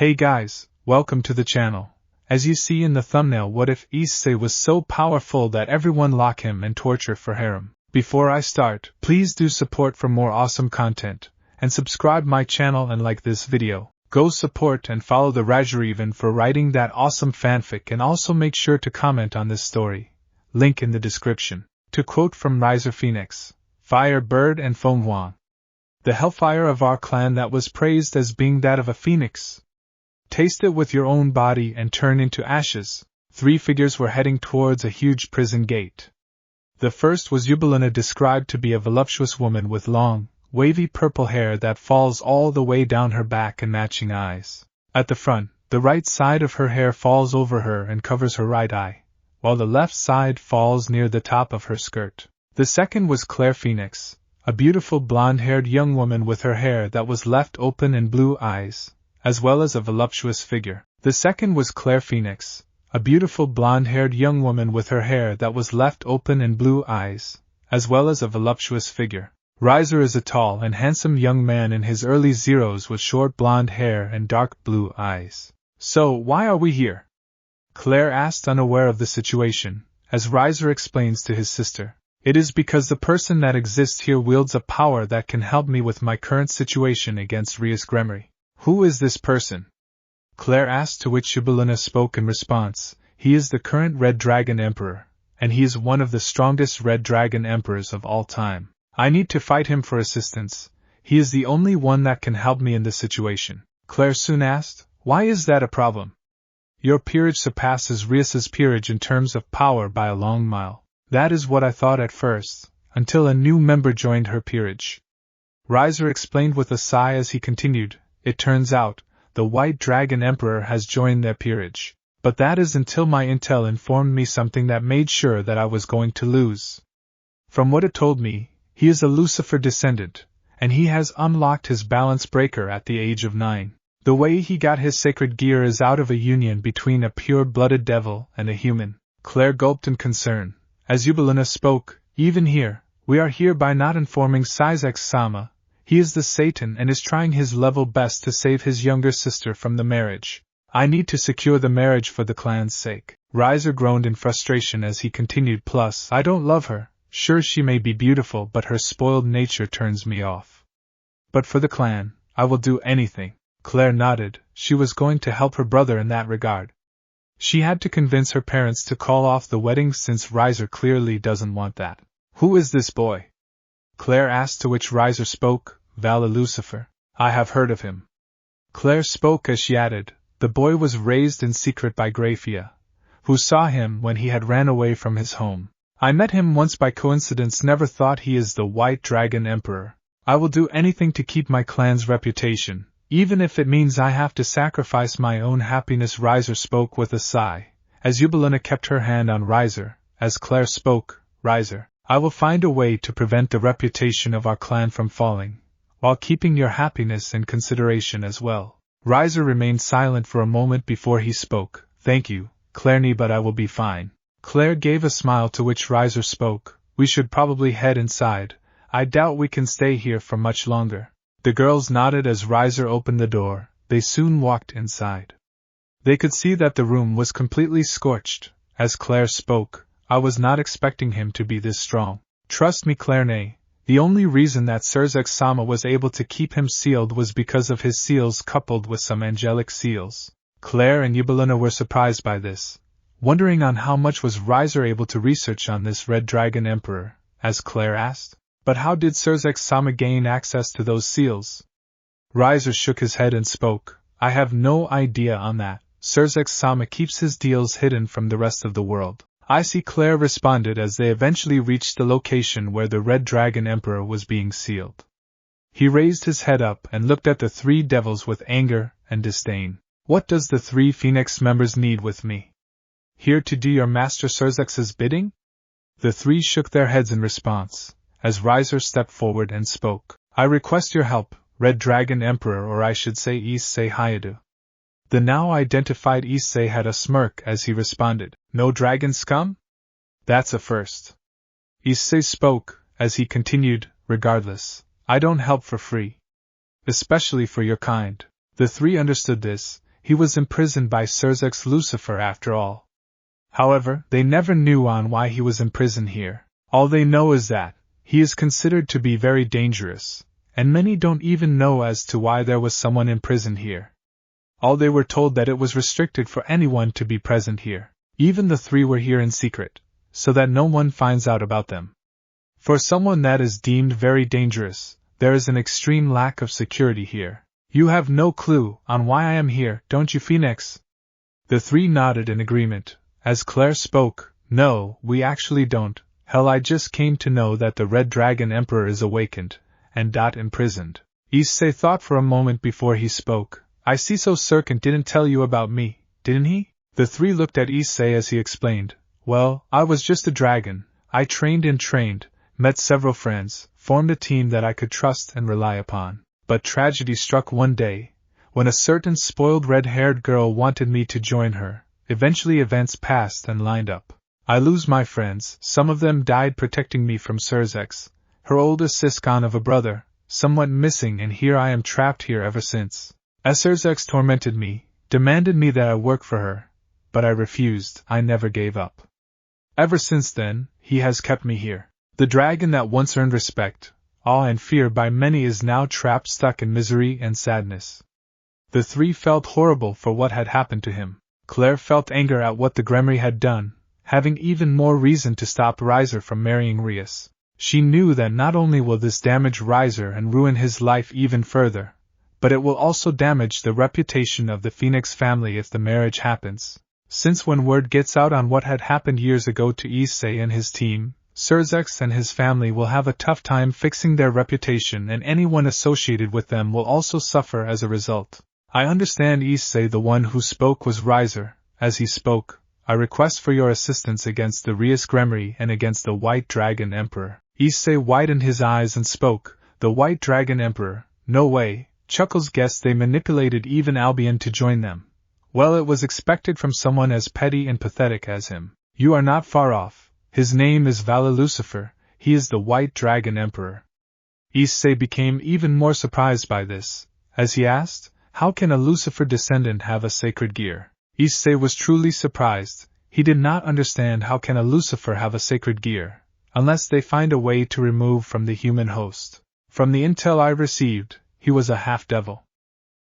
Hey guys, welcome to the channel. As you see in the thumbnail, what if Issei was so powerful that everyone lock him and torture for Harem? Before I start, please do support for more awesome content, and subscribe my channel and like this video. Go support and follow the RageRevan for writing that awesome fanfic, and also make sure to comment on this story. Link in the description. To quote from Riser Phoenix, Fire Bird and Foam Huang. The hellfire of our clan that was praised as being that of a phoenix. Taste it with your own body and turn into ashes. 3 figures were heading towards a huge prison gate. The first was Yubelina, described to be a voluptuous woman with long, wavy purple hair that falls all the way down her back and matching eyes. At the front, the right side of her hair falls over her and covers her right eye, while the left side falls near the top of her skirt. The second was Claire Phoenix, a beautiful blonde-haired young woman with her hair that was left open and blue eyes, as well as a voluptuous figure. The second was Claire Phoenix, a beautiful blonde-haired young woman with her hair that was left open and blue eyes, as well as a voluptuous figure. Riser is a tall and handsome young man in his early zeros with short blonde hair and dark blue eyes. So, why are we here? Claire asked, unaware of the situation, as Riser explains to his sister. It is because the person that exists here wields a power that can help me with my current situation against Rias Grimmery. Who is this person? Claire asked, to which Yubelina spoke in response. He is the current Red Dragon Emperor, and he is one of the strongest Red Dragon Emperors of all time. I need to fight him for assistance. He is the only one that can help me in this situation. Claire soon asked, why is that a problem? Your peerage surpasses Rias's peerage in terms of power by a long mile. That is what I thought at first, until a new member joined her peerage. Riser explained with a sigh as he continued. It turns out, the White Dragon Emperor has joined their peerage. But that is until my intel informed me something that made sure that I was going to lose. From what it told me, he is a Lucifer descendant, and he has unlocked his balance breaker at the age of 9. The way he got his sacred gear is out of a union between a pure-blooded devil and a human. Claire gulped in concern. As Yubelina spoke, even here, we are here by not informing Serzex-sama. He is the Satan and is trying his level best to save his younger sister from the marriage. I need to secure the marriage for the clan's sake. Riser groaned in frustration as he continued. Plus, I don't love her. Sure, she may be beautiful, but her spoiled nature turns me off. But for the clan, I will do anything. Claire nodded. She was going to help her brother in that regard. She had to convince her parents to call off the wedding since Riser clearly doesn't want that. Who is this boy? Claire asked, to which Riser spoke. Vali Lucifer. I have heard of him. Claire spoke as she added, the boy was raised in secret by Grafia, who saw him when he had ran away from his home. I met him once by coincidence, never thought he is the White Dragon Emperor. I will do anything to keep my clan's reputation, even if it means I have to sacrifice my own happiness. Riser spoke with a sigh, as Yubelina kept her hand on Riser, as Claire spoke. Riser, I will find a way to prevent the reputation of our clan from falling, while keeping your happiness in consideration as well. Riser remained silent for a moment before he spoke. Thank you, Claire, but I will be fine. Claire gave a smile, to which Riser spoke. We should probably head inside. I doubt we can stay here for much longer. The girls nodded as Riser opened the door. They soon walked inside. They could see that the room was completely scorched. As Claire spoke, I was not expecting him to be this strong. Trust me, Claire. The only reason that Serzex-sama was able to keep him sealed was because of his seals coupled with some angelic seals. Claire and Yubelina were surprised by this, wondering on how much was Riser able to research on this Red Dragon Emperor, as Claire asked. But how did Serzex-sama gain access to those seals? Riser shook his head and spoke. I have no idea on that. Serzex-sama keeps his deals hidden from the rest of the world. I see, Claire responded as they eventually reached the location where the Red Dragon Emperor was being sealed. He raised his head up and looked at the 3 devils with anger and disdain. What does the 3 Phoenix members need with me? Here to do your master Serzex's bidding? The 3 shook their heads in response, as Riser stepped forward and spoke. I request your help, Red Dragon Emperor, or I should say Issei Hayadu. The now identified Issei had a smirk as he responded. No dragon scum? That's a first. Issei spoke, as he continued, regardless, I don't help for free. Especially for your kind. The 3 understood this. he was imprisoned by Serzex Lucifer after all. However, they never knew on why he was imprisoned here. All they know is that he is considered to be very dangerous, and many don't even know as to why there was someone imprisoned here. All they were told that it was restricted for anyone to be present here. Even the three were here in secret, so that no one finds out about them. For someone that is deemed very dangerous, there is an extreme lack of security here. You have no clue on why I am here, don't you, Phoenix? The three nodded in agreement. As Claire spoke, no, we actually don't. Hell, I just came to know that the Red Dragon Emperor is awakened, and imprisoned. Issei thought for a moment before he spoke. I see, so Serkant didn't tell you about me, didn't he? The three looked at Issei as he explained. Well, I was just a dragon. I trained, met several friends, formed a team that I could trust and rely upon. But tragedy struck one day, when a certain spoiled red-haired girl wanted me to join her. Eventually events passed and lined up. I lose my friends, some of them died protecting me from Serzex, her oldest sister of a brother, somewhat missing, and here I am trapped here ever since. Serzex tormented me, demanded me that I work for her, but I refused. I never gave up. Ever since then, he has kept me here. The dragon that once earned respect, awe and fear by many is now trapped, stuck in misery and sadness. The three felt horrible for what had happened to him. Claire felt anger at what the Gremory had done, having even more reason to stop Riser from marrying Rias. She knew that not only will this damage Riser and ruin his life even further, but it will also damage the reputation of the Phoenix family if the marriage happens. Since when word gets out on what had happened years ago to Issei and his team, Serzex and his family will have a tough time fixing their reputation, and anyone associated with them will also suffer as a result. I understand, Issei. The one who spoke was Riser. As he spoke, I request for your assistance against the Rias Grimmery and against the White Dragon Emperor. Issei widened his eyes and spoke. The White Dragon Emperor? No way. Chuckles guessed they manipulated even Albion to join them. Well, it was expected from someone as petty and pathetic as him. You are not far off. His name is Vali Lucifer. He is the White Dragon Emperor. Issei became even more surprised by this, as he asked, how can a Lucifer descendant have a sacred gear? Issei was truly surprised. He did not understand how can a Lucifer have a sacred gear, unless they find a way to remove from the human host. From the intel I received, he was a half-devil.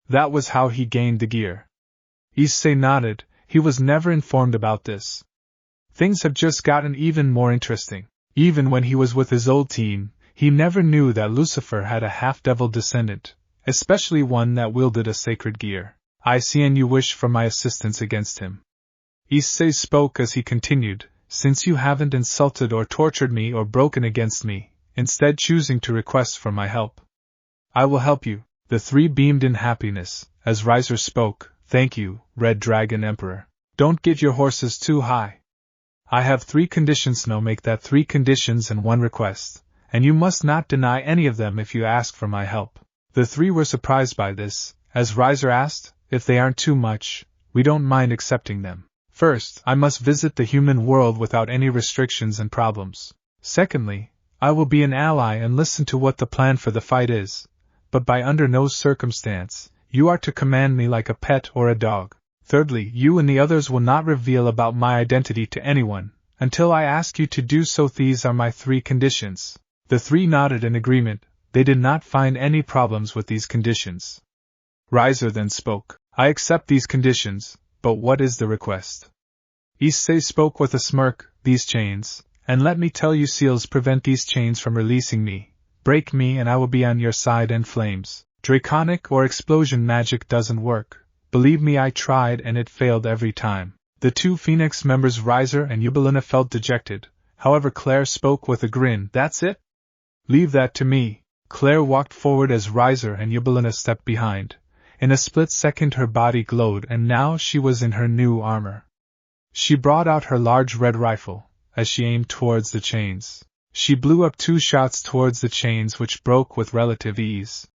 That was how he gained the gear. Issei nodded. He was never informed about this. Things have just gotten even more interesting. Even when he was with his old team, he never knew that Lucifer had a half-devil descendant, especially one that wielded a sacred gear. I see, and you wish for my assistance against him. Issei spoke as he continued, since you haven't insulted or tortured me or broken against me, instead choosing to request for my help. I will help you. The three beamed in happiness, as Riser spoke. Thank you, Red Dragon Emperor. Don't get your horses too high. I have 3 conditions. No, make that 3 conditions and 1 request, and you must not deny any of them if you ask for my help. The 3 were surprised by this, as Riser asked, if they aren't too much, we don't mind accepting them. First, I must visit the human world without any restrictions and problems. Secondly, I will be an ally and listen to what the plan for the fight is, but by under no circumstance, you are to command me like a pet or a dog. Thirdly, you and the others will not reveal about my identity to anyone, until I ask you to do so. These are my 3 conditions. The 3 nodded in agreement. They did not find any problems with these conditions. Riser then spoke. I accept these conditions, but what is the request? Issei spoke with a smirk. These chains, and let me tell you, seals prevent these chains from releasing me. Break me and I will be on your side. And flames, draconic or explosion magic doesn't work. Believe me, I tried and it failed every time. The 2 Phoenix members, Riser and Eubelina, felt dejected. However, Claire spoke with a grin. That's it? Leave that to me. Claire walked forward as Riser and Eubelina stepped behind. In a split second her body glowed, and now she was in her new armor. She brought out her large red rifle. As she aimed towards the chains, she blew up 2 shots towards the chains, which broke with relative ease.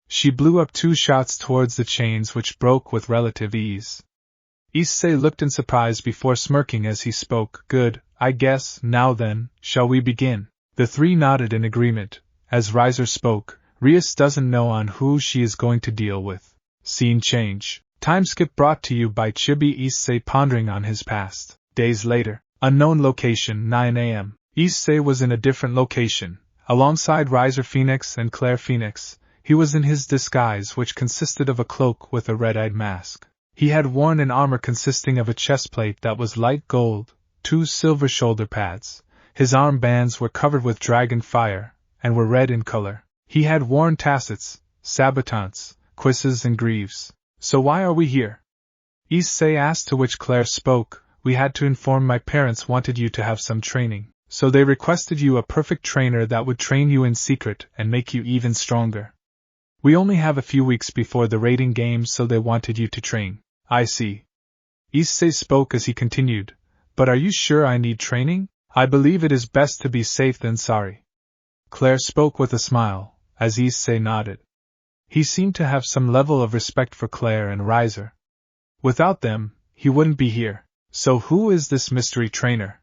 Issei looked in surprise before smirking as he spoke. Good, I guess. Now then, shall we begin? The 3 nodded in agreement. As Riser spoke, Rias doesn't know on who she is going to deal with. Scene change. Time skip brought to you by Chibi Issei pondering on his past. Days later. Unknown location, 9 a.m. Issei was in a different location, alongside Riser Phoenix and Claire Phoenix. He was in his disguise, which consisted of a cloak with a red-eyed mask. He had worn an armor consisting of a chestplate that was light gold, 2 silver shoulder pads. His armbands were covered with dragon fire, and were red in color. He had worn tassets, sabatons, cuisses and greaves. So why are we here? Issei asked, to which Claire spoke, we had to inform my parents wanted you to have some training, so they requested you a perfect trainer that would train you in secret and make you even stronger. We only have a few weeks before the raiding games, so they wanted you to train. I see. Issei spoke as he continued, but are you sure I need training? I believe it is best to be safe than sorry. Claire spoke with a smile, as Issei nodded. He seemed to have some level of respect for Claire and Riser. Without them, he wouldn't be here. So who is this mystery trainer?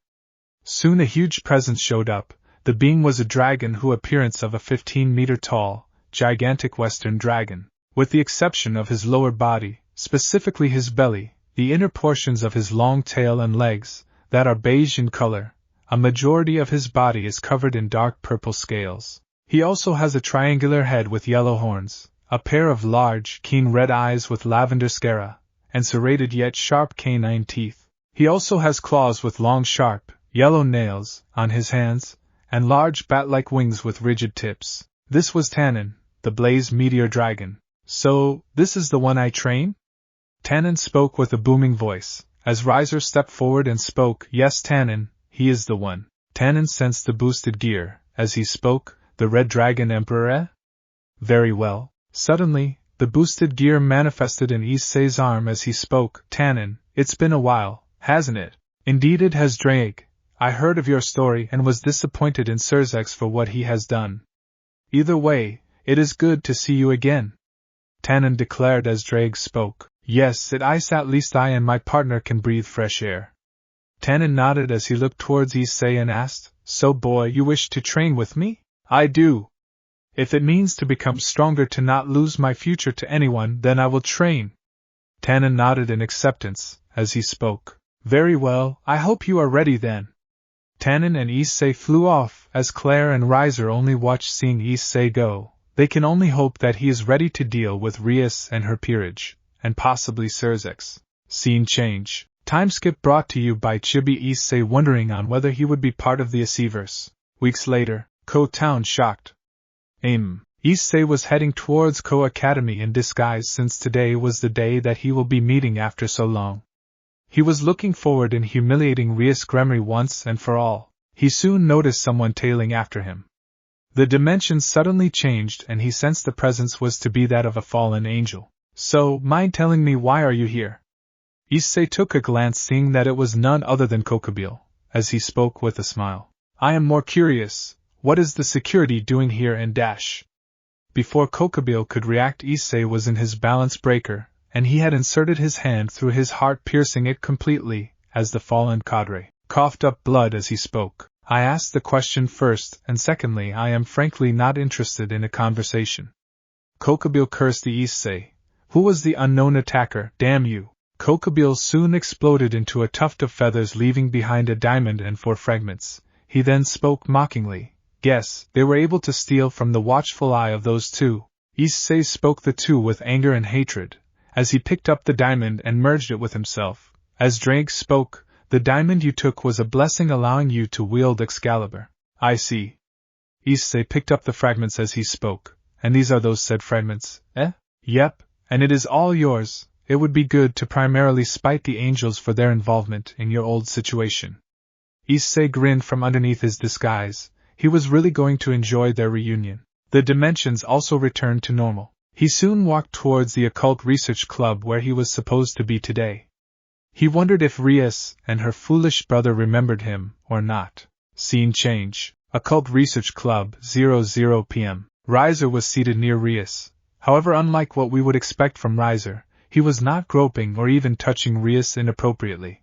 Soon a huge presence showed up. The being was a dragon whose appearance of a 15-meter tall, gigantic western dragon. With the exception of his lower body, specifically his belly, the inner portions of his long tail and legs, that are beige in color, a majority of his body is covered in dark purple scales. He also has a triangular head with yellow horns, a pair of large, keen red eyes with lavender sclera, and serrated yet sharp canine teeth. He also has claws with long sharp, yellow nails on his hands, and large bat-like wings with rigid tips. This was Tannon, the blaze meteor dragon. So, this is the one I train? Tannon spoke with a booming voice, as Riser stepped forward and spoke. Yes, Tannon, he is the one. Tannon sensed the boosted gear, as he spoke, the Red Dragon Emperor, eh? Very well. Suddenly, the boosted gear manifested in Issei's arm as he spoke. Tannon, it's been a while, hasn't it? Indeed it has, Drake. I heard of your story and was disappointed in Serzex for what he has done. Either way, it is good to see you again, Tannon declared as Drake spoke. Yes, at least I and my partner can breathe fresh air. Tannon nodded as he looked towards Issei and asked, So boy, you wish to train with me? I do. If it means to become stronger to not lose my future to anyone, then I will train. Tannon nodded in acceptance, as he spoke. Very well, I hope you are ready then. Tannon and Issei flew off, as Claire and Riser only watched seeing Issei go. They can only hope that he is ready to deal with Rias and her peerage, and possibly Serzex. Scene change. Time skip brought to you by Chibi Issei wondering on whether he would be part of the Isseiverse. Weeks later, Koh Town shocked. Issei was heading towards Koh Academy in disguise since today was the day that he will be meeting after so long. He was looking forward in humiliating Rias Grimmery once and for all. He soon noticed someone tailing after him. The dimensions suddenly changed and he sensed the presence was to be that of a fallen angel. So, mind telling me why are you here? Issei took a glance seeing that it was none other than Kokabiel, as he spoke with a smile. I am more curious, what is the security doing here and dash? Before Kokabiel could react, Issei was in his balance breaker, and he had inserted his hand through his heart, piercing it completely, as the fallen cadre coughed up blood as he spoke. I asked the question first, and secondly I am frankly not interested in a conversation. Kokabiel cursed the Issei. Who was the unknown attacker, damn you? Kokabiel soon exploded into a tuft of feathers, leaving behind a diamond and 4 fragments. He then spoke mockingly. Guess, they were able to steal from the watchful eye of those two. Issei spoke the two with anger and hatred, as he picked up the diamond and merged it with himself. As Drake spoke, the diamond you took was a blessing allowing you to wield Excalibur. I see. Issei picked up the fragments as he spoke. And these are those said fragments, eh? Yep, and it is all yours. It would be good to primarily spite the angels for their involvement in your old situation. Issei grinned from underneath his disguise. He was really going to enjoy their reunion. The dimensions also returned to normal. He soon walked towards the occult research club where he was supposed to be today. He wondered if Rias and her foolish brother remembered him or not. Scene change. Occult research club, 00 p.m. Riser was seated near Rias. However, unlike what we would expect from Riser, he was not groping or even touching Rias inappropriately.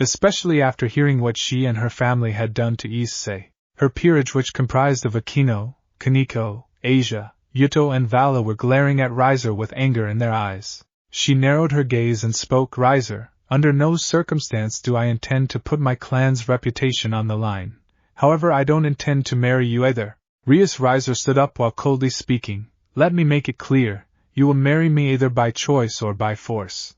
Especially after hearing what she and her family had done to Issei. Her peerage, which comprised of Akino, Kaneko, Asia, Yuto and Vala, were glaring at Riser with anger in their eyes. She narrowed her gaze and spoke. Riser, under no circumstance do I intend to put my clan's reputation on the line. However, I don't intend to marry you either. Rias. Riser stood up while coldly speaking. Let me make it clear, you will marry me either by choice or by force.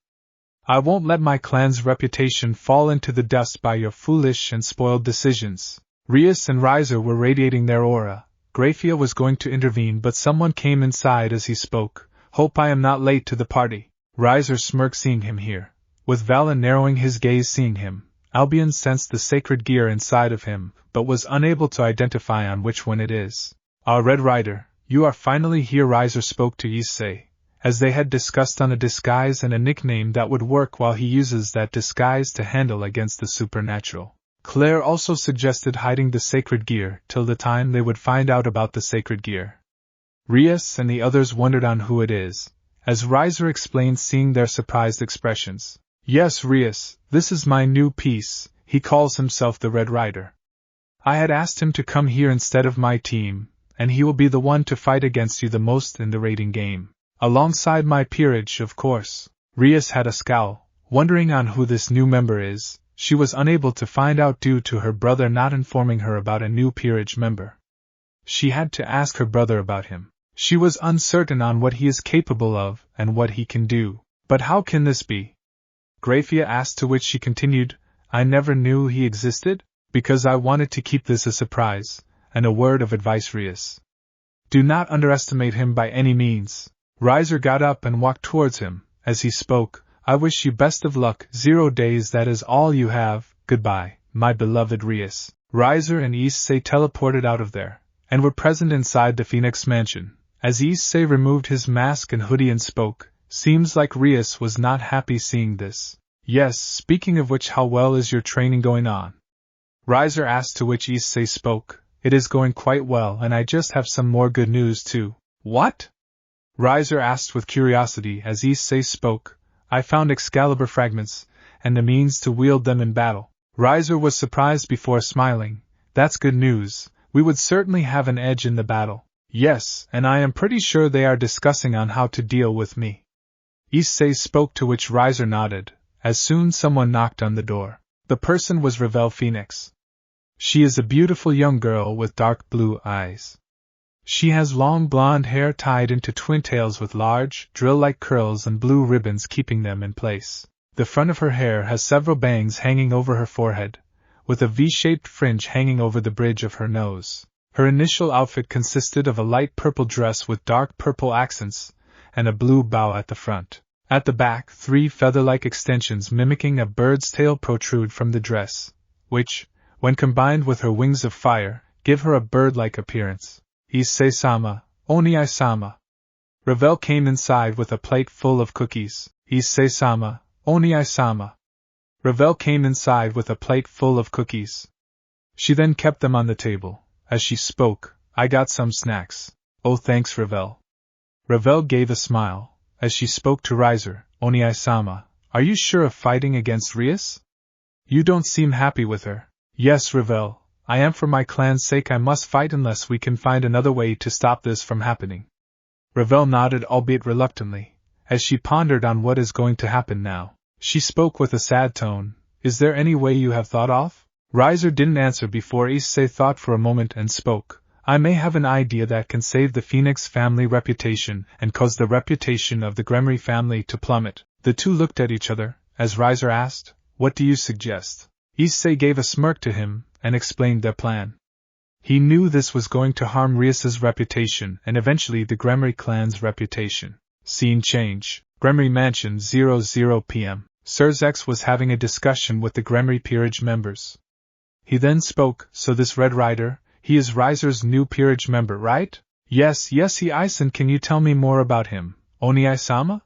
I won't let my clan's reputation fall into the dust by your foolish and spoiled decisions. Rias and Riser were radiating their aura. Grafia was going to intervene, but someone came inside as he spoke. Hope I am not late to the party. Riser smirked seeing him here. With Vali narrowing his gaze seeing him, Albion sensed the sacred gear inside of him, but was unable to identify on which one it is. Our Red Rider, you are finally here. Riser spoke to Issei, as they had discussed on a disguise and a nickname that would work while he uses that disguise to handle against the supernatural. Claire also suggested hiding the sacred gear till the time they would find out about the sacred gear. Rias and the others wondered on who it is, as Riser explained, seeing their surprised expressions. Yes, Rias, this is my new piece. He calls himself the Red Rider. I had asked him to come here instead of my team, and he will be the one to fight against you the most in the raiding game. Alongside my peerage, of course. Rias had a scowl, wondering on who this new member is. She was unable to find out due to her brother not informing her about a new peerage member. She had to ask her brother about him. She was uncertain on what he is capable of and what he can do. But how can this be? Grafia asked, to which she continued, I never knew he existed, because I wanted to keep this a surprise. And a word of advice, Rias. Do not underestimate him by any means. Riser got up and walked towards him. As he spoke, I wish you best of luck. 0 days, that is all you have. Goodbye, my beloved Rias. Riser and Issei teleported out of there, and were present inside the Phoenix Mansion. As Issei removed his mask and hoodie and spoke, seems like Rias was not happy seeing this. Yes, speaking of which, how well is your training going on? Riser asked, to which Issei spoke, it is going quite well, and I just have some more good news too. What? Riser asked with curiosity as Issei spoke, I found Excalibur fragments, and the means to wield them in battle. Riser was surprised before smiling. That's good news, we would certainly have an edge in the battle. Yes, and I am pretty sure they are discussing on how to deal with me. Issei spoke, to which Riser nodded. As soon someone knocked on the door. The person was Revel Phoenix. She is a beautiful young girl with dark blue eyes. She has long blonde hair tied into twin tails with large, drill-like curls and blue ribbons keeping them in place. The front of her hair has several bangs hanging over her forehead, with a V-shaped fringe hanging over the bridge of her nose. Her initial outfit consisted of a light purple dress with dark purple accents, and a blue bow at the front. At the back, 3 feather-like extensions mimicking a bird's tail protrude from the dress, which, when combined with her wings of fire, give her a bird-like appearance. Issei-sama, Oni-sama. Revel came inside with a plate full of cookies. Issei-sama, Oni-sama. Revel came inside with a plate full of cookies. She then kept them on the table. As she spoke, I got some snacks. Oh, thanks, Revel. Revel gave a smile. As she spoke to Riser, Oni-sama, are you sure of fighting against Rias? You don't seem happy with her. Yes, Revel, I am. For my clan's sake I must fight unless we can find another way to stop this from happening. Revel nodded, albeit reluctantly, as she pondered on what is going to happen now. She spoke with a sad tone, is there any way you have thought of? Riser didn't answer before Issei thought for a moment and spoke. I may have an idea that can save the Phoenix family reputation and cause the reputation of the Grimmery family to plummet. The two looked at each other, as Riser asked, what do you suggest? Issei gave a smirk to him, and explained their plan. He knew this was going to harm Rias's reputation and eventually the Grimmery clan's reputation. Scene change. Grimmery Mansion, 00 p.m. Serzex was having a discussion with the Grimmery peerage members. He then spoke, so this Red Rider, he is Riser's new peerage member, right? Yes, he Ison, can you tell me more about him, Oni-sama?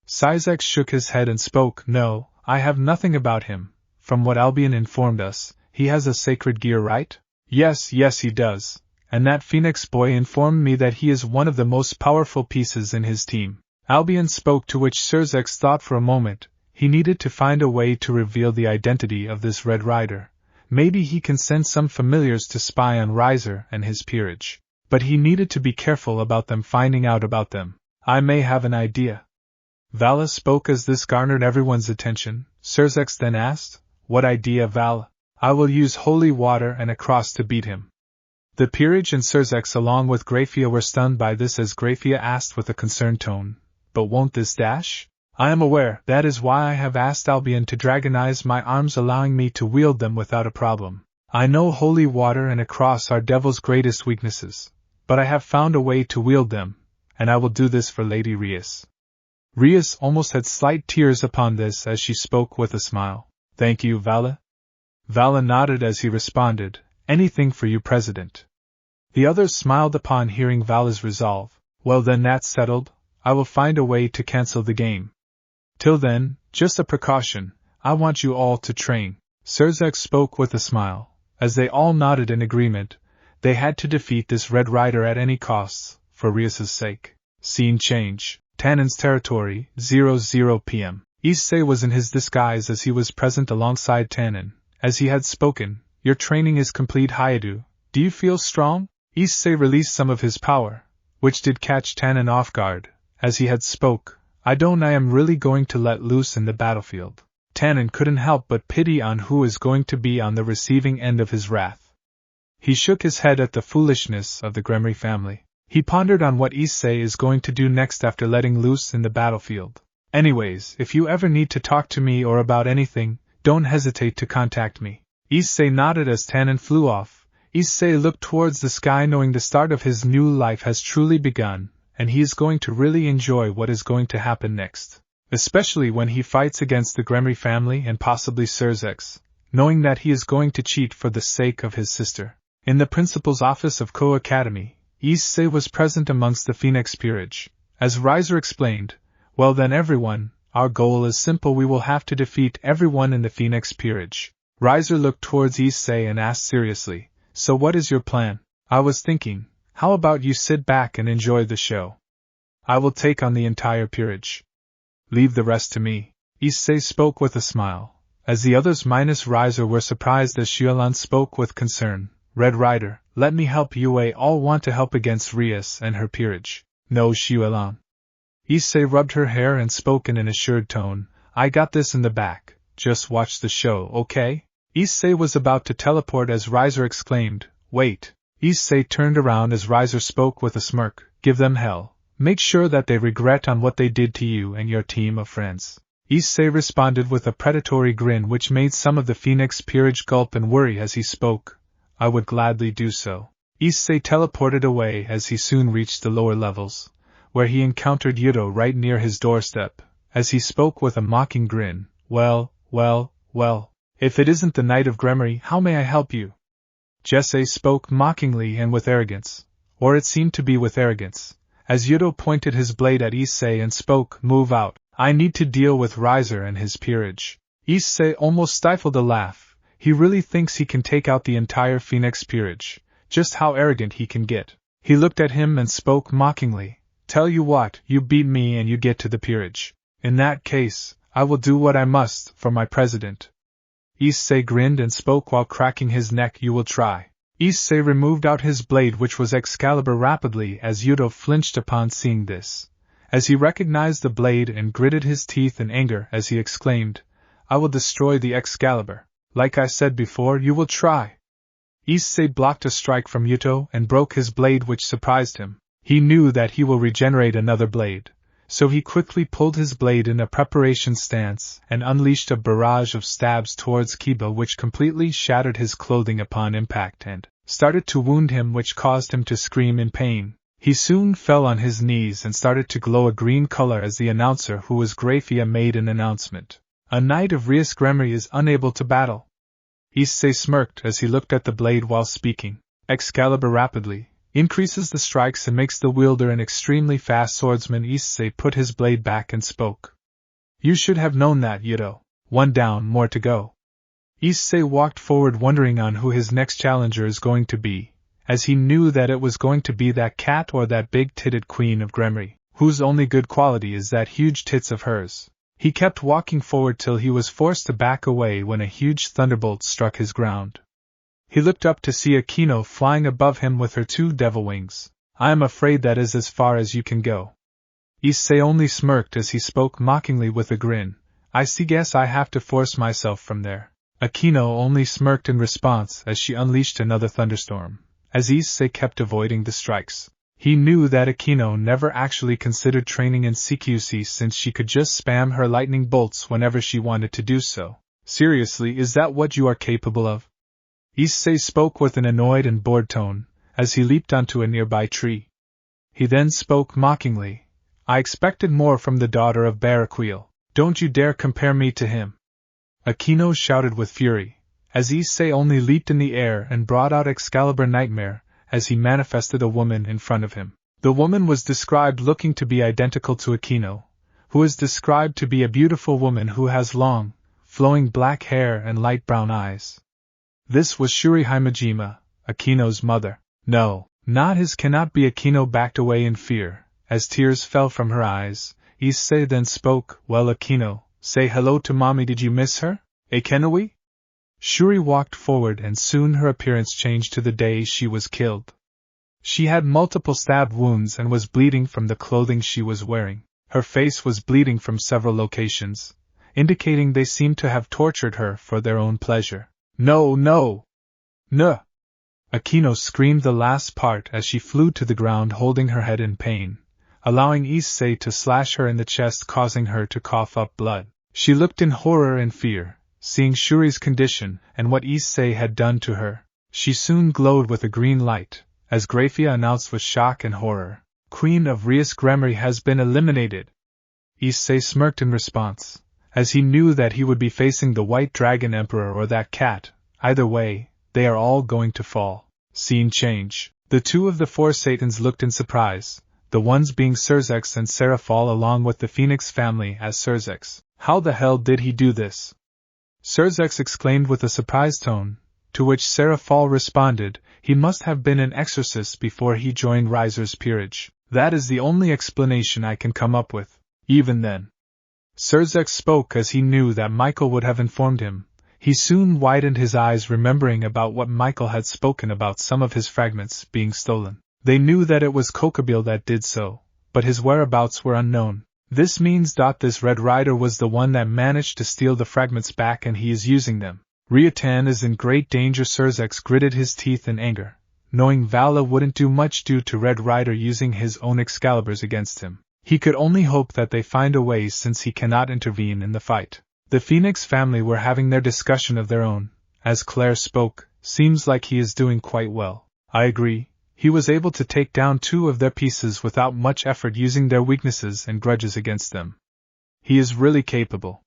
Serzex shook his head and spoke, no, I have nothing about him. From what Albion informed us, he has a sacred gear, right? Yes, he does, and that Phoenix boy informed me that he is one of the most powerful pieces in his team. Albion spoke, to which Serzex thought for a moment. He needed to find a way to reveal the identity of this Red Rider. Maybe he can send some familiars to spy on Riser and his peerage. But he needed to be careful about them finding out about them. I may have an idea. Vala spoke as this garnered everyone's attention. Serzex then asked, "What idea, Vala?" "I will use holy water and a cross to beat him." The peerage and Serzex along with Grafia were stunned by this as Grafia asked with a concerned tone, "But won't this dash?" "I am aware, that is why I have asked Albion to dragonize my arms, allowing me to wield them without a problem. I know holy water and a cross are Devil's greatest weaknesses, but I have found a way to wield them, and I will do this for Lady Rias." Rias almost had slight tears upon this as she spoke with a smile. "Thank you, Vala." Vala nodded as he responded, "Anything for you, President." The others smiled upon hearing Vala's resolve. "Well then, that's settled. I will find a way to cancel the game. Till then, just a precaution, I want you all to train." Serzex spoke with a smile. As they all nodded in agreement, they had to defeat this Red Rider at any costs, for Rias's sake. Scene change. Tannon's territory, 00 p.m. Issei was in his disguise as he was present alongside Tannon. As he had spoken, "Your training is complete, Hayadu. Do you feel strong?" Issei released some of his power, which did catch Tannon off guard. As he had spoke, I am really going to let loose in the battlefield." Tannon couldn't help but pity on who is going to be on the receiving end of his wrath. He shook his head at the foolishness of the Grimmery family. He pondered on what Issei is going to do next after letting loose in the battlefield. "Anyways, if you ever need to talk to me or about anything, don't hesitate to contact me." Issei nodded as Tannon flew off. Issei looked towards the sky, knowing the start of his new life has truly begun, and he is going to really enjoy what is going to happen next. Especially when he fights against the Grimmery family and possibly Serzex, knowing that he is going to cheat for the sake of his sister. In the principal's office of Koh Academy, Issei was present amongst the Phoenix peerage. As Riser explained, "Well then everyone, our goal is simple, we will have to defeat everyone in the Phoenix peerage." Riser looked towards Issei and asked seriously, "So what is your plan?" "I was thinking, how about you sit back and enjoy the show? I will take on the entire peerage. Leave the rest to me." Issei spoke with a smile, as the others minus Riser were surprised as Xuelan spoke with concern. "Red Rider, let me help you. We all want to help against Rias and her peerage." "No, Xuelan." Issei rubbed her hair and spoke in an assured tone, "I got this in the back, just watch the show, okay?" Issei was about to teleport as Riser exclaimed, "Wait." Issei turned around as Riser spoke with a smirk, "Give them hell. Make sure that they regret on what they did to you and your team of friends." Issei responded with a predatory grin which made some of the Phoenix peerage gulp and worry as he spoke. "I would gladly do so." Issei teleported away as he soon reached the lower levels, where he encountered Yudo right near his doorstep. As he spoke with a mocking grin, well, if it isn't the Knight of Grimmery, how may I help you?" Jesse spoke mockingly and with arrogance, or it seemed to be with arrogance, as Yudo pointed his blade at Issei and spoke, "Move out, I need to deal with Riser and his peerage." Issei almost stifled a laugh. He really thinks he can take out the entire Phoenix peerage. Just how arrogant he can get. He looked at him and spoke mockingly, "Tell you what, you beat me and you get to the peerage. In that case, I will do what I must for my president." Issei grinned and spoke while cracking his neck, "You will try." Issei removed out his blade, which was Excalibur, rapidly as Yudo flinched upon seeing this. As he recognized the blade and gritted his teeth in anger as he exclaimed, "I will destroy the Excalibur. Like I said before, you will try." Issei blocked a strike from Yudo and broke his blade, which surprised him. He knew that he will regenerate another blade, so he quickly pulled his blade in a preparation stance and unleashed a barrage of stabs towards Kiba, which completely shattered his clothing upon impact and started to wound him, which caused him to scream in pain. He soon fell on his knees and started to glow a green color as the announcer, who was Grafia, made an announcement. "A Knight of Rias Grimmery is unable to battle." Issei smirked as he looked at the blade while speaking. Excalibur rapidly increases the strikes and makes the wielder an extremely fast swordsman. Issei put his blade back and spoke. "You should have known that, Yudo. One down, more to go." Issei walked forward, wondering on who his next challenger is going to be, as he knew that it was going to be that cat or that big-titted queen of Grimmery, whose only good quality is that huge tits of hers. He kept walking forward till he was forced to back away when a huge thunderbolt struck his ground. He looked up to see Akino flying above him with her 2 devil wings. "I am afraid that is as far as you can go." Issei only smirked as he spoke mockingly with a grin. I guess I have to force myself from there. Akino only smirked in response as she unleashed another thunderstorm, as Issei kept avoiding the strikes. He knew that Akino never actually considered training in CQC since she could just spam her lightning bolts whenever she wanted to do so. Seriously, is that what you are capable of? Issei spoke with an annoyed and bored tone, as he leaped onto a nearby tree. He then spoke mockingly. I expected more from the daughter of Baraquiel. Don't you dare compare me to him! Akino shouted with fury, as Issei only leaped in the air and brought out Excalibur Nightmare, as he manifested a woman in front of him. The woman was described looking to be identical to Akino, who is described to be a beautiful woman who has long, flowing black hair and light brown eyes. This was Shuri Himejima, Akino's mother. No, not his. Cannot be. Akino backed away in fear, as tears fell from her eyes. Issei then spoke, well Akino, say hello to mommy. Did you miss her? Kenewi? Shuri walked forward and soon her appearance changed to the day she was killed. She had multiple stab wounds and was bleeding from the clothing she was wearing. Her face was bleeding from several locations, indicating they seemed to have tortured her for their own pleasure. No, no! No! Akino screamed the last part as she flew to the ground holding her head in pain, allowing Issei to slash her in the chest causing her to cough up blood. She looked in horror and fear, seeing Shuri's condition and what Issei had done to her. She soon glowed with a green light, as Grafia announced with shock and horror, Queen of Rias Grimmery has been eliminated. Issei smirked in response, as he knew that he would be facing the White Dragon Emperor or that cat. Either way, they are all going to fall. Scene change. The two of the four Satans looked in surprise, the ones being Serzex and Serafall along with the Phoenix family as Serzex. How the hell did he do this? Serzex exclaimed with a surprised tone, to which Serafall responded, he must have been an exorcist before he joined Riser's peerage. That is the only explanation I can come up with. Even then. Serzex spoke as he knew that Michael would have informed him. He soon widened his eyes remembering about what Michael had spoken about some of his fragments being stolen. They knew that it was Kokabiel that did so, but his whereabouts were unknown. This means this Red Rider was the one that managed to steal the fragments back and he is using them. Riatan is in great danger. Serzex gritted his teeth in anger, knowing Vala wouldn't do much due to Red Rider using his own Excaliburs against him. He could only hope that they find a way since he cannot intervene in the fight. The Phoenix family were having their discussion of their own. As Claire spoke, seems like he is doing quite well. I agree. He was able to take down two of their pieces without much effort using their weaknesses and grudges against them. He is really capable.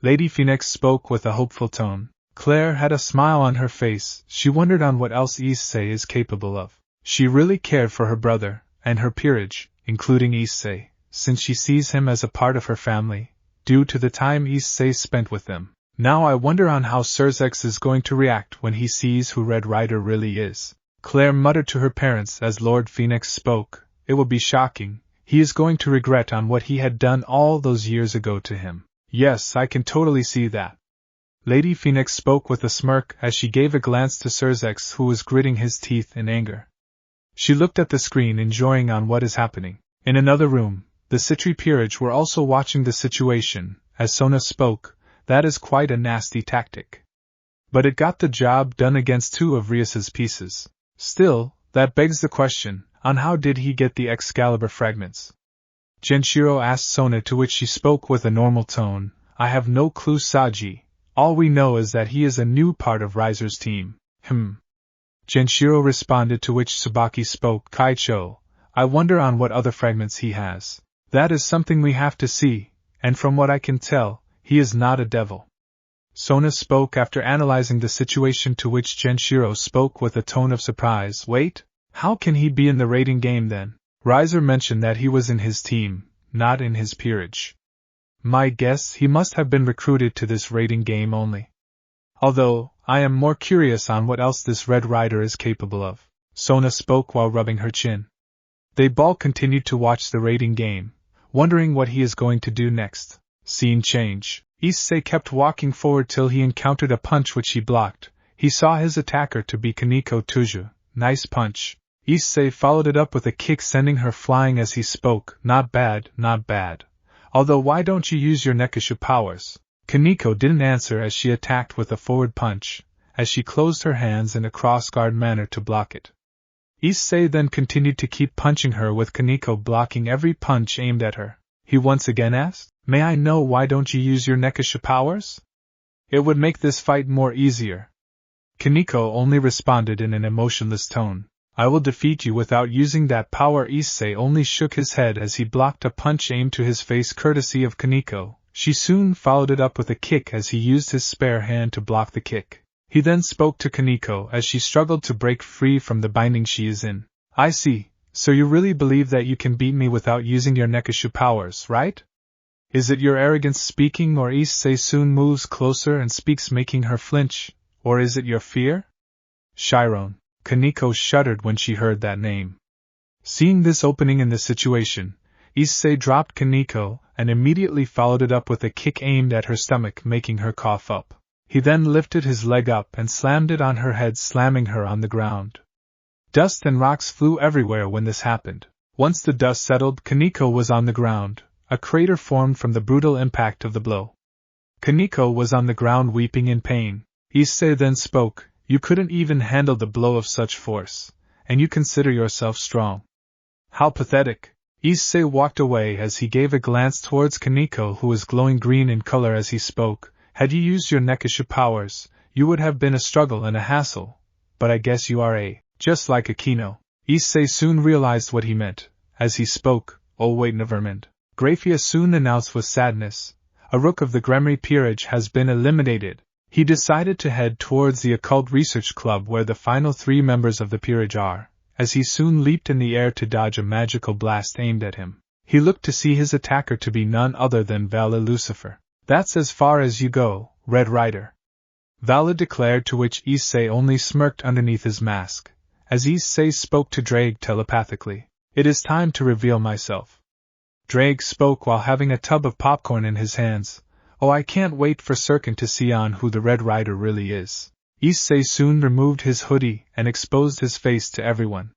Lady Phoenix spoke with a hopeful tone. Claire had a smile on her face. She wondered on what else Issei is capable of. She really cared for her brother, and her peerage, including Issei, since she sees him as a part of her family, due to the time Issei spent with them. Now I wonder on how Serzex is going to react when he sees who Red Rider really is. Claire muttered to her parents as Lord Phoenix spoke, it will be shocking. He is going to regret on what he had done all those years ago to him. Yes, I can totally see that. Lady Phoenix spoke with a smirk as she gave a glance to Serzex who was gritting his teeth in anger. She looked at the screen enjoying on what is happening. In another room, the Citri peerage were also watching the situation. As Sona spoke, that is quite a nasty tactic. But it got the job done against two of Rias's pieces. Still, that begs the question, on how did he get the Excalibur fragments? Genshiro asked Sona, to which she spoke with a normal tone, I have no clue Saji, all we know is that he is a new part of Riser's team. Genshiro responded, to which Tsubaki spoke, Kaicho, I wonder on what other fragments he has. That is something we have to see, and from what I can tell, he is not a devil. Sona spoke after analyzing the situation, to which Genshiro spoke with a tone of surprise. Wait, how can he be in the raiding game then? Riser mentioned that he was in his team, not in his peerage. My guess, he must have been recruited to this raiding game only. Although, I am more curious on what else this Red Rider is capable of. Sona spoke while rubbing her chin. They all continued to watch the raiding game, wondering what he is going to do next. Scene change. Issei kept walking forward till he encountered a punch which he blocked. He saw his attacker to be Kaneko Tuju. Nice punch. Issei followed it up with a kick, sending her flying as he spoke. Not bad, not bad. Although why don't you use your Nekishu powers? Kaneko didn't answer as she attacked with a forward punch, as she closed her hands in a cross-guard manner to block it. Issei then continued to keep punching her with Kaneko blocking every punch aimed at her. He once again asked, "May I know why don't you use your Nekishu powers? It would make this fight more easier." Kaneko only responded in an emotionless tone, "I will defeat you without using that power." Issei only shook his head as he blocked a punch aimed to his face courtesy of Kaneko. She soon followed it up with a kick as he used his spare hand to block the kick. He then spoke to Kaneko as she struggled to break free from the binding she is in. "I see, so you really believe that you can beat me without using your Nekishu powers, right? Is it your arrogance speaking, or?" Issei soon moves closer and speaks, making her flinch, "or is it your fear?" Chiron. Kaneko shuddered when she heard that name. Seeing this opening in the situation, Issei dropped Kaneko and immediately followed it up with a kick aimed at her stomach, making her cough up. He then lifted his leg up and slammed it on her head, slamming her on the ground. Dust and rocks flew everywhere when this happened. Once the dust settled, Kaneko was on the ground. A crater formed from the brutal impact of the blow. Kaneko was on the ground weeping in pain. Issei then spoke, "You couldn't even handle the blow of such force, and you consider yourself strong. How pathetic." Issei walked away as he gave a glance towards Kaneko, who was glowing green in color as he spoke. "Had you used your Nekishu powers, you would have been a struggle and a hassle, but I guess you are just like Akino." Issei soon realized what he meant. As he spoke, "Oh wait, never mind." Grafia soon announced with sadness, "A rook of the Grimmery peerage has been eliminated." He decided to head towards the occult research club where the final 3 members of the peerage are, as he soon leaped in the air to dodge a magical blast aimed at him. He looked to see his attacker to be none other than Vali Lucifer. "That's as far as you go, Red Rider," Vali declared, to which Issei only smirked underneath his mask, as Issei spoke to Drake telepathically. "It is time to reveal myself." Drake spoke while having a tub of popcorn in his hands. "Oh, I can't wait for certain to see on who the Red Rider really is." Issei soon removed his hoodie and exposed his face to everyone.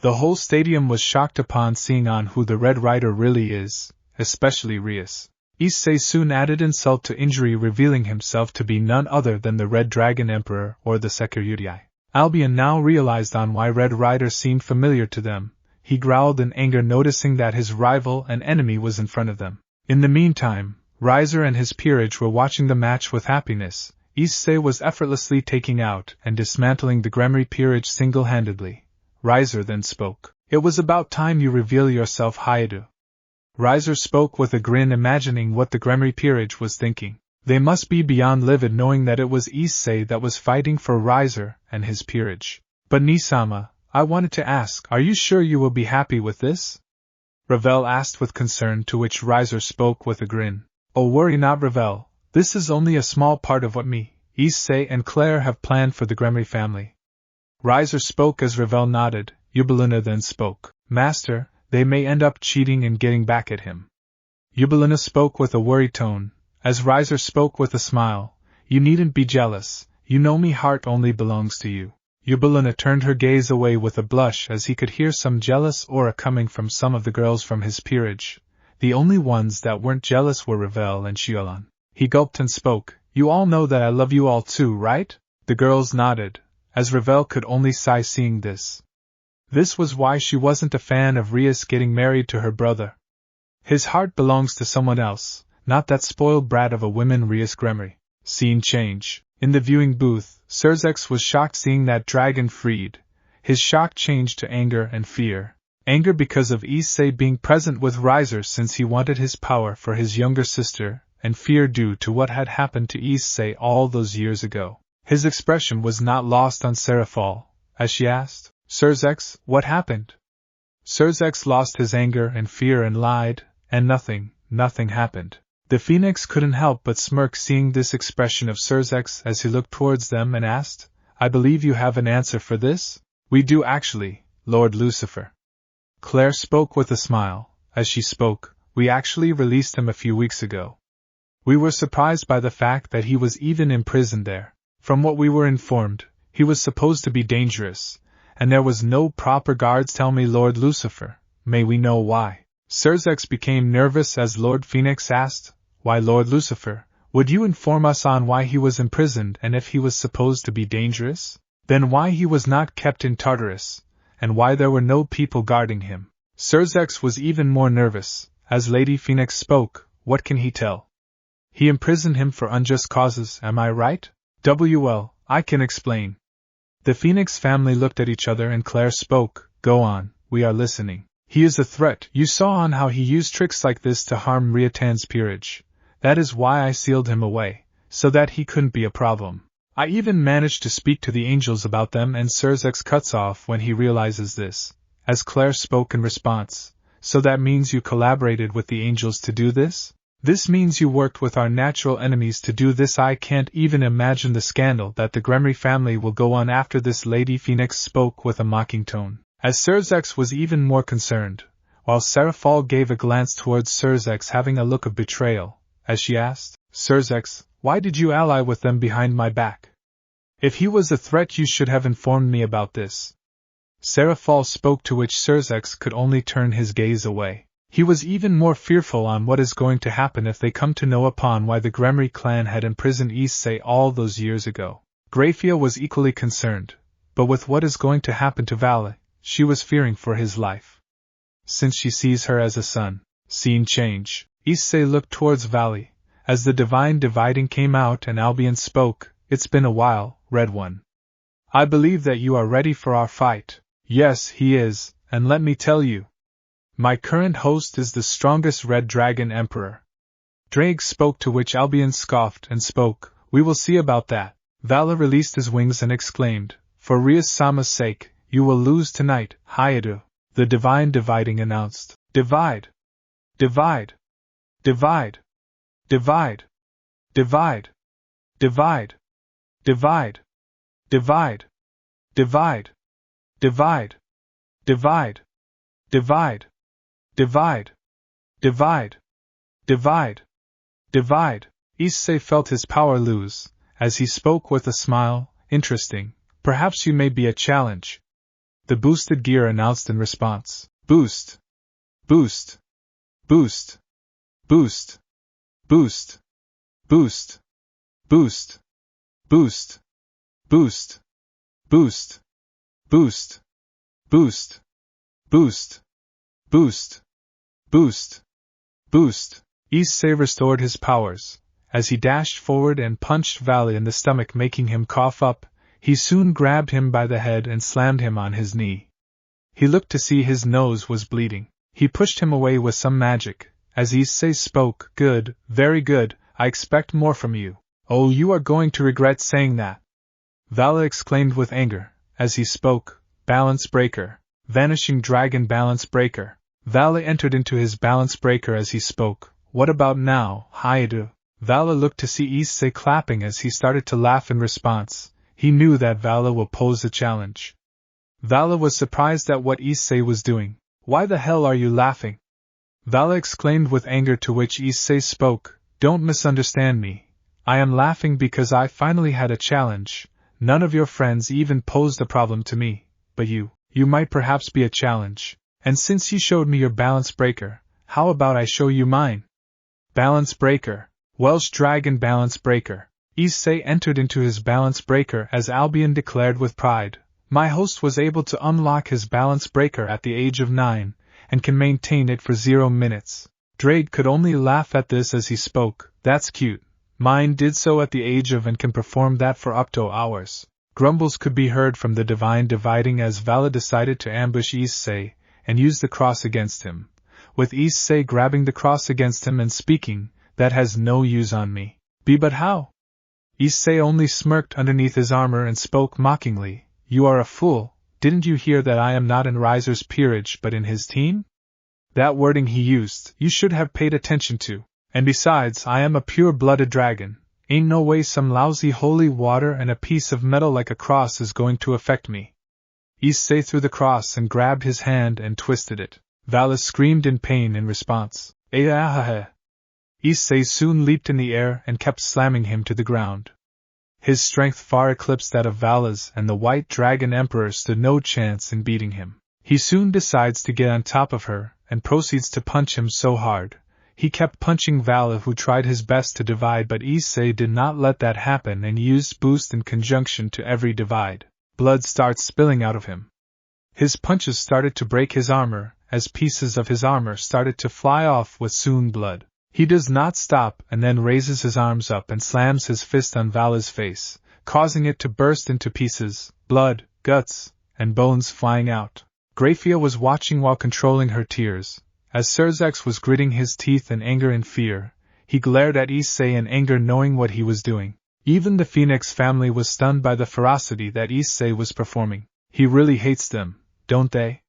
The whole stadium was shocked upon seeing on who the Red Rider really is, especially Rias. Issei soon added insult to injury, revealing himself to be none other than the Red Dragon Emperor, or the Security. Albion now realized on why Red Rider seemed familiar to them. He growled in anger, noticing that his rival and enemy was in front of them. In the meantime, Riser and his peerage were watching the match with happiness. Issei was effortlessly taking out and dismantling the Grimmery peerage single-handedly. Riser then spoke. "It was about time you reveal yourself, Hayato." Riser spoke with a grin, imagining what the Grimmery peerage was thinking. They must be beyond livid knowing that it was Issei that was fighting for Riser and his peerage. "But Nisama, I wanted to ask, are you sure you will be happy with this?" Ravel asked with concern, to which Riser spoke with a grin. "Oh, worry not, Ravel, this is only a small part of what me, Issei and Claire have planned for the Grimmery family." Riser spoke as Ravel nodded. Ubeluna then spoke. "Master, they may end up cheating and getting back at him." Ubeluna spoke with a worried tone, as Riser spoke with a smile. "You needn't be jealous, you know me heart only belongs to you." Ubeluna turned her gaze away with a blush as he could hear some jealous aura coming from some of the girls from his peerage. The only ones that weren't jealous were Ravel and Shiolan. He gulped and spoke. "You all know that I love you all too, right?" The girls nodded, as Ravel could only sigh seeing this. This was why she wasn't a fan of Rias getting married to her brother. His heart belongs to someone else, not that spoiled brat of a woman Rias Grimmery. Scene change. In the viewing booth, Serzex was shocked seeing that dragon freed. His shock changed to anger and fear. Anger because of Issei being present with Riser since he wanted his power for his younger sister, and fear due to what had happened to Issei all those years ago. His expression was not lost on Serafall, as she asked, "Serzex, what happened?" Serzex lost his anger and fear and lied, and nothing happened. The Phoenix couldn't help but smirk seeing this expression of Serzex as he looked towards them and asked, "I believe you have an answer for this?" "We do actually, Lord Lucifer." Claire spoke with a smile. As she spoke, "We actually released him a few weeks ago. We were surprised by the fact that he was even imprisoned there. From what we were informed, he was supposed to be dangerous, and there was no proper guards. Tell me, Lord Lucifer, may we know why? Serzex became nervous as Lord Phoenix asked, Why, Lord Lucifer, would you inform us on why he was imprisoned, and if he was supposed to be dangerous? Then why he was not kept in Tartarus, and why there were no people guarding him? Serzex was even more nervous. As Lady Phoenix spoke, what can he tell? He imprisoned him for unjust causes, am I right? Well, I can explain. The Phoenix family looked at each other and Claire spoke, Go on, we are listening. He is a threat. You saw on how he used tricks like this to harm Riatan's peerage. That is why I sealed him away, so that he couldn't be a problem. I even managed to speak to the angels about them, and Serzex cuts off when he realizes this. As Claire spoke in response, So that means you collaborated with the angels to do this? This means you worked with our natural enemies to do this. I can't even imagine the scandal that the Gremory family will go on after this. Lady Phoenix spoke with a mocking tone, as Serzex was even more concerned, while Serafall gave a glance towards Serzex, having a look of betrayal, as she asked, Serzex, why did you ally with them behind my back? If he was a threat, you should have informed me about this. Serafall spoke, to which Serzex could only turn his gaze away. He was even more fearful on what is going to happen if they come to know upon why the Gremory clan had imprisoned Issei all those years ago. Grafia was equally concerned, but with what is going to happen to Vali, she was fearing for his life. Since she sees her as a son. Scene change. Issei looked towards Vali, as the divine dividing came out, and Albion spoke, It's been a while, Red One. I believe that you are ready for our fight. Yes, he is, and let me tell you. My current host is the strongest Red Dragon Emperor. Drake spoke, to which Albion scoffed and spoke, We will see about that. Vala released his wings and exclaimed, For Rias Sama's sake, you will lose tonight, Hayadu. The divine dividing announced, Divide! Divide! Divide! Divide! Divide! Divide! Divide! Divide! Divide! Divide! Divide! Divide! Divide! Divide! Divide! Divide! Issei felt his power lose, as he spoke with a smile, Interesting, perhaps you may be a challenge. The boosted gear announced in response, Boost! Boost! Boost! Boost! Boost! Boost! Boost! Boost! Boost! Boost! Boost! Boost! Boost! Boost! Boost! Boost! Issei restored his powers. As he dashed forward and punched Vali in the stomach, making him cough up, he soon grabbed him by the head and slammed him on his knee. He looked to see his nose was bleeding. He pushed him away with some magic. As Issei spoke, Good, very good, I expect more from you. Oh, you are going to regret saying that. Vala exclaimed with anger, as he spoke, Balance Breaker, Vanishing Dragon Balance Breaker. Vala entered into his Balance Breaker as he spoke, What about now, Hayadu? Vala looked to see Issei clapping as he started to laugh in response. He knew that Vala will pose a challenge. Vala was surprised at what Issei was doing. Why the hell are you laughing? Vala exclaimed with anger, to which Issei spoke, Don't misunderstand me. I am laughing because I finally had a challenge. None of your friends even posed a problem to me, but you might perhaps be a challenge. And since you showed me your Balance Breaker, how about I show you mine? Balance Breaker, Welsh Dragon Balance Breaker. Issei entered into his Balance Breaker as Albion declared with pride, My host was able to unlock his Balance Breaker at the age of 9, and can maintain it for 0 minutes. Drade could only laugh at this as he spoke, That's cute. Mine did so at the age of and can perform that for up to hours. Grumbles could be heard from the divine dividing as Vala decided to ambush Issei and use the cross against him, with Issei grabbing the cross against him and speaking, That has no use on me. But how? Issei only smirked underneath his armor and spoke mockingly, You are a fool, didn't you hear that I am not in Riser's peerage but in his team? That wording he used, you should have paid attention to. And besides, I am a pure-blooded dragon. Ain't no way some lousy holy water and a piece of metal like a cross is going to affect me. Issei threw the cross and grabbed his hand and twisted it. Vala screamed in pain in response. Issei soon leaped in the air and kept slamming him to the ground. His strength far eclipsed that of Vala's, and the White Dragon Emperor stood no chance in beating him. He soon decides to get on top of her, and proceeds to punch him so hard. He kept punching Vali, who tried his best to divide, but Issei did not let that happen and used boost in conjunction to every divide. Blood starts spilling out of him. His punches started to break his armor, as pieces of his armor started to fly off with soon blood. He does not stop and then raises his arms up and slams his fist on Vali's face, causing it to burst into pieces, blood, guts, and bones flying out. Grafia was watching while controlling her tears. As Serzex was gritting his teeth in anger and fear, he glared at Issei in anger, knowing what he was doing. Even the Phoenix family was stunned by the ferocity that Issei was performing. He really hates them, don't they?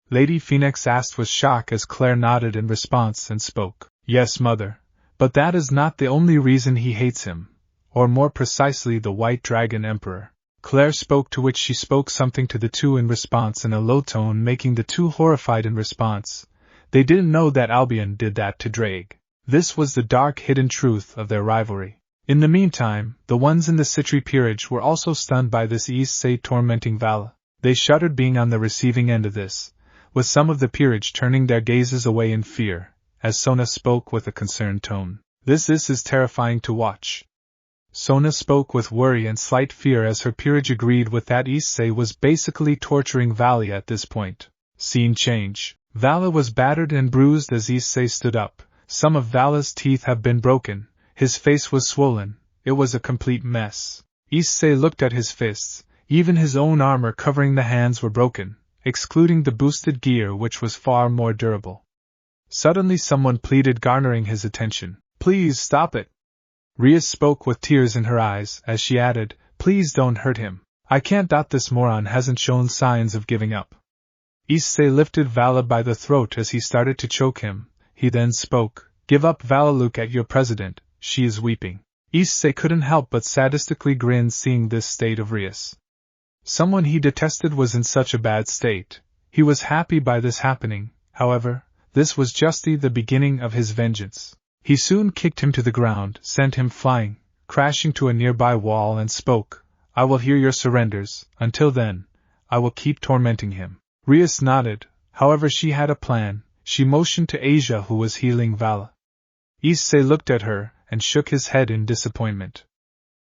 Lady Phoenix asked with shock as Claire nodded in response and spoke. Yes, mother, but that is not the only reason he hates him, or more precisely the White Dragon Emperor. Claire spoke, to which she spoke something to the two in response in a low tone, making the two horrified in response. They didn't know that Albion did that to Drake. This was the dark hidden truth of their rivalry. In the meantime, the ones in the Citri peerage were also stunned by this Issei tormenting Vali. They shuddered being on the receiving end of this, with some of the peerage turning their gazes away in fear, as Sona spoke with a concerned tone. This is terrifying to watch. Sona spoke with worry and slight fear as her peerage agreed with that Issei was basically torturing Vali at this point. Scene change. Vali was battered and bruised as Issei stood up. Some of Vali's teeth have been broken. His face was swollen. It was a complete mess. Issei looked at his fists. Even his own armor covering the hands were broken, excluding the boosted gear, which was far more durable. Suddenly someone pleaded, garnering his attention. Please stop it. Rias spoke with tears in her eyes as she added, please don't hurt him. I can't. This moron hasn't shown signs of giving up. Issei lifted Vali by the throat as he started to choke him. He then spoke. Give up, Vali, look at your president, she is weeping. Issei couldn't help but sadistically grin seeing this state of Rias. Someone he detested was in such a bad state. He was happy by this happening, however. This was just the beginning of his vengeance. He soon kicked him to the ground, sent him flying, crashing to a nearby wall, and spoke. I will hear your surrenders. Until then, I will keep tormenting him. Rias nodded. However, she had a plan. She motioned to Aazel, who was healing Vali. Issei looked at her and shook his head in disappointment.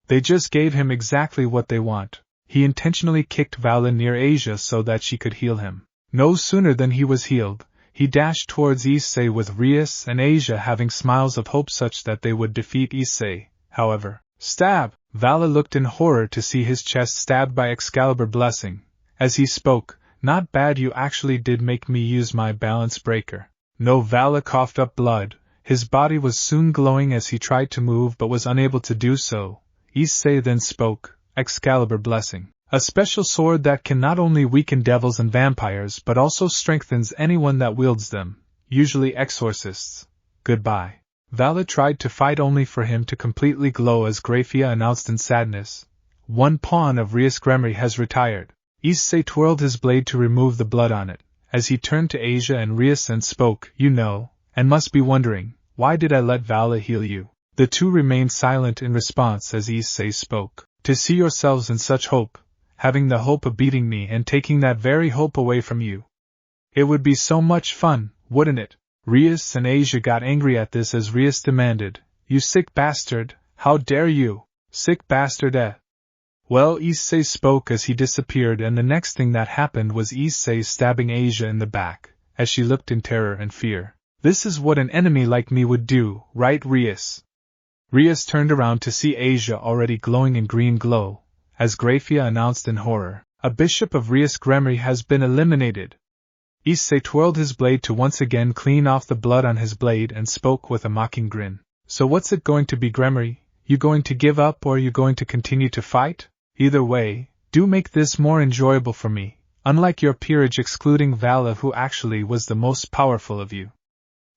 They just gave him exactly what they want. He intentionally kicked Vali near Aazel so that she could heal him. No sooner than he was healed, he dashed towards Issei, with Rias and Aazel having smiles of hope such that they would defeat Issei. However, stab! Vali looked in horror to see his chest stabbed by Excalibur, blessing. As he spoke, not bad, you actually did make me use my balance breaker. No, Vali coughed up blood. His body was soon glowing as he tried to move but was unable to do so. Issei then spoke. Excalibur, blessing. A special sword that can not only weaken devils and vampires but also strengthens anyone that wields them, usually exorcists. Goodbye. Vali tried to fight only for him to completely glow as Grafia announced in sadness. One pawn of Rias Grimmery has retired. Issei twirled his blade to remove the blood on it, as he turned to Aazel and Rias and spoke. You know, and must be wondering, why did I let Vali heal you? The two remained silent in response as Issei spoke. To see yourselves in such hope, having the hope of beating me and taking that very hope away from you. It would be so much fun, wouldn't it? Rias and Aazel got angry at this as Rias demanded, You sick bastard, how dare you? Sick bastard, eh? Well, Issei spoke as he disappeared, and the next thing that happened was Issei stabbing Aazel in the back, as she looked in terror and fear. This is what an enemy like me would do, right, Rias? Rias turned around to see Aazel already glowing in green glow, as Grafia announced in horror. A bishop of Rias Grimmery has been eliminated. Issei twirled his blade to once again clean off the blood on his blade and spoke with a mocking grin. So what's it going to be, Grimmery? You going to give up or are you going to continue to fight? Either way, do make this more enjoyable for me, unlike your peerage excluding Vali, who actually was the most powerful of you.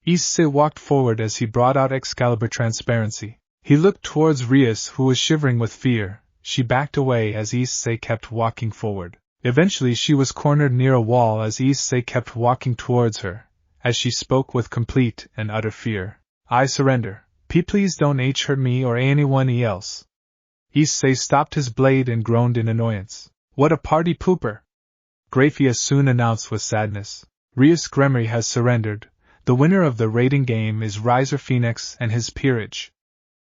Issei walked forward as he brought out Excalibur Transparency. He looked towards Rias, who was shivering with fear. She backed away as Issei kept walking forward. Eventually she was cornered near a wall as Issei kept walking towards her, as she spoke with complete and utter fear. I surrender. Please don't hurt me or anyone else. Issei stopped his blade and groaned in annoyance. What a party pooper! Grafia soon announced with sadness. Rias Grimmery has surrendered. The winner of the raiding game is Riser Phoenix and his peerage.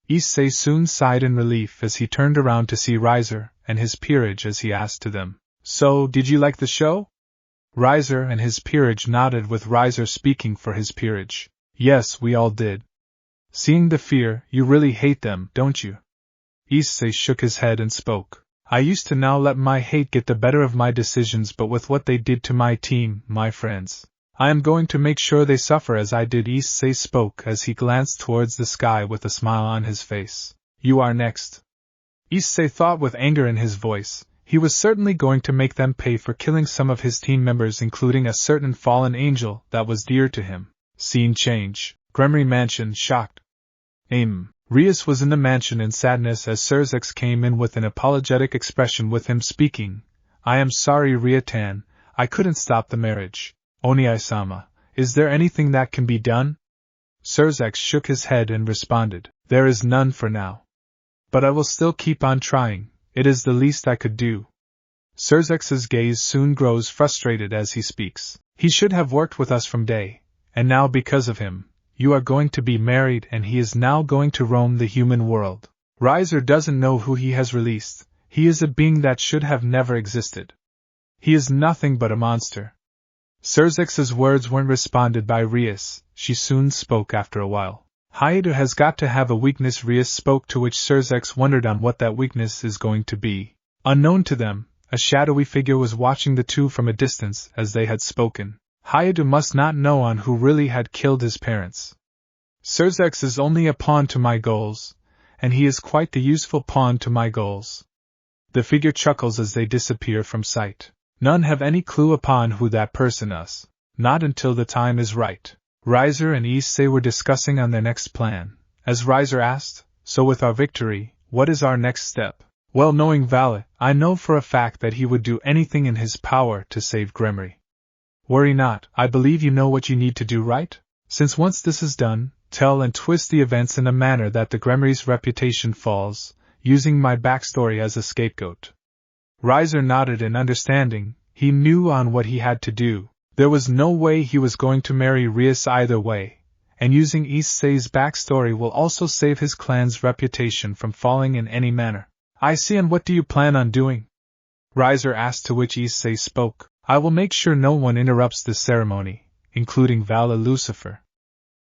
Issei soon sighed in relief as he turned around to see Riser and his peerage as he asked to them, So, did you like the show? Riser and his peerage nodded with Riser speaking for his peerage. Yes, we all did. Seeing the fear, you really hate them, don't you? Issei shook his head and spoke. I used to now let my hate get the better of my decisions, but with what they did to my team, my friends, I am going to make sure they suffer as I did. Issei spoke as he glanced towards the sky with a smile on his face. You are next. Issei thought with anger in his voice. He was certainly going to make them pay for killing some of his team members, including a certain fallen angel that was dear to him. Scene change. Gremory Mansion, shocked. Rias was in the mansion in sadness as Serzex came in with an apologetic expression with him speaking. I am sorry, Riatan, I couldn't stop the marriage. Oniai-sama, is there anything that can be done? Serzex shook his head and responded, There is none for now. But I will still keep on trying, it is the least I could do. Serzex's gaze soon grows frustrated as he speaks. He should have worked with us from day, and now because of him, you are going to be married and he is now going to roam the human world. Riser doesn't know who he has released, he is a being that should have never existed. He is nothing but a monster. Serzex's words weren't responded by Rias, she soon spoke after a while. Hayato has got to have a weakness. Rias spoke, to which Serzex wondered on what that weakness is going to be. Unknown to them, a shadowy figure was watching the two from a distance as they had spoken. Hayato must not know on who really had killed his parents. Serzex is only a pawn to my goals, and he is quite the useful pawn to my goals. The figure chuckles as they disappear from sight. None have any clue upon who that person is. Not until the time is right. Riser and Issei were discussing on their next plan. As Riser asked, So with our victory, what is our next step? Well, knowing Vali, I know for a fact that he would do anything in his power to save Grimmery. Worry not, I believe you know what you need to do, right? Since once this is done, tell and twist the events in a manner that the Grimmery's reputation falls, using my backstory as a scapegoat. Riser nodded in understanding. He knew on what he had to do. There was no way he was going to marry Rias either way, and using Issei's backstory will also save his clan's reputation from falling in any manner. I see, and what do you plan on doing? Riser asked, to which Issei spoke. I will make sure no one interrupts this ceremony, including Vali Lucifer.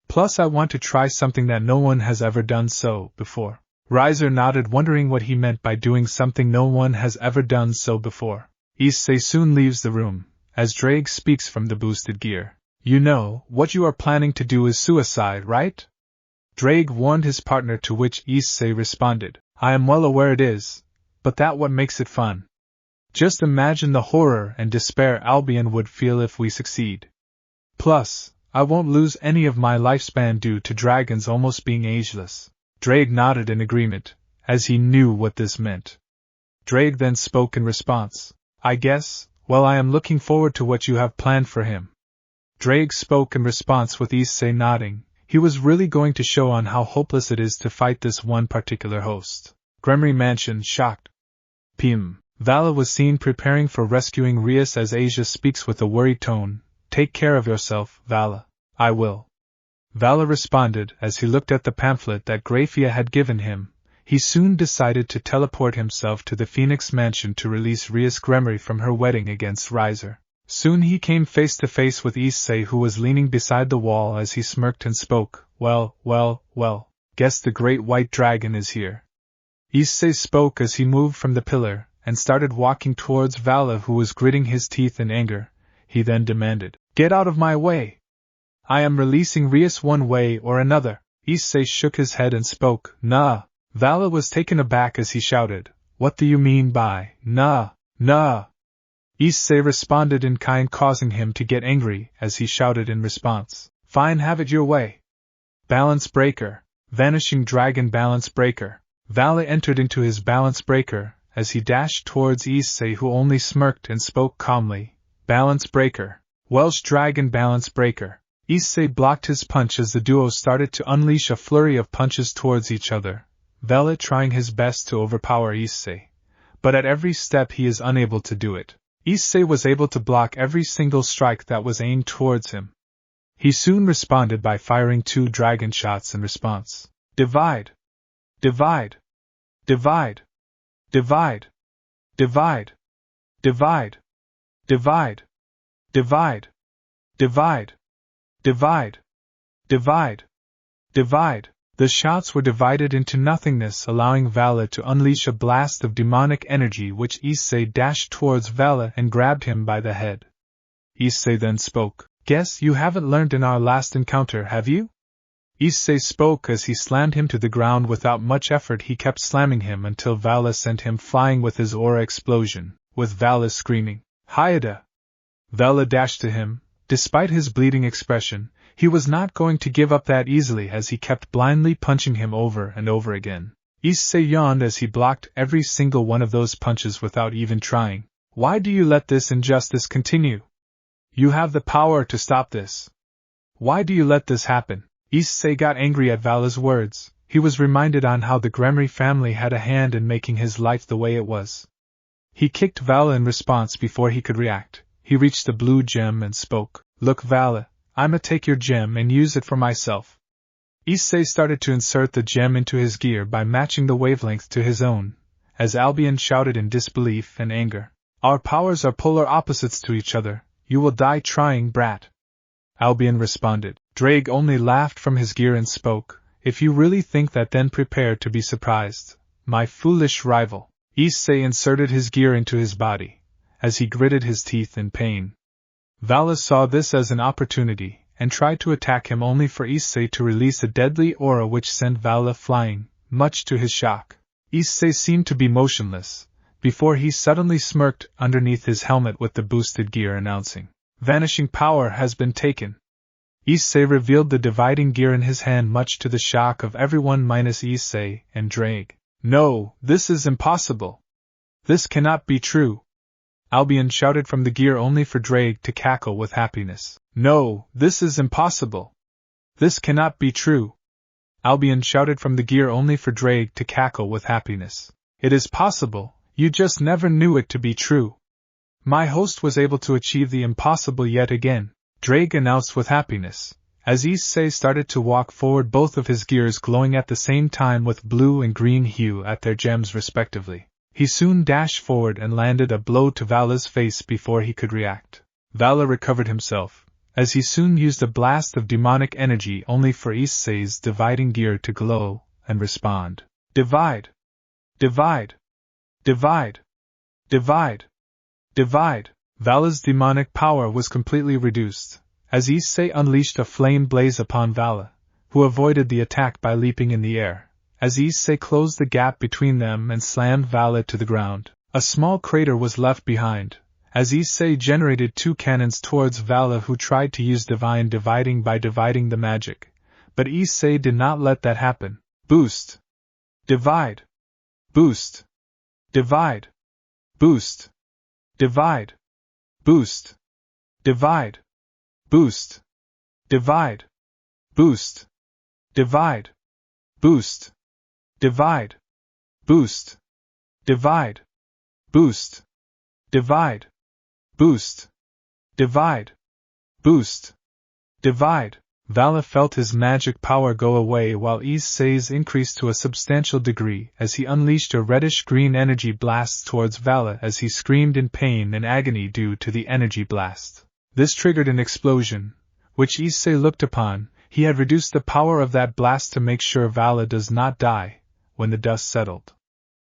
Plus I want to try something that no one has ever done so before. Riser nodded, wondering what he meant by doing something no one has ever done so before. Issei soon leaves the room, as Drake speaks from the boosted gear. You know, what you are planning to do is suicide, right? Drake warned his partner, to which Issei responded. I am well aware it is, but that's what makes it fun. Just imagine the horror and despair Albion would feel if we succeed. Plus, I won't lose any of my lifespan due to dragons almost being ageless. Drake nodded in agreement, as he knew what this meant. Drake then spoke in response. I guess, well, I am looking forward to what you have planned for him. Drake spoke in response with Issei nodding. He was really going to show on how hopeless it is to fight this one particular host. Gremory Mansion, shocked. Vali was seen preparing for rescuing Rias as Asia speaks with a worried tone. Take care of yourself, Vali. I will. Vali responded as he looked at the pamphlet that Grafia had given him. He soon decided to teleport himself to the Phoenix Mansion to release Rias Grimmery from her wedding against Riser. Soon he came face to face with Issei, who was leaning beside the wall as he smirked and spoke. Well, guess the great white dragon is here. Issei spoke as he moved from the pillar and started walking towards Vali, who was gritting his teeth in anger. He then demanded, Get out of my way! I am releasing Rias one way or another. Issei shook his head and spoke. Nah. Vali was taken aback as he shouted, What do you mean by, nah? Issei responded in kind, causing him to get angry as he shouted in response. Fine, have it your way. Balance breaker. Vanishing dragon balance breaker. Vali entered into his balance breaker as he dashed towards Issei, who only smirked and spoke calmly. Balance breaker. Welsh dragon balance breaker. Issei blocked his punch as the duo started to unleash a flurry of punches towards each other. Vali trying his best to overpower Issei. But at every step he is unable to do it. Issei was able to block every single strike that was aimed towards him. He soon responded by firing 2 dragon shots in response. Divide! Divide! Divide! Divide! Divide! Divide! Divide! Divide! Divide! Divide! Divide! Divide! The shots were divided into nothingness, allowing Vali to unleash a blast of demonic energy, which Issei dashed towards Vali and grabbed him by the head. Issei then spoke. Guess you haven't learned in our last encounter, have you? Issei spoke as he slammed him to the ground. Without much effort he kept slamming him until Vali sent him flying with his aura explosion, with Vali screaming, Hayada! Vali dashed to him. Despite his bleeding expression, he was not going to give up that easily as he kept blindly punching him over and over again. Issei yawned as he blocked every single one of those punches without even trying. Why do you let this injustice continue? You have the power to stop this. Why do you let this happen? Issei got angry at Vali's words. He was reminded on how the Gremory family had a hand in making his life the way it was. He kicked Vali in response before he could react. He reached the blue gem and spoke. Look, Vali, I'ma take your gem and use it for myself. Issei started to insert the gem into his gear by matching the wavelength to his own, as Albion shouted in disbelief and anger. Our powers are polar opposites to each other. You will die trying, brat. Albion responded. Drake only laughed from his gear and spoke. If you really think that, then prepare to be surprised, my foolish rival. Issei inserted his gear into his body, as he gritted his teeth in pain. Vali saw this as an opportunity, and tried to attack him only for Issei to release a deadly aura which sent Vali flying, much to his shock. Issei seemed to be motionless, before he suddenly smirked underneath his helmet with the boosted gear, announcing, Vanishing power has been taken. Issei revealed the dividing gear in his hand, much to the shock of everyone minus Issei and Drake. No, this is impossible. This cannot be true. Albion shouted from the gear only for Drake to cackle with happiness. No, this is impossible. This cannot be true. Albion shouted from the gear only for Drake to cackle with happiness. It is possible, you just never knew it to be true. My host was able to achieve the impossible yet again, Drake announced with happiness, as Issei started to walk forward, both of his gears glowing at the same time with blue and green hue at their gems respectively. He soon dashed forward and landed a blow to Vali's face before he could react. Vali recovered himself, as he soon used a blast of demonic energy only for Issei's dividing gear to glow and respond. Divide! Divide! Divide! Divide! Divide! Vali's demonic power was completely reduced, as Issei unleashed a flame blaze upon Vali, who avoided the attack by leaping in the air. As Issei closed the gap between them and slammed Vali to the ground, a small crater was left behind, as Issei generated 2 cannons towards Vali, who tried to use divine dividing by dividing the magic, but Issei did not let that happen. Boost! Divide! Boost! Divide! Boost! Divide! Boost! Divide! Boost! Divide! Boost! Divide! Boost! Divide! Boost! Divide! Boost! Divide! Boost! Divide! Boost! Divide! Vali felt his magic power go away while Issei's increased to a substantial degree as he unleashed a reddish-green energy blast towards Vali as he screamed in pain and agony due to the energy blast. This triggered an explosion, which Issei looked upon. He had reduced the power of that blast to make sure Vali does not die. When the dust settled,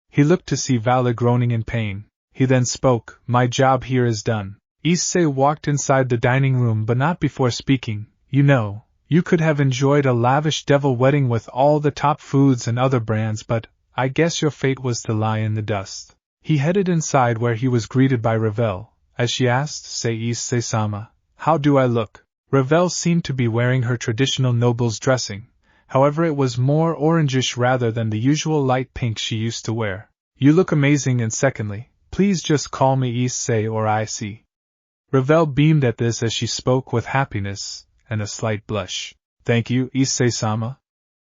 he looked to see Vali groaning in pain. He then spoke, My job here is done. Issei walked inside the dining room, but not before speaking. You know, you could have enjoyed a lavish devil wedding with all the top foods and other brands, but I guess your fate was to lie in the dust. He headed inside, where he was greeted by Revel, as she asked, Say Issei-sama, how do I look? Revel seemed to be wearing her traditional noble's dressing. However, it was more orangish rather than the usual light pink she used to wear. You look amazing, and secondly, please just call me Issei or Issei. Revel beamed at this as she spoke with happiness and a slight blush. Thank you, Issei-sama.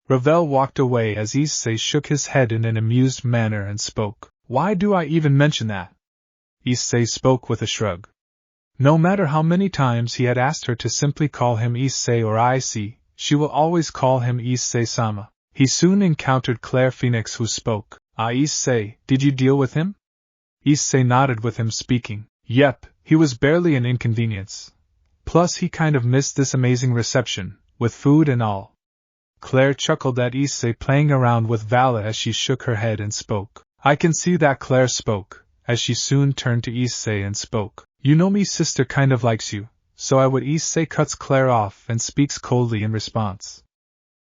Ravel walked away as Issei shook his head in an amused manner and spoke. Why do I even mention that? Issei spoke with a shrug. No matter how many times he had asked her to simply call him Issei or Issei, she will always call him Issei-sama. He soon encountered Claire Phoenix, who spoke. Issei, did you deal with him? Issei nodded with him speaking. Yep, he was barely an inconvenience. Plus he kind of missed this amazing reception, with food and all. Claire chuckled at Issei playing around with Vali as she shook her head and spoke. I can see that. Claire spoke, as she soon turned to Issei and spoke. You know me sister kind of likes you, so I would. Issei cuts Claire off and speaks coldly in response.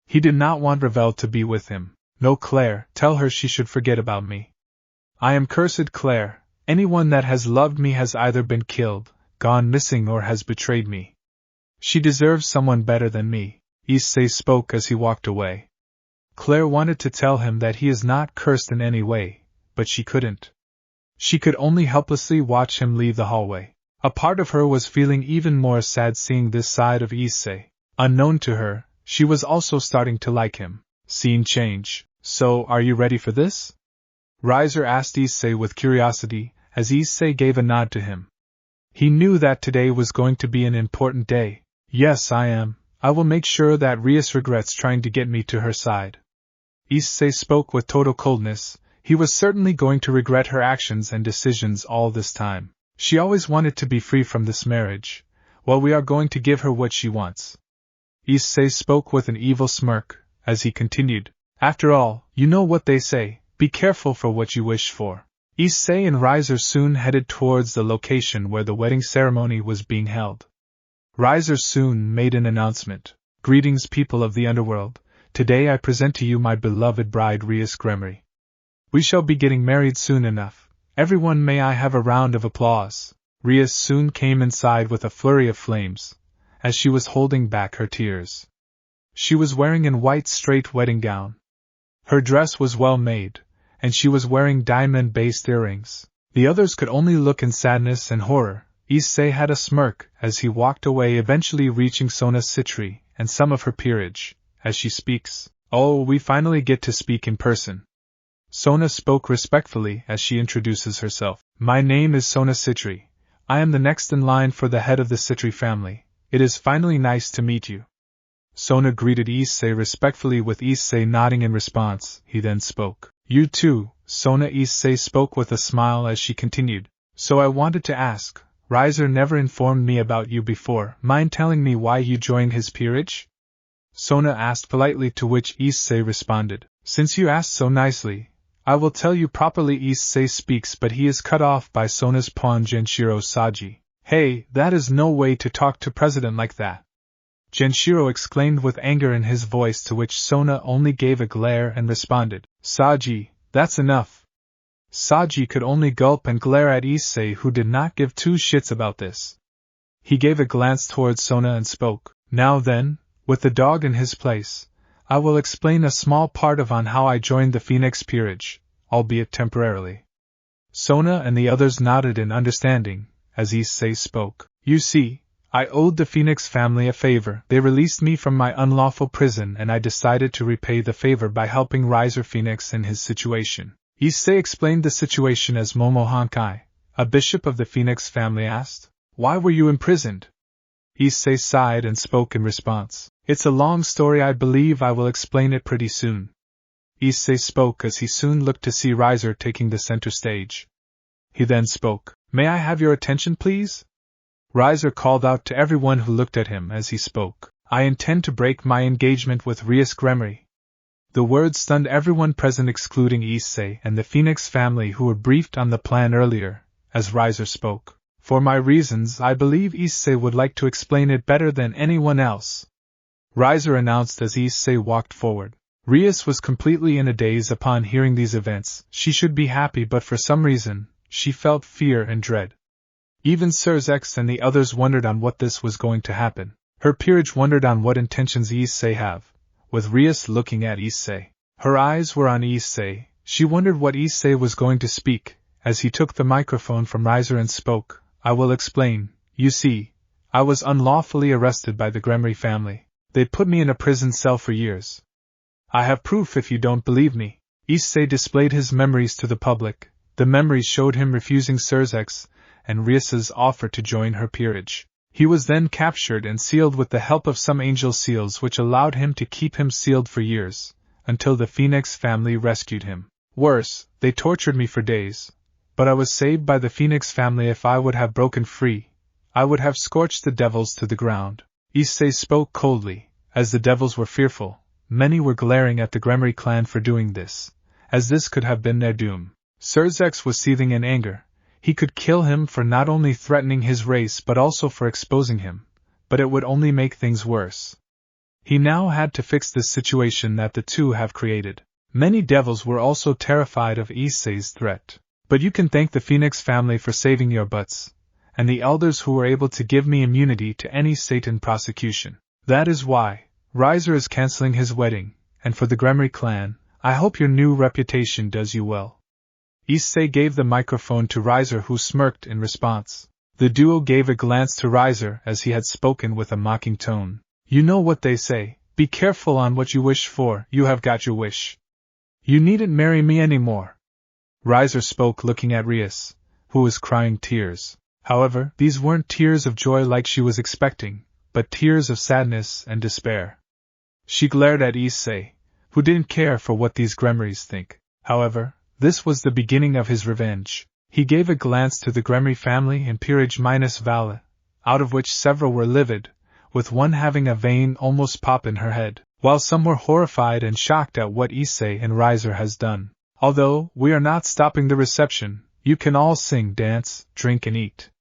He did not want Ravel to be with him. No, Claire, tell her she should forget about me. I am cursed, Claire. Anyone that has loved me has either been killed, gone missing, or has betrayed me. She deserves someone better than me, Issei spoke as he walked away. Claire wanted to tell him that he is not cursed in any way, but she couldn't. She could only helplessly watch him leave the hallway. A part of her was feeling even more sad seeing this side of Issei. Unknown to her, she was also starting to like him. Scene change. So, are you ready for this? Riser asked Issei with curiosity, as Issei gave a nod to him. He knew that today was going to be an important day. Yes, I am. I will make sure that Rias regrets trying to get me to her side. Issei spoke with total coldness. He was certainly going to regret her actions and decisions all this time. She always wanted to be free from this marriage. Well, we are going to give her what she wants. Issei spoke with an evil smirk, as he continued. After all, you know what they say, be careful for what you wish for. Issei and Riser soon headed towards the location where the wedding ceremony was being held. Riser soon made an announcement. Greetings, people of the underworld. Today I present to you my beloved bride Rias Grimmery. We shall be getting married soon enough. Everyone, may I have a round of applause? Rias soon came inside with a flurry of flames, as she was holding back her tears. She was wearing a white straight wedding gown. Her dress was well made, and she was wearing diamond-based earrings. The others could only look in sadness and horror. Issei had a smirk as he walked away, eventually reaching Sona Citri and some of her peerage, as she speaks. Oh, we finally get to speak in person. Sona spoke respectfully as she introduces herself. My name is Sona Citri. I am the next in line for the head of the Citri family. It is finally nice to meet you. Sona greeted Issei respectfully with Issei nodding in response. He then spoke. You too, Sona. Issei spoke with a smile as she continued. So I wanted to ask, Riser never informed me about you before. Mind telling me why you joined his peerage? Sona asked politely, to which Issei responded. Since you asked so nicely, I will tell you properly. Issei speaks, but he is cut off by Sona's pawn Genshiro Saji. Hey, that is no way to talk to president like that. Genshiro exclaimed with anger in his voice, to which Sona only gave a glare and responded. Saji, that's enough. Saji could only gulp and glare at Issei, who did not give two shits about this. He gave a glance towards Sona and spoke. Now then, with the dog in his place, I will explain a small part of on how I joined the Phoenix peerage, albeit temporarily. Sona and the others nodded in understanding, as Issei spoke. You see, I owed the Phoenix family a favor. They released me from my unlawful prison, and I decided to repay the favor by helping Riser Phoenix in his situation. Issei explained the situation as Momo Honkai, a bishop of the Phoenix family, asked. Why were you imprisoned? Issei sighed and spoke in response. It's a long story. I believe I will explain it pretty soon. Issei spoke as he soon looked to see Riser taking the center stage. He then spoke. May I have your attention, please? Riser called out to everyone who looked at him as he spoke. I intend to break my engagement with Rias Grimmery. The words stunned everyone present excluding Issei and the Phoenix family, who were briefed on the plan earlier, as Riser spoke. For my reasons, I believe Issei would like to explain it better than anyone else. Riser announced as Issei walked forward. Rias was completely in a daze upon hearing these events. She should be happy, but for some reason, she felt fear and dread. Even Serzex and the others wondered on what this was going to happen. Her peerage wondered on what intentions Issei have, with Rias looking at Issei. Her eyes were on Issei. She wondered what Issei was going to speak, as he took the microphone from Riser and spoke. I will explain. You see, I was unlawfully arrested by the Gremory family. They put me in a prison cell for years. I have proof if you don't believe me. Issei displayed his memories to the public. The memories showed him refusing Serzex and Rias's offer to join her peerage. He was then captured and sealed with the help of some angel seals which allowed him to keep him sealed for years, until the Phoenix family rescued him. Worse, they tortured me for days, but I was saved by the Phoenix family. If I would have broken free, I would have scorched the devils to the ground. Issei spoke coldly. As the devils were fearful, many were glaring at the Gremory clan for doing this, as this could have been their doom. Serzex was seething in anger. He could kill him for not only threatening his race but also for exposing him, but it would only make things worse. He now had to fix this situation that the two have created. Many devils were also terrified of Issei's threat. But you can thank the Phoenix family for saving your butts, and the elders who were able to give me immunity to any Satan prosecution. That is why Riser is cancelling his wedding, and for the Gremory clan, I hope your new reputation does you well. Issei gave the microphone to Riser, who smirked in response. The duo gave a glance to Riser as he had spoken with a mocking tone. You know what they say, be careful on what you wish for, you have got your wish. You needn't marry me anymore. Riser spoke looking at Rias, who was crying tears. However, these weren't tears of joy like she was expecting, but tears of sadness and despair. She glared at Issei, who didn't care for what these Gremorys think. However, this was the beginning of his revenge. He gave a glance to the Gremory family and peerage minus Vali, out of which several were livid, with one having a vein almost pop in her head, while some were horrified and shocked at what Issei and Riser has done. Although we are not stopping the reception, you can all sing, dance, drink and eat.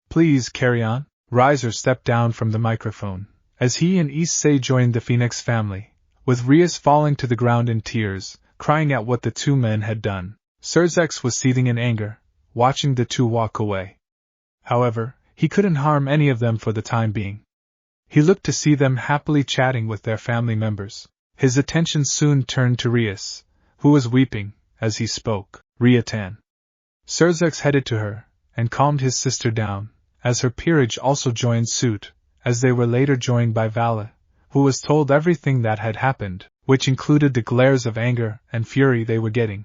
Please carry on. Riser stepped down from the microphone, as he and Issei joined the Phoenix family, with Rias falling to the ground in tears, crying at what the two men had done. Serzex was seething in anger, watching the two walk away. However, he couldn't harm any of them for the time being. He looked to see them happily chatting with their family members. His attention soon turned to Rias, who was weeping, as he spoke. Riatan. Serzex headed to her, and calmed his sister down, as her peerage also joined suit, as they were later joined by Vali, who was told everything that had happened, which included the glares of anger and fury they were getting.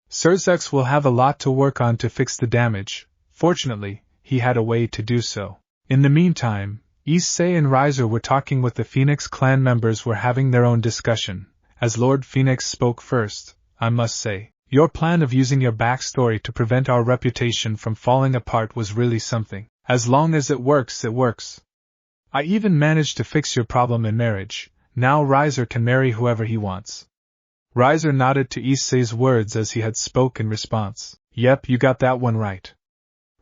Serzex will have a lot to work on to fix the damage. Fortunately, he had a way to do so. In the meantime, Issei and Riser were talking with the Phoenix clan members were having their own discussion. As Lord Phoenix spoke first, I must say, your plan of using your backstory to prevent our reputation from falling apart was really something. As long as it works, it works. I even managed to fix your problem in marriage. Now Riser can marry whoever he wants. Riser nodded to Issei's words as he had spoke in response. Yep, you got that one right.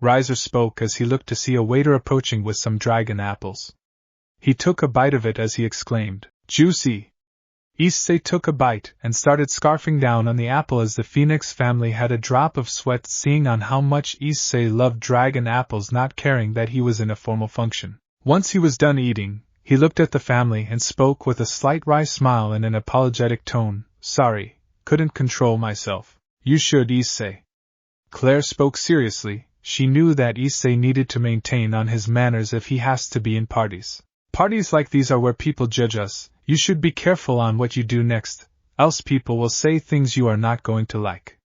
Riser spoke as he looked to see a waiter approaching with some dragon apples. He took a bite of it as he exclaimed, Juicy! Issei took a bite and started scarfing down on the apple as the Phoenix family had a drop of sweat seeing on how much Issei loved dragon apples, not caring that he was in a formal function. Once he was done eating, he looked at the family and spoke with a slight wry smile and an apologetic tone. Sorry, couldn't control myself. You should, Issei. Claire spoke seriously. She knew that Issei needed to maintain on his manners if he has to be in parties. Parties like these are where people judge us. You should be careful on what you do next, else people will say things you are not going to like.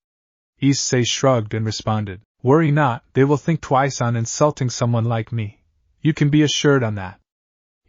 Issei shrugged and responded, Worry not, they will think twice on insulting someone like me. You can be assured on that.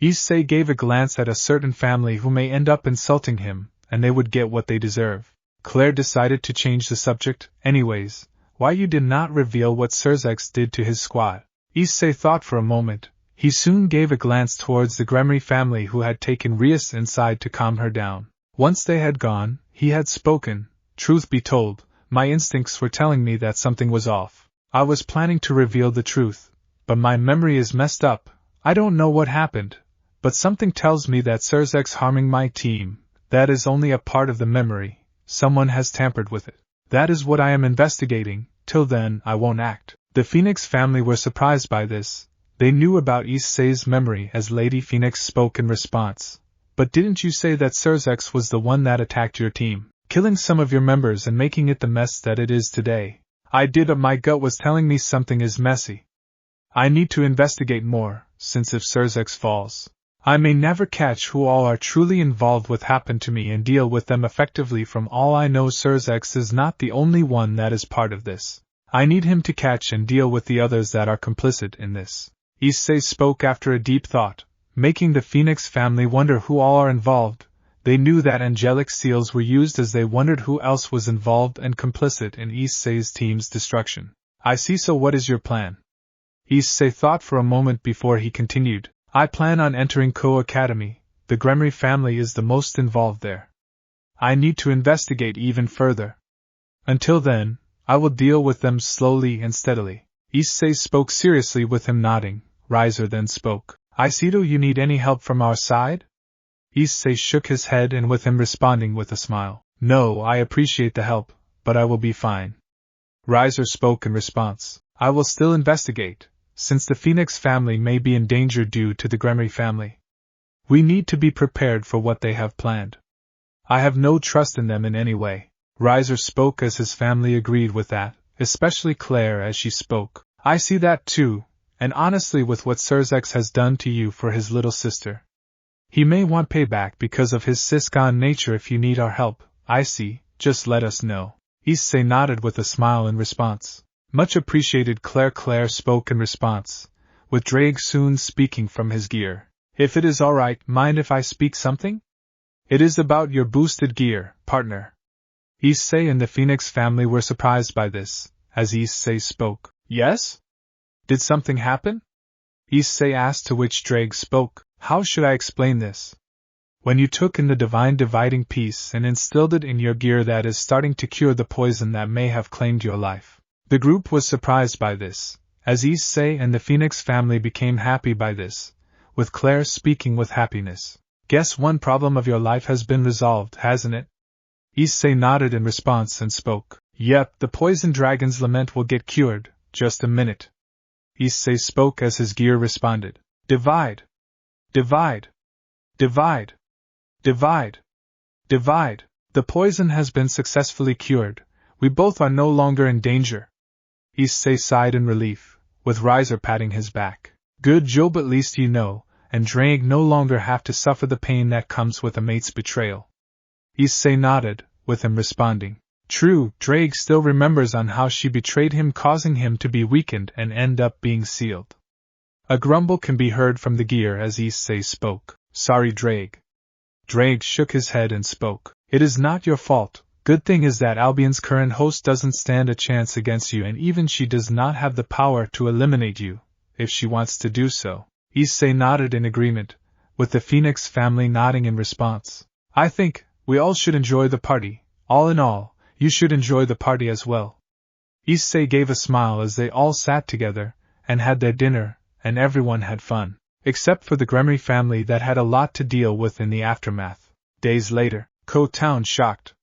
Issei gave a glance at a certain family who may end up insulting him, and they would get what they deserve. Claire decided to change the subject. Anyways, why you did not reveal what Serzex did to his squad? Issei thought for a moment. He soon gave a glance towards the Grimmery family who had taken Rias inside to calm her down. Once they had gone, he had spoken. Truth be told, my instincts were telling me that something was off. I was planning to reveal the truth, but my memory is messed up. I don't know what happened, but something tells me that Serzex harming my team, that is only a part of the memory. Someone has tampered with it. That is what I am investigating. Till then, I won't act. The Phoenix family were surprised by this. They knew about Issei's memory as Lady Phoenix spoke in response. But didn't you say that Serzex was the one that attacked your team, killing some of your members and making it the mess that it is today? I did, but my gut was telling me something is messy. I need to investigate more, since if Serzex falls, I may never catch who all are truly involved with happen to me and deal with them effectively. From all I know, Serzex is not the only one that is part of this. I need him to catch and deal with the others that are complicit in this. Issei spoke after a deep thought, making the Phoenix family wonder who all are involved. They knew that angelic seals were used as they wondered who else was involved and complicit in Issei's team's destruction. I see. So what is your plan? Issei thought for a moment before he continued. I plan on entering Koh Academy. The Grimmery family is the most involved there. I need to investigate even further. Until then, I will deal with them slowly and steadily. Issei spoke seriously with him nodding. Riser then spoke. I see. Do you need any help from our side? Issei shook his head and with him responding with a smile. No, I appreciate the help, but I will be fine. Riser spoke in response. I will still investigate, since the Phoenix family may be in danger due to the Grimmery family. We need to be prepared for what they have planned. I have no trust in them in any way. Riser spoke as his family agreed with that, especially Claire as she spoke. I see that too, and honestly with what Serzex has done to you for his little sister. He may want payback because of his Siscon nature. If you need our help, I see, just let us know. Issei nodded with a smile in response. Much appreciated. Claire spoke in response, with Drake soon speaking from his gear. If it is alright, mind if I speak something? It is about your boosted gear, partner. Issei and the Phoenix family were surprised by this, as Issei spoke. Yes? Did something happen? Issei asked, to which Drake spoke. How should I explain this? When you took in the divine dividing piece and instilled it in your gear, that is starting to cure the poison that may have claimed your life. The group was surprised by this, as Issei and the Phoenix family became happy by this, with Claire speaking with happiness. Guess one problem of your life has been resolved, hasn't it? Issei nodded in response and spoke. Yep, the poison dragon's lament will get cured. Just a minute. Issei spoke as his gear responded. Divide. Divide. Divide. Divide. Divide. The poison has been successfully cured. We both are no longer in danger. Issei sighed in relief, with Riser patting his back. Good job, at least you know, and Drake no longer have to suffer the pain that comes with a mate's betrayal. Issei nodded, with him responding. True, Drake still remembers on how she betrayed him, causing him to be weakened and end up being sealed. A grumble can be heard from the gear as Issei spoke. Sorry, Drake. Drake shook his head and spoke. It is not your fault. Good thing is that Albion's current host doesn't stand a chance against you, and even she does not have the power to eliminate you, if she wants to do so. Issei nodded in agreement, with the Phoenix family nodding in response. I think we all should enjoy the party. All in all, you should enjoy the party as well. Issei gave a smile as they all sat together and had their dinner, and everyone had fun, except for the Grimmery family that had a lot to deal with in the aftermath. Days later, Koh Town shocked.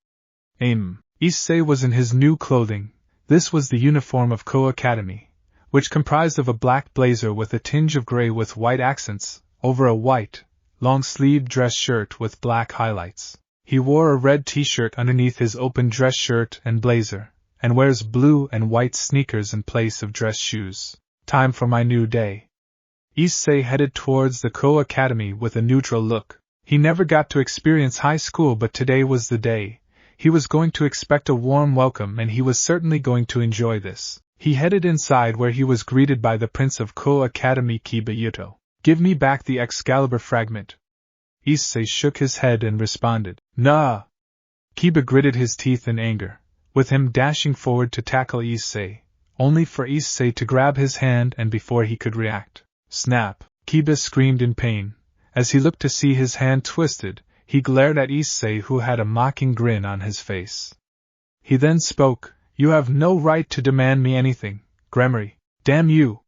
Issei was in his new clothing. This was the uniform of Koh Academy, which comprised of a black blazer with a tinge of gray with white accents, over a white, long-sleeved dress shirt with black highlights. He wore a red t-shirt underneath his open dress shirt and blazer, and wears blue and white sneakers in place of dress shoes. Time for my new day. Issei headed towards the Koh Academy with a neutral look. He never got to experience high school, but today was the day. He was going to expect a warm welcome, and he was certainly going to enjoy this. He headed inside, where he was greeted by the Prince of Koh Academy, Kokabiel. Give me back the Excalibur fragment. Issei shook his head and responded, Nah. Kokabiel gritted his teeth in anger, with him dashing forward to tackle Issei, only for Issei to grab his hand, and before he could react, snap! Kokabiel screamed in pain. As he looked to see his hand twisted, he glared at Issei, who had a mocking grin on his face. He then spoke. You have no right to demand me anything, Grimmery. Damn you!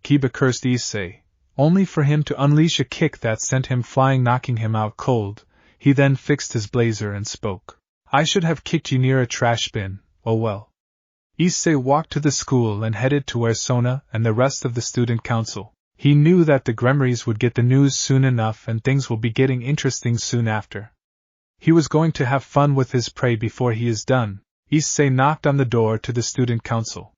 Kokabiel cursed Issei, only for him to unleash a kick that sent him flying, knocking him out cold. He then fixed his blazer and spoke. I should have kicked you near a trash bin, oh well. Issei walked to the school and headed to where Sona and the rest of the student council. He knew that the Grimmerys would get the news soon enough, and things will be getting interesting soon after. He was going to have fun with his prey before he is done. Issei knocked on the door to the student council.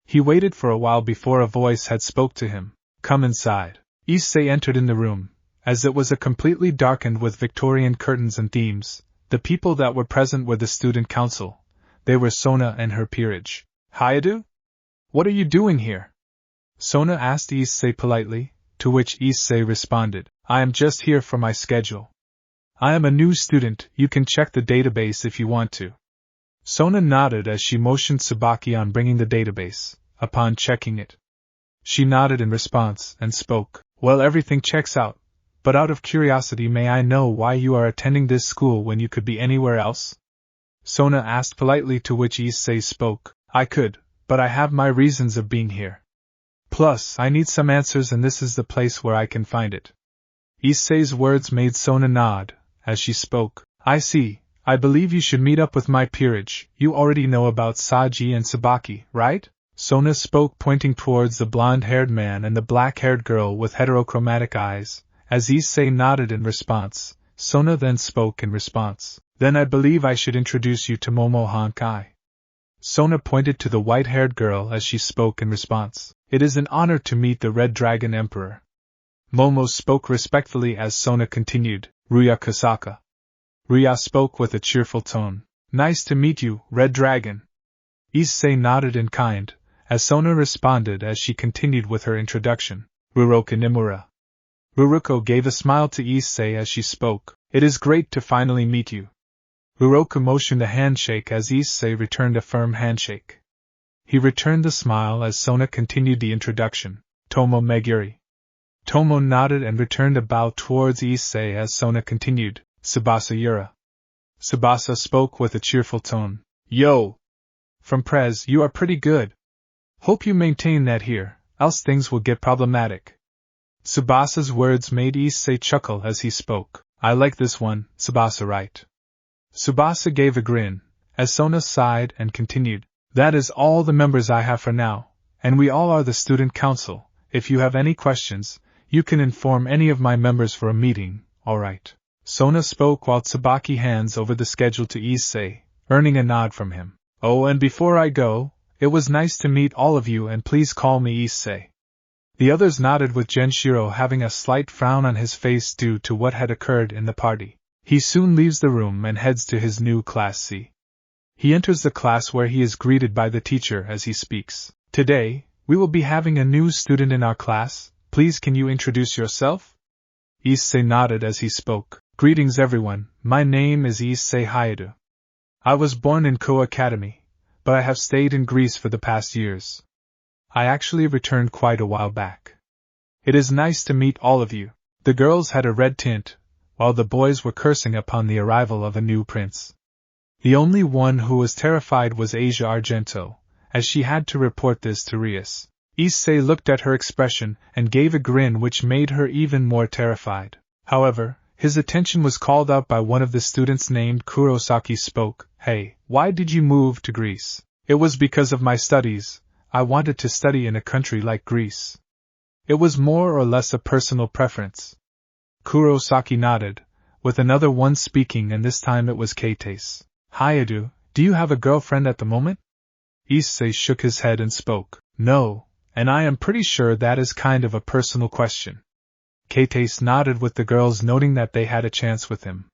He waited for a while before a voice had spoke to him. Come inside. Issei entered in the room, as it was a completely darkened with Victorian curtains and themes. The people that were present were the student council. They were Sona and her peerage. Hayadu? What are you doing here? Sona asked Issei politely, to which Issei responded, I am just here for my schedule. I am a new student, you can check the database if you want to. Sona nodded as she motioned Tsubaki on bringing the database. Upon checking it, she nodded in response and spoke, Well, everything checks out, but out of curiosity may I know why you are attending this school when you could be anywhere else? Sona asked politely, to which Issei spoke, I could, but I have my reasons of being here. Plus, I need some answers and this is the place where I can find it. Issei's words made Sona nod, as she spoke, I see, I believe you should meet up with my peerage, you already know about Saji and Tsubaki, right? Sona spoke, pointing towards the blonde-haired man and the black-haired girl with heterochromatic eyes. As Issei nodded in response, Sona then spoke in response, Then I believe I should introduce you to Momo Honkai. Sona pointed to the white-haired girl as she spoke in response, It is an honor to meet the Red Dragon Emperor. Momo spoke respectfully as Sona continued, Ruya Kasaka. Ruya spoke with a cheerful tone, Nice to meet you, Red Dragon. Issei nodded in kind, as Sona responded as she continued with her introduction, Ruroka Nimura. Ruruko gave a smile to Issei as she spoke, It is great to finally meet you. Ruroka motioned a handshake as Issei returned a firm handshake. He returned the smile as Sona continued the introduction, Tomo Meguri. Tomo nodded and returned a bow towards Issei as Sona continued, Tsubasa Yura. Tsubasa spoke with a cheerful tone, Yo! From Prez, you are pretty good. Hope you maintain that here, else things will get problematic. Tsubasa's words made Issei chuckle as he spoke, I like this one, Tsubasa right? Tsubasa gave a grin, as Sona sighed and continued, That is all the members I have for now, and we all are the student council. If you have any questions, you can inform any of my members for a meeting, alright. Sona spoke while Tsubaki hands over the schedule to Issei, earning a nod from him. Oh, and before I go, it was nice to meet all of you and please call me Issei. The others nodded with Genshiro having a slight frown on his face due to what had occurred in the party. He soon leaves the room and heads to his new Class C. He enters the class where he is greeted by the teacher as he speaks. Today, we will be having a new student in our class, please can you introduce yourself? Issei nodded as he spoke. Greetings everyone, my name is Issei Hayadu. I was born in Koh Academy, but I have stayed in Greece for the past years. I actually returned quite a while back. It is nice to meet all of you. The girls had a red tint, while the boys were cursing upon the arrival of a new prince. The only one who was terrified was Asia Argento, as she had to report this to Rias. Issei looked at her expression and gave a grin which made her even more terrified. However, his attention was called up by one of the students named Kurosaki spoke, Hey, why did you move to Greece? It was because of my studies. I wanted to study in a country like Greece. It was more or less a personal preference. Kurosaki nodded, with another one speaking and this time it was Keitase. Hayadu, do you have a girlfriend at the moment? Issei shook his head and spoke, No, and I am pretty sure that is kind of a personal question. Keitase nodded with the girls noting that they had a chance with him.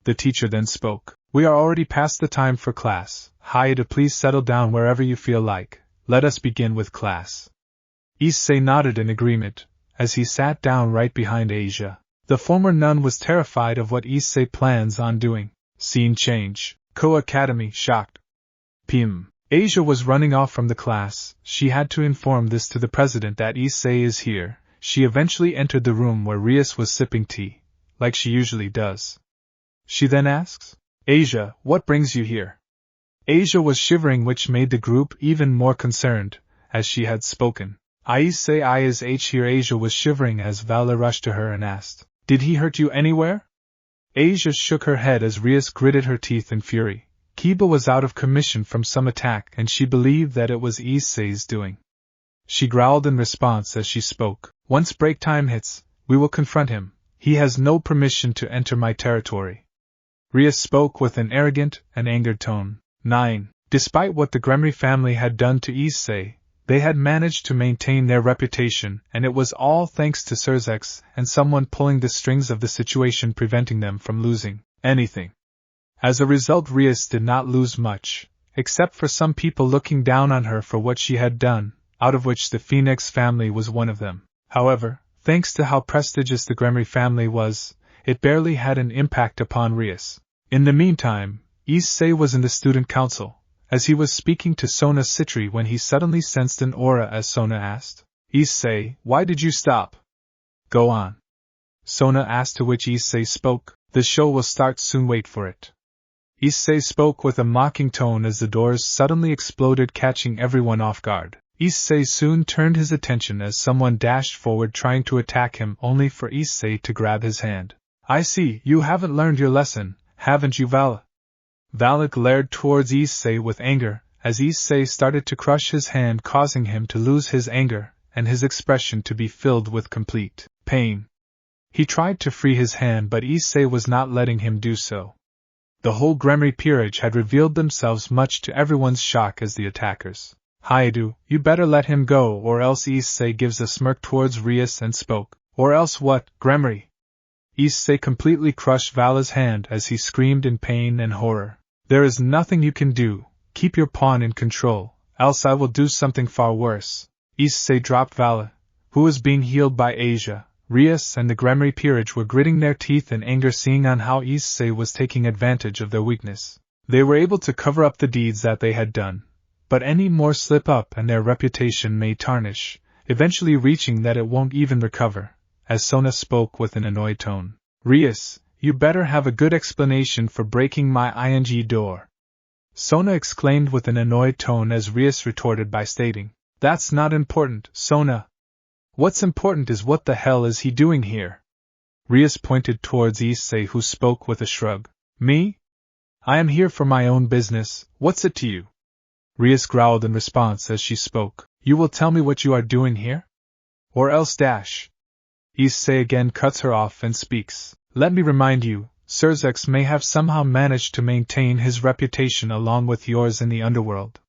The teacher then spoke, We are already past the time for class. Hayadu, please settle down wherever you feel like. Let us begin with class. Issei nodded in agreement, as he sat down right behind Asia. The former nun was terrified of what Issei plans on doing. Scene change. Koh Academy, shocked. Asia was running off from the class. She had to inform this to the president that Issei is here. She eventually entered the room where Rias was sipping tea, like she usually does. She then asks, Asia, what brings you here? Asia was shivering, which made the group even more concerned, as she had spoken. Issei is here. Asia was shivering as Vali rushed to her and asked, Did he hurt you anywhere? Asia shook her head as Rias gritted her teeth in fury. Kiba was out of commission from some attack and she believed that it was Issei's doing. She growled in response as she spoke. Once break time hits, we will confront him. He has no permission to enter my territory. Rias spoke with an arrogant and angered tone. 9. Despite what the Grimmery family had done to Issei, They had managed to maintain their reputation, and it was all thanks to Serzex and someone pulling the strings of the situation, preventing them from losing anything. As a result, Rias did not lose much, except for some people looking down on her for what she had done, out of which the Phoenix family was one of them. However, thanks to how prestigious the Gremory family was, it barely had an impact upon Rias. In the meantime, Issei was in the student council, as he was speaking to Sona Citri when he suddenly sensed an aura as Sona asked, "Issei, why did you stop?" "Go on," Sona asked, to which Issei spoke, "The show will start soon, wait for it." Issei spoke with a mocking tone as the doors suddenly exploded, catching everyone off guard. Issei soon turned his attention as someone dashed forward trying to attack him, only for Issei to grab his hand. "I see, you haven't learned your lesson, haven't you, Vali?" Vali glared towards Issei with anger, as Issei started to crush his hand, causing him to lose his anger, and his expression to be filled with complete pain. He tried to free his hand, but Issei was not letting him do so. The whole Gremory peerage had revealed themselves, much to everyone's shock, as the attackers. "Haidu, you better let him go, or else." Issei gives a smirk towards Rias and spoke. "Or else what, Gremory?" Issei completely crushed Vali's hand as he screamed in pain and horror. "There is nothing you can do, keep your pawn in control, else I will do something far worse." Issei dropped Vali, who was being healed by Asia. Rias and the Gremory peerage were gritting their teeth in anger, seeing on how Issei was taking advantage of their weakness. They were able to cover up the deeds that they had done, but any more slip up and their reputation may tarnish, eventually reaching that it won't even recover. As Sona spoke with an annoyed tone, "Rias, you better have a good explanation for breaking my ing door." Sona exclaimed with an annoyed tone as Rias retorted by stating, "That's not important, Sona. What's important is what the hell is he doing here?" Rias pointed towards Issei, who spoke with a shrug. "Me? I am here for my own business, what's it to you?" Rias growled in response as she spoke, "You will tell me what you are doing here? Or else dash." Issei again cuts her off and speaks, "Let me remind you, Serzex may have somehow managed to maintain his reputation along with yours in the underworld.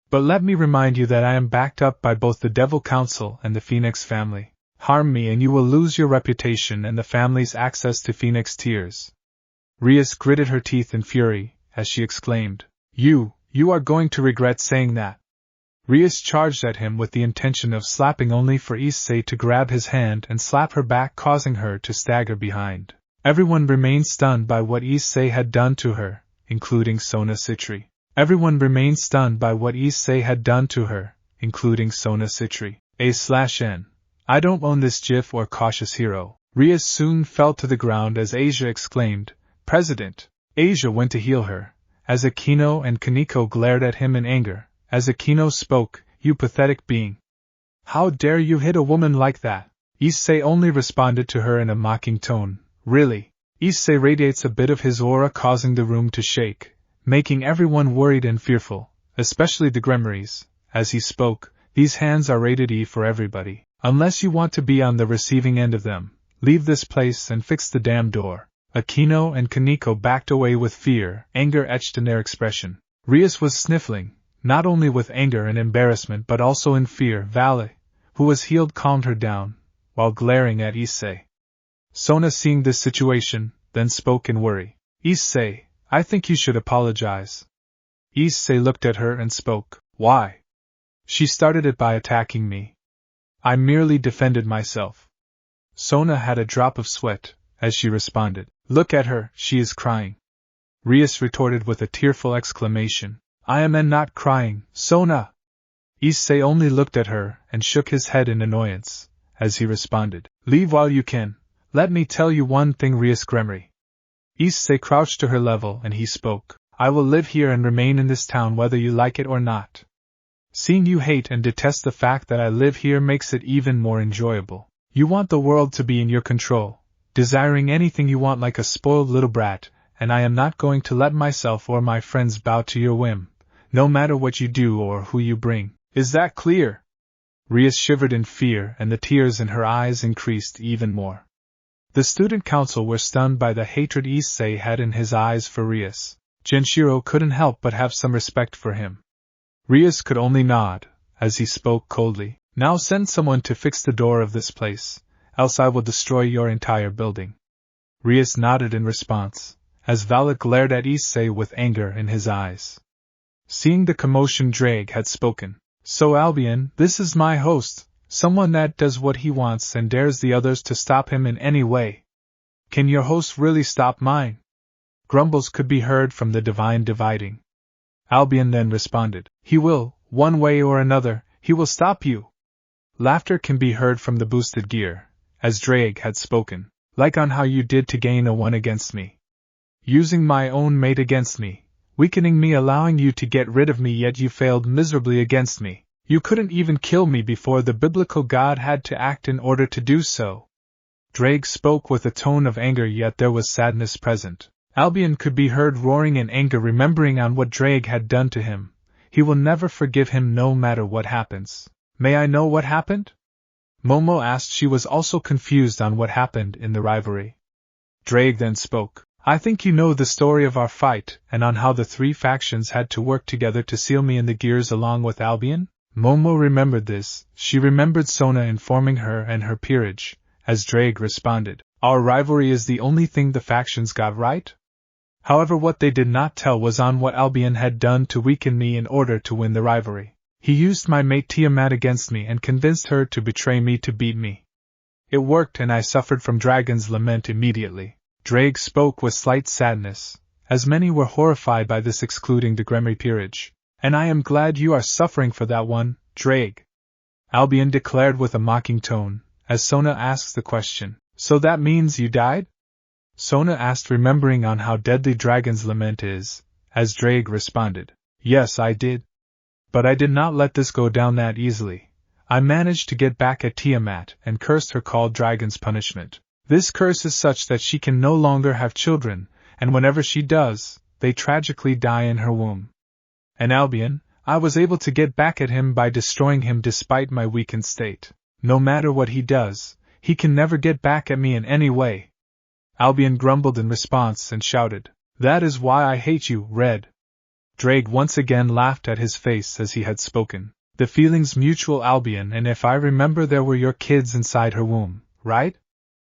But let me remind you that I am backed up by both the Devil Council and the Phoenix family. Harm me and you will lose your reputation and the family's access to Phoenix Tears." Rias gritted her teeth in fury, as she exclaimed, You are going to regret saying that." Rias charged at him with the intention of slapping, only for Issei to grab his hand and slap her back, causing her to stagger behind. Everyone remained stunned by what Issei had done to her, including Sona Citri. Everyone remained stunned by what Issei had done to her, including Sona Citri. A/N. I don't own this GIF or cautious hero. Rias soon fell to the ground as Asia exclaimed, "President!" Asia went to heal her, as Aquino and Kaneko glared at him in anger. As Aquino spoke, "You pathetic being. How dare you hit a woman like that?" Issei only responded to her in a mocking tone, "Really?" Issei radiates a bit of his aura, causing the room to shake, making everyone worried and fearful, especially the Gremorys. As he spoke, "These hands are rated E for everybody. Unless you want to be on the receiving end of them, leave this place and fix the damn door." Aquino and Kaneko backed away with fear, anger etched in their expression. Rias was sniffling, not only with anger and embarrassment but also in fear. Vali, who was healed, calmed her down, while glaring at Issei. Sona, seeing this situation, then spoke in worry, "Issei, I think you should apologize." Issei looked at her and spoke, "Why? She started it by attacking me. I merely defended myself." Sona had a drop of sweat, as she responded, "Look at her, she is crying." Rias retorted with a tearful exclamation, "I am not crying, Sona." Issei only looked at her and shook his head in annoyance, as he responded, "Leave while you can. Let me tell you one thing, Rias Grimmery." Issei crouched to her level and he spoke, "I will live here and remain in this town whether you like it or not. Seeing you hate and detest the fact that I live here makes it even more enjoyable. You want the world to be in your control, desiring anything you want like a spoiled little brat, and I am not going to let myself or my friends bow to your whim, no matter what you do or who you bring. Is that clear?" Rias shivered in fear and the tears in her eyes increased even more. The student council were stunned by the hatred Issei had in his eyes for Rias. Genshiro couldn't help but have some respect for him. Rias could only nod, as he spoke coldly. Now send someone to fix the door of this place, else I will destroy your entire building. Rias nodded in response, as Vali glared at Issei with anger in his eyes. Seeing the commotion, Drake had spoken. So Albion, this is my host, someone that does what he wants and dares the others to stop him in any way. Can your host really stop mine? Grumbles could be heard from the divine dividing. Albion then responded, he will, one way or another, he will stop you. Laughter can be heard from the boosted gear, as Drake had spoken, like on how you did to gain a one against me. Using my own mate against me, weakening me, allowing you to get rid of me, yet you failed miserably against me. You couldn't even kill me before the biblical God had to act in order to do so. Drake spoke with a tone of anger, yet there was sadness present. Albion could be heard roaring in anger, remembering on what Drake had done to him. He will never forgive him no matter what happens. May I know what happened? Momo asked. She was also confused on what happened in the rivalry. Drake then spoke. I think you know the story of our fight, and on how the three factions had to work together to seal me in the gears along with Albion? Momo remembered this. She remembered Sona informing her and her peerage, as Drake responded. Our rivalry is the only thing the factions got right? However, what they did not tell was on what Albion had done to weaken me in order to win the rivalry. He used my mate Tiamat against me and convinced her to betray me to beat me. It worked, and I suffered from Dragon's Lament immediately. Drake spoke with slight sadness, as many were horrified by this, excluding the Grimmery peerage. And I am glad you are suffering for that one, Drake. Albion declared with a mocking tone, as Sona asked the question. So that means you died? Sona asked, remembering on how deadly Dragon's Lament is, as Drake responded. Yes, I did. But I did not let this go down that easily. I managed to get back at Tiamat and cursed her, called Dragon's Punishment. This curse is such that she can no longer have children, and whenever she does, they tragically die in her womb. And Albion, I was able to get back at him by destroying him despite my weakened state. No matter what he does, he can never get back at me in any way. Albion grumbled in response and shouted, That is why I hate you, Red. Drake once again laughed at his face as he had spoken. The feeling's mutual, Albion, and if I remember, there were your kids inside her womb, right?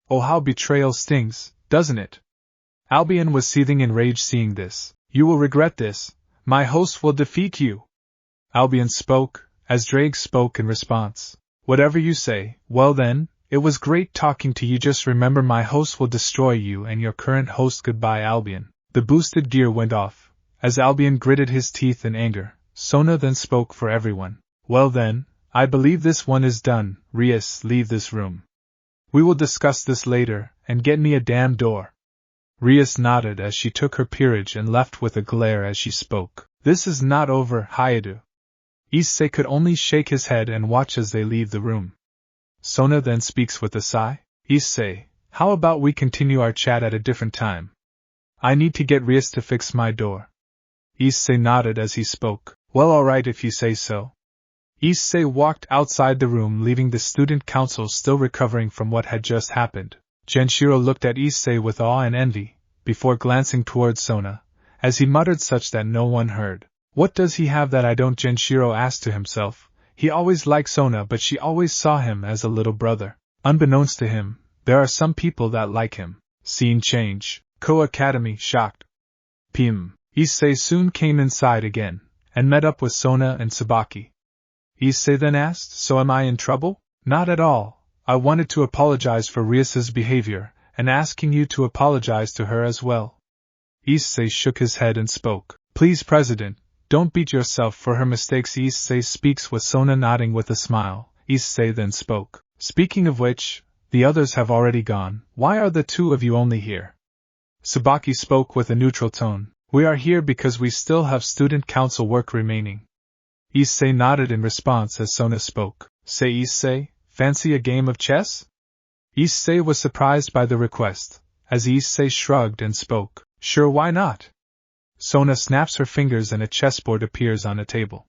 Oh, how betrayal stings, doesn't it? Albion was seething in rage seeing this. You will regret this. My host will defeat you. Albion spoke, as Drake spoke in response. Whatever you say. Well then, it was great talking to you. Just remember, my host will destroy you and your current host. Goodbye, Albion. The boosted gear went off. As Albion gritted his teeth in anger, Sona then spoke for everyone. Well then, I believe this one is done. Rias, leave this room. We will discuss this later, and get me a damn door. Rias nodded as she took her peerage and left with a glare as she spoke. This is not over, Hayadu. Issei could only shake his head and watch as they leave the room. Sona then speaks with a sigh. Issei, how about we continue our chat at a different time? I need to get Rias to fix my door. Issei nodded as he spoke. Well, alright if you say so. Issei walked outside the room, leaving the student council still recovering from what had just happened. Genshiro looked at Issei with awe and envy, before glancing towards Sona, as he muttered such that no one heard. What does he have that I don't? Genshiro asked to himself. He always liked Sona, but she always saw him as a little brother. Unbeknownst to him, there are some people that like him. Scene change. Koh Academy, shocked. Issei soon came inside again, and met up with Sona and Tsubaki. Issei then asked, So am I in trouble? Not at all. I wanted to apologize for Rias's behavior, and asking you to apologize to her as well. Issei shook his head and spoke. Please, President, don't beat yourself for her mistakes. Issei speaks with Sona nodding with a smile. Issei then spoke. Speaking of which, the others have already gone. Why are the two of you only here? Tsubaki spoke with a neutral tone. We are here because we still have student council work remaining. Issei nodded in response as Sona spoke. Say, Issei, fancy a game of chess? Issei was surprised by the request, as Issei shrugged and spoke. Sure, why not? Sona snaps her fingers and a chessboard appears on a table.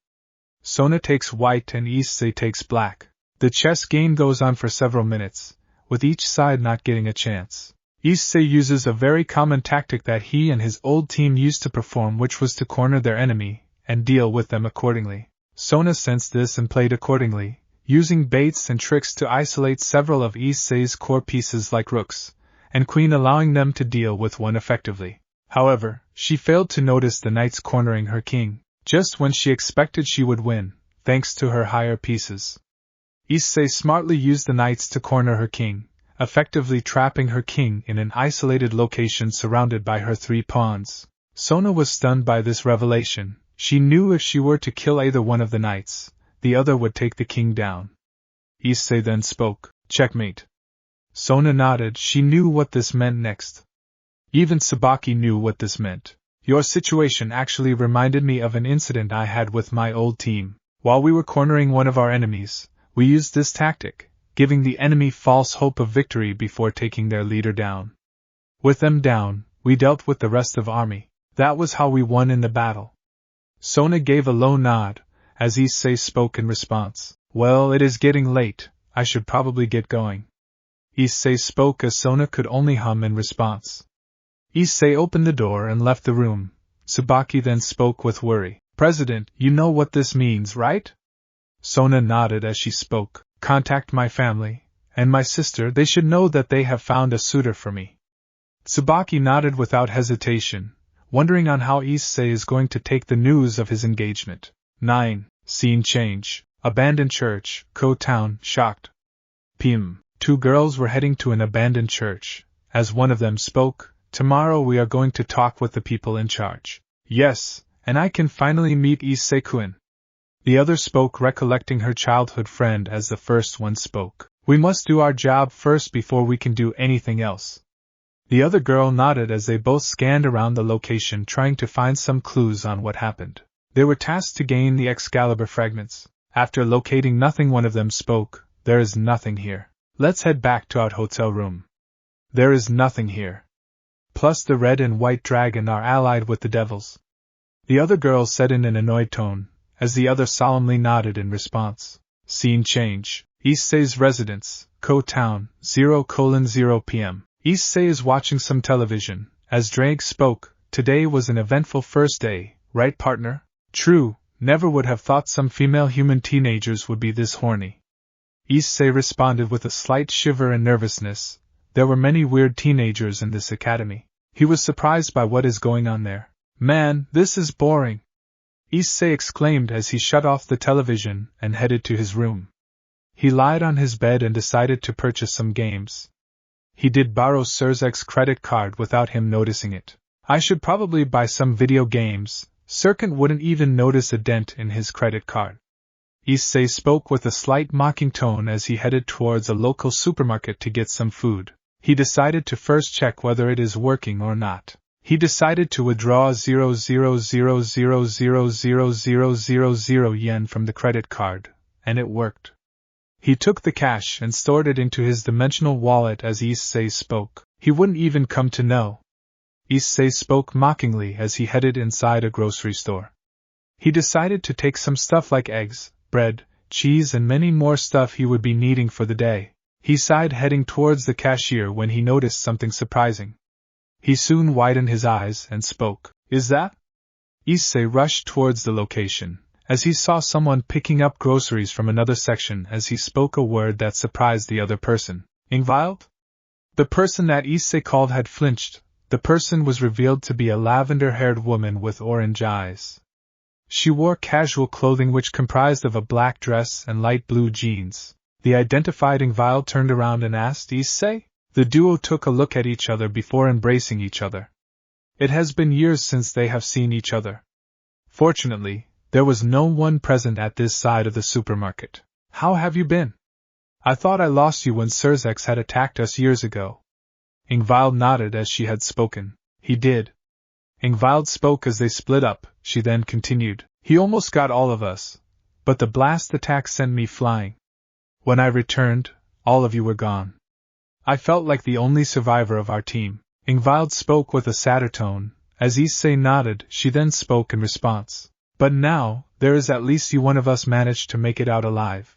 Sona takes white and Issei takes black. The chess game goes on for several minutes, with each side not getting a chance. Issei uses a very common tactic that he and his old team used to perform, which was to corner their enemy and deal with them accordingly. Sona sensed this and played accordingly, using baits and tricks to isolate several of Issei's core pieces like rooks and queen, allowing them to deal with one effectively. However, she failed to notice the knights cornering her king, just when she expected she would win, thanks to her higher pieces. Issei smartly used the knights to corner her king, effectively trapping her king in an isolated location surrounded by her 3 pawns. Sona was stunned by this revelation. She knew if she were to kill either one of the knights, the other would take the king down. Issei then spoke, "Checkmate." Sona nodded. She knew what this meant next. Even Sabaki knew what this meant. "Your situation actually reminded me of an incident I had with my old team. While we were cornering one of our enemies, we used this tactic, giving the enemy false hope of victory before taking their leader down. With them down, we dealt with the rest of army. That was how we won in the battle." Sona gave a low nod, as Issei spoke in response. "Well, it is getting late, I should probably get going." Issei spoke as Sona could only hum in response. Issei opened the door and left the room. Sabaki then spoke with worry. "President, you know what this means, right?" Sona nodded as she spoke. "Contact my family, and my sister. They should know that they have found a suitor for me." Sabaki nodded without hesitation, wondering on how Issei is going to take the news of his engagement. 9. Scene change. Abandoned church, Kuoh town, shocked. PM. 2 girls were heading to an abandoned church. As one of them spoke, "Tomorrow we are going to talk with the people in charge." "Yes, and I can finally meet Issei-kun." The other spoke, recollecting her childhood friend as the first one spoke. "We must do our job first before we can do anything else." The other girl nodded as they both scanned around the location, trying to find some clues on what happened. They were tasked to gain the Excalibur fragments. After locating nothing, one of them spoke. "There is nothing here. Let's head back to our hotel room." "There is nothing here. Plus the red and white dragon are allied with the devils," the other girl said in an annoyed tone, as the other solemnly nodded in response. Scene change. Issei's residence, Kuoh town, 0:0 p.m. Issei is watching some television. As Drake spoke, "Today was an eventful first day, right partner?" "True, never would have thought some female human teenagers would be this horny." Issei responded with a slight shiver and nervousness. There were many weird teenagers in this academy. He was surprised by what is going on there. "Man, this is boring," Issei exclaimed as he shut off the television and headed to his room. He lied on his bed and decided to purchase some games. He did borrow Serzex's credit card without him noticing it. "I should probably buy some video games. Serkant wouldn't even notice a dent in his credit card." Issei spoke with a slight mocking tone as he headed towards a local supermarket to get some food. He decided to first check whether it is working or not. He decided to withdraw 0.000000000 yen from the credit card, and it worked. He took the cash and stored it into his dimensional wallet as Issei spoke. He wouldn't even come to know. Issei spoke mockingly as he headed inside a grocery store. He decided to take some stuff like eggs, bread, cheese, and many more stuff he would be needing for the day. He sighed, heading towards the cashier when he noticed something surprising. He soon widened his eyes and spoke. "Is that?" Issei rushed towards the location, as he saw someone picking up groceries from another section. As he spoke a word that surprised the other person. "Ingvild?" The person that Issei called had flinched. The person was revealed to be a lavender-haired woman with orange eyes. She wore casual clothing which comprised of a black dress and light blue jeans. The identified Ingvild turned around and asked, "Issei?" The duo took a look at each other before embracing each other. It has been years since they have seen each other. Fortunately, there was no one present at this side of the supermarket. "How have you been? I thought I lost you when Serzex had attacked us years ago." Ingvild nodded as she had spoken. "He did." Ingvild spoke as they split up. She then continued, "He almost got all of us, but the blast attack sent me flying. When I returned, all of you were gone. I felt like the only survivor of our team." Ingvild spoke with a sadder tone. As Issei nodded, she then spoke in response. "But now, there is at least you, one of us managed to make it out alive."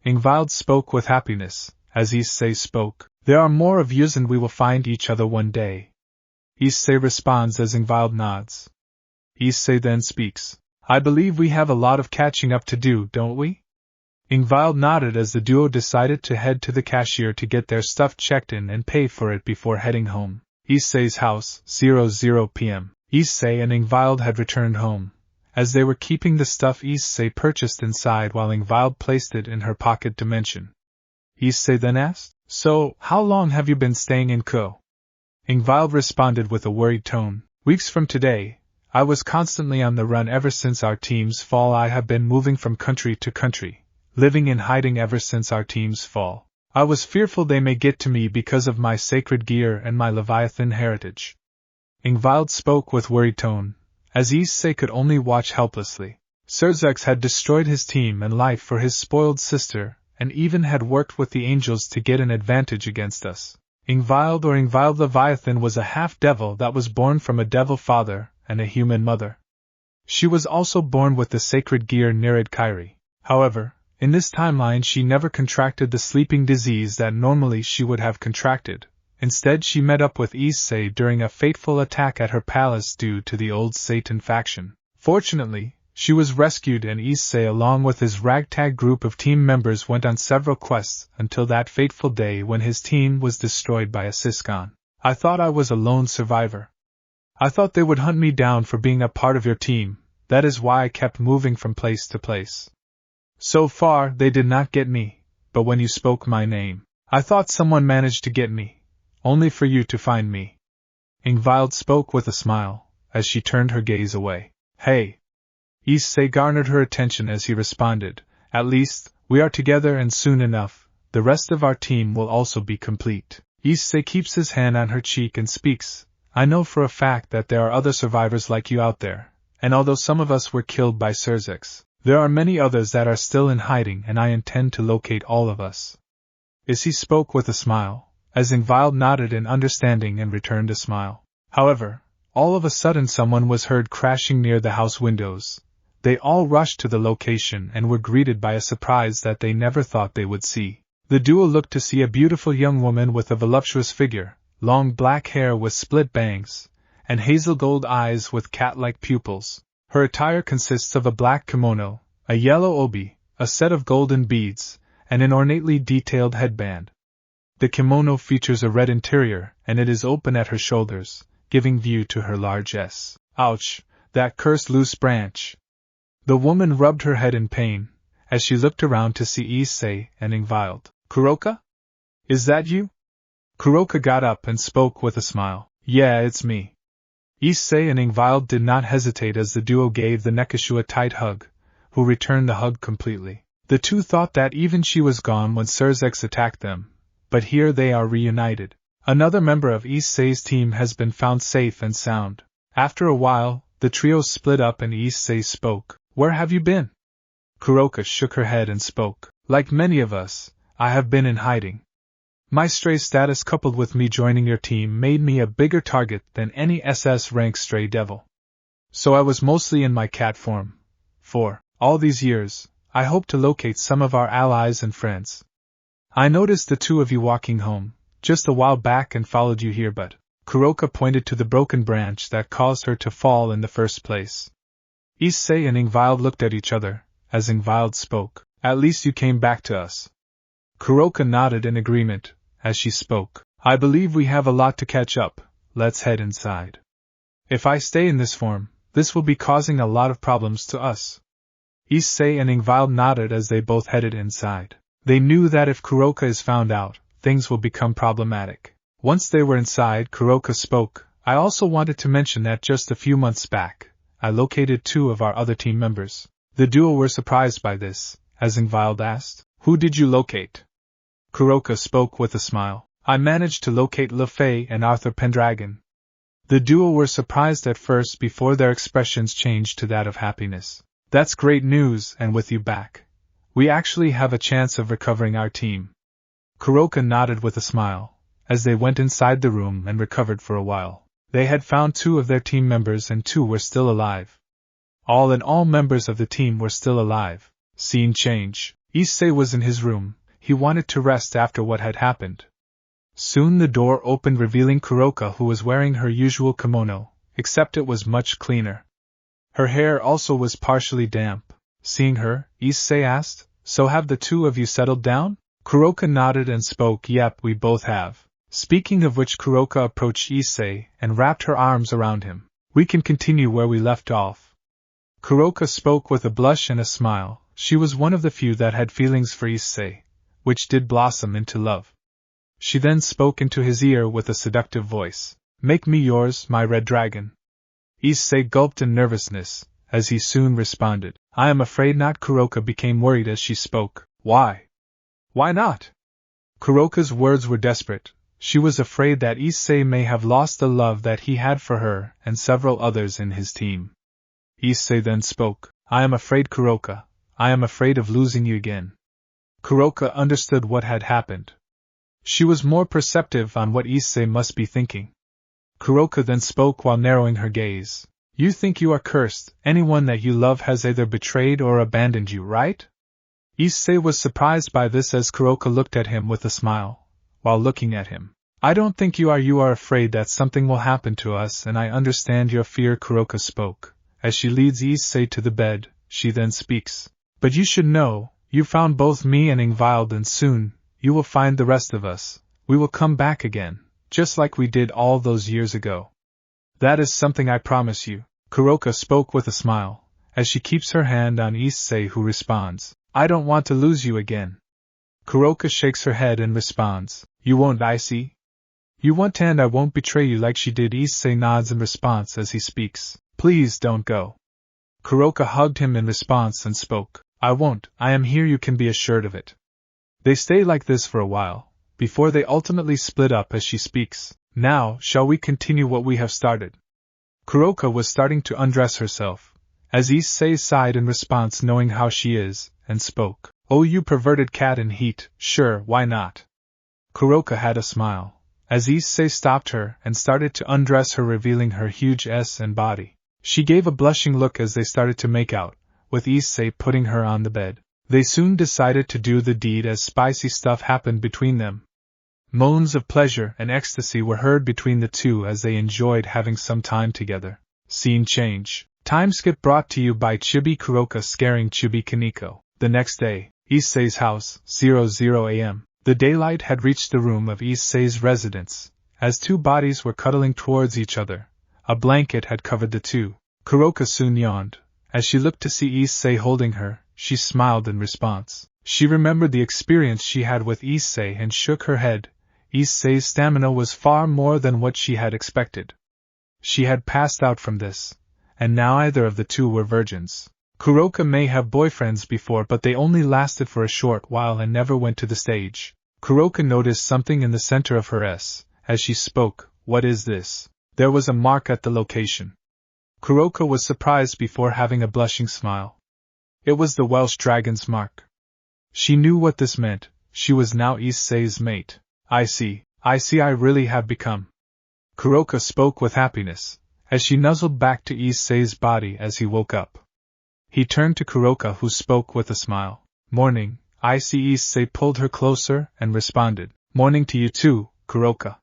Ingvild spoke with happiness. As Issei spoke, "There are more of yous and we will find each other one day." Issei responds as Ingvild nods. Issei then speaks. I believe we have a lot of catching up to do, don't we? Ingvild nodded as the duo decided to head to the cashier to get their stuff checked in and pay for it before heading home. Issei's house, 00 p.m. Issei and Ingvild had returned home, as they were keeping the stuff Issei purchased inside while Ingvild placed it in her pocket dimension. Issei then asked, "So, how long have you been staying in Kuoh?" Ingvild responded with a worried tone, "Weeks from today. I was constantly on the run ever since our team's fall. I have been moving from country to country, living in hiding ever since our team's fall. I was fearful they may get to me because of my sacred gear and my Leviathan heritage." Ingvild spoke with worried tone, as Issei could only watch helplessly. Serzex had destroyed his team and life for his spoiled sister, and even had worked with the angels to get an advantage against us. Ingvild Leviathan was a half-devil that was born from a devil father and a human mother. She was also born with the sacred gear Nerid Kairi. However, in this timeline she never contracted the sleeping disease that normally she would have contracted. Instead she met up with Issei during a fateful attack at her palace due to the old Satan faction. Fortunately, she was rescued and Issei along with his ragtag group of team members went on several quests until that fateful day when his team was destroyed by a Siscon. I thought I was a lone survivor. I thought they would hunt me down for being a part of your team. That is why I kept moving from place to place. So far, they did not get me, but when you spoke my name, I thought someone managed to get me, only for you to find me. Ingvild spoke with a smile, as she turned her gaze away. Hey! Issei garnered her attention as he responded, "At least, we are together and soon enough, the rest of our team will also be complete." Issei keeps his hand on her cheek and speaks, "I know for a fact that there are other survivors like you out there, and although some of us were killed by Serzex, there are many others that are still in hiding and I intend to locate all of us." Issei spoke with a smile, as Ingvild nodded in understanding and returned a smile. However, all of a sudden someone was heard crashing near the house windows. They all rushed to the location and were greeted by a surprise that they never thought they would see. The duo looked to see a beautiful young woman with a voluptuous figure, long black hair with split bangs, and hazel gold eyes with cat-like pupils. Her attire consists of a black kimono, a yellow obi, a set of golden beads, and an ornately detailed headband. The kimono features a red interior, and it is open at her shoulders, giving view to her large S. Ouch, that cursed loose branch! The woman rubbed her head in pain, as she looked around to see Issei and Ingvild. "Kuroka? Is that you?" Kuroka got up and spoke with a smile. "Yeah, it's me." Issei and Ingvild did not hesitate as the duo gave the Nekashu a tight hug, who returned the hug completely. The two thought that even she was gone when Serzex attacked them, but here they are reunited. Another member of Issei's team has been found safe and sound. After a while, the trio split up and Issei spoke. "Where have you been?" Kuroka shook her head and spoke. "Like many of us, I have been in hiding. My stray status coupled with me joining your team made me a bigger target than any SS rank stray devil. So I was mostly in my cat form. For all these years, I hoped to locate some of our allies and friends. I noticed the two of you walking home, just a while back and followed you here but..." Kuroka pointed to the broken branch that caused her to fall in the first place. Issei and Ingvild looked at each other, as Ingvild spoke. "At least you came back to us." Kuroka nodded in agreement, as she spoke. "I believe we have a lot to catch up, let's head inside. If I stay in this form, this will be causing a lot of problems to us." Issei and Ingvild nodded as they both headed inside. They knew that if Kuroka is found out, things will become problematic. Once they were inside, Kuroka spoke. "I also wanted to mention that just a few months back, I located two of our other team members." The duo were surprised by this, as Ingvild asked, "Who did you locate?" Kuroka spoke with a smile. "I managed to locate Le Fay and Arthur Pendragon." The duo were surprised at first before their expressions changed to that of happiness. "That's great news, and with you back, we actually have a chance of recovering our team." Kuroka nodded with a smile, as they went inside the room and recovered for a while. They had found two of their team members and two were still alive. All in all, members of the team were still alive. Scene change. Issei was in his room. He wanted to rest after what had happened. Soon the door opened revealing Kuroka, who was wearing her usual kimono, except it was much cleaner. Her hair also was partially damp. Seeing her, Issei asked, "So have the two of you settled down?" Kuroka nodded and spoke, "Yep, we both have." Speaking of which, Kuroka approached Issei and wrapped her arms around him. "We can continue where we left off." Kuroka spoke with a blush and a smile. She was one of the few that had feelings for Issei, which did blossom into love. She then spoke into his ear with a seductive voice. "Make me yours, my red dragon." Issei gulped in nervousness, as he soon responded, "I am afraid not." Kuroka became worried as she spoke. "Why? Why not?" Kuroka's words were desperate. She was afraid that Issei may have lost the love that he had for her and several others in his team. Issei then spoke. "I am afraid, Kuroka. I am afraid of losing you again." Kuroka understood what had happened. She was more perceptive on what Issei must be thinking. Kuroka then spoke while narrowing her gaze. "You think you are cursed. Anyone that you love has either betrayed or abandoned you, right?" Issei was surprised by this as Kuroka looked at him with a smile, while looking at him. "I don't think you are afraid that something will happen to us, and I understand your fear." Kuroka spoke. As she leads Issei to the bed, she then speaks. "But you should know, you found both me and Ingvild, and soon, you will find the rest of us. We will come back again, just like we did all those years ago. That is something I promise you." Kuroka spoke with a smile, as she keeps her hand on Issei, who responds, "I don't want to lose you again." Kuroka shakes her head and responds, "You won't, Issei? You won't, and I won't betray you like she did." Issei nods in response as he speaks. "Please don't go." Kuroka hugged him in response and spoke. "I won't, I am here, you can be assured of it." They stay like this for a while, before they ultimately split up as she speaks. "Now, shall we continue what we have started?" Kuroka was starting to undress herself, as Issei sighed in response, knowing how she is, and spoke. "Oh, you perverted cat in heat, sure, why not?" Kuroka had a smile, as Issei stopped her and started to undress her, revealing her huge ass and body. She gave a blushing look as they started to make out, with Issei putting her on the bed. They soon decided to do the deed as spicy stuff happened between them. Moans of pleasure and ecstasy were heard between the two as they enjoyed having some time together. Scene change. Time skip brought to you by Chibi Kuroka scaring Chibi Kaneko. The next day, Issei's house, 00 a.m. The daylight had reached the room of Issei's residence, as two bodies were cuddling towards each other. A blanket had covered the two. Kuroka soon yawned. As she looked to see Issei holding her, she smiled in response. She remembered the experience she had with Issei and shook her head. Issei's stamina was far more than what she had expected. She had passed out from this, and now either of the two were virgins. Kuroka may have boyfriends before, but they only lasted for a short while and never went to the stage. Kuroka noticed something in the center of her S. As she spoke, "What is this?" There was a mark at the location. Kuroka was surprised before having a blushing smile. It was the Welsh dragon's mark. She knew what this meant. She was now Issei's mate. I see, I really have become." Kuroka spoke with happiness, as she nuzzled back to Issei's body as he woke up. He turned to Kuroka, who spoke with a smile. "Morning, Issei." Issei pulled her closer and responded, "Morning to you too, Kuroka."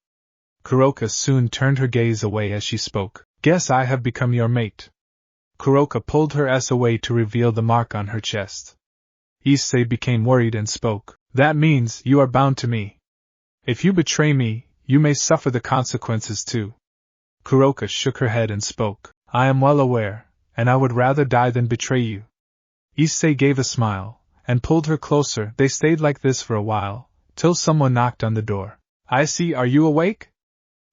Kuroka soon turned her gaze away as she spoke. "Guess I have become your mate." Kuroka pulled her S away to reveal the mark on her chest. Issei became worried and spoke. "That means you are bound to me. If you betray me, you may suffer the consequences too." Kuroka shook her head and spoke. "I am well aware, and I would rather die than betray you." Issei gave a smile, and pulled her closer. They stayed like this for a while, till someone knocked on the door. "Issei, are you awake?"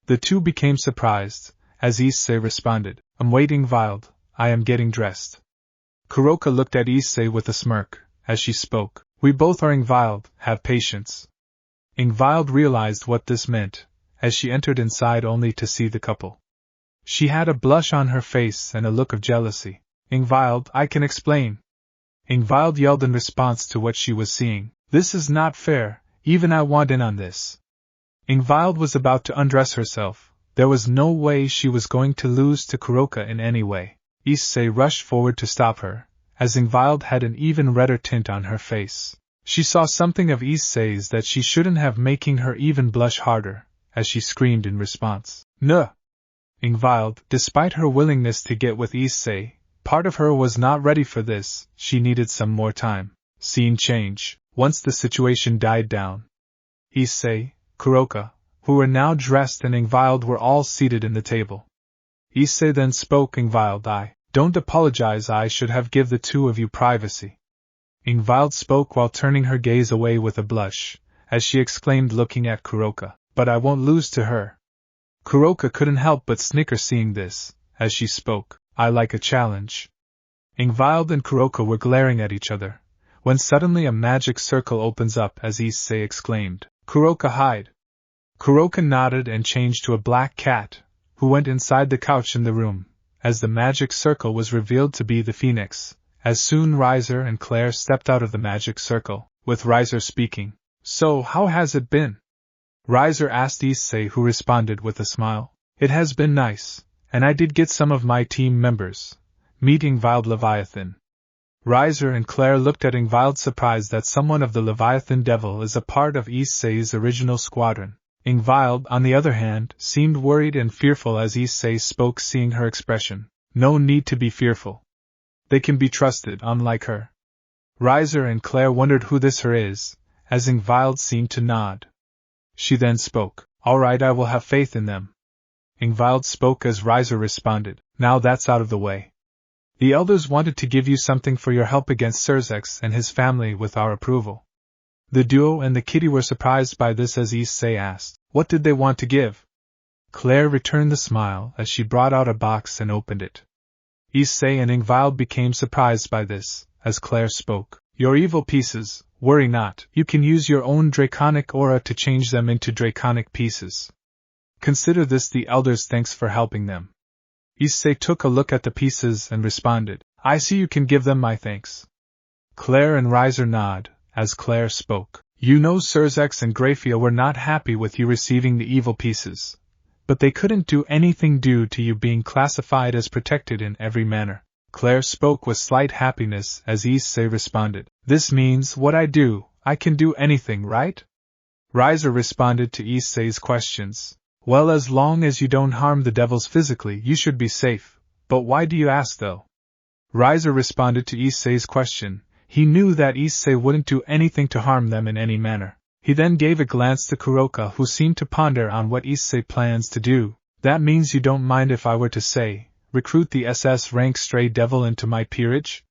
The two became surprised, as Issei responded, "I'm waiting, Ingvild, I am getting dressed." Kuroka looked at Issei with a smirk, as she spoke. "We both are Ingvild, have patience." Ingvild realized what this meant, as she entered inside only to see the couple. She had a blush on her face and a look of jealousy. "Ingvild, I can explain." Ingvild yelled in response to what she was seeing. "This is not fair, even I want in on this." Ingvild was about to undress herself. There was no way she was going to lose to Kuroka in any way. Issei rushed forward to stop her, as Ingvild had an even redder tint on her face. She saw something of Issei's that she shouldn't have, making her even blush harder, as she screamed in response. "No!" Ingvild, despite her willingness to get with Issei, part of her was not ready for this, she needed some more time. Scene change. Once the situation died down. Issei, Kuroka, who were now dressed, and Ingvild were all seated in the table. Issei then spoke. Ingvild, I don't apologize, I should have give the two of you privacy. Ingvild spoke while turning her gaze away with a blush, as she exclaimed looking at Kuroka, but I won't lose to her. Kuroka couldn't help but snicker seeing this, as she spoke, I like a challenge. Ingvild and Kuroka were glaring at each other, when suddenly a magic circle opens up as Issei exclaimed, Kuroka, hide! Kuroka nodded and changed to a black cat, who went inside the couch in the room, as the magic circle was revealed to be the phoenix. As soon Riser and Claire stepped out of the magic circle, with Riser speaking. So, how has it been? Riser asked Issei, who responded with a smile. It has been nice, and I did get some of my team members. Meet Ingvild Leviathan. Riser and Claire looked at Ingvild, surprised that someone of the Leviathan Devil is a part of Issei's original squadron. Ingvild, on the other hand, seemed worried and fearful as Issei spoke, seeing her expression. No need to be fearful. They can be trusted, unlike her. Riser and Claire wondered who this her is, as Ingvild seemed to nod. She then spoke. All right, I will have faith in them. Ingvild spoke as Riser responded. Now that's out of the way. The elders wanted to give you something for your help against Serzex and his family with our approval. The duo and the kitty were surprised by this as Issei asked, what did they want to give? Claire returned the smile as she brought out a box and opened it. Issei and Ingvild became surprised by this, as Claire spoke. Your evil pieces, worry not, you can use your own draconic aura to change them into draconic pieces. Consider this the elders' thanks for helping them. Issei took a look at the pieces and responded, I see you can give them my thanks. Claire and Riser nod, as Claire spoke. You know Serzex and Gabriel were not happy with you receiving the evil pieces, but they couldn't do anything due to you being classified as protected in every manner. Claire spoke with slight happiness as Issei responded, this means what I do, I can do anything, right? Riser responded to Issei's questions. Well, as long as you don't harm the devils physically, you should be safe. But why do you ask, though? Riser responded to Issei's question. He knew that Issei wouldn't do anything to harm them in any manner. He then gave a glance to Kuroka, who seemed to ponder on what Issei plans to do. That means you don't mind if I were to say, recruit the SS rank stray devil into my peerage?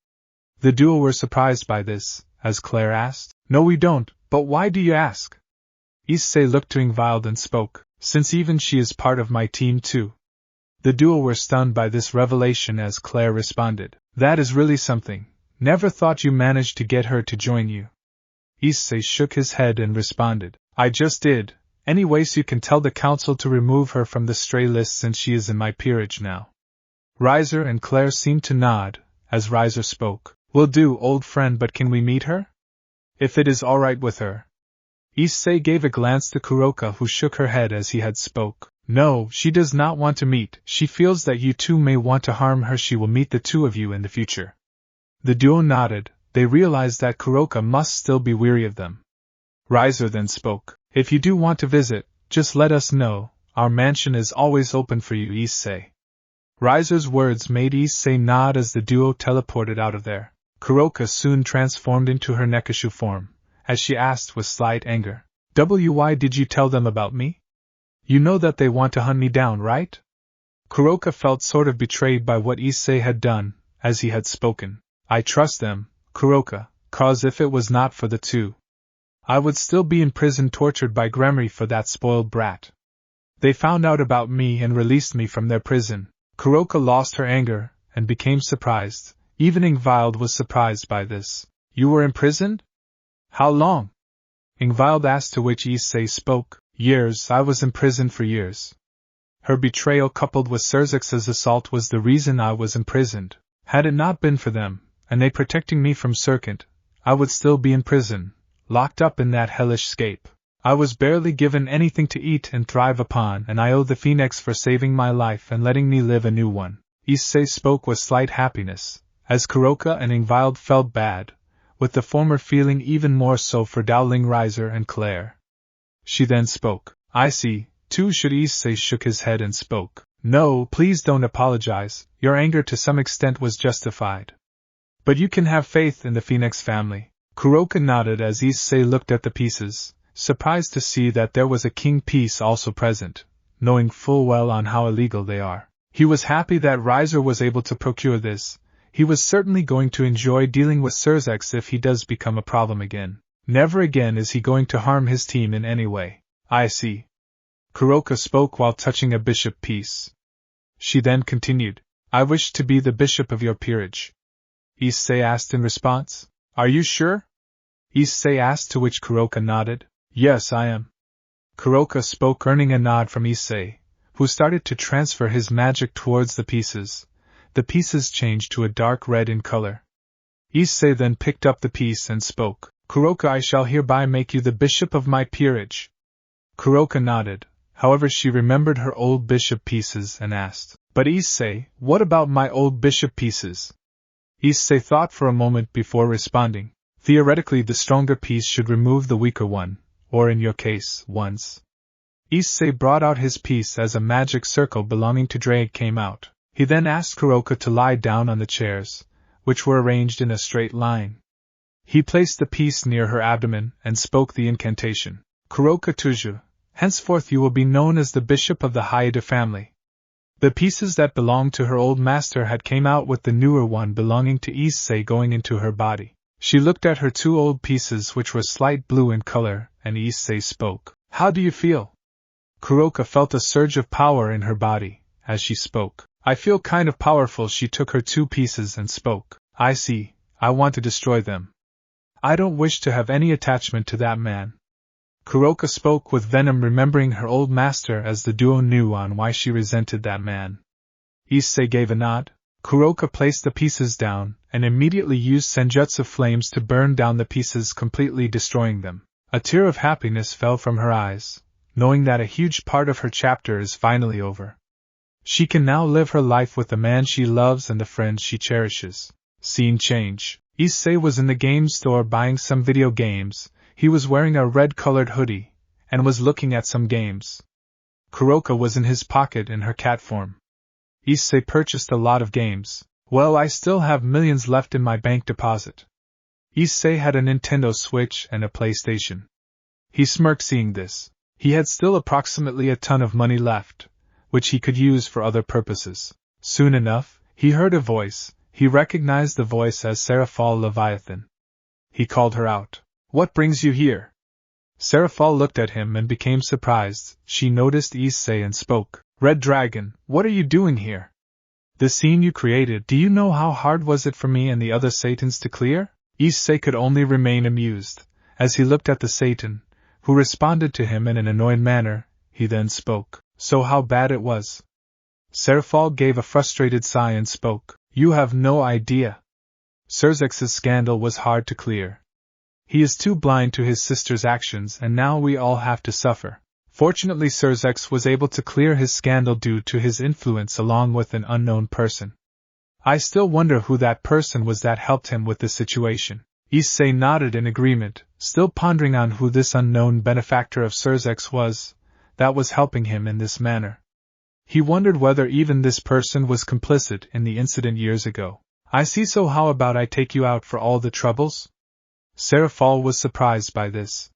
The duo were surprised by this, as Claire asked. No, we don't, but why do you ask? Issei looked to Ingvild and spoke. Since even she is part of my team too. The duo were stunned by this revelation as Claire responded. That is really something. Never thought you managed to get her to join you. Issei shook his head and responded. I just did. Anyway, so you can tell the council to remove her from the stray list since she is in my peerage now. Riser and Claire seemed to nod, as Riser spoke. Will do, old friend, but can we meet her? If it is all right with her. Issei gave a glance to Kuroka, who shook her head as he had spoke. No, she does not want to meet. She feels that you two may want to harm her. She will meet the two of you in the future. The duo nodded. They realized that Kuroka must still be weary of them. Riser then spoke. If you do want to visit, just let us know. Our mansion is always open for you, Issei. Riser's words made Issei nod as the duo teleported out of there. Kuroka soon transformed into her Nekashu form, as she asked with slight anger. Why did you tell them about me? You know that they want to hunt me down, right? Kuroka felt sort of betrayed by what Issei had done, as he had spoken. I trust them, Kuroka, cause if it was not for the two, I would still be in prison tortured by Grimmery for that spoiled brat. They found out about me and released me from their prison. Kuroka lost her anger, and became surprised. Even Ingvild was surprised by this. You were imprisoned? How long? Ingvild asked, to which Issei spoke. Years, I was imprisoned for years. Her betrayal coupled with Serzex's assault was the reason I was imprisoned. Had it not been for them, and they protecting me from Serkant, I would still be in prison, locked up in that hellish scape. I was barely given anything to eat and thrive upon, and I owe the Phoenix for saving my life and letting me live a new one. Issei spoke with slight happiness, as Kuroka and Ingvild felt bad, with the former feeling even more so for Dowling Riser and Claire. She then spoke. I see, too. Should Issei shook his head and spoke. No, please don't apologize, your anger to some extent was justified. But you can have faith in the Phoenix family. Kuroka nodded as Issei looked at the pieces, surprised to see that there was a king piece also present, knowing full well on how illegal they are. He was happy that Riser was able to procure this. He was certainly going to enjoy dealing with Serzex if he does become a problem again. Never again is he going to harm his team in any way. I see. Kuroka spoke while touching a bishop piece. She then continued, I wish to be the bishop of your peerage. Issei asked in response. Are you sure? Issei asked, to which Kuroka nodded. Yes, I am. Kuroka spoke, earning a nod from Issei, who started to transfer his magic towards the pieces. The pieces changed to a dark red in color. Issei then picked up the piece and spoke. Kuroka, I shall hereby make you the bishop of my peerage. Kuroka nodded, however she remembered her old bishop pieces and asked, But Issei, what about my old bishop pieces? Issei thought for a moment before responding. Theoretically, the stronger piece should remove the weaker one, or in your case, once. Issei brought out his piece as a magic circle belonging to Drake came out. He then asked Kuroka to lie down on the chairs, which were arranged in a straight line. He placed the piece near her abdomen and spoke the incantation. Kuroka Tuju, henceforth you will be known as the bishop of the Haida family. The pieces that belonged to her old master had came out with the newer one belonging to Issei going into her body. She looked at her two old pieces which were slight blue in color, and Issei spoke. How do you feel? Kuroka felt a surge of power in her body, as she spoke. I feel kind of powerful. She took her two pieces and spoke. I see, I want to destroy them. I don't wish to have any attachment to that man. Kuroka spoke with venom, remembering her old master as the duo knew on why she resented that man. Issei gave a nod. Kuroka placed the pieces down, and immediately used senjutsu flames to burn down the pieces, completely destroying them. A tear of happiness fell from her eyes, knowing that a huge part of her chapter is finally over. She can now live her life with the man she loves and the friends she cherishes. Scene change. Issei was in the game store buying some video games. He was wearing a red-colored hoodie, and was looking at some games. Kuroka was in his pocket in her cat form. Issei purchased a lot of games. Well, I still have millions left in my bank deposit. Issei had a Nintendo Switch and a PlayStation. He smirked seeing this. He had still approximately a ton of money left, which he could use for other purposes. Soon enough, he heard a voice. He recognized the voice as Serafall Leviathan. He called her out. What brings you here? Serafall looked at him and became surprised. She noticed Issei and spoke. Red Dragon, what are you doing here? The scene you created, do you know how hard was it for me and the other Satans to clear? Issei could only remain amused. As he looked at the Satan, who responded to him in an annoyed manner, he then spoke. So how bad it was? Serafall gave a frustrated sigh and spoke. You have no idea. Serzex's scandal was hard to clear. He is too blind to his sister's actions, and now we all have to suffer. Fortunately, Serzex was able to clear his scandal due to his influence along with an unknown person. I still wonder who that person was that helped him with the situation. Issei nodded in agreement, still pondering on who this unknown benefactor of Serzex was, that was helping him in this manner. He wondered whether even this person was complicit in the incident years ago. I see, so how about I take you out for all the troubles? Serafall was surprised by this.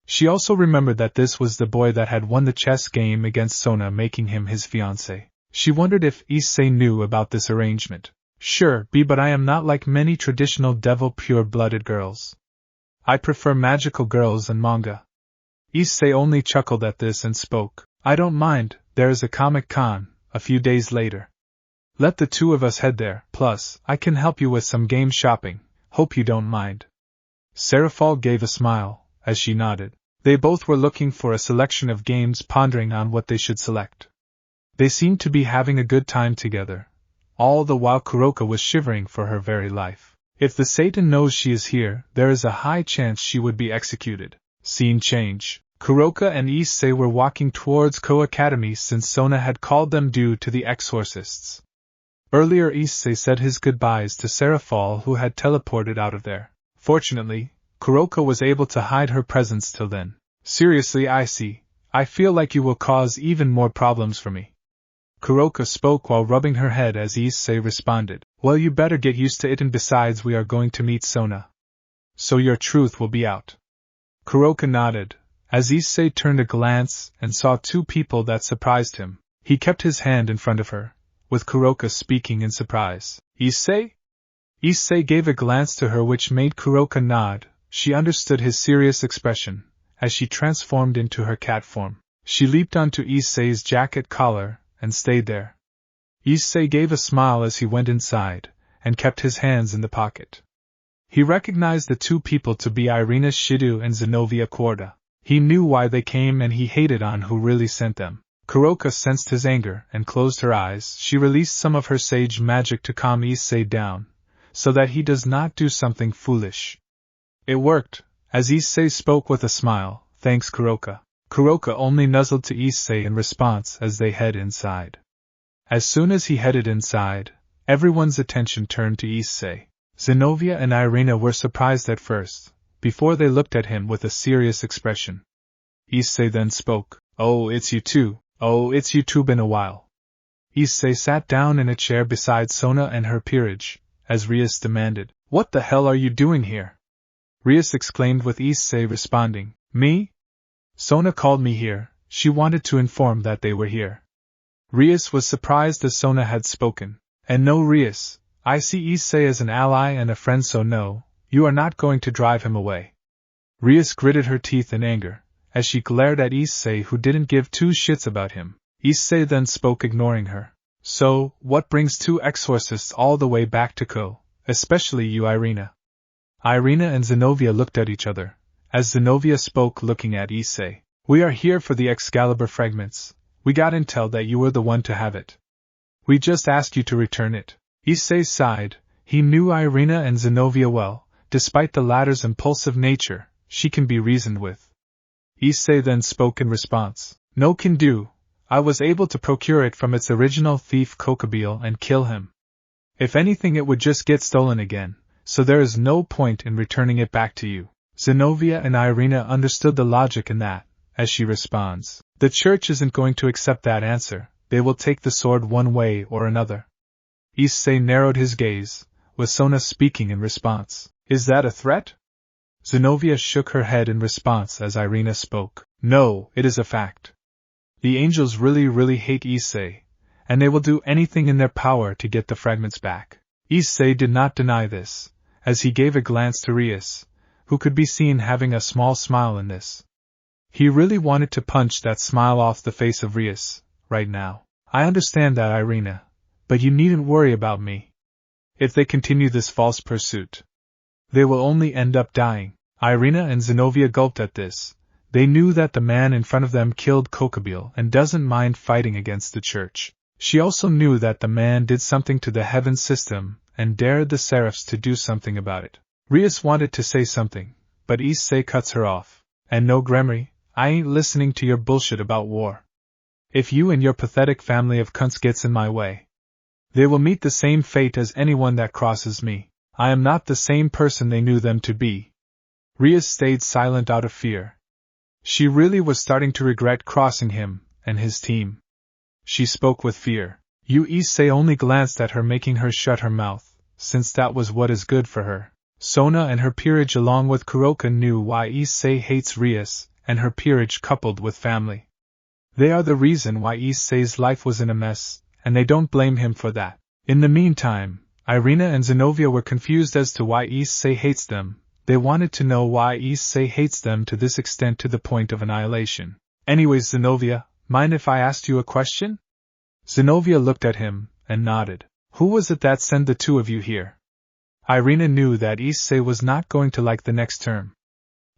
She also remembered that this was the boy that had won the chess game against Sona, making him his fiancé. She wondered if Issei knew about this arrangement. Sure, but I am not like many traditional devil pure-blooded girls. I prefer magical girls and manga. Issei only chuckled at this and spoke. I don't mind, there is a Comic-Con, a few days later. Let the two of us head there, plus, I can help you with some game shopping, hope you don't mind. Serafall gave a smile, as she nodded. They both were looking for a selection of games, pondering on what they should select. They seemed to be having a good time together. All the while Kuroka was shivering for her very life. If the Satan knows she is here, there is a high chance she would be executed. Scene change. Kuroka and Issei were walking towards Koh Academy since Sona had called them due to the exorcists. Earlier Issei said his goodbyes to Serafall, who had teleported out of there. Fortunately, Kuroka was able to hide her presence till then. Seriously, Issei, I feel like you will cause even more problems for me. Kuroka spoke while rubbing her head as Issei responded. Well, you better get used to it, and besides we are going to meet Sona. So your truth will be out. Kuroka nodded, as Issei turned a glance and saw two people that surprised him. He kept his hand in front of her, with Kuroka speaking in surprise. Issei? Issei gave a glance to her which made Kuroka nod. She understood his serious expression, as she transformed into her cat form. She leaped onto Issei's jacket collar, and stayed there. Issei gave a smile as he went inside, and kept his hands in the pocket. He recognized the two people to be Irina Shidu and Zenobia Quarta. He knew why they came and he hated on who really sent them. Kuroka sensed his anger and closed her eyes. She released some of her sage magic to calm Issei down, so that he does not do something foolish. It worked, as Issei spoke with a smile. Thanks, Kuroka. Kuroka only nuzzled to Issei in response as they head inside. As soon as he headed inside, everyone's attention turned to Issei. Zenobia and Irina were surprised at first, before they looked at him with a serious expression. Issei then spoke. Oh, it's you two. Been a while. Issei sat down in a chair beside Sona and her peerage, as Rias demanded. What the hell are you doing here? Rias exclaimed with Issei responding. Me? Sona called me here. She wanted to inform that they were here. Rias was surprised as Sona had spoken. And no, Rias, I see Issei as an ally and a friend, so no, you are not going to drive him away. Rias gritted her teeth in anger, as she glared at Issei, who didn't give two shits about him. Issei then spoke, ignoring her. So, what brings two exorcists all the way back to Kuoh, especially you, Irina? Irina and Zenobia looked at each other, as Zenobia spoke, looking at Issei. We are here for the Excalibur fragments. We got intel that you were the one to have it. We just asked you to return it. Issei sighed. He knew Irina and Zenobia well. Despite the latter's impulsive nature, she can be reasoned with. Issei then spoke in response. No can do. I was able to procure it from its original thief Kokabiel and kill him. If anything, it would just get stolen again, so there is no point in returning it back to you. Zenobia and Irina understood the logic in that, as she responds. The church isn't going to accept that answer. They will take the sword one way or another. Issei narrowed his gaze, with Sona speaking in response. Is that a threat? Zenobia shook her head in response as Irina spoke. No, it is a fact. The angels really hate Issei, and they will do anything in their power to get the fragments back. Issei did not deny this, as he gave a glance to Rias, who could be seen having a small smile in this. He really wanted to punch that smile off the face of Rias, right now. I understand that, Irina, but you needn't worry about me. If they continue this false pursuit, they will only end up dying. Irina and Zenobia gulped at this. They knew that the man in front of them killed Kokabiel and doesn't mind fighting against the church. She also knew that the man did something to the heaven system and dared the seraphs to do something about it. Rias wanted to say something, but Issei cuts her off. And no, Grimmery, I ain't listening to your bullshit about war. If you and your pathetic family of cunts gets in my way, they will meet the same fate as anyone that crosses me. I am not the same person they knew them to be. Rias stayed silent out of fear. She really was starting to regret crossing him and his team. She spoke with fear. Issei only glanced at her, making her shut her mouth, since that was what is good for her. Sona and her peerage along with Kuroka knew why Issei hates Rias and her peerage coupled with family. They are the reason why Issei's life was in a mess, and they don't blame him for that. In the meantime, Irina and Zenobia were confused as to why Issei hates them. They wanted to know why Issei hates them to this extent, to the point of annihilation. Anyways, Zenobia, mind if I asked you a question? Zenobia looked at him and nodded. Who was it that sent the two of you here? Irina knew that Issei was not going to like the next term.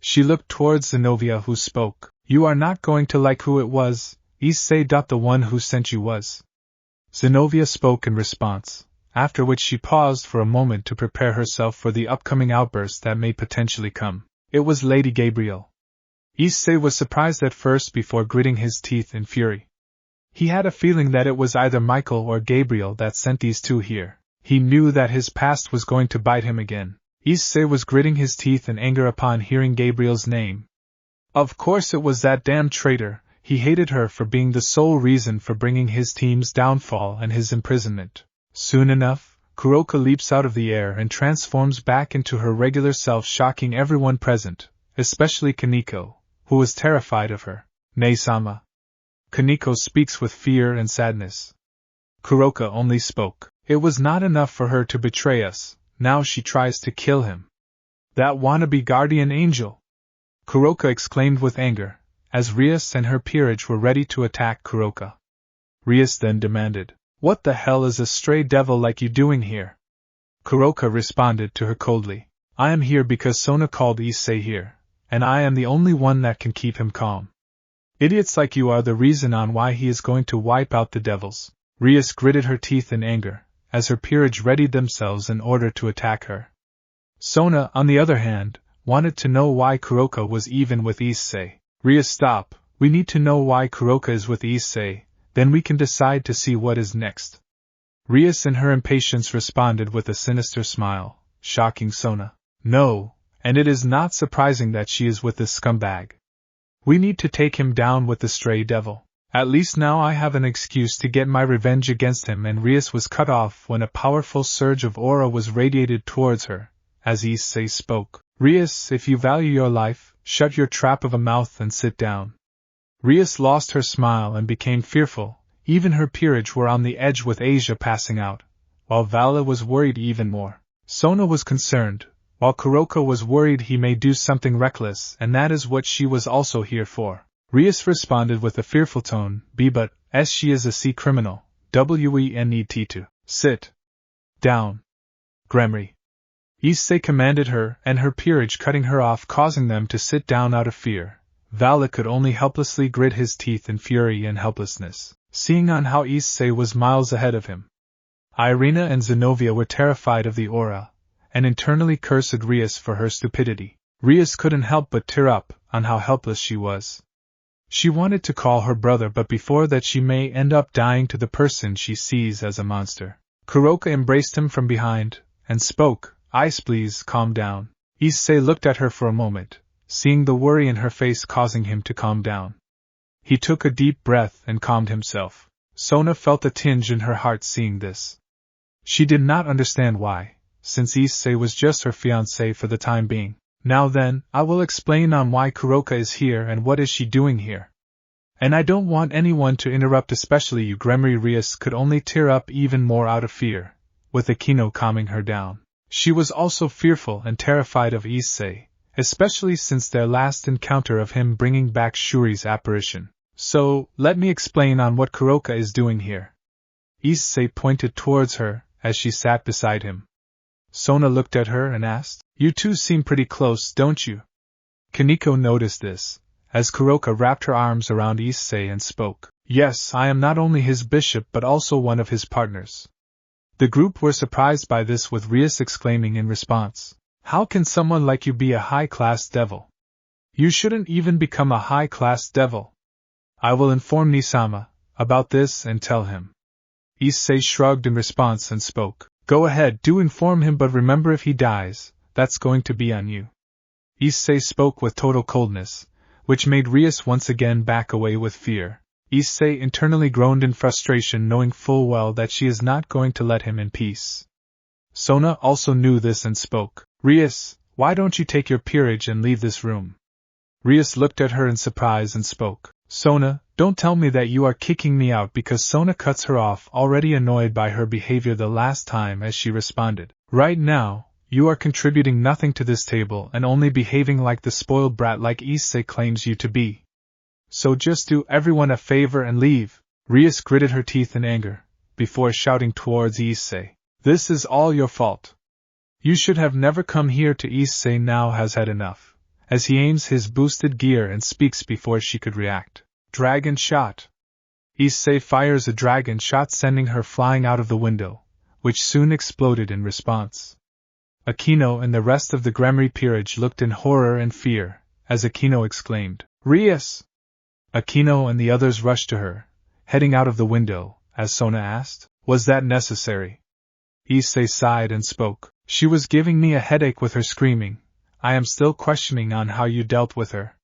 She looked towards Zenobia, who spoke. You are not going to like who it was. Issei. The one who sent you was. Zenobia spoke in response, after which she paused for a moment to prepare herself for the upcoming outburst that may potentially come. It was Lady Gabriel. Issei was surprised at first before gritting his teeth in fury. He had a feeling that it was either Michael or Gabriel that sent these two here. He knew that his past was going to bite him again. Issei was gritting his teeth in anger upon hearing Gabriel's name. Of course it was that damn traitor. He hated her for being the sole reason for bringing his team's downfall and his imprisonment. Soon enough, Kuroka leaps out of the air and transforms back into her regular self, shocking everyone present, especially Kaneko, who was terrified of her. "Nei-sama." Kaneko speaks with fear and sadness. Kuroka only spoke. It was not enough for her to betray us, now she tries to kill him. "That wannabe guardian angel!" Kuroka exclaimed with anger, as Rias and her peerage were ready to attack Kuroka. Rias then demanded, "What the hell is a stray devil like you doing here?" Kuroka responded to her coldly, "I am here because Sona called Issei here, and I am the only one that can keep him calm. Idiots like you are the reason on why he is going to wipe out the devils." Rias gritted her teeth in anger, as her peerage readied themselves in order to attack her. Sona, on the other hand, wanted to know why Kuroka was even with Issei. "Rias, stop, we need to know why Kuroka is with Issei, then we can decide to see what is next." Rias in her impatience responded with a sinister smile, shocking Sona. "No, and it is not surprising that she is with this scumbag. We need to take him down with the stray devil. At least now I have an excuse to get my revenge against him." And Rias was cut off when a powerful surge of aura was radiated towards her, as Issei spoke. "Rias, if you value your life, shut your trap of a mouth and sit down." Rias lost her smile and became fearful. Even her peerage were on the edge with Asia passing out, while Vali was worried even more. Sona was concerned, while Kuroka was worried he may do something reckless, and that is what she was also here for. Rias responded with a fearful tone, "But she is a sea criminal, we need to sit down." Grimmery. Issei commanded her and her peerage, cutting her off, causing them to sit down out of fear. Vali could only helplessly grit his teeth in fury and helplessness, seeing on how Issei was miles ahead of him. Irina and Zenobia were terrified of the aura, and internally cursed Rias for her stupidity. Rias couldn't help but tear up on how helpless she was. She wanted to call her brother, but before that she may end up dying to the person she sees as a monster. Kuroka embraced him from behind, and spoke, "Ice, please, calm down." Issei looked at her for a moment, seeing the worry in her face causing him to calm down. He took a deep breath and calmed himself. Sona felt a tinge in her heart seeing this. She did not understand why, since Issei was just her fiancé for the time being. "Now then, I will explain on why Kuroka is here and what is she doing here. And I don't want anyone to interrupt, especially you." Gremory. Rias could only tear up even more out of fear, with Akino calming her down. She was also fearful and terrified of Issei, especially since their last encounter of him bringing back Shuri's apparition. "So, let me explain on what Kuroka is doing here." Issei pointed towards her, as she sat beside him. Sona looked at her and asked, "You two seem pretty close, don't you?" Kaneko noticed this, as Kuroka wrapped her arms around Issei and spoke, "Yes, I am not only his bishop but also one of his partners." The group were surprised by this, with Rias exclaiming in response, "How can someone like you be a high-class devil? You shouldn't even become a high-class devil." "I will inform Nisama about this and tell him." Issei shrugged in response and spoke, "Go ahead, do inform him, but remember, if he dies, that's going to be on you." Issei spoke with total coldness, which made Rias once again back away with fear. Issei internally groaned in frustration, knowing full well that she is not going to let him in peace. Sona also knew this and spoke, "Rias, why don't you take your peerage and leave this room?" Rias looked at her in surprise and spoke, "Sona, don't tell me that you are kicking me out," because Sona cuts her off, already annoyed by her behavior the last time, as she responded, "Right now, you are contributing nothing to this table and only behaving like the spoiled brat like Issei claims you to be. So just do everyone a favor and leave." Rias gritted her teeth in anger, before shouting towards Issei, "This is all your fault. You should have never come here." To Issei now has had enough, as he aims his boosted gear and speaks before she could react. "Dragon shot." Issei fires a dragon shot, sending her flying out of the window, which soon exploded in response. Akino and the rest of the Gremory peerage looked in horror and fear, as Akino exclaimed, "Rias!" Akino and the others rushed to her, heading out of the window, as Sona asked, "Was that necessary?" Issei sighed and spoke, "She was giving me a headache with her screaming. I am still questioning on how you dealt with her."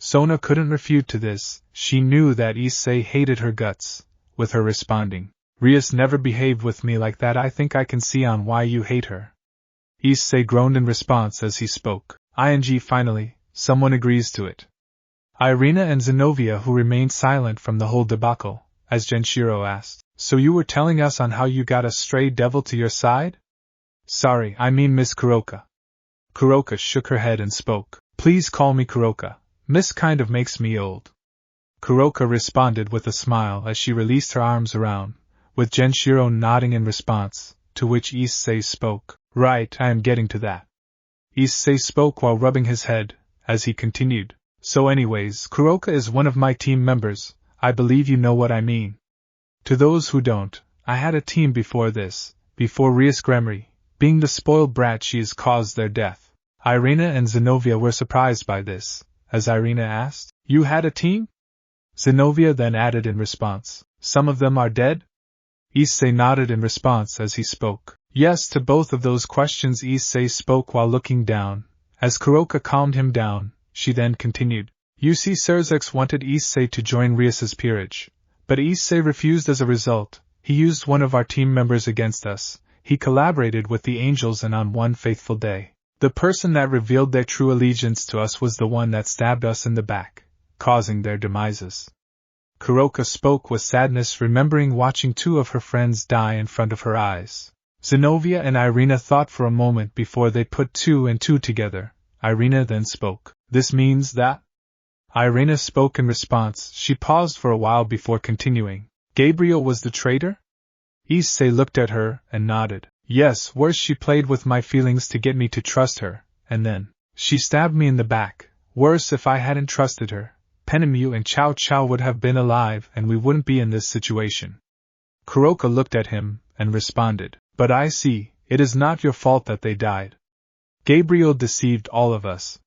Sona couldn't refute to this. She knew that Issei hated her guts, with her responding, Rias never behaved with me like that. I think I can see on why you hate her. Issei groaned in response as he spoke. Finally, someone agrees to it. Irina and Zenobia, who remained silent from the whole debacle, as Genshiro asked, so you were telling us on how you got a stray devil to your side? Sorry, I mean Miss Kuroka. Kuroka shook her head and spoke. Please call me Kuroka. Miss kind of makes me old. Kuroka responded with a smile as she released her arms around, with Genshiro nodding in response, to which Issei spoke. Right, I am getting to that. Issei spoke while rubbing his head, as he continued. So anyways, Kuroka is one of my team members. I believe you know what I mean. To those who don't, I had a team before this, before Rias Grimmery. Being the spoiled brat she has caused their death. Irina and Zenobia were surprised by this, as Irina asked, You had a team? Zenobia then added in response, Some of them are dead? Issei nodded in response as he spoke. Yes to both of those questions. Issei spoke while looking down. As Kuroka calmed him down, she then continued. You see, Serzex wanted Issei to join Rias's peerage, but Issei refused. As a result, he used one of our team members against us. He collaborated with the angels, and on one fateful day, the person that revealed their true allegiance to us was the one that stabbed us in the back, causing their demises. Kuroka spoke with sadness, remembering watching two of her friends die in front of her eyes. Zenobia and Irina thought for a moment before they put two and two together. Irina then spoke. This means that? Irina spoke in response. She paused for a while before continuing. Gabriel was the traitor? Issei looked at her and nodded. Yes, worse, she played with my feelings to get me to trust her, and then she stabbed me in the back. Worse, if I hadn't trusted her, Penemue and Chow Chow would have been alive and we wouldn't be in this situation. Kuroka looked at him and responded. But I see, it is not your fault that they died. Gabriel deceived all of us.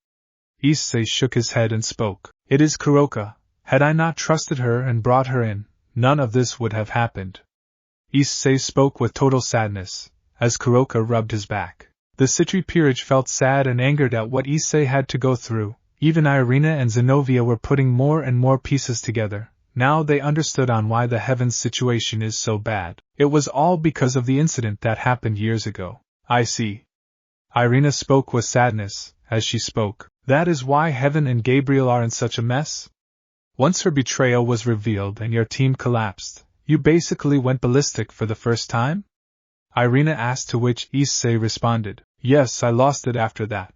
Issei shook his head and spoke. It is Kuroka. Had I not trusted her and brought her in, none of this would have happened. Issei spoke with total sadness, as Kuroka rubbed his back. The Citri peerage felt sad and angered at what Issei had to go through. Even Irina and Zenobia were putting more and more pieces together. Now they understood on why the heavens situation is so bad. It was all because of the incident that happened years ago. I see. Irina spoke with sadness, as she spoke. That is why Heaven and Gabriel are in such a mess? Once her betrayal was revealed and your team collapsed, you basically went ballistic for the first time? Irina asked, to which Issei responded. Yes, I lost it after that.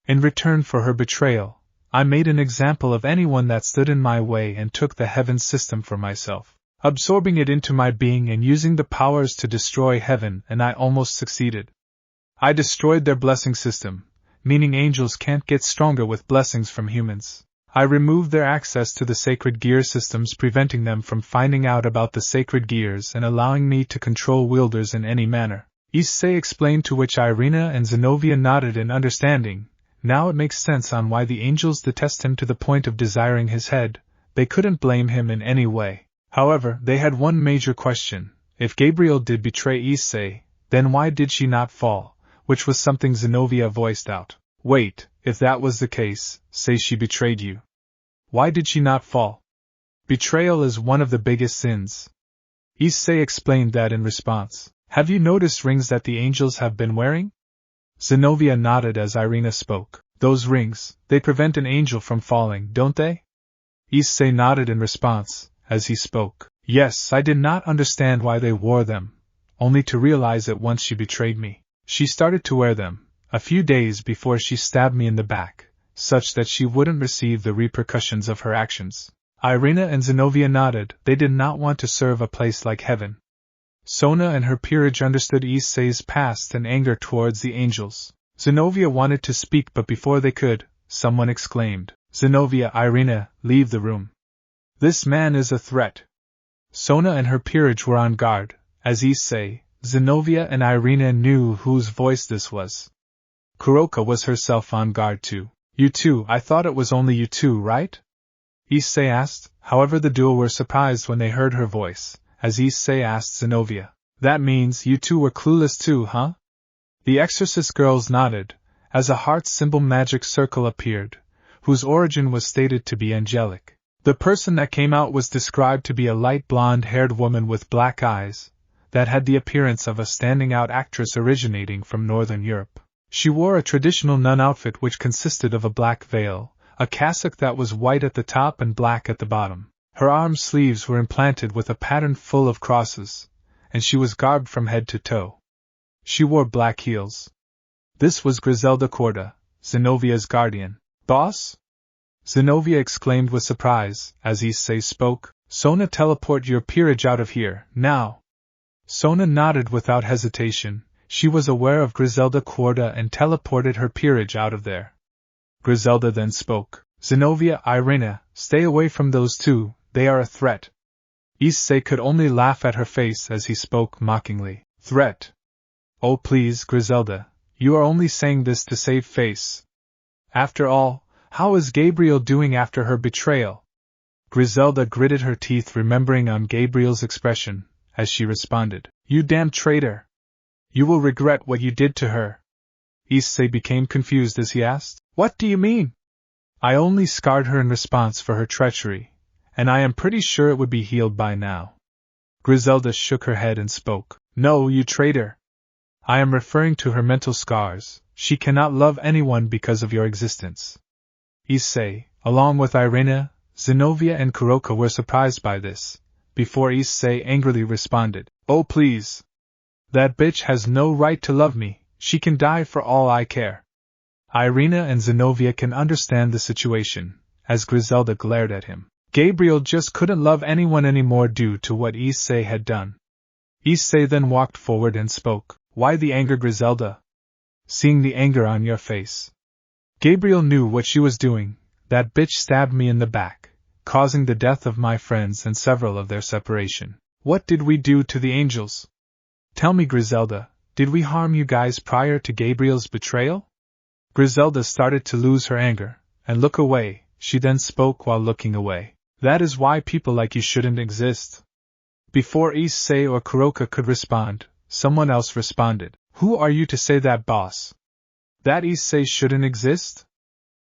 In return for her betrayal, I made an example of anyone that stood in my way and took the heaven system for myself, absorbing it into my being and using the powers to destroy heaven, and I almost succeeded. I destroyed their blessing system, meaning angels can't get stronger with blessings from humans. I removed their access to the sacred gear systems, preventing them from finding out about the sacred gears and allowing me to control wielders in any manner. Issei explained, to which Irina and Zenobia nodded in understanding. Now it makes sense on why the angels detest him to the point of desiring his head. They couldn't blame him in any way. However, they had one major question. If Gabriel did betray Issei, then why did she not fall? Which was something Zenobia voiced out. Wait, if that was the case, say she betrayed you. Why did she not fall? Betrayal is one of the biggest sins. Issei explained that in response. Have you noticed rings that the angels have been wearing? Zenobia nodded as Irina spoke. Those rings, they prevent an angel from falling, don't they? Issei nodded in response, as he spoke. Yes, I did not understand why they wore them, only to realize it once she betrayed me. She started to wear them, a few days before she stabbed me in the back, such that she wouldn't receive the repercussions of her actions. Irina and Zenobia nodded. They did not want to serve a place like heaven. Sona and her peerage understood Issei's past and anger towards the angels. Zenobia wanted to speak, but before they could, someone exclaimed, Zenobia, Irina, leave the room. This man is a threat. Sona and her peerage were on guard, as Issei, Zenobia and Irina knew whose voice this was. Kuroka was herself on guard too. You two, I thought it was only you two, right? Issei asked. However, the duo were surprised when they heard her voice, as Issei asked Zenobia. That means you two were clueless too, huh? The exorcist girls nodded, as a heart symbol magic circle appeared, whose origin was stated to be angelic. The person that came out was described to be a light blonde-haired woman with black eyes, that had the appearance of a standing-out actress originating from Northern Europe. She wore a traditional nun outfit which consisted of a black veil, a cassock that was white at the top and black at the bottom. Her arm sleeves were implanted with a pattern full of crosses, and she was garbed from head to toe. She wore black heels. This was Griselda Corda, Zenovia's guardian. Boss? Zenovia exclaimed with surprise, as Issei spoke. Sona, teleport your peerage out of here, now! Sona nodded without hesitation. She was aware of Griselda Corda and teleported her peerage out of there. Griselda then spoke. Zenovia, Irina, stay away from those two, they are a threat. Issei could only laugh at her face as he spoke mockingly. Threat? Oh please, Griselda, you are only saying this to save face. After all, how is Gabriel doing after her betrayal? Griselda gritted her teeth, remembering on Gabriel's expression, as she responded. You damn traitor! You will regret what you did to her. Issei became confused as he asked, What do you mean? I only scarred her in response for her treachery, and I am pretty sure it would be healed by now. Griselda shook her head and spoke. No, you traitor! I am referring to her mental scars. She cannot love anyone because of your existence. Issei, along with Irina, Zenovia and Kuroka were surprised by this, before Issei angrily responded. Oh please! That bitch has no right to love me, she can die for all I care. Irina and Zenovia can understand the situation, as Griselda glared at him. Gabriel just couldn't love anyone anymore due to what Issei had done. Issei then walked forward and spoke. Why the anger, Griselda? Seeing the anger on your face. Gabriel knew what she was doing. That bitch stabbed me in the back, causing the death of my friends and several of their separation. What did we do to the angels? Tell me, Griselda, did we harm you guys prior to Gabriel's betrayal? Griselda started to lose her anger, and look away. She then spoke while looking away. That is why people like you shouldn't exist. Before Issei or Kuroka could respond, someone else responded. Who are you to say that, boss? That Issei shouldn't exist?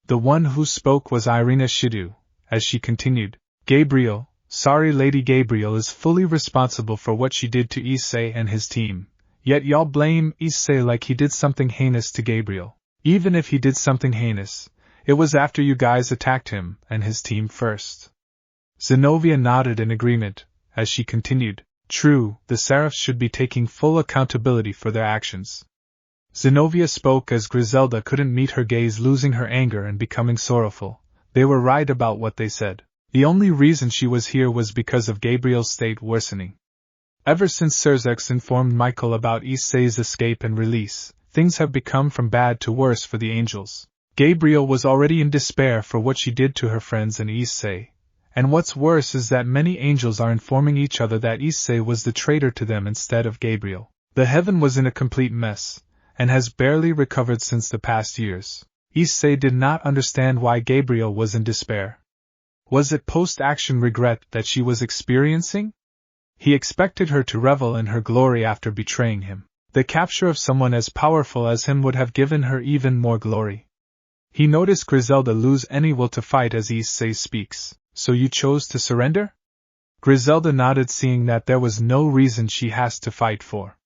The one who spoke was Irina Shidu, as she continued. Gabriel, sorry, Lady Gabriel is fully responsible for what she did to Issei and his team, yet y'all blame Issei like he did something heinous to Gabriel. Even if he did something heinous, it was after you guys attacked him and his team first. Zenovia nodded in agreement, as she continued. True, the Seraphs should be taking full accountability for their actions. Zenovia spoke as Griselda couldn't meet her gaze, losing her anger and becoming sorrowful. They were right about what they said. The only reason she was here was because of Gabriel's state worsening. Ever since Serzex informed Michael about Issei's escape and release, things have become from bad to worse for the angels. Gabriel was already in despair for what she did to her friends and Issei. And what's worse is that many angels are informing each other that Issei was the traitor to them instead of Gabriel. The heaven was in a complete mess, and has barely recovered since the past years. Issei did not understand why Gabriel was in despair. Was it post-action regret that she was experiencing? He expected her to revel in her glory after betraying him. The capture of someone as powerful as him would have given her even more glory. He noticed Griselda lose any will to fight as Issei speaks. So you chose to surrender? Griselda nodded, seeing that there was no reason she has to fight for.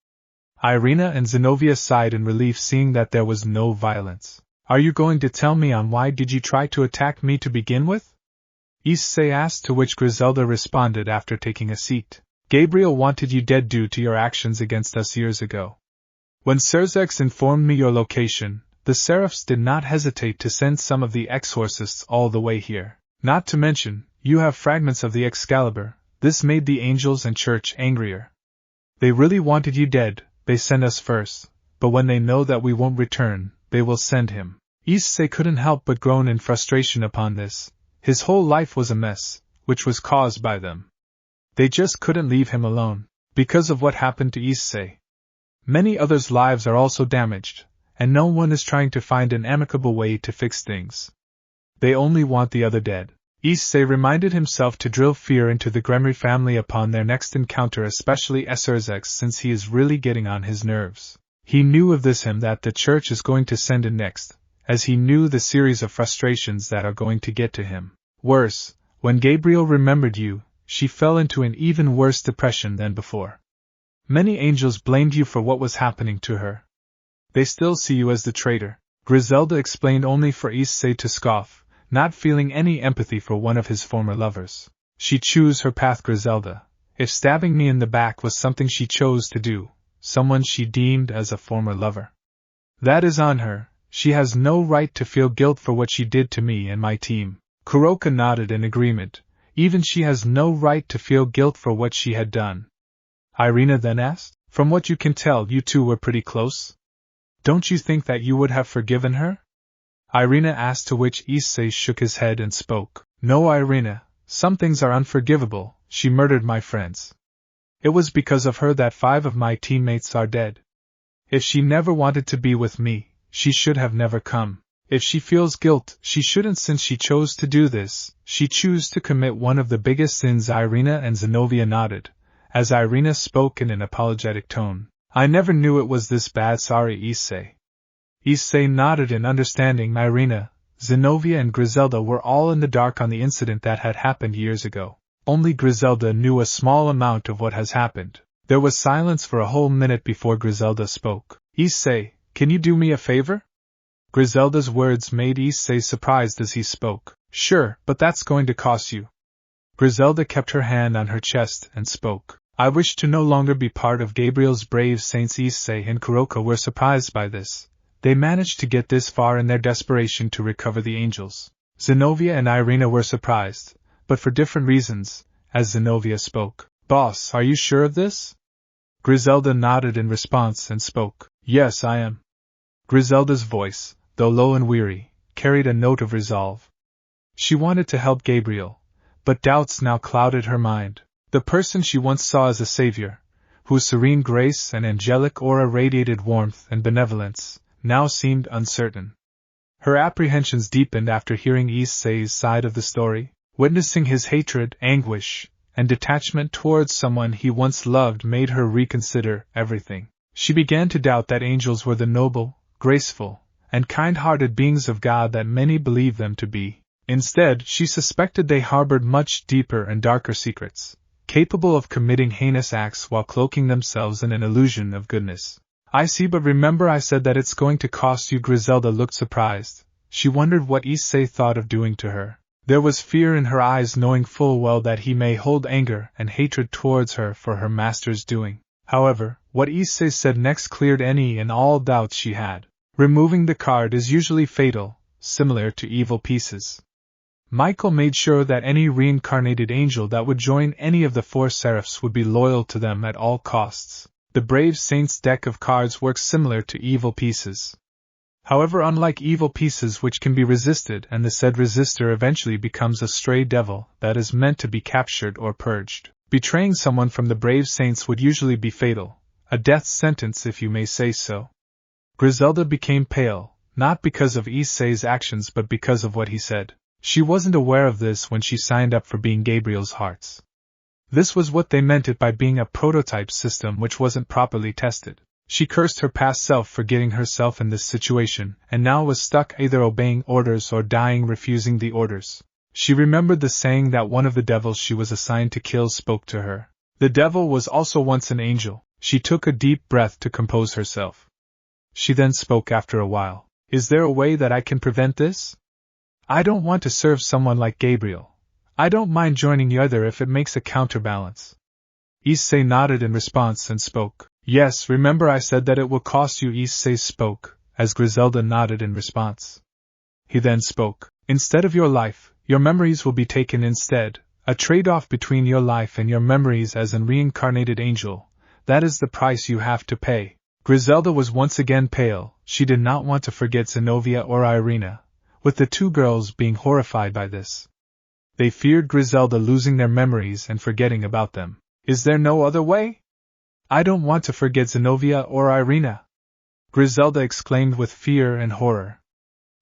Irina and Zenovia sighed in relief, seeing that there was no violence. Are you going to tell me on why did you try to attack me to begin with? Issei asked, to which Griselda responded after taking a seat. Gabriel wanted you dead due to your actions against us years ago. When Serzex informed me your location, the Seraphs did not hesitate to send some of the exorcists all the way here. Not to mention, you have fragments of the Excalibur. This made the angels and church angrier. They really wanted you dead. They sent us first, but when they know that we won't return, they will send him. Issei couldn't help but groan in frustration upon this. His whole life was a mess, which was caused by them. They just couldn't leave him alone, because of what happened to Issei. Many others' lives are also damaged, and no one is trying to find an amicable way to fix things. They only want the other dead. Issei reminded himself to drill fear into the Grimmery family upon their next encounter, especially Serzex, since he is really getting on his nerves. He knew of this him that the church is going to send in next, as he knew the series of frustrations that are going to get to him. Worse, when Gabriel remembered you, she fell into an even worse depression than before. Many angels blamed you for what was happening to her. They still see you as the traitor, Griselda explained, only for Issei to scoff, not feeling any empathy for one of his former lovers. She chose her path, Griselda. If stabbing me in the back was something she chose to do, someone she deemed as a former lover, that is on her. She has no right to feel guilt for what she did to me and my team. Kuroka nodded in agreement. Even she has no right to feel guilt for what she had done. Irina then asked, from what you can tell, you two were pretty close? Don't you think that you would have forgiven her? Irina asked, to which Issei shook his head and spoke. No, Irina, some things are unforgivable. She murdered my friends. It was because of her that 5 of my teammates are dead. If she never wanted to be with me, she should have never come. If she feels guilt, she shouldn't, since she chose to do this. She chose to commit one of the biggest sins. Irina and Zenobia nodded, as Irina spoke in an apologetic tone. I never knew it was this bad. Sorry, Issei. Issei nodded in understanding. Irina, Zenobia and Griselda were all in the dark on the incident that had happened years ago. Only Griselda knew a small amount of what has happened. There was silence for a whole minute before Griselda spoke. Issei, can you do me a favor? Griselda's words made Issei surprised as he spoke. Sure, but that's going to cost you. Griselda kept her hand on her chest and spoke. I wish to no longer be part of Gabriel's brave saints. Issei and Kuroka were surprised by this. They managed to get this far in their desperation to recover the angels. Zenobia and Irina were surprised, but for different reasons, as Zenobia spoke. Boss, are you sure of this? Griselda nodded in response and spoke. Yes, I am. Griselda's voice, though low and weary, carried a note of resolve. She wanted to help Gabriel, but doubts now clouded her mind. The person she once saw as a savior, whose serene grace and angelic aura radiated warmth and benevolence, now seemed uncertain. Her apprehensions deepened after hearing Issei's side of the story. Witnessing his hatred, anguish, and detachment towards someone he once loved made her reconsider everything. She began to doubt that angels were the noble, graceful, and kind-hearted beings of God that many believed them to be. Instead, she suspected they harbored much deeper and darker secrets, capable of committing heinous acts while cloaking themselves in an illusion of goodness. I see, but remember I said that it's going to cost you. Griselda looked surprised. She wondered what Issei thought of doing to her. There was fear in her eyes, knowing full well that he may hold anger and hatred towards her for her master's doing. However, what Issei said next cleared any and all doubts she had. Removing the card is usually fatal, similar to evil pieces. Michael made sure that any reincarnated angel that would join any of the 4 seraphs would be loyal to them at all costs. The Brave Saints deck of cards works similar to evil pieces. However, unlike evil pieces which can be resisted, and the said resistor eventually becomes a stray devil that is meant to be captured or purged, betraying someone from the Brave Saints would usually be fatal, a death sentence if you may say so. Griselda became pale, not because of Issei's actions but because of what he said. She wasn't aware of this when she signed up for being Gabriel's hearts. This was what they meant it by being a prototype system which wasn't properly tested. She cursed her past self for getting herself in this situation, and now was stuck either obeying orders or dying refusing the orders. She remembered the saying that one of the devils she was assigned to kill spoke to her. The devil was also once an angel. She took a deep breath to compose herself. She then spoke after a while. Is there a way that I can prevent this? I don't want to serve someone like Gabriel. I don't mind joining you either if it makes a counterbalance. Issei nodded in response and spoke. Yes, remember I said that it will cost you. Issei spoke, as Griselda nodded in response. He then spoke. Instead of your life, your memories will be taken instead, a trade-off between your life and your memories as a reincarnated angel. That is the price you have to pay. Griselda was once again pale. She did not want to forget Zenobia or Irina, with the 2 girls being horrified by this. They feared Griselda losing their memories and forgetting about them. Is there no other way? I don't want to forget Zenobia or Irina, Griselda exclaimed with fear and horror.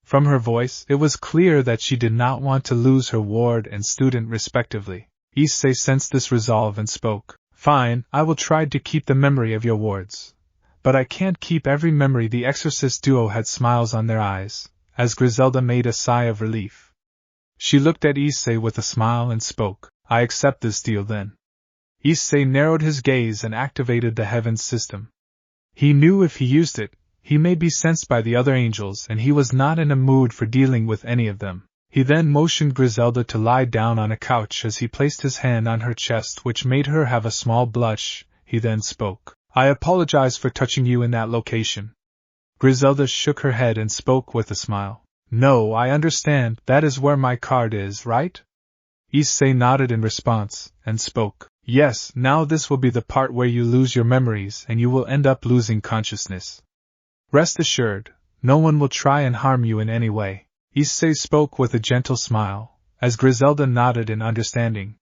From her voice, it was clear that she did not want to lose her ward and student respectively. Issei sensed this resolve and spoke. Fine, I will try to keep the memory of your wards. But I can't keep every memory. The exorcist duo had smiles on their eyes, as Griselda made a sigh of relief. She looked at Issei with a smile and spoke. I accept this deal then. Issei narrowed his gaze and activated the heavens system. He knew if he used it, he may be sensed by the other angels, and he was not in a mood for dealing with any of them. He then motioned Griselda to lie down on a couch as he placed his hand on her chest, which made her have a small blush. He then spoke. I apologize for touching you in that location. Griselda shook her head and spoke with a smile. No, I understand, that is where my card is, right? Issei nodded in response, and spoke. Yes, now this will be the part where you lose your memories and you will end up losing consciousness. Rest assured, no one will try and harm you in any way. Issei spoke with a gentle smile, as Griselda nodded in understanding.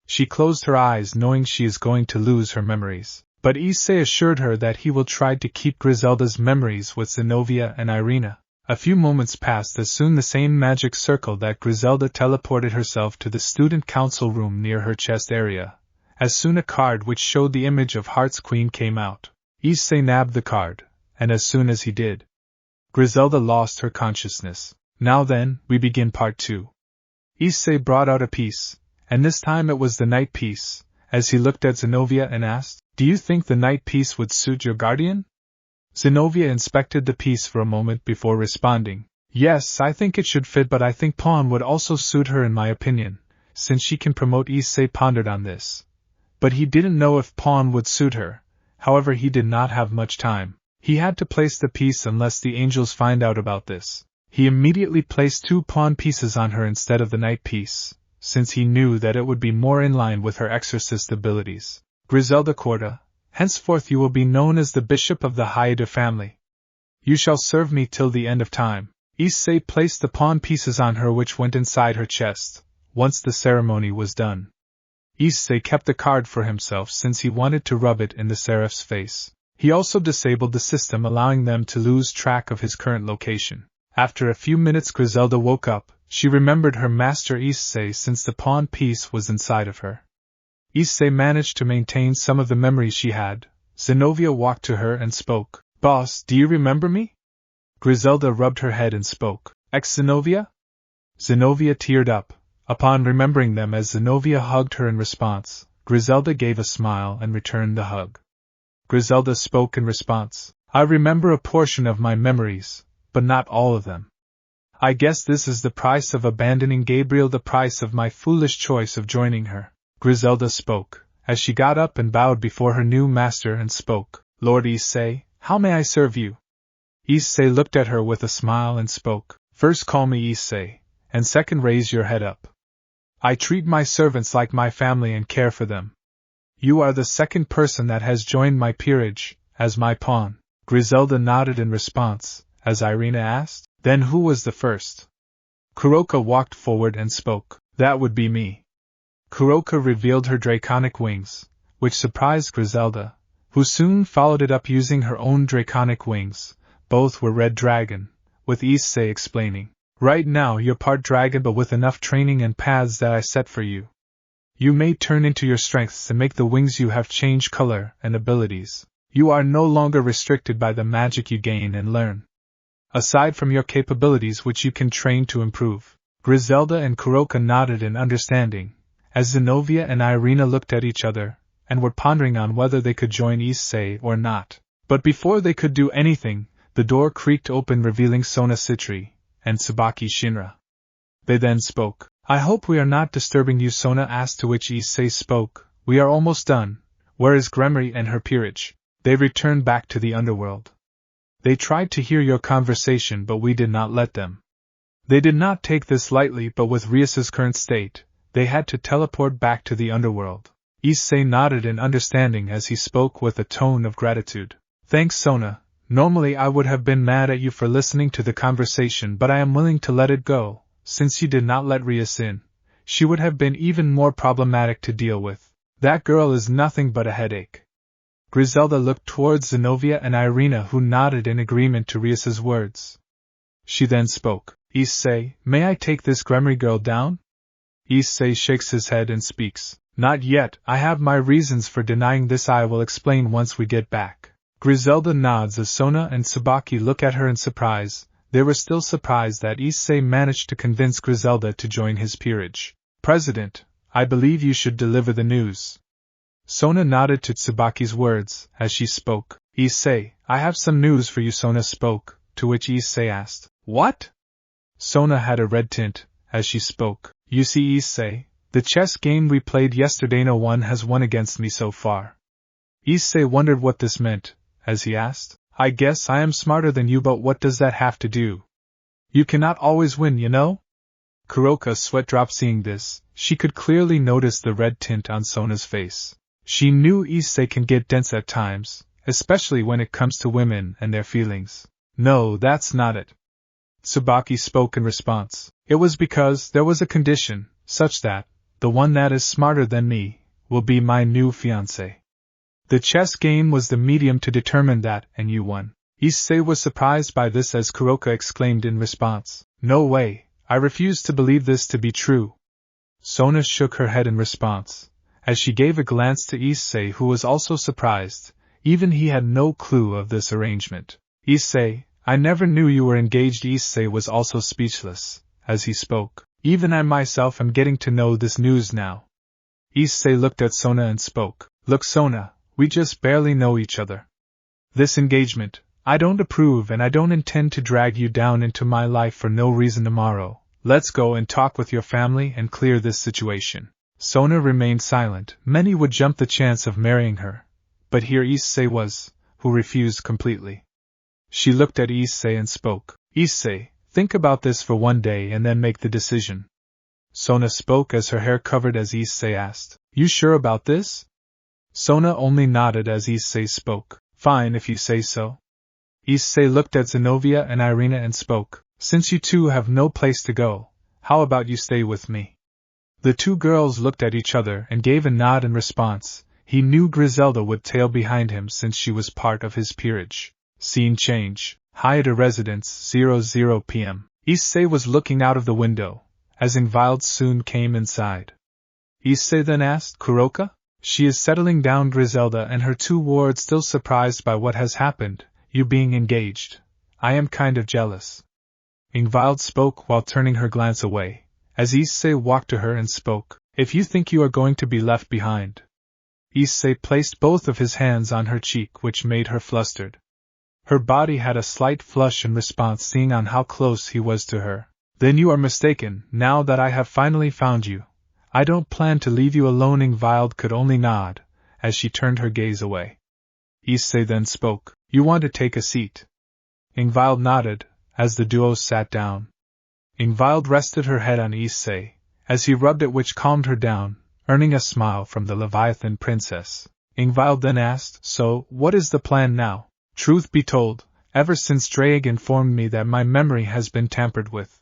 She closed her eyes knowing she is going to lose her memories, but Issei assured her that he will try to keep Griselda's memories with Zenobia and Irina. A few moments passed as soon the same magic circle that Griselda teleported herself to the student council room near her chest area. As soon a card which showed the image of Heart's Queen came out. Issei nabbed the card, and as soon as he did, Griselda lost her consciousness. Now then, we begin part 2. Issei brought out a piece, and this time it was the night piece, as he looked at Zenobia and asked, Do you think the night piece would suit your guardian? Zenobia inspected the piece for a moment before responding. Yes, I think it should fit, but I think pawn would also suit her in my opinion, since she can promote. Issei pondered on this. But he didn't know if pawn would suit her, however he did not have much time. He had to place the piece unless the angels find out about this. He immediately placed 2 pawn pieces on her instead of the knight piece, since he knew that it would be more in line with her exorcist abilities. Griselda Corda, henceforth you will be known as the Bishop of the Haida family. You shall serve me till the end of time. Issei placed the pawn pieces on her which went inside her chest, once the ceremony was done. Issei kept the card for himself since he wanted to rub it in the Seraph's face. He also disabled the system allowing them to lose track of his current location. After a few minutes Griselda woke up. She remembered her master Issei since the pawn piece was inside of her. Issei managed to maintain some of the memories she had. Zenobia walked to her and spoke. Boss, do you remember me? Griselda rubbed her head and spoke. Ex-Zenobia? Zenobia teared up, upon remembering them as Zenobia hugged her in response. Griselda gave a smile and returned the hug. Griselda spoke in response. I remember a portion of my memories, but not all of them. I guess this is the price of abandoning Gabriel, the price of my foolish choice of joining her. Griselda spoke, as she got up and bowed before her new master and spoke. Lord Issei, how may I serve you? Issei looked at her with a smile and spoke. First call me Issei, and second raise your head up. I treat my servants like my family and care for them. You are the second person that has joined my peerage, as my pawn. Griselda nodded in response, as Irina asked. Then who was the first? Kuroka walked forward and spoke. That would be me. Kuroka revealed her draconic wings, which surprised Griselda, who soon followed it up using her own draconic wings. Both were red dragon, with Issei explaining. Right now you're part dragon, but with enough training and paths that I set for you, you may turn into your strengths and make the wings you have change color and abilities. You are no longer restricted by the magic you gain and learn, aside from your capabilities which you can train to improve. Griselda and Kuroka nodded in understanding, as Zenobia and Irina looked at each other, and were pondering on whether they could join Issei or not. But before they could do anything, the door creaked open revealing Sona Citri and Tsubaki Shinra. They then spoke. I hope we are not disturbing you, Sona asked, to which Issei spoke. We are almost done. Where is Grimmery and her peerage? They returned back to the underworld. They tried to hear your conversation, but we did not let them. They did not take this lightly, but with Rias's current state, they had to teleport back to the underworld. Issei nodded in understanding as he spoke with a tone of gratitude. Thanks, Sona. Normally I would have been mad at you for listening to the conversation, but I am willing to let it go, since you did not let Rias in. She would have been even more problematic to deal with. That girl is nothing but a headache. Griselda looked towards Zenobia and Irina, who nodded in agreement to Rias's words. She then spoke. Issei, may I take this Gremory girl down? Issei shakes his head and speaks. Not yet, I have my reasons for denying this. I will explain once we get back. Griselda nods as Sona and Tsubaki look at her in surprise, they were still surprised that Issei managed to convince Griselda to join his peerage. President, I believe you should deliver the news. Sona nodded to Tsubaki's words as she spoke. Issei, I have some news for you, Sona spoke, to which Issei asked, What? Sona had a red tint as she spoke. You see, Issei, the chess game we played yesterday, no one has won against me so far. Issei wondered what this meant, as he asked, I guess I am smarter than you, but what does that have to do? You cannot always win, you know? Kuroka's sweat dropped seeing this. She could clearly notice the red tint on Sona's face. She knew Issei can get dense at times, especially when it comes to women and their feelings. No, that's not it. Tsubaki spoke in response. It was because there was a condition, such that, the one that is smarter than me, will be my new fiancé. The chess game was the medium to determine that, and you won. Issei was surprised by this as Kuroka exclaimed in response. No way, I refuse to believe this to be true. Sona shook her head in response, as she gave a glance to Issei, who was also surprised. Even he had no clue of this arrangement. Issei, I never knew you were engaged. Issei was also speechless, as he spoke. Even I myself am getting to know this news now. Issei looked at Sona and spoke. Look, Sona, we just barely know each other. This engagement, I don't approve, and I don't intend to drag you down into my life for no reason tomorrow. Let's go and talk with your family and clear this situation. Sona remained silent. Many would jump the chance of marrying her, but here Issei was, who refused completely. She looked at Issei and spoke. Issei, think about this for one day and then make the decision. Sona spoke as her hair covered as Issei asked. You sure about this? Sona only nodded as Issei spoke. Fine if you say so. Issei looked at Zenobia and Irina and spoke. Since you two have no place to go, how about you stay with me? The two girls looked at each other and gave a nod in response. He knew Griselda would tail behind him since she was part of his peerage. Scene change. Hayata residence, 00 p.m. Issei was looking out of the window, as Ingvild soon came inside. Issei then asked, Kuroka? She is settling down. Griselda and her two wards still surprised by what has happened, you being engaged. I am kind of jealous. Ingvild spoke while turning her glance away, as Issei walked to her and spoke. If you think you are going to be left behind. Issei placed both of his hands on her cheek, which made her flustered. Her body had a slight flush in response, seeing on how close he was to her. Then you are mistaken. Now that I have finally found you, I don't plan to leave you alone. Ingvild could only nod, as she turned her gaze away. Issei then spoke. You want to take a seat? Ingvild nodded, as the duo sat down. Ingvild rested her head on Issei, as he rubbed it, which calmed her down, earning a smile from the Leviathan princess. Ingvild then asked, So, what is the plan now? Truth be told, ever since Drake informed me that my memory has been tampered with,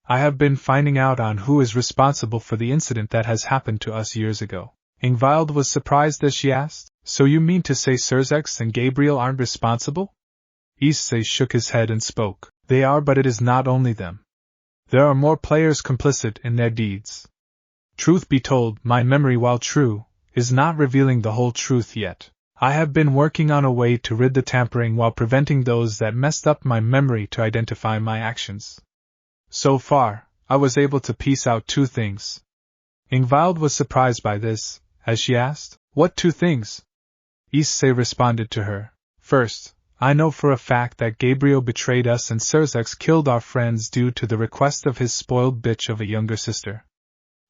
I have been finding out on who is responsible for the incident that has happened to us years ago. Ingvild was surprised as she asked, So you mean to say Serzex and Gabriel aren't responsible? Issei shook his head and spoke. They are, but it is not only them. There are more players complicit in their deeds. Truth be told, my memory, while true, is not revealing the whole truth yet. I have been working on a way to rid the tampering while preventing those that messed up my memory to identify my actions. So far, I was able to piece out two things. Ingvild was surprised by this, as she asked, What two things? Issei responded to her. First, I know for a fact that Gabriel betrayed us and Serzex killed our friends due to the request of his spoiled bitch of a younger sister.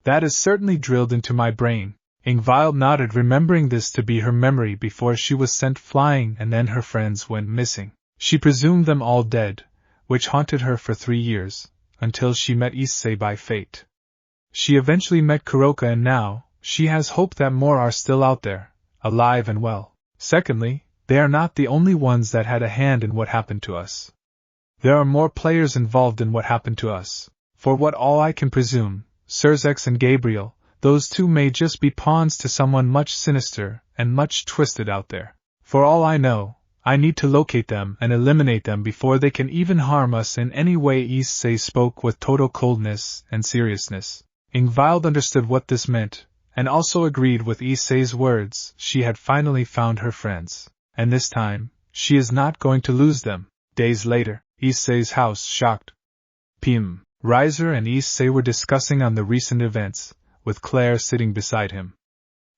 That is certainly drilled into my brain. Ingvild nodded, remembering this to be her memory before she was sent flying and then her friends went missing. She presumed them all dead, which haunted her for 3 years, until she met Issei by fate. She eventually met Kuroka, and now, she has hope that more are still out there, alive and well. Secondly, they are not the only ones that had a hand in what happened to us. There are more players involved in what happened to us. For what all I can presume, Serzex and Gabriel, those two may just be pawns to someone much sinister and much twisted out there. For all I know, I need to locate them and eliminate them before they can even harm us in any way. Issei spoke with total coldness and seriousness. Ingvild understood what this meant, and also agreed with Issei's words. She had finally found her friends, and this time, she is not going to lose them. Days later, Issei's house, shocked. Riser and Issei were discussing on the recent events, with Claire sitting beside him.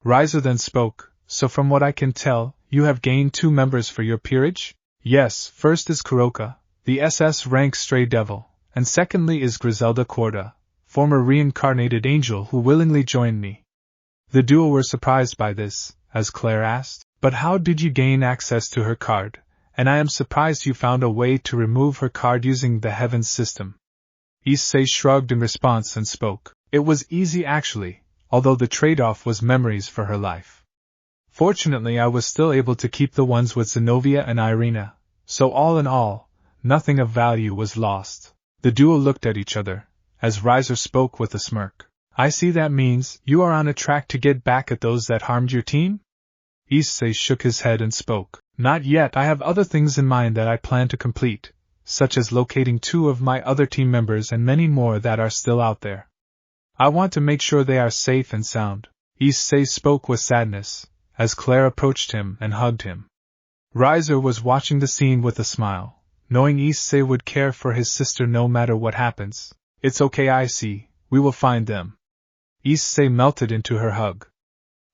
Riser then spoke, so from what I can tell, you have gained 2 members for your peerage? Yes, first is Kuroka, the SS rank stray devil, and secondly is Griselda Korda, former reincarnated angel who willingly joined me. The duo were surprised by this, as Claire asked, but how did you gain access to her card? And I am surprised you found a way to remove her card using the Heavens system. Issei shrugged in response and spoke. It was easy actually, although the trade-off was memories for her life. Fortunately I was still able to keep the ones with Zenobia and Irina, so all in all, nothing of value was lost. The duo looked at each other, as Riser spoke with a smirk. I see, that means you are on a track to get back at those that harmed your team? Issei shook his head and spoke. Not yet, I have other things in mind that I plan to complete, such as locating 2 of my other team members and many more that are still out there. I want to make sure they are safe and sound. Issei spoke with sadness, as Claire approached him and hugged him. Riser was watching the scene with a smile, knowing Issei would care for his sister no matter what happens. It's okay, I see, we will find them. Issei melted into her hug.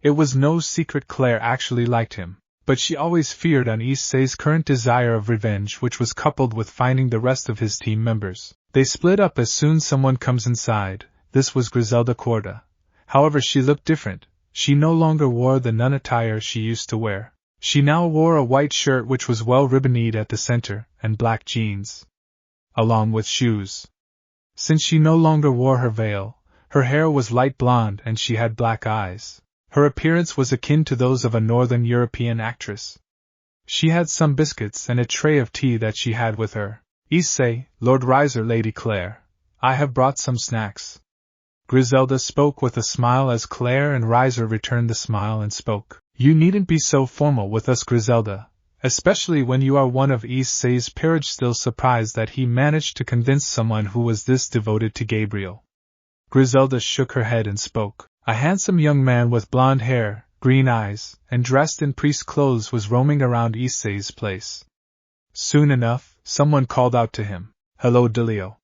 It was no secret Claire actually liked him, but she always feared on Issei's current desire of revenge, which was coupled with finding the rest of his team members. They split up as soon as someone comes inside. This was Griselda Korda. However, she looked different. She no longer wore the nun attire she used to wear. She now wore a white shirt which was well ribboned at the center, and black jeans, along with shoes. Since she no longer wore her veil, her hair was light blonde and she had black eyes. Her appearance was akin to those of a Northern European actress. She had some biscuits and a tray of tea that she had with her. Issei, Lord Riser, Lady Claire, I have brought some snacks. Griselda spoke with a smile as Claire and Riser returned the smile and spoke. You needn't be so formal with us, Griselda, especially when you are one of Issei's peerage. Still surprised that he managed to convince someone who was this devoted to Gabriel. Griselda shook her head and spoke. A handsome young man with blonde hair, green eyes, and dressed in priest clothes was roaming around Issei's place. Soon enough, someone called out to him, Hello, Dulio.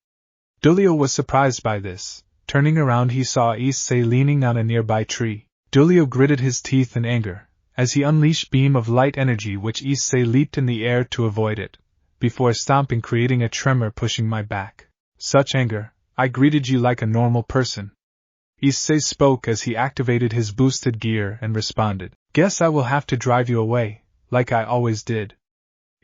Dulio was surprised by this. Turning around, he saw Issei leaning on a nearby tree. Dulio gritted his teeth in anger, as he unleashed beam of light energy which Issei leaped in the air to avoid it, before stomping, creating a tremor pushing my back. Such anger, I greeted you like a normal person. Issei spoke as he activated his boosted gear and responded. Guess I will have to drive you away, like I always did.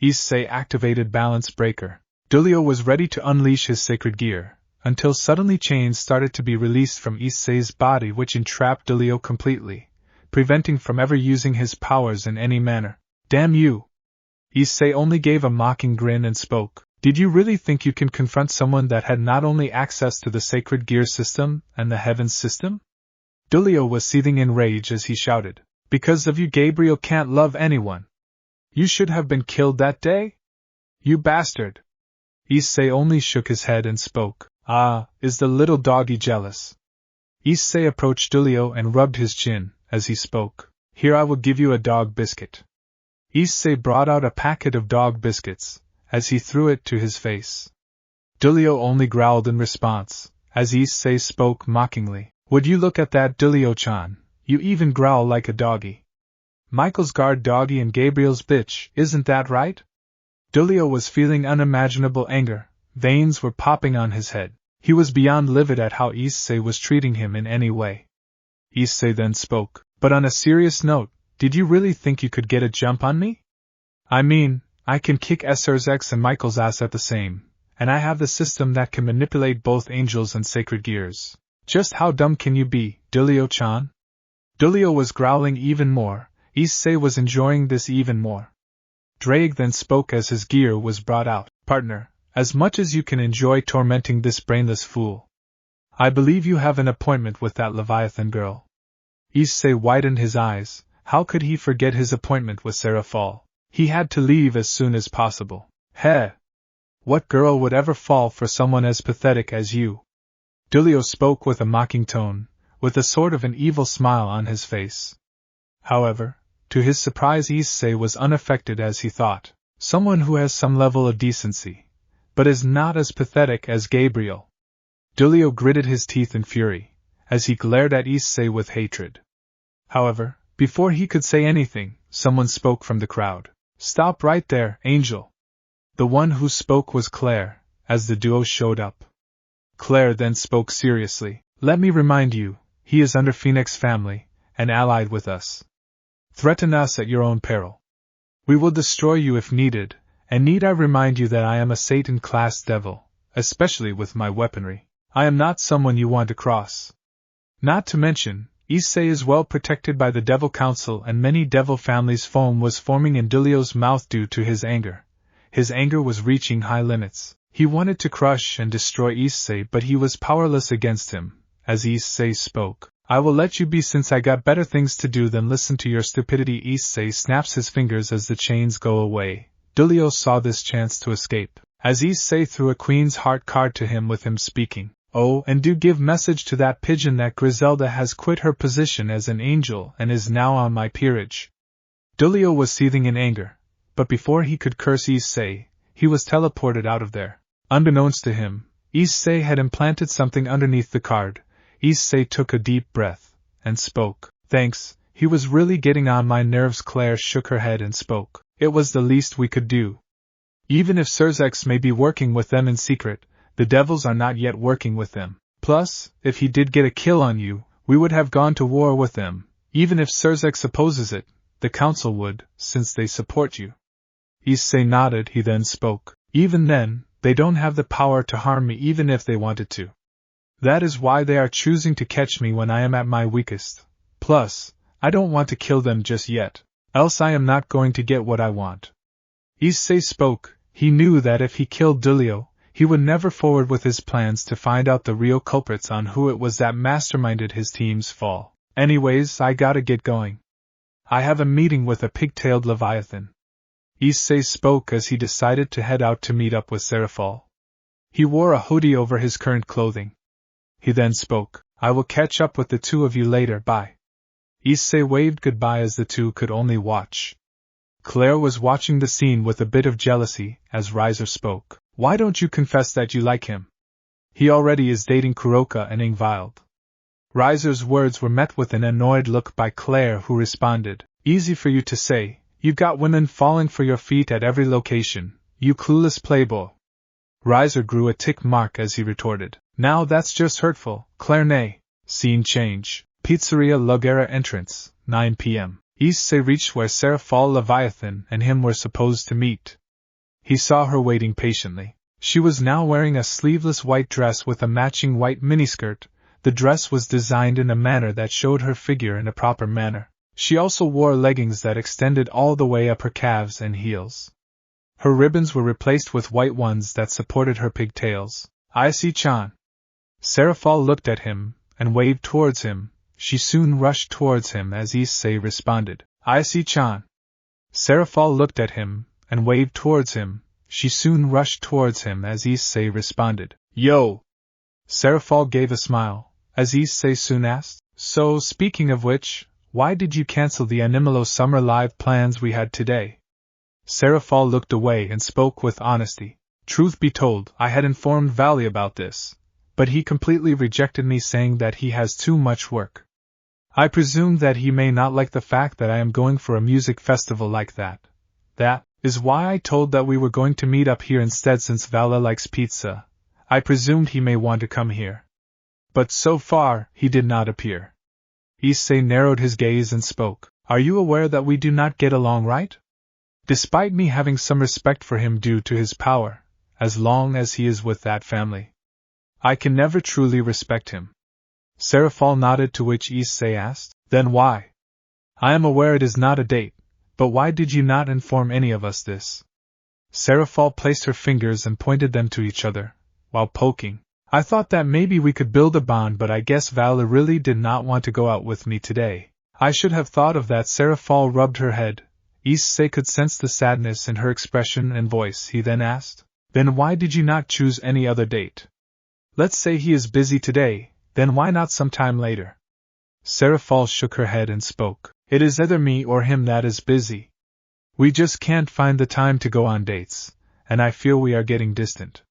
Issei activated balance breaker. Dulio was ready to unleash his sacred gear, until suddenly chains started to be released from Issei's body which entrapped Dulio completely, preventing from ever using his powers in any manner. Damn you! Issei only gave a mocking grin and spoke. Did you really think you can confront someone that had not only access to the sacred gear system and the heavens system? Dulio was seething in rage as he shouted. Because of you, Gabriel can't love anyone. You should have been killed that day? You bastard! Issei only shook his head and spoke. Ah, is the little doggy jealous? Issei approached Dulio and rubbed his chin, as he spoke. Here, I will give you a dog biscuit. Issei brought out a packet of dog biscuits, as he threw it to his face. Dulio only growled in response, as Issei spoke mockingly. Would you look at that, Dulio-chan, you even growl like a doggy. Michael's guard doggy and Gabriel's bitch, isn't that right? Dulio was feeling unimaginable anger, veins were popping on his head. He was beyond livid at how Issei was treating him in any way. Issei then spoke. But on a serious note, did you really think you could get a jump on me? I mean, I can kick Serzex and Michael's ass at the same, and I have the system that can manipulate both angels and sacred gears. Just how dumb can you be, Dulio-chan? Dulio was growling even more. Issei was enjoying this even more. Drake then spoke as his gear was brought out. Partner, as much as you can enjoy tormenting this brainless fool, I believe you have an appointment with that Leviathan girl. Issei widened his eyes. How could he forget his appointment with Serafall? He had to leave as soon as possible. Heh! What girl would ever fall for someone as pathetic as you? Dulio spoke with a mocking tone, with a sort of an evil smile on his face. However, to his surprise, Issei was unaffected as he thought. Someone who has some level of decency. but is not as pathetic as Gabriel. Dulio gritted his teeth in fury, as he glared at Issei with hatred. However, before he could say anything, someone spoke from the crowd. "Stop right there, Angel." The one who spoke was Claire, as the duo showed up. Claire then spoke seriously. "Let me remind you, he is under Phoenix family, and allied with us. Threaten us at your own peril. We will destroy you if needed, and need I remind you that I am a Satan-class devil, especially with my weaponry. I am not someone you want to cross. Not to mention, Issei is well protected by the Devil Council and many devil families." Foam was forming in Dulio's mouth due to his anger. His anger was reaching high limits. He wanted to crush and destroy Issei, but he was powerless against him. As Issei spoke, "I will let you be since I got better things to do than listen to your stupidity." Issei snaps his fingers as the chains go away. Dulio saw this chance to escape, as Issei threw a Queen's Heart card to him with him speaking. "Oh, and do give message to that pigeon that Griselda has quit her position as an angel and is now on my peerage." Dulio was seething in anger, but before he could curse Issei, he was teleported out of there. Unbeknownst to him, Issei had implanted something underneath the card. Issei took a deep breath, and spoke. "Thanks, he was really getting on my nerves." Claire shook her head and spoke. "It was the least we could do. Even if Serzex may be working with them in secret, the devils are not yet working with them. Plus, if he did get a kill on you, we would have gone to war with them. Even if Serzex opposes it, the council would, since they support you." Issei nodded. He then spoke. "Even then, they don't have the power to harm me even if they wanted to. That is why they are choosing to catch me when I am at my weakest. Plus, I don't want to kill them just yet, else I am not going to get what I want." Issei spoke. He knew that if he killed Dulio, he would never forward with his plans to find out the real culprits on who it was that masterminded his team's fall. "Anyways, I gotta get going. I have a meeting with a pig-tailed Leviathan." Issei spoke as he decided to head out to meet up with Serafall. He wore a hoodie over his current clothing. He then spoke. "I will catch up with the two of you later, bye." Issei waved goodbye as the two could only watch. Claire was watching the scene with a bit of jealousy as Riser spoke. "Why don't you confess that you like him? He already is dating Kuroka and Ingvild." Riser's words were met with an annoyed look by Claire, who responded. "Easy for you to say, you got women falling for your feet at every location, you clueless playboy." Riser grew a tick mark as he retorted. "Now that's just hurtful, Claire. Nay." Scene change. Pizzeria Logera entrance, 9 p.m. Issei reached where Serafall, Leviathan, and him were supposed to meet. He saw her waiting patiently. She was now wearing a sleeveless white dress with a matching white miniskirt. The dress was designed in a manner that showed her figure in a proper manner. She also wore leggings that extended all the way up her calves and heels. Her ribbons were replaced with white ones that supported her pigtails. "Issei-chan." Serafall looked at him and waved towards him. She soon rushed towards him as Issei responded. "Issei-chan." Serafall looked at him and waved towards him. She soon rushed towards him as Issei responded. "Yo!" Serafall gave a smile, as Issei soon asked. "So, speaking of which, why did you cancel the Animalo Summer Live plans we had today?" Serafall looked away and spoke with honesty. "Truth be told, I had informed Vali about this, but he completely rejected me, saying that he has too much work. I presume that he may not like the fact that I am going for a music festival like that. That is why I told that we were going to meet up here instead, since Vala likes pizza. I presumed he may want to come here. But so far, he did not appear." Issei narrowed his gaze and spoke. "Are you aware that we do not get along, right? Despite me having some respect for him due to his power, as long as he is with that family, I can never truly respect him." Serafall nodded, to which Issei asked, "Then why? I am aware it is not a date, but why did you not inform any of us this?" Serafall placed her fingers and pointed them to each other, while poking. "I thought that maybe we could build a bond, but I guess Vala really did not want to go out with me today. I should have thought of that." Serafall rubbed her head. Issei could sense the sadness in her expression and voice. He then asked, "Then why did you not choose any other date? Let's say he is busy today, then why not sometime later?" Serafall shook her head and spoke. "It is either me or him that is busy. We just can't find the time to go on dates, and I feel we are getting distant.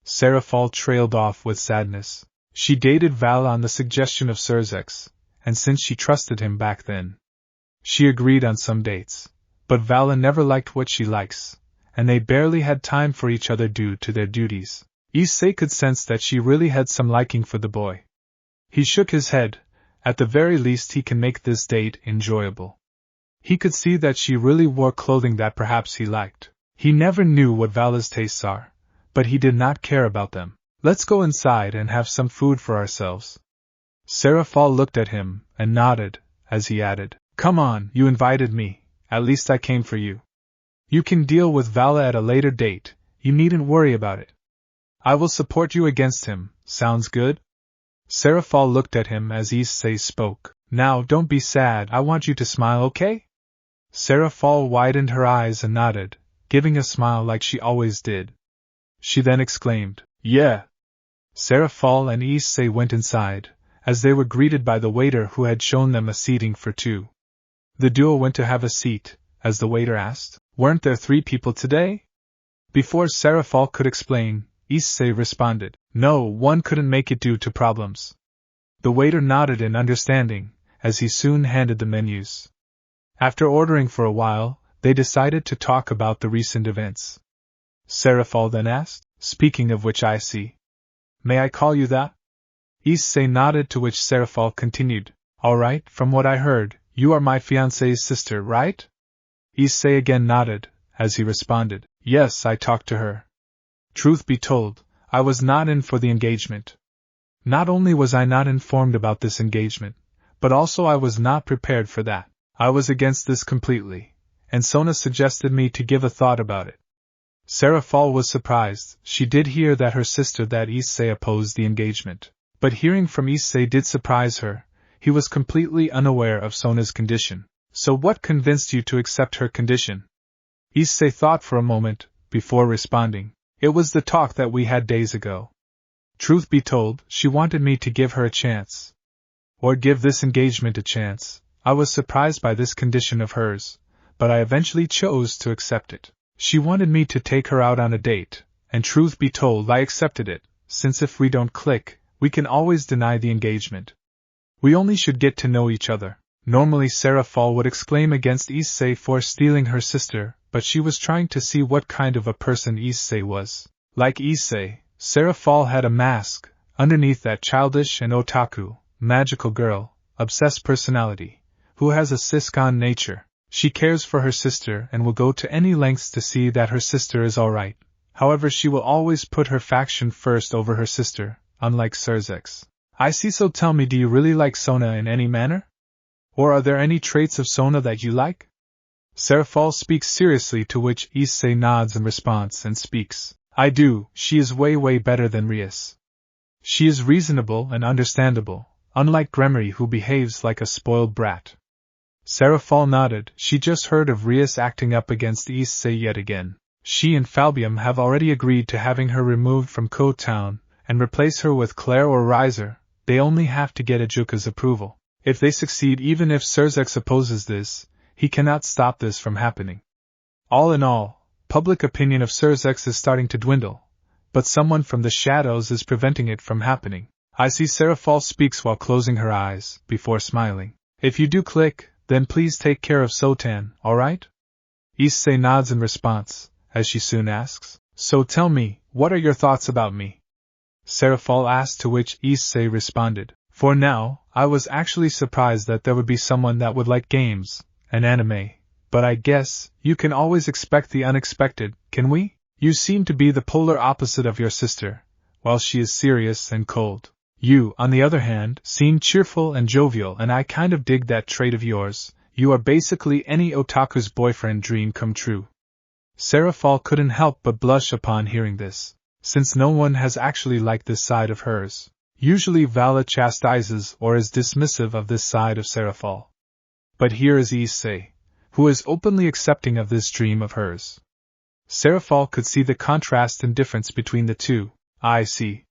Serafall trailed off with sadness. She dated Val on the suggestion of Serzex, and since she trusted him back then, she agreed on some dates. But Vala never liked what she likes, and they barely had time for each other due to their duties. Issei could sense that she really had some liking for the boy. He shook his head. At the very least he can make this date enjoyable. He could see that she really wore clothing that perhaps he liked. He never knew what Vala's tastes are, but he did not care about them. Let's go inside and have some food for ourselves. Serafall looked at him and nodded, as he added, Come on, you invited me, at least I came for you. You can deal with Vala at a later date, you needn't worry about it. I will support you against him, sounds good? Serafall looked at him as Issei spoke. Now don't be sad, I want you to smile, okay? Serafall widened her eyes and nodded, giving a smile like she always did. She then exclaimed, Yeah! Serafall and Issei went inside, as they were greeted by the waiter who had shown them a seating for two. The duo went to have a seat, as the waiter asked, Weren't there 3 people today? Before Serafall could explain, Issei responded, No, one couldn't make it due to problems. The waiter nodded in understanding, as he soon handed the menus. After ordering for a while, they decided to talk about the recent events. Serafall then asked, Speaking of which, Issei, may I call you that? Issei nodded, to which Serafall continued, All right, from what I heard, you are my fiancée's sister, right? Issei again nodded, as he responded, Yes, I talked to her. Truth be told, I was not in for the engagement. Not only was I not informed about this engagement, but also I was not prepared for that. I was against this completely, and Sona suggested me to give a thought about it. Serafall was surprised. She did hear that her sister that Issei opposed the engagement, but hearing from Issei did surprise her. He was completely unaware of Sona's condition. So what convinced you to accept her condition? Issei thought for a moment, before responding. It was the talk that we had days ago. Truth be told, she wanted me to give her a chance. Or give this engagement a chance. I was surprised by this condition of hers, but I eventually chose to accept it. She wanted me to take her out on a date, and truth be told, I accepted it, since if we don't click, we can always deny the engagement. We only should get to know each other. Normally Serafall would exclaim against Issei for stealing her sister, but she was trying to see what kind of a person Issei was. Like Issei, Serafall had a mask, underneath that childish and otaku, magical girl, obsessed personality, who has a siscon nature. She cares for her sister and will go to any lengths to see that her sister is alright. However, she will always put her faction first over her sister, unlike Serzex. Issei, so tell me, do you really like Sona in any manner? Or are there any traits of Sona that you like? Serafall speaks seriously, to which Issei nods in response and speaks. I do, she is way better than Rias. She is reasonable and understandable, unlike Gremory, who behaves like a spoiled brat. Serafall nodded. She just heard of Rias acting up against Issei yet again. She and Falbium have already agreed to having her removed from Koh Town and replace her with Claire or Riser. They only have to get Ajuka's approval. If they succeed, even if Serzex opposes this, he cannot stop this from happening. All in all, public opinion of Serzex is starting to dwindle, but someone from the shadows is preventing it from happening. Issei, Serafall speaks while closing her eyes, before smiling. If you do click, then please take care of Sotan, alright? Issei nods in response, as she soon asks, So tell me, what are your thoughts about me? Serafall asked, to which Issei responded, For now, I was actually surprised that there would be someone that would like games and anime, but I guess you can always expect the unexpected, can we? You seem to be the polar opposite of your sister, while she is serious and cold. You, on the other hand, seem cheerful and jovial, and I kind of dig that trait of yours. You are basically any otaku's boyfriend dream come true. Serafall couldn't help but blush upon hearing this, since no one has actually liked this side of hers. Usually Vala chastises or is dismissive of this side of Serafall. But here is Issei, who is openly accepting of this dream of hers. Serafall could see the contrast and difference between the two. I see.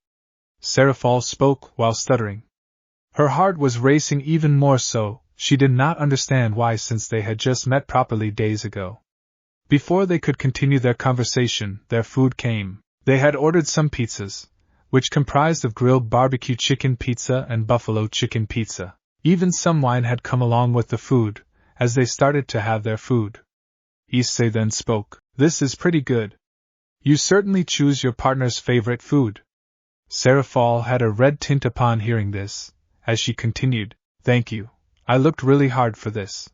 Serafall spoke while stuttering. Her heart was racing even more so. She did not understand why, since they had just met properly days ago. Before they could continue their conversation, their food came. They had ordered some pizzas, which comprised of grilled barbecue chicken pizza and buffalo chicken pizza. Even some wine had come along with the food, as they started to have their food. Issei then spoke. This is pretty good. You certainly choose your partner's favorite food. Serafall had a red tint upon hearing this, as she continued, Thank you, I looked really hard for this.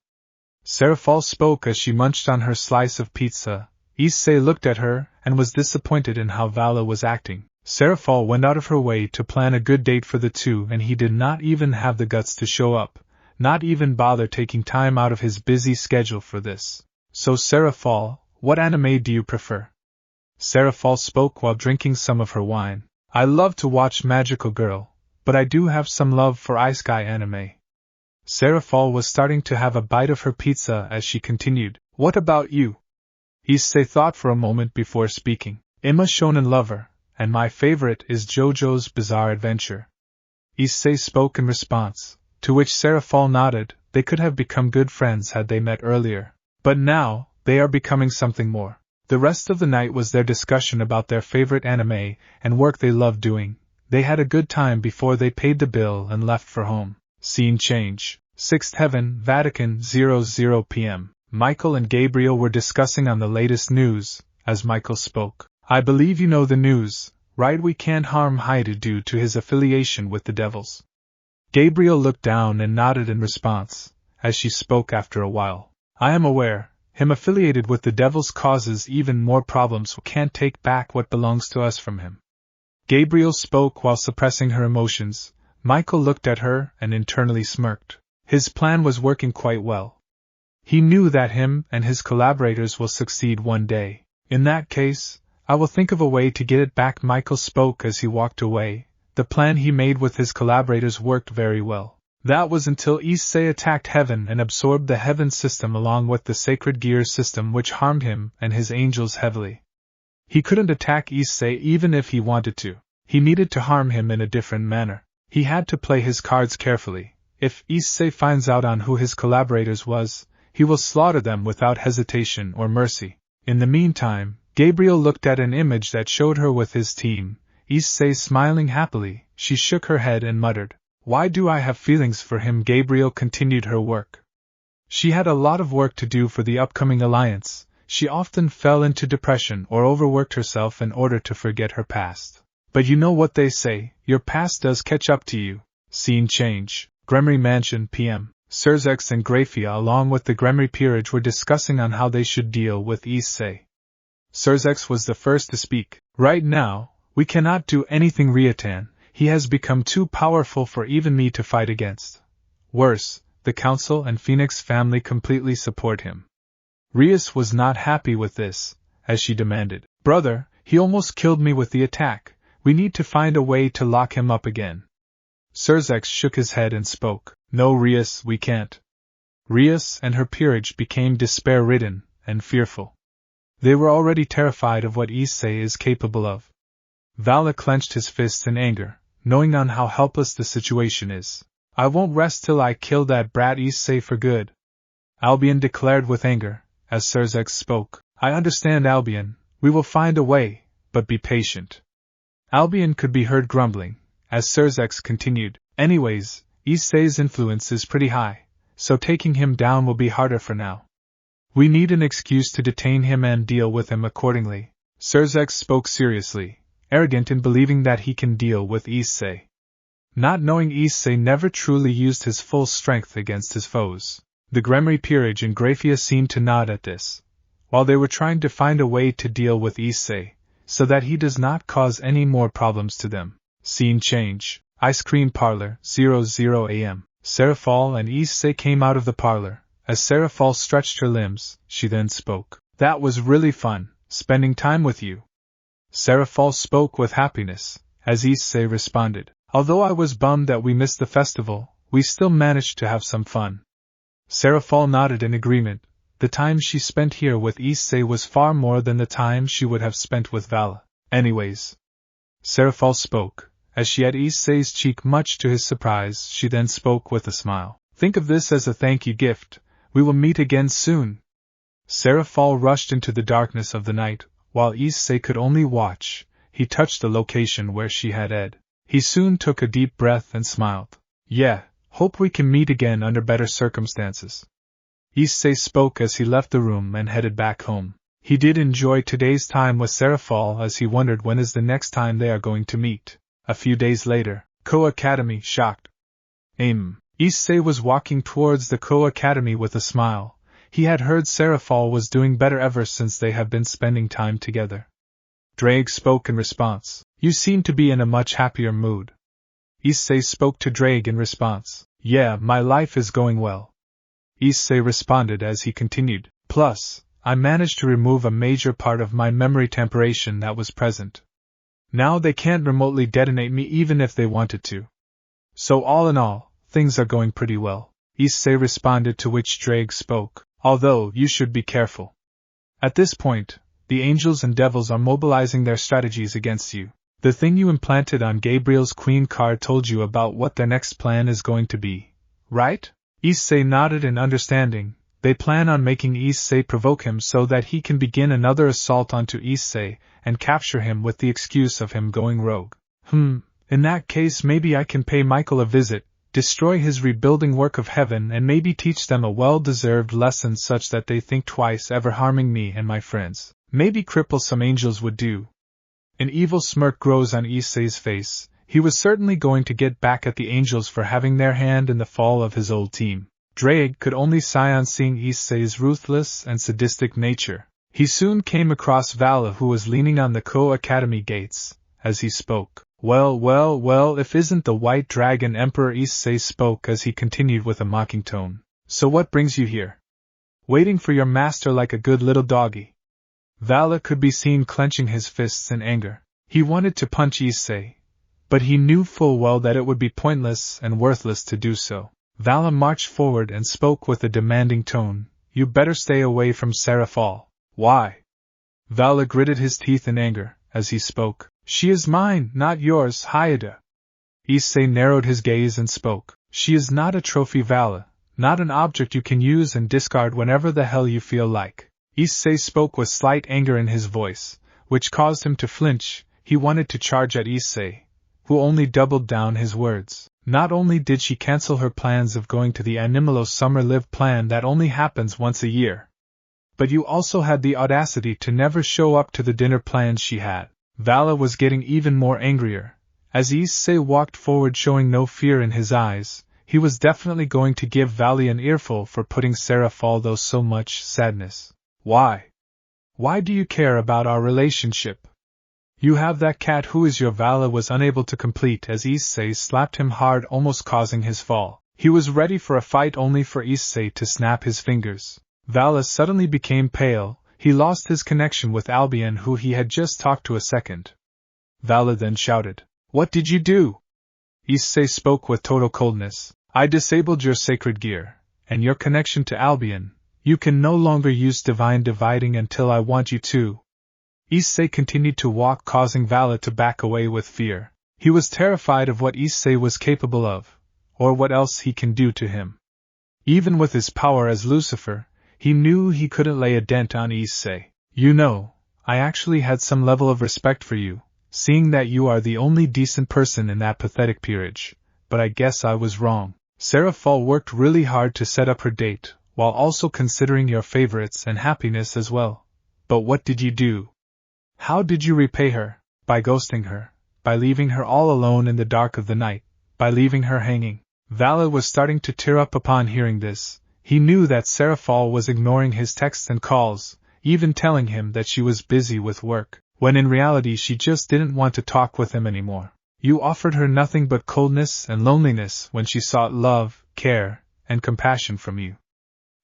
Serafall spoke as she munched on her slice of pizza. Issei looked at her and was disappointed in how Vali was acting. Serafall went out of her way to plan a good date for the two, and he did not even have the guts to show up, not even bother taking time out of his busy schedule for this. So Serafall, what anime do you prefer? Serafall spoke while drinking some of her wine. I love to watch Magical Girl, but I do have some love for Isekai anime. Serafall was starting to have a bite of her pizza as she continued. What about you? Issei thought for a moment before speaking. I'm a shonen lover, and my favorite is JoJo's Bizarre Adventure. Issei spoke in response, to which Serafall nodded. They could have become good friends had they met earlier. But now, they are becoming something more. The rest of the night was their discussion about their favorite anime and work they loved doing. They had a good time before they paid the bill and left for home. Scene change. 6th Heaven, Vatican, 00 p.m. Michael and Gabriel were discussing on the latest news, as Michael spoke. I believe you know the news, right? We can't harm Haidu due to his affiliation with the devils. Gabriel looked down and nodded in response, as she spoke after a while. I am aware, him affiliated with the devils causes even more problems. We can't take back what belongs to us from him. Gabriel spoke while suppressing her emotions. Michael looked at her and internally smirked. His plan was working quite well. He knew that him and his collaborators will succeed one day. In that case, I will think of a way to get it back. Michael spoke as he walked away. The plan he made with his collaborators worked very well. That was until Issei attacked Heaven and absorbed the Heaven system along with the Sacred Gear system, which harmed him and his angels heavily. He couldn't attack Issei even if he wanted to. He needed to harm him in a different manner. He had to play his cards carefully. If Issei finds out on who his collaborators was, he will slaughter them without hesitation or mercy. In the meantime, Gabriel looked at an image that showed her with his team, Issei smiling happily. She shook her head and muttered, Why do I have feelings for him? Gabriel continued her work. She had a lot of work to do for the upcoming alliance. She often fell into depression or overworked herself in order to forget her past. But you know what they say, your past does catch up to you. Scene change. Grimmery Mansion PM. Serzex and Grafia along with the Grimmery peerage were discussing on how they should deal with Issei. Serzex was the first to speak. Right now, we cannot do anything Riatan. He has become too powerful for even me to fight against. Worse, the Council and Phoenix family completely support him. Rias was not happy with this, as she demanded, Brother, he almost killed me with the attack. We need to find a way to lock him up again. Serzex shook his head and spoke, No Rias, we can't. Rias and her peerage became despair-ridden and fearful. They were already terrified of what Issei is capable of. Vali clenched his fists in anger, knowing on how helpless the situation is. I won't rest till I kill that brat Issei for good. Albion declared with anger, as Serzex spoke. I understand, Albion, we will find a way, but be patient. Albion could be heard grumbling, as Serzex continued. Anyways, Issei's influence is pretty high, so taking him down will be harder for now. We need an excuse to detain him and deal with him accordingly. Serzex spoke seriously, arrogant in believing that he can deal with Issei. Not knowing Issei never truly used his full strength against his foes. The Gremory peerage and Grafia seemed to nod at this, while they were trying to find a way to deal with Issei, so that he does not cause any more problems to them. Scene change. Ice cream parlor, 00 a.m. Serafall and Issei came out of the parlor. As Serafall stretched her limbs, she then spoke. That was really fun, spending time with you. Serafall spoke with happiness, as Issei responded. Although I was bummed that we missed the festival, we still managed to have some fun. Serafall nodded in agreement. The time she spent here with Issei was far more than the time she would have spent with Vali. Anyways. Serafall spoke. As she had Issei's cheek, much to his surprise, she then spoke with a smile. Think of this as a thank you gift. We will meet again soon. Serafall rushed into the darkness of the night, while Issei could only watch. He touched the location where she had ed. He soon took a deep breath and smiled. Yeah, hope we can meet again under better circumstances. Issei spoke as he left the room and headed back home. He did enjoy today's time with Serafall as he wondered when is the next time they are going to meet. A few days later, Koh Academy, shocked. Issei was walking towards the Koh Academy with a smile. He had heard Serafall was doing better ever since they have been spending time together. Drake spoke in response. You seem to be in a much happier mood. Issei spoke to Drake in response. Yeah, my life is going well. Issei responded as he continued. Plus, I managed to remove a major part of my memory temporation that was present. Now they can't remotely detonate me even if they wanted to. So all in all, things are going pretty well. Issei responded, to which Drake spoke. Although, you should be careful. At this point, the angels and devils are mobilizing their strategies against you. The thing you implanted on Gabriel's queen card told you about what their next plan is going to be, right? Issei nodded in understanding. They plan on making Issei provoke him so that he can begin another assault onto Issei and capture him with the excuse of him going rogue. In that case maybe I can pay Michael a visit, destroy his rebuilding work of heaven, and maybe teach them a well-deserved lesson such that they think twice ever harming me and my friends. Maybe cripple some angels would do. An evil smirk grows on Issei's face. He was certainly going to get back at the angels for having their hand in the fall of his old team. Drake could only sigh on seeing Issei's ruthless and sadistic nature. He soon came across Vali, who was leaning on the Koh Academy gates. As he spoke, Well, if isn't the White Dragon Emperor, Issei spoke as he continued with a mocking tone. So what brings you here? Waiting for your master like a good little doggy. Vali could be seen clenching his fists in anger. He wanted to punch Issei, but he knew full well that it would be pointless and worthless to do so. Vali marched forward and spoke with a demanding tone. You better stay away from Serafall. Why? Vali gritted his teeth in anger as he spoke. She is mine, not yours, Hayada. Issei narrowed his gaze and spoke. She is not a trophy, Vali, not an object you can use and discard whenever the hell you feel like. Issei spoke with slight anger in his voice, which caused him to flinch. He wanted to charge at Issei, who only doubled down his words. Not only did she cancel her plans of going to the Animalo Summer Live plan that only happens once a year, but you also had the audacity to never show up to the dinner plans she had. Vali was getting even more angrier. As Issei walked forward showing no fear in his eyes, he was definitely going to give Vali an earful for putting Serafall though so much sadness. Why? Why do you care about our relationship? You have that cat who is your. Vali was unable to complete as Issei slapped him hard, almost causing his fall. He was ready for a fight only for Issei to snap his fingers. Vali suddenly became pale. He lost his connection with Albion, who he had just talked to a second. Vali then shouted, What did you do? Issei spoke with total coldness. I disabled your sacred gear, and your connection to Albion. You can no longer use divine dividing until I want you to. Issei continued to walk, causing Vali to back away with fear. He was terrified of what Issei was capable of, or what else he can do to him. Even with his power as Lucifer, he knew he couldn't lay a dent on Issei. You know, I actually had some level of respect for you, seeing that you are the only decent person in that pathetic peerage, but I guess I was wrong. Serafall worked really hard to set up her date, while also considering your favorites and happiness as well. But what did you do? How did you repay her? By ghosting her, by leaving her all alone in the dark of the night, by leaving her hanging. Vali was starting to tear up upon hearing this. He knew that Serafall was ignoring his texts and calls, even telling him that she was busy with work, when in reality she just didn't want to talk with him anymore. You offered her nothing but coldness and loneliness when she sought love, care, and compassion from you.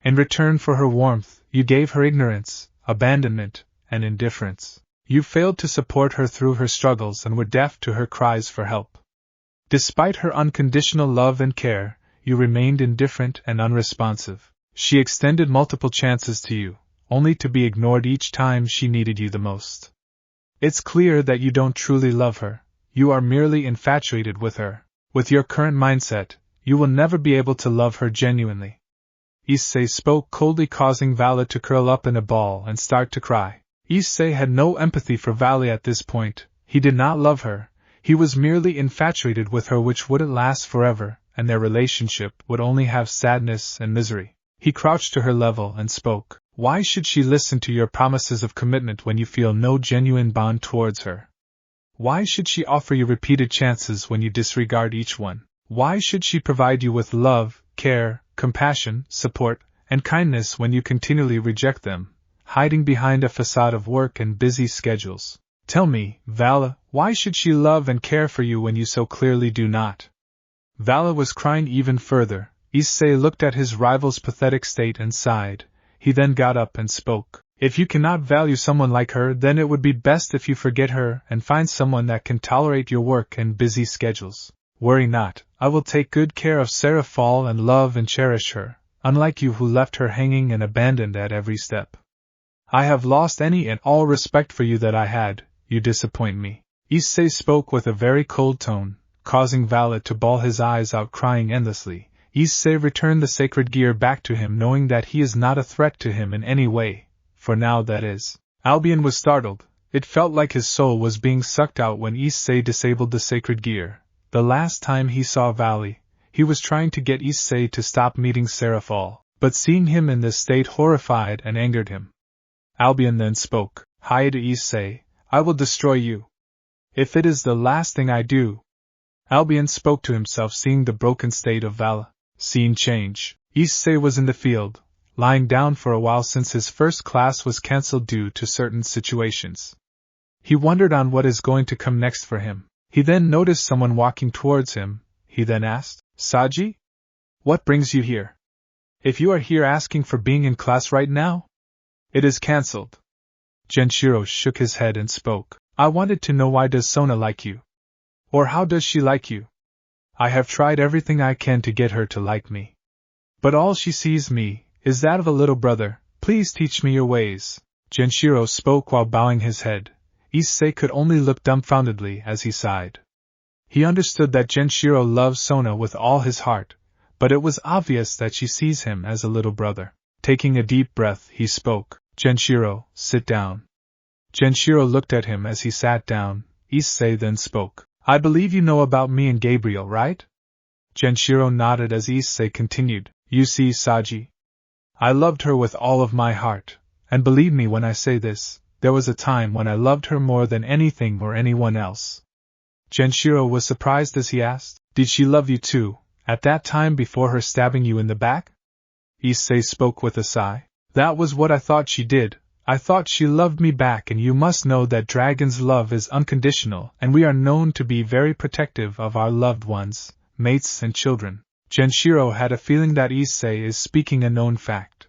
In return for her warmth, you gave her ignorance, abandonment, and indifference. You failed to support her through her struggles and were deaf to her cries for help. Despite her unconditional love and care, you remained indifferent and unresponsive. She extended multiple chances to you, only to be ignored each time she needed you the most. It's clear that you don't truly love her, you are merely infatuated with her. With your current mindset, you will never be able to love her genuinely. Issei spoke coldly, causing Vali to curl up in a ball and start to cry. Issei had no empathy for Vali at this point. He did not love her. He was merely infatuated with her, which wouldn't last forever, and their relationship would only have sadness and misery. He crouched to her level and spoke. Why should she listen to your promises of commitment when you feel no genuine bond towards her? Why should she offer you repeated chances when you disregard each one? Why should she provide you with love, care, compassion, support, and kindness when you continually reject them, hiding behind a facade of work and busy schedules? Tell me, Vala, why should she love and care for you when you so clearly do not? Vala was crying even further. Issei looked at his rival's pathetic state and sighed. He then got up and spoke. If you cannot value someone like her, then it would be best if you forget her and find someone that can tolerate your work and busy schedules. Worry not, I will take good care of Serafall and love and cherish her, unlike you who left her hanging and abandoned at every step. I have lost any and all respect for you that I had. You disappoint me. Issei spoke with a very cold tone, causing Vala to bawl his eyes out, crying endlessly. Issei returned the sacred gear back to him, knowing that he is not a threat to him in any way, for now that is. Albion was startled. It felt like his soul was being sucked out when Issei disabled the sacred gear. The last time he saw Vali, he was trying to get Issei to stop meeting Serafall, but seeing him in this state horrified and angered him. Albion then spoke. Hi to Issei, I will destroy you. If it is the last thing I do. Albion spoke to himself, seeing the broken state of Vala. Scene change. Issei was in the field, lying down for a while since his first class was cancelled due to certain situations. He wondered on what is going to come next for him. He then noticed someone walking towards him. He then asked, Saji? What brings you here? If you are here asking for being in class right now? It is cancelled. Genshiro shook his head and spoke. I wanted to know, why does Sona like you? Or how does she like you? I have tried everything I can to get her to like me. But all she sees me is that of a little brother. Please teach me your ways. Genshiro spoke while bowing his head. Issei could only look dumbfoundedly as he sighed. He understood that Genshiro loves Sona with all his heart, but it was obvious that she sees him as a little brother. Taking a deep breath, he spoke. Genshiro, sit down. Genshiro looked at him as he sat down. Issei then spoke. I believe you know about me and Gabriel, right? Genshiro nodded as Issei continued. You see, Saji, I loved her with all of my heart, and believe me when I say this, there was a time when I loved her more than anything or anyone else. Genshiro was surprised as he asked, Did she love you too, at that time before her stabbing you in the back? Issei spoke with a sigh. That was what I thought she did. I thought she loved me back, and you must know that dragons' love is unconditional, and we are known to be very protective of our loved ones, mates and children. Genshiro had a feeling that Issei is speaking a known fact.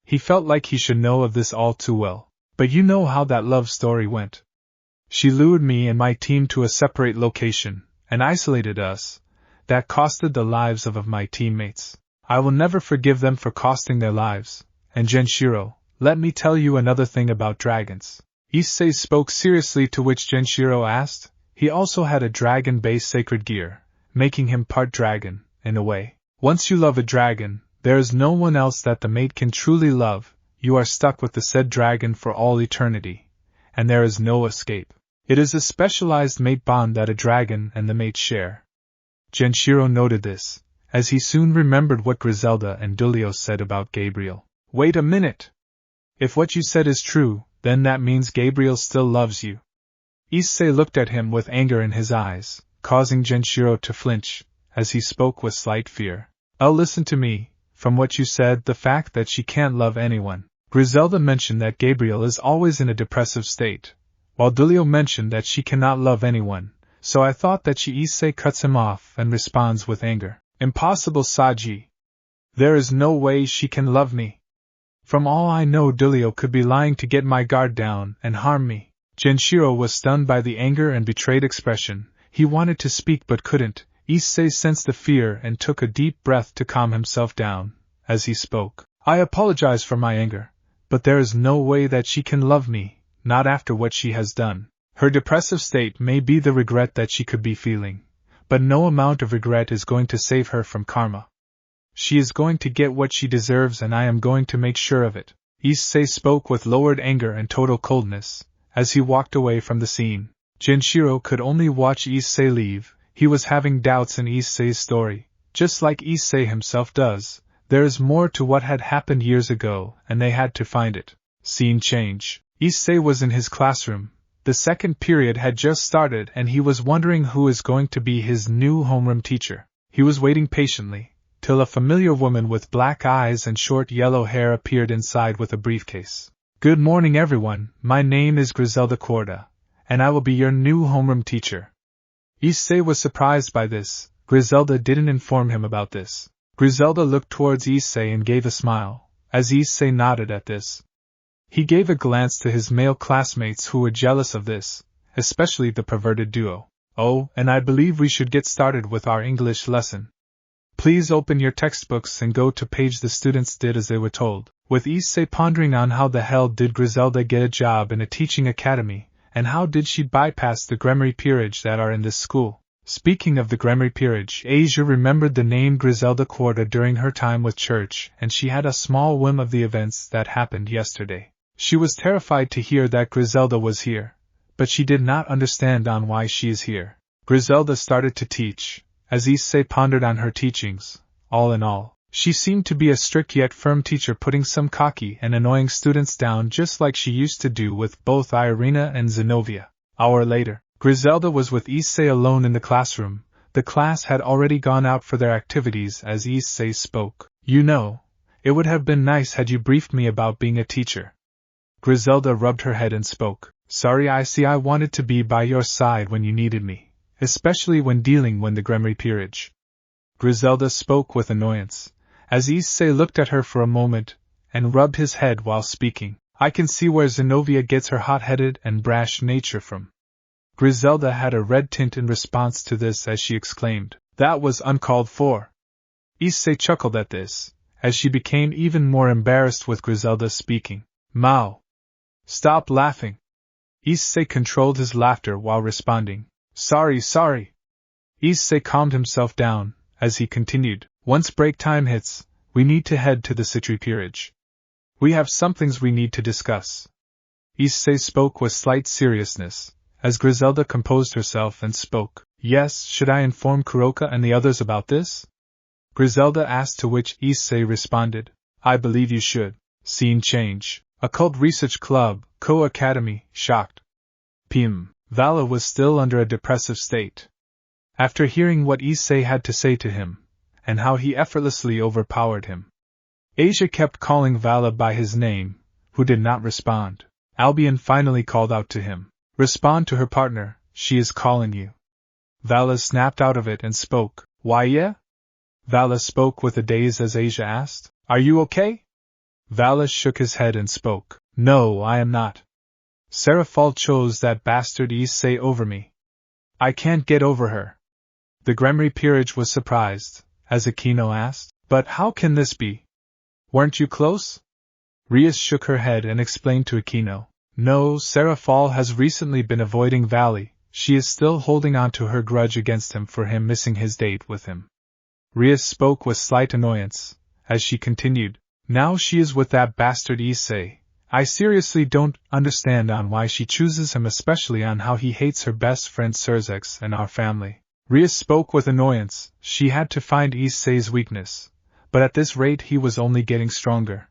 He felt like he should know of this all too well. But you know how that love story went. She lured me and my team to a separate location, and isolated us. That costed the lives of my teammates. I will never forgive them for costing their lives. And Genshiro, let me tell you another thing about dragons. Issei spoke seriously, to which Genshiro asked. He also had a dragon-based sacred gear, making him part dragon, in a way. Once you love a dragon, there is no one else that the mate can truly love. You are stuck with the said dragon for all eternity, and there is no escape. It is a specialized mate bond that a dragon and the mate share. Genshiro noted this, as he soon remembered what Griselda and Dulio said about Gabriel. Wait a minute! If what you said is true, then that means Gabriel still loves you. Issei looked at him with anger in his eyes, causing Genshiro to flinch, as he spoke with slight fear. Listen to me, from what you said, the fact that she can't love anyone. Griselda mentioned that Gabriel is always in a depressive state, while Dulio mentioned that she cannot love anyone, so I thought that Issei cuts him off and responds with anger. Impossible, Saji. There is no way she can love me. From all I know, Dulio could be lying to get my guard down and harm me. Genshiro was stunned by the anger and betrayed expression. He wanted to speak but couldn't. Issei sensed the fear and took a deep breath to calm himself down. As he spoke, I apologize for my anger, but there is no way that she can love me, not after what she has done. Her depressive state may be the regret that she could be feeling, but no amount of regret is going to save her from karma. She is going to get what she deserves and I am going to make sure of it. Issei spoke with lowered anger and total coldness, as he walked away from the scene. Jinshiro could only watch Issei leave. He was having doubts in Issei's story, just like Issei himself does. There is more to what had happened years ago, and they had to find it. Scene change. Issei was in his classroom. The second period had just started and he was wondering who is going to be his new homeroom teacher. He was waiting patiently, till a familiar woman with black eyes and short yellow hair appeared inside with a briefcase. Good morning everyone, my name is Griselda Kuoh, and I will be your new homeroom teacher. Issei was surprised by this. Griselda didn't inform him about this. Griselda looked towards Issei and gave a smile, as Issei nodded at this. He gave a glance to his male classmates who were jealous of this, especially the perverted duo. Oh, and I believe we should get started with our English lesson. Please open your textbooks and go to page. The students did as they were told, with Issei pondering on how the hell did Griselda get a job in a teaching academy, and how did she bypass the Gremory peerage that are in this school. Speaking of the Gremory peerage, Aazel remembered the name Griselda Kuoh during her time with church, and she had a small whim of the events that happened yesterday. She was terrified to hear that Griselda was here, but she did not understand on why she is here. Griselda started to teach. As Issei pondered on her teachings, all in all, she seemed to be a strict yet firm teacher, putting some cocky and annoying students down just like she used to do with both Irina and Zenobia. Hour later, Griselda was with Issei alone in the classroom. The class had already gone out for their activities as Issei spoke. You know, it would have been nice had you briefed me about being a teacher. Griselda rubbed her head and spoke. Sorry, I wanted to be by your side when you needed me, especially when dealing with the Gremory peerage. Griselda spoke with annoyance, as Issei looked at her for a moment, and rubbed his head while speaking. I can see where Zenobia gets her hot-headed and brash nature from. Griselda had a red tint in response to this as she exclaimed, that was uncalled for. Issei chuckled at this, as she became even more embarrassed with Griselda speaking. Mao! Stop laughing! Issei controlled his laughter while responding. Sorry. Issei calmed himself down, as he continued. Once break time hits, we need to head to the Citri peerage. We have some things we need to discuss. Issei spoke with slight seriousness, as Griselda composed herself and spoke. Yes, should I inform Kuroka and the others about this? Griselda asked, to which Issei responded. I believe you should. Scene change. Occult Research Club, Koh Academy, shocked. Vali was still under a depressive state. After hearing what Issei had to say to him, and how he effortlessly overpowered him, Aazel kept calling Vali by his name, who did not respond. Albion finally called out to him. Respond to her partner, she is calling you. Vali snapped out of it and spoke. Why yeah? Vali spoke with a daze as Aazel asked. Are you okay? Vali shook his head and spoke. No, I am not. Serafall chose that bastard Issei over me. I can't get over her. The Gremory peerage was surprised, as Aquino asked. But how can this be? Weren't you close? Rias shook her head and explained to Aquino. No, Serafall has recently been avoiding Vali. She is still holding on to her grudge against him for him missing his date with him. Rias spoke with slight annoyance, as she continued. Now she is with that bastard Issei. I seriously don't understand on why she chooses him, especially on how he hates her best friend Serzex and our family. Rias spoke with annoyance. She had to find Issei's weakness, but at this rate he was only getting stronger.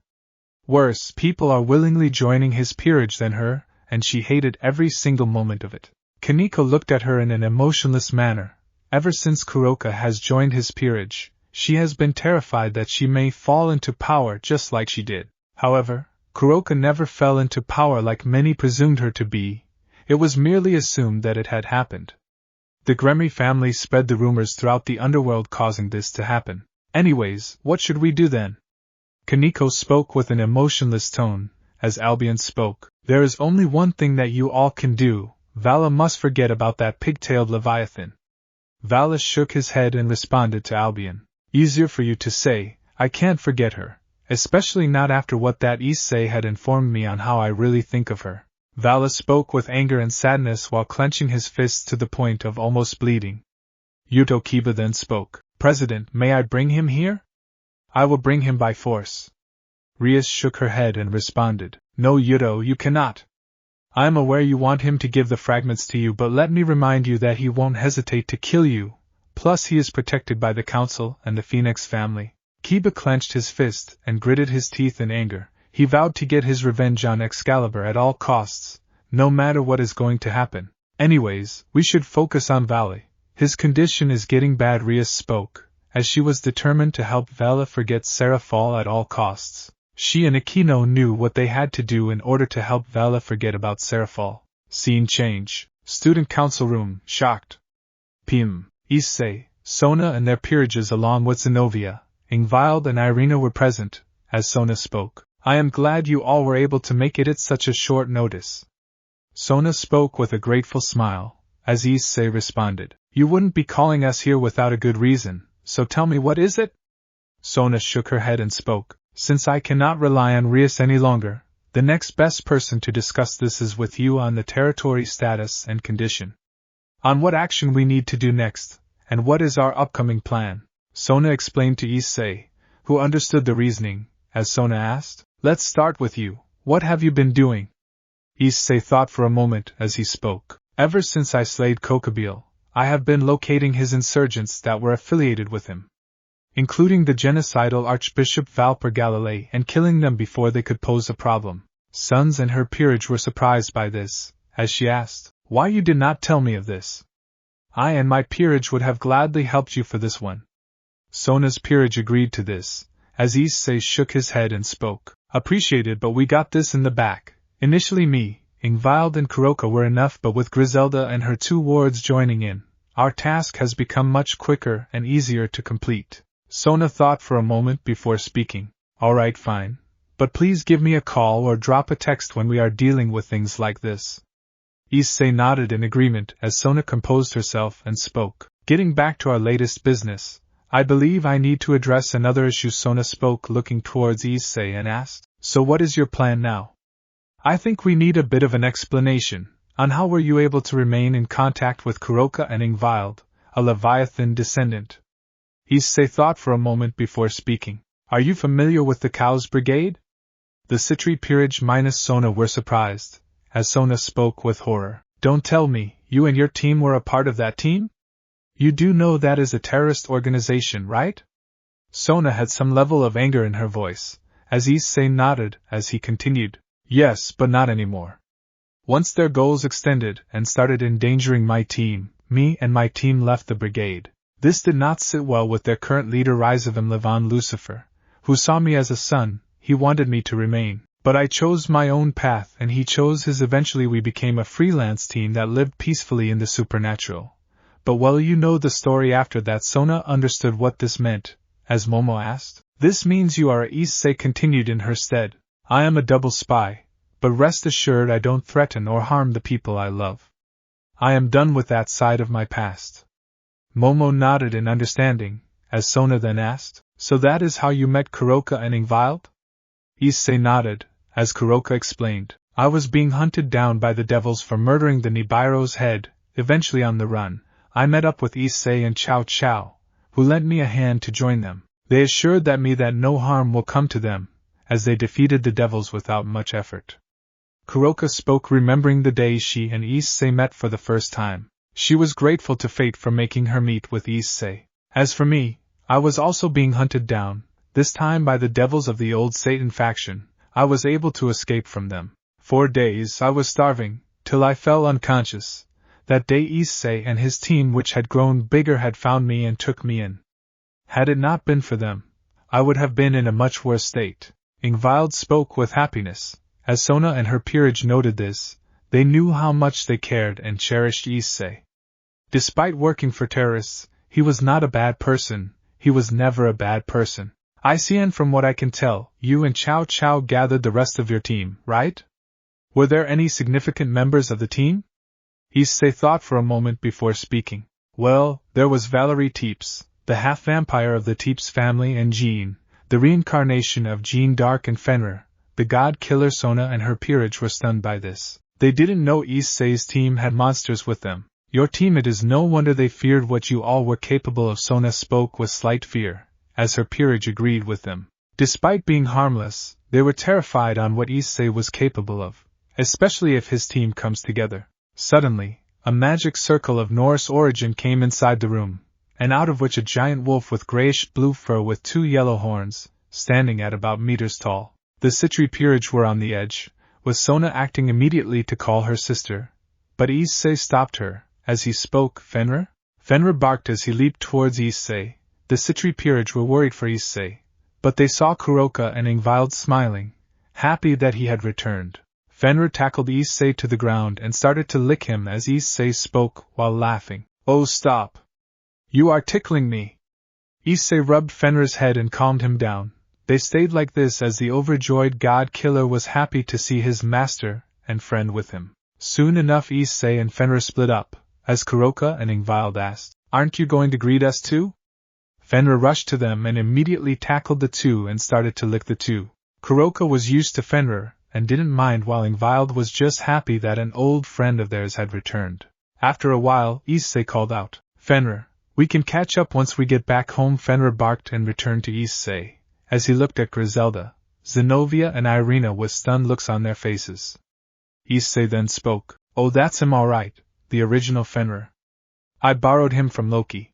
Worse, people are willingly joining his peerage than her, and she hated every single moment of it. Kaneko looked at her in an emotionless manner. Ever since Kuroka has joined his peerage, she has been terrified that she may fall into power just like she did. However, Kuroka never fell into power like many presumed her to be. It was merely assumed that it had happened. The Gremory family spread the rumors throughout the underworld, causing this to happen. Anyways, what should we do then? Kaneko spoke with an emotionless tone, as Albion spoke. There is only one thing that you all can do. Vali must forget about that pig-tailed Leviathan. Vali shook his head and responded to Albion. Easier for you to say, I can't forget her, especially not after what that Issei had informed me on how I really think of her. Vali spoke with anger and sadness while clenching his fists to the point of almost bleeding. Yuto Kiba then spoke. President, may I bring him here? I will bring him by force. Rias shook her head and responded, No, Yudo, you cannot. I am aware you want him to give the fragments to you, but let me remind you that he won't hesitate to kill you, plus he is protected by the Council and the Phoenix family. Kiba clenched his fist and gritted his teeth in anger. He vowed to get his revenge on Excalibur at all costs, no matter what is going to happen. Anyways, we should focus on Vali. His condition is getting bad, Rias spoke, as she was determined to help Vali forget Serafall at all costs. She and Akino knew what they had to do in order to help Vali forget about Serafall. Scene change. Student council room, shocked. Issei, Sona and their peerages along with Zenobia, Ingvild and Irina were present, as Sona spoke. I am glad you all were able to make it at such a short notice. Sona spoke with a grateful smile, as Issei responded. You wouldn't be calling us here without a good reason, so tell me, what is it? Sona shook her head and spoke. Since I cannot rely on Rias any longer, the next best person to discuss this is with you on the territory status and condition. On what action we need to do next, and what is our upcoming plan, Sona explained to Issei, who understood the reasoning, as Sona asked. Let's start with you. What have you been doing? Issei thought for a moment as he spoke. Ever since I slayed Kokabiel, I have been locating his insurgents that were affiliated with him, including the genocidal Archbishop Valper Galilei, and killing them before they could pose a problem. Sons and her peerage were surprised by this, as she asked, Why you did not tell me of this? I and my peerage would have gladly helped you for this one. Sona's peerage agreed to this, as Issei shook his head and spoke. Appreciated, but we got this in the back. Initially me, Ingvild and Kuroka were enough, but with Griselda and her 2 wards joining in, our task has become much quicker and easier to complete. Sona thought for a moment before speaking. Alright, fine. But please give me a call or drop a text when we are dealing with things like this. Issei nodded in agreement as Sona composed herself and spoke. Getting back to our latest business, I believe I need to address another issue. Sona spoke, looking towards Issei, and asked, So what is your plan now? I think we need a bit of an explanation on how were you able to remain in contact with Kuroka and Ingvild, a Leviathan descendant. Issei thought for a moment before speaking. Are you familiar with the Cow's Brigade? The Citri peerage minus Sona were surprised, as Sona spoke with horror. Don't tell me, you and your team were a part of that team? You do know that is a terrorist organization, right? Sona had some level of anger in her voice, as Issei nodded as he continued. Yes, but not anymore. Once their goals extended and started endangering my team, me and my team left the brigade. This did not sit well with their current leader RageRevan Levon Lucifer, who saw me as a son. He wanted me to remain, but I chose my own path and he chose his. Eventually we became a freelance team that lived peacefully in the supernatural. But well, you know the story after that. Sona understood what this meant, as Momo asked. This means you are. Issei continued in her stead. I am a double spy, but rest assured I don't threaten or harm the people I love. I am done with that side of my past. Momo nodded in understanding, as Sona then asked, So that is how you met Kuroka and Ingvild? Issei nodded, as Kuroka explained. I was being hunted down by the devils for murdering the Nibiru's head. Eventually on the run, I met up with Issei and Chow Chow, who lent me a hand to join them. They assured me that no harm will come to them, as they defeated the devils without much effort. Kuroka spoke, remembering the day she and Issei met for the first time. She was grateful to fate for making her meet with Issei. As for me, I was also being hunted down, this time by the devils of the old Satan faction. I was able to escape from them. 4 days I was starving, till I fell unconscious. That day Issei and his team, which had grown bigger, had found me and took me in. Had it not been for them, I would have been in a much worse state. Ingvild spoke with happiness, as Sona and her peerage noted this. They knew how much they cared and cherished Issei. Despite working for terrorists, he was not a bad person. He was never a bad person. I see, and from what I can tell, you and Chow Chow gathered the rest of your team, right? Were there any significant members of the team? Issei thought for a moment before speaking. Well, there was Valerie Teeps, the half-vampire of the Teeps family, and Jean, the reincarnation of Jean Dark, and Fenrir, the god-killer. Sona and her peerage were stunned by this. They didn't know Issei's team had monsters with them. Your team, it is no wonder they feared what you all were capable of. Sona spoke with slight fear, as her peerage agreed with them. Despite being harmless, they were terrified on what Issei was capable of, especially if his team comes together. Suddenly, a magic circle of Norse origin came inside the room, and out of which a giant wolf with grayish-blue fur with 2 yellow horns, standing at about meters tall. The Citri peerage were on the edge, with Sona acting immediately to call her sister, but Issei stopped her. As he spoke, Fenrir? Fenrir barked as he leaped towards Issei. The Citri peerage were worried for Issei, but they saw Kuroka and Ingvild smiling, happy that he had returned. Fenrir tackled Issei to the ground and started to lick him as Issei spoke while laughing. "Oh, stop! You are tickling me!" Issei rubbed Fenrir's head and calmed him down. They stayed like this as the overjoyed god killer was happy to see his master and friend with him. Soon enough Issei and Fenrir split up, as Kuroka and Ingvild asked, "Aren't you going to greet us too?" Fenrir rushed to them and immediately tackled the two and started to lick the two. Kuroka was used to Fenrir, and didn't mind, while Ingvild was just happy that an old friend of theirs had returned. After a while, Issei called out, "Fenrir, we can catch up once we get back home." Fenrir barked and returned to Issei, as he looked at Griselda, Zenobia and Irina with stunned looks on their faces. Issei then spoke, "Oh, that's him all right, the original Fenrir. I borrowed him from Loki."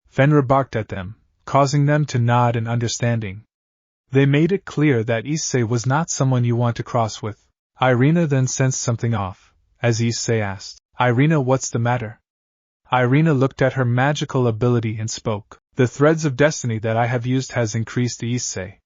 Fenrir barked at them, causing them to nod in understanding. They made it clear that Issei was not someone you want to cross with. Irina then sensed something off, as Issei asked, "Irina, what's the matter?" Irina looked at her magical ability and spoke, "The threads of destiny that I have used has increased." Issei.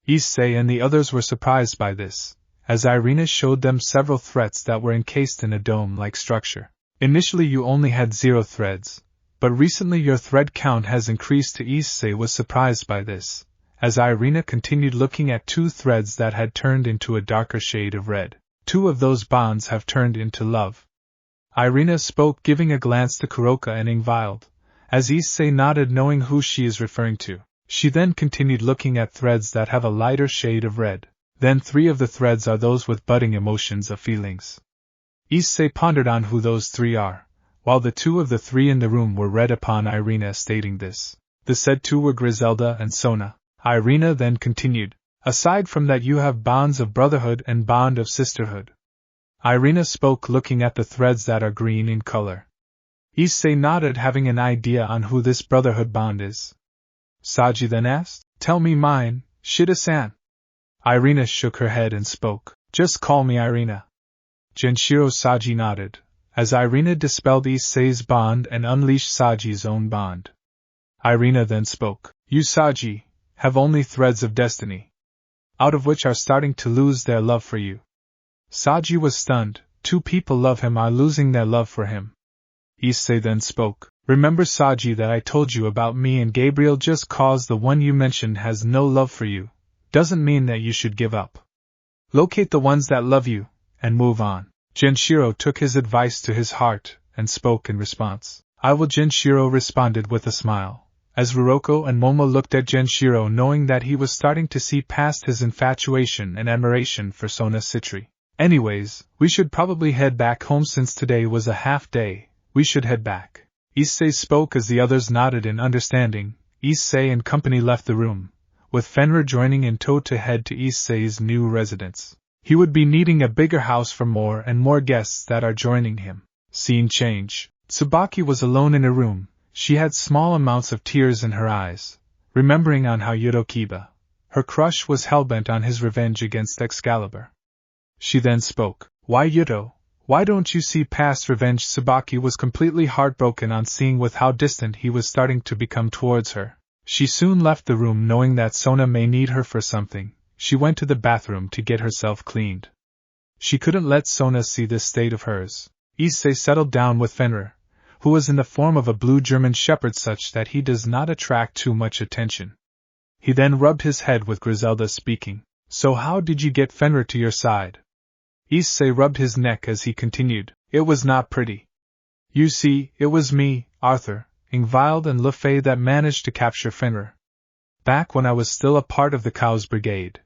Issei and the others were surprised by this, as Irina showed them several threads that were encased in a dome-like structure. "Initially you only had 0 threads, but recently your thread count has increased." Issei was surprised by this, as Irina continued looking at 2 threads that had turned into a darker shade of red. 2 of those bonds have turned into love. Irina spoke, giving a glance to Kuroka and Ingvild, as Issei nodded, knowing who she is referring to. She then continued looking at threads that have a lighter shade of red. Then 3 of the threads are those with budding emotions of feelings. Issei pondered on who those 3 are, while the 2 of the 3 in the room were read upon Irina stating this. The said 2 were Griselda and Sona. Irina then continued, "Aside from that you have bonds of brotherhood and bond of sisterhood." Irina spoke, looking at the threads that are green in color. Issei nodded, having an idea on who this brotherhood bond is. Saji then asked, "Tell me mine, Shida-san." Irina shook her head and spoke, "Just call me Irina." Genshiro. Saji nodded, as Irina dispelled Issei's bond and unleashed Saji's own bond. Irina then spoke, "You, Saji, have only threads of destiny, out of which are starting to lose their love for you." Saji was stunned. 2 people love him are losing their love for him. Issei then spoke, "Remember, Saji, that I told you about me and Gabriel. Just cause the one you mentioned has no love for you, doesn't mean that you should give up. Locate the ones that love you, and move on." Genshiro took his advice to his heart, and spoke in response. "I will." Genshiro responded with a smile, as Ruroko and Momo looked at Genshiro, knowing that he was starting to see past his infatuation and admiration for Sona Citri. "Anyways, we should probably head back home since today was a half day. We should head back." Issei spoke as the others nodded in understanding. Issei and company left the room, with Fenrir joining in tow to head to Issei's new residence. He would be needing a bigger house for more and more guests that are joining him. Scene change. Tsubaki was alone in a room. She had small amounts of tears in her eyes, remembering on how Yudokiba, her crush, was hellbent on his revenge against Excalibur. She then spoke, "Why, Yudo, why don't you see past revenge?" Tsubaki was completely heartbroken on seeing with how distant he was starting to become towards her. She soon left the room, knowing that Sona may need her for something. She went to the bathroom to get herself cleaned. She couldn't let Sona see this state of hers. Issei settled down with Fenrir, who was in the form of a blue German shepherd, such that he does not attract too much attention. He then rubbed his head with Griselda, speaking, "So how did you get Fenrir to your side?" Issei rubbed his neck as he continued, "It was not pretty. You see, it was me, Arthur, Ingvild and Lefay that managed to capture Fenrir. Back when I was still a part of the Cow's Brigade.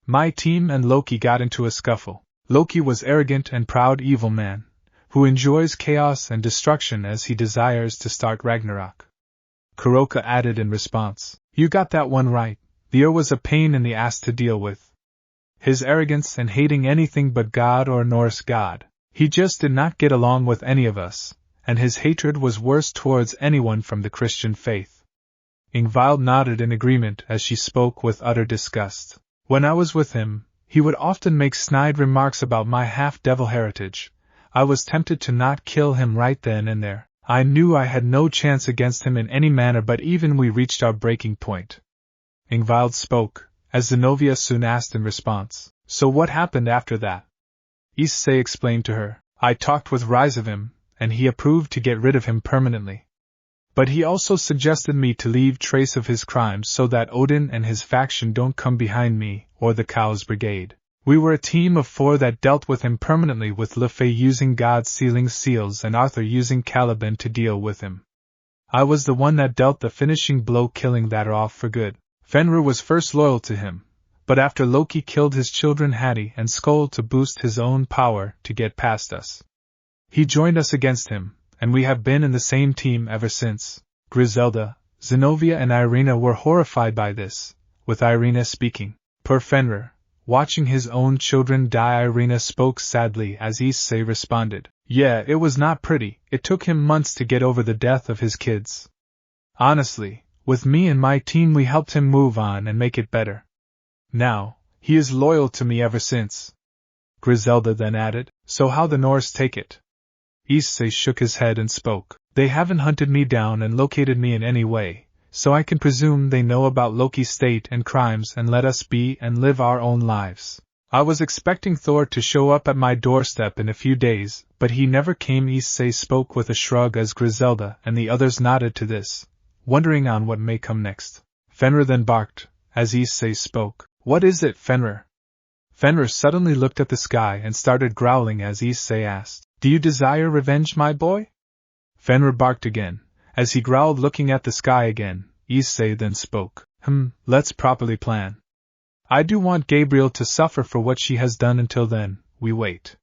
My team and Loki got into a scuffle. Loki was arrogant and proud evil man, who enjoys chaos and destruction as he desires to start Ragnarok." Kuroka added in response, You got that one right. Theo was a pain in the ass to deal with. His arrogance and hating anything but God or Norse God. He just did not get along with any of us, and his hatred was worse towards anyone from the Christian faith. Ingvild nodded in agreement as she spoke with utter disgust. When I was with him, he would often make snide remarks about my half-devil heritage. I was tempted to not kill him right then and there. I knew I had no chance against him in any manner, but even we reached our breaking point. Ingvild spoke, as Zenobia soon asked in response. So what happened after that? Issei explained to her. I talked with RageRevan, and he approved to get rid of him permanently. But he also suggested me to leave trace of his crimes so that Odin and his faction don't come behind me, or the Cow's Brigade. We were a team of 4 that dealt with him permanently, with Lefay using God's sealing seals and Arthur using Caliban to deal with him. I was the one that dealt the finishing blow, killing that off for good. Fenrir was first loyal to him, but after Loki killed his children Hati and Skoll to boost his own power to get past us, he joined us against him, and we have been in the same team ever since. Griselda, Zenobia and Irina were horrified by this, with Irina speaking. Poor Fenrir, watching his own children die. Irina spoke sadly as Issei responded. Yeah, it was not pretty. It took him months to get over the death of his kids. Honestly, with me and my team we helped him move on and make it better. Now, he is loyal to me ever since. Griselda then added, so how the Norse take it? Issei shook his head and spoke. They haven't hunted me down and located me in any way, so I can presume they know about Loki's state and crimes and let us be and live our own lives. I was expecting Thor to show up at my doorstep in a few days, but he never came. Issei spoke with a shrug as Griselda and the others nodded to this, wondering on what may come next. Fenrir then barked, as Issei spoke. What is it, Fenrir? Fenrir suddenly looked at the sky and started growling as Issei asked, do you desire revenge, my boy? Fenrir barked again, as he growled, looking at the sky again. Issei then spoke. Let's properly plan. I do want Gabriel to suffer for what she has done. Until then, we wait.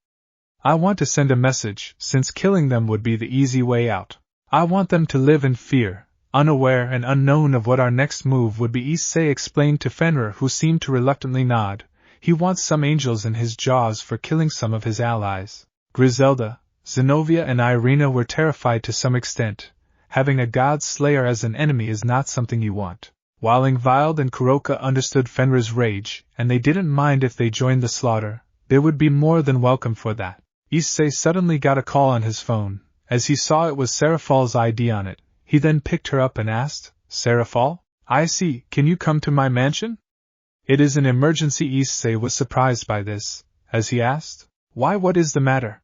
I want to send a message, since killing them would be the easy way out. I want them to live in fear, unaware and unknown of what our next move would be. Issei explained to Fenrir, who seemed to reluctantly nod. He wants some angels in his jaws for killing some of his allies. Griselda, Zenobia and Irina were terrified to some extent. Having a god slayer as an enemy is not something you want. While Ingvild and Kuroka understood Fenrir's rage, and they didn't mind if they joined the slaughter, they would be more than welcome for that. Issei suddenly got a call on his phone. As he saw it was Serafall's ID on it, he then picked her up and asked, Serafall? I see, can you come to my mansion? It is an emergency. Issei was surprised by this, as he asked, why, what is the matter?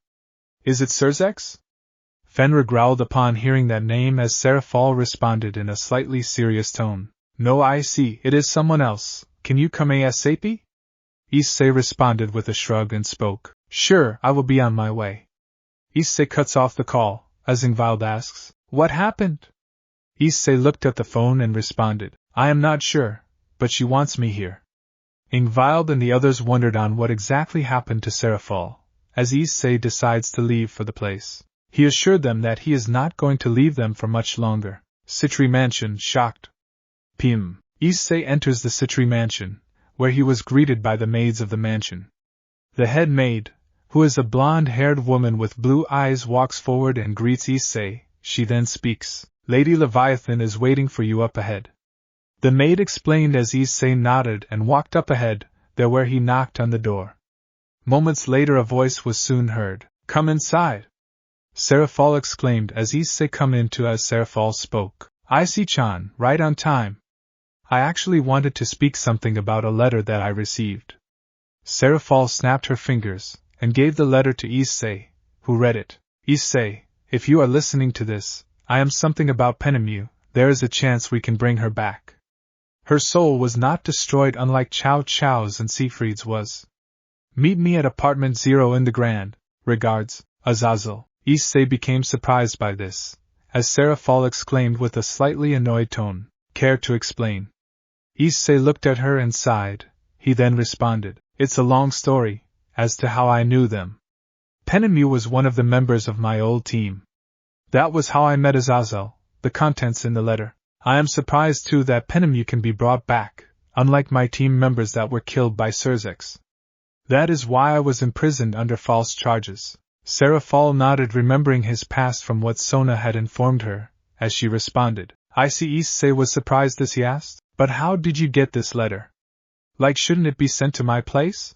Is it Serzex? Fenrir growled upon hearing that name as Serafall responded in a slightly serious tone. No, I see, it is someone else. Can you come ASAP? Issei responded with a shrug and spoke. Sure, I will be on my way. Issei cuts off the call, as Ingvild asks, what happened? Issei looked at the phone and responded, I am not sure, but she wants me here. Ingvild and the others wondered on what exactly happened to Serafall, as Issei decides to leave for the place. He assured them that he is not going to leave them for much longer. Citri Mansion, shocked. Issei enters the Citri Mansion, where he was greeted by the maids of the mansion. The head maid, who is a blonde-haired woman with blue eyes, walks forward and greets Issei. She then speaks. Lady Leviathan is waiting for you up ahead. The maid explained as Issei nodded and walked up ahead, there where he knocked on the door. Moments later a voice was soon heard. Come inside. Serafall exclaimed as Issei come into as Serafall spoke. Issei-chan, right on time. I actually wanted to speak something about a letter that I received. Serafall snapped her fingers and gave the letter to Issei, who read it. Issei, if you are listening to this, I am something about Penemue. There is a chance we can bring her back. Her soul was not destroyed unlike Chow Chow's and Siegfried's was. Meet me at apartment 0 in the Grand. Regards, Aazel. Issei became surprised by this, as Serafall exclaimed with a slightly annoyed tone. Care to explain? Issei looked at her and sighed. He then responded. It's a long story, as to how I knew them. Penemue was one of the members of my old team. That was how I met Aazel. The contents in the letter. I am surprised too that Penemue can be brought back, unlike my team members that were killed by Serzex. That is why I was imprisoned under false charges. Serafall nodded, remembering his past from what Sona had informed her, as she responded. I see. Issei was surprised as he asked, but how did you get this letter? Like, shouldn't it be sent to my place?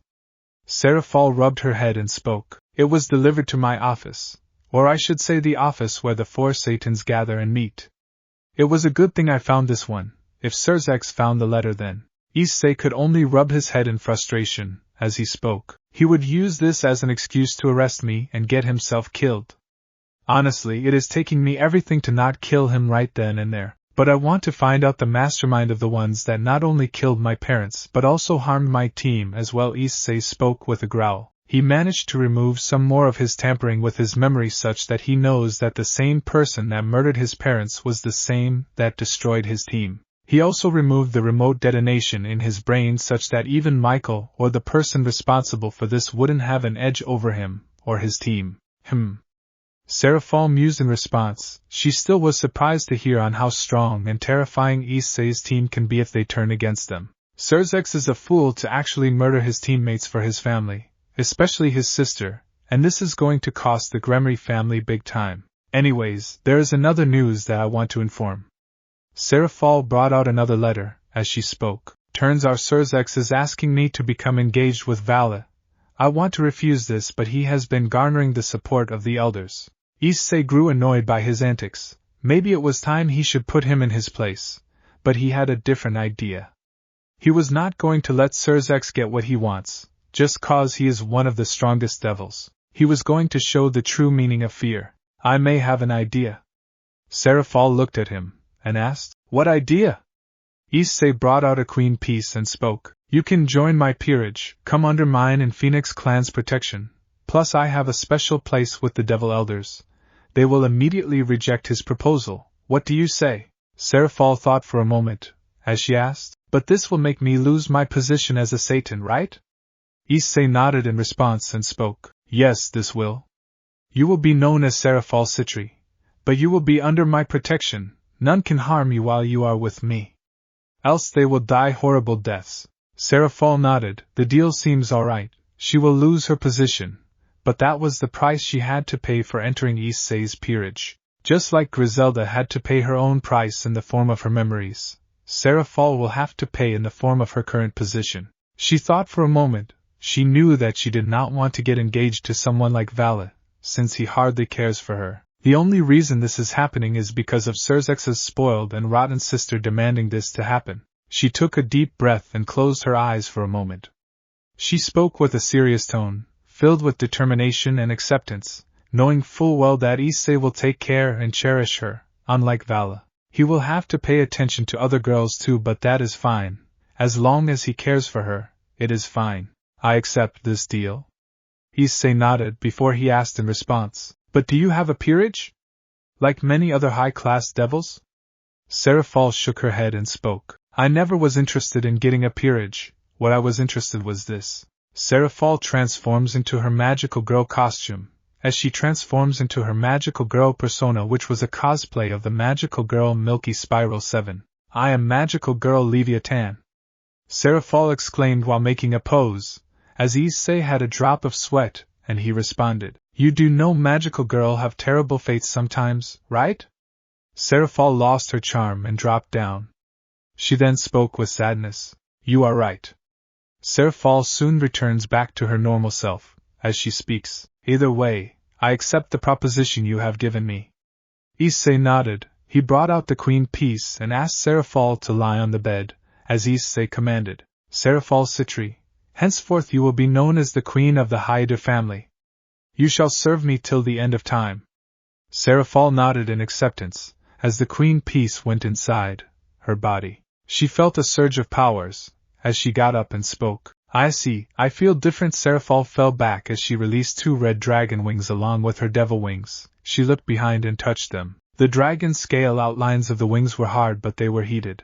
Serafall rubbed her head and spoke. It was delivered to my office, or I should say the office where the four Satans gather and meet. It was a good thing I found this one. If Serzex found the letter, then Issei could only rub his head in frustration. As he spoke, he would use this as an excuse to arrest me and get himself killed. Honestly, it is taking me everything to not kill him right then and there, but I want to find out the mastermind of the ones that not only killed my parents but also harmed my team as well. Issei spoke with a growl. He managed to remove some more of his tampering with his memory such that he knows that the same person that murdered his parents was the same that destroyed his team. He also removed the remote detonation in his brain such that even Michael or the person responsible for this wouldn't have an edge over him or his team. Serafall mused in response. She still was surprised to hear on how strong and terrifying Issei's team can be if they turn against them. Serzex is a fool to actually murder his teammates for his family, especially his sister, and this is going to cost the Gremory family big time. Anyways, there is another news that I want to inform. Serafall brought out another letter, as she spoke. Turns out Serzex is asking me to become engaged with Vali. I want to refuse this, but he has been garnering the support of the elders. Issei grew annoyed by his antics. Maybe it was time he should put him in his place, but he had a different idea. He was not going to let Serzex get what he wants, just cause he is one of the strongest devils. He was going to show the true meaning of fear. I may have an idea. Serafall looked at him and asked, What idea? Issei brought out a queen piece and spoke. You can join my peerage, come under mine and Phoenix clan's protection, plus I have a special place with the devil elders. They will immediately reject his proposal. What do you say? Serafall thought for a moment, as she asked, but this will make me lose my position as a Satan, right? Issei nodded in response and spoke. Yes, this will. You will be known as Serafall Citri, but you will be under my protection. None can harm you while you are with me. Else they will die horrible deaths. Serafall nodded. The deal seems alright. She will lose her position, but that was the price she had to pay for entering Issei's peerage. Just like Griselda had to pay her own price in the form of her memories, Serafall will have to pay in the form of her current position. She thought for a moment. She knew that she did not want to get engaged to someone like Vali, since he hardly cares for her. The only reason this is happening is because of Serzex's spoiled and rotten sister demanding this to happen. She took a deep breath and closed her eyes for a moment. She spoke with a serious tone, filled with determination and acceptance, knowing full well that Issei will take care and cherish her, unlike Vali. He will have to pay attention to other girls too, but that is fine. As long as he cares for her, it is fine. I accept this deal. Issei nodded before he asked in response. But do you have a peerage? Like many other high-class devils? Serafall shook her head and spoke. I never was interested in getting a peerage. What I was interested was this. Serafall transforms into her magical girl costume, as she transforms into her magical girl persona, which was a cosplay of the magical girl Milky Spiral 7. I am magical girl Leviathan. Serafall exclaimed while making a pose, as Issei had a drop of sweat, and he responded. You do know magical girl have terrible fates sometimes, right? Serafall lost her charm and dropped down. She then spoke with sadness. You are right. Serafall soon returns back to her normal self, as she speaks. Either way, I accept the proposition you have given me. Issei nodded. He brought out the queen piece and asked Serafall to lie on the bed, as Issei commanded. Serafall Citri, henceforth you will be known as the queen of the Haider family. You shall serve me till the end of time. Serafall nodded in acceptance, as the queen piece went inside her body. She felt a surge of powers, as she got up and spoke. I see, I feel different. Serafall fell back as she released 2 red dragon wings along with her devil wings. She looked behind and touched them. The dragon scale outlines of the wings were hard, but they were heated.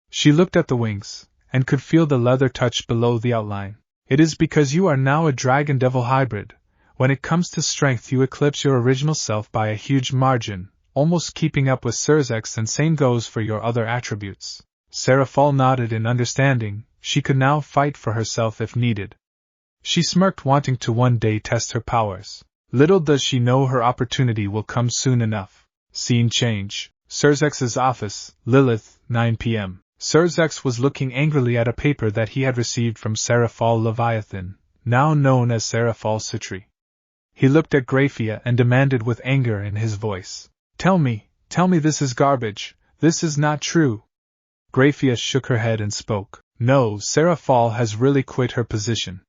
She looked at the wings, and could feel the leather touch below the outline. It is because you are now a dragon-devil hybrid. When it comes to strength you eclipse your original self by a huge margin, almost keeping up with Serzex, and same goes for your other attributes. Serafall nodded in understanding. She could now fight for herself if needed. She smirked, wanting to one day test her powers. Little does she know her opportunity will come soon enough. Scene change. Serzex's office, Lilith, 9 p.m. Serzex was looking angrily at a paper that he had received from Serafall Leviathan, now known as Serafall Citri. He looked at Grafia and demanded with anger in his voice. Tell me this is garbage, this is not true. Grafia shook her head and spoke. No, Serafall has really quit her position.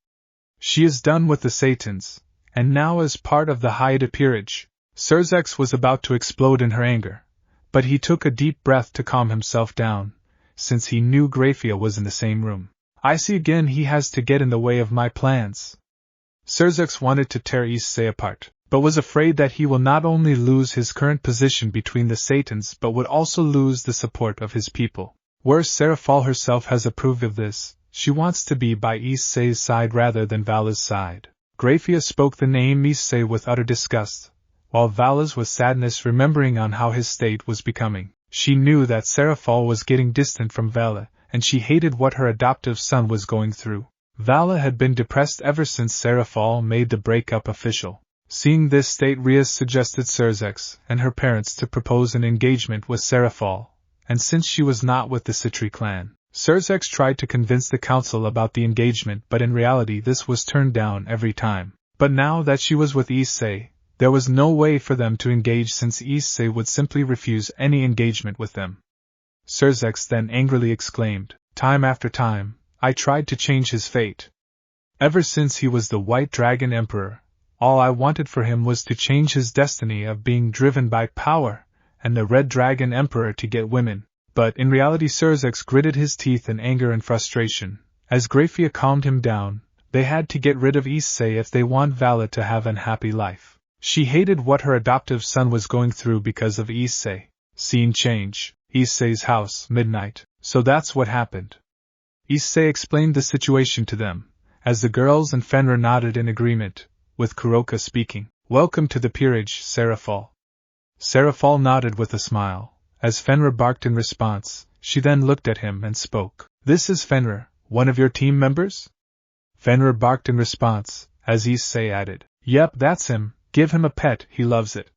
She is done with the Satans, and now is part of the Haida peerage. Serzex was about to explode in her anger, but he took a deep breath to calm himself down, since he knew Grafia was in the same room. I see again he has to get in the way of my plans. Serzex wanted to tear Issei apart, but was afraid that he will not only lose his current position between the Satans but would also lose the support of his people. Worse, Serafall herself has approved of this. She wants to be by Issei's side rather than Vala's side. Grafia spoke the name Issei with utter disgust, while Vala's was sadness, remembering on how his state was becoming. She knew that Serafall was getting distant from Vala, and she hated what her adoptive son was going through. Vala had been depressed ever since Serafall made the breakup official. Seeing this state, Rias suggested Serzex and her parents to propose an engagement with Serafall, and since she was not with the Citri clan, Serzex tried to convince the council about the engagement, but in reality this was turned down every time. But now that she was with Issei, there was no way for them to engage, since Issei would simply refuse any engagement with them. Serzex then angrily exclaimed, time after time, I tried to change his fate. Ever since he was the White Dragon Emperor, all I wanted for him was to change his destiny of being driven by power, and the Red Dragon Emperor to get women. But in reality Serzex gritted his teeth in anger and frustration. As Grafia calmed him down, they had to get rid of Issei if they want Vala to have an happy life. She hated what her adoptive son was going through because of Issei. Scene change. Issei's house, midnight. So that's what happened. Issei explained the situation to them, as the girls and Fenrir nodded in agreement, with Kuroka speaking. Welcome to the peerage, Serafall. Serafall nodded with a smile. As Fenrir barked in response, she then looked at him and spoke. This is Fenrir, one of your team members? Fenrir barked in response, as Issei added. Yep, that's him, give him a pet, he loves it.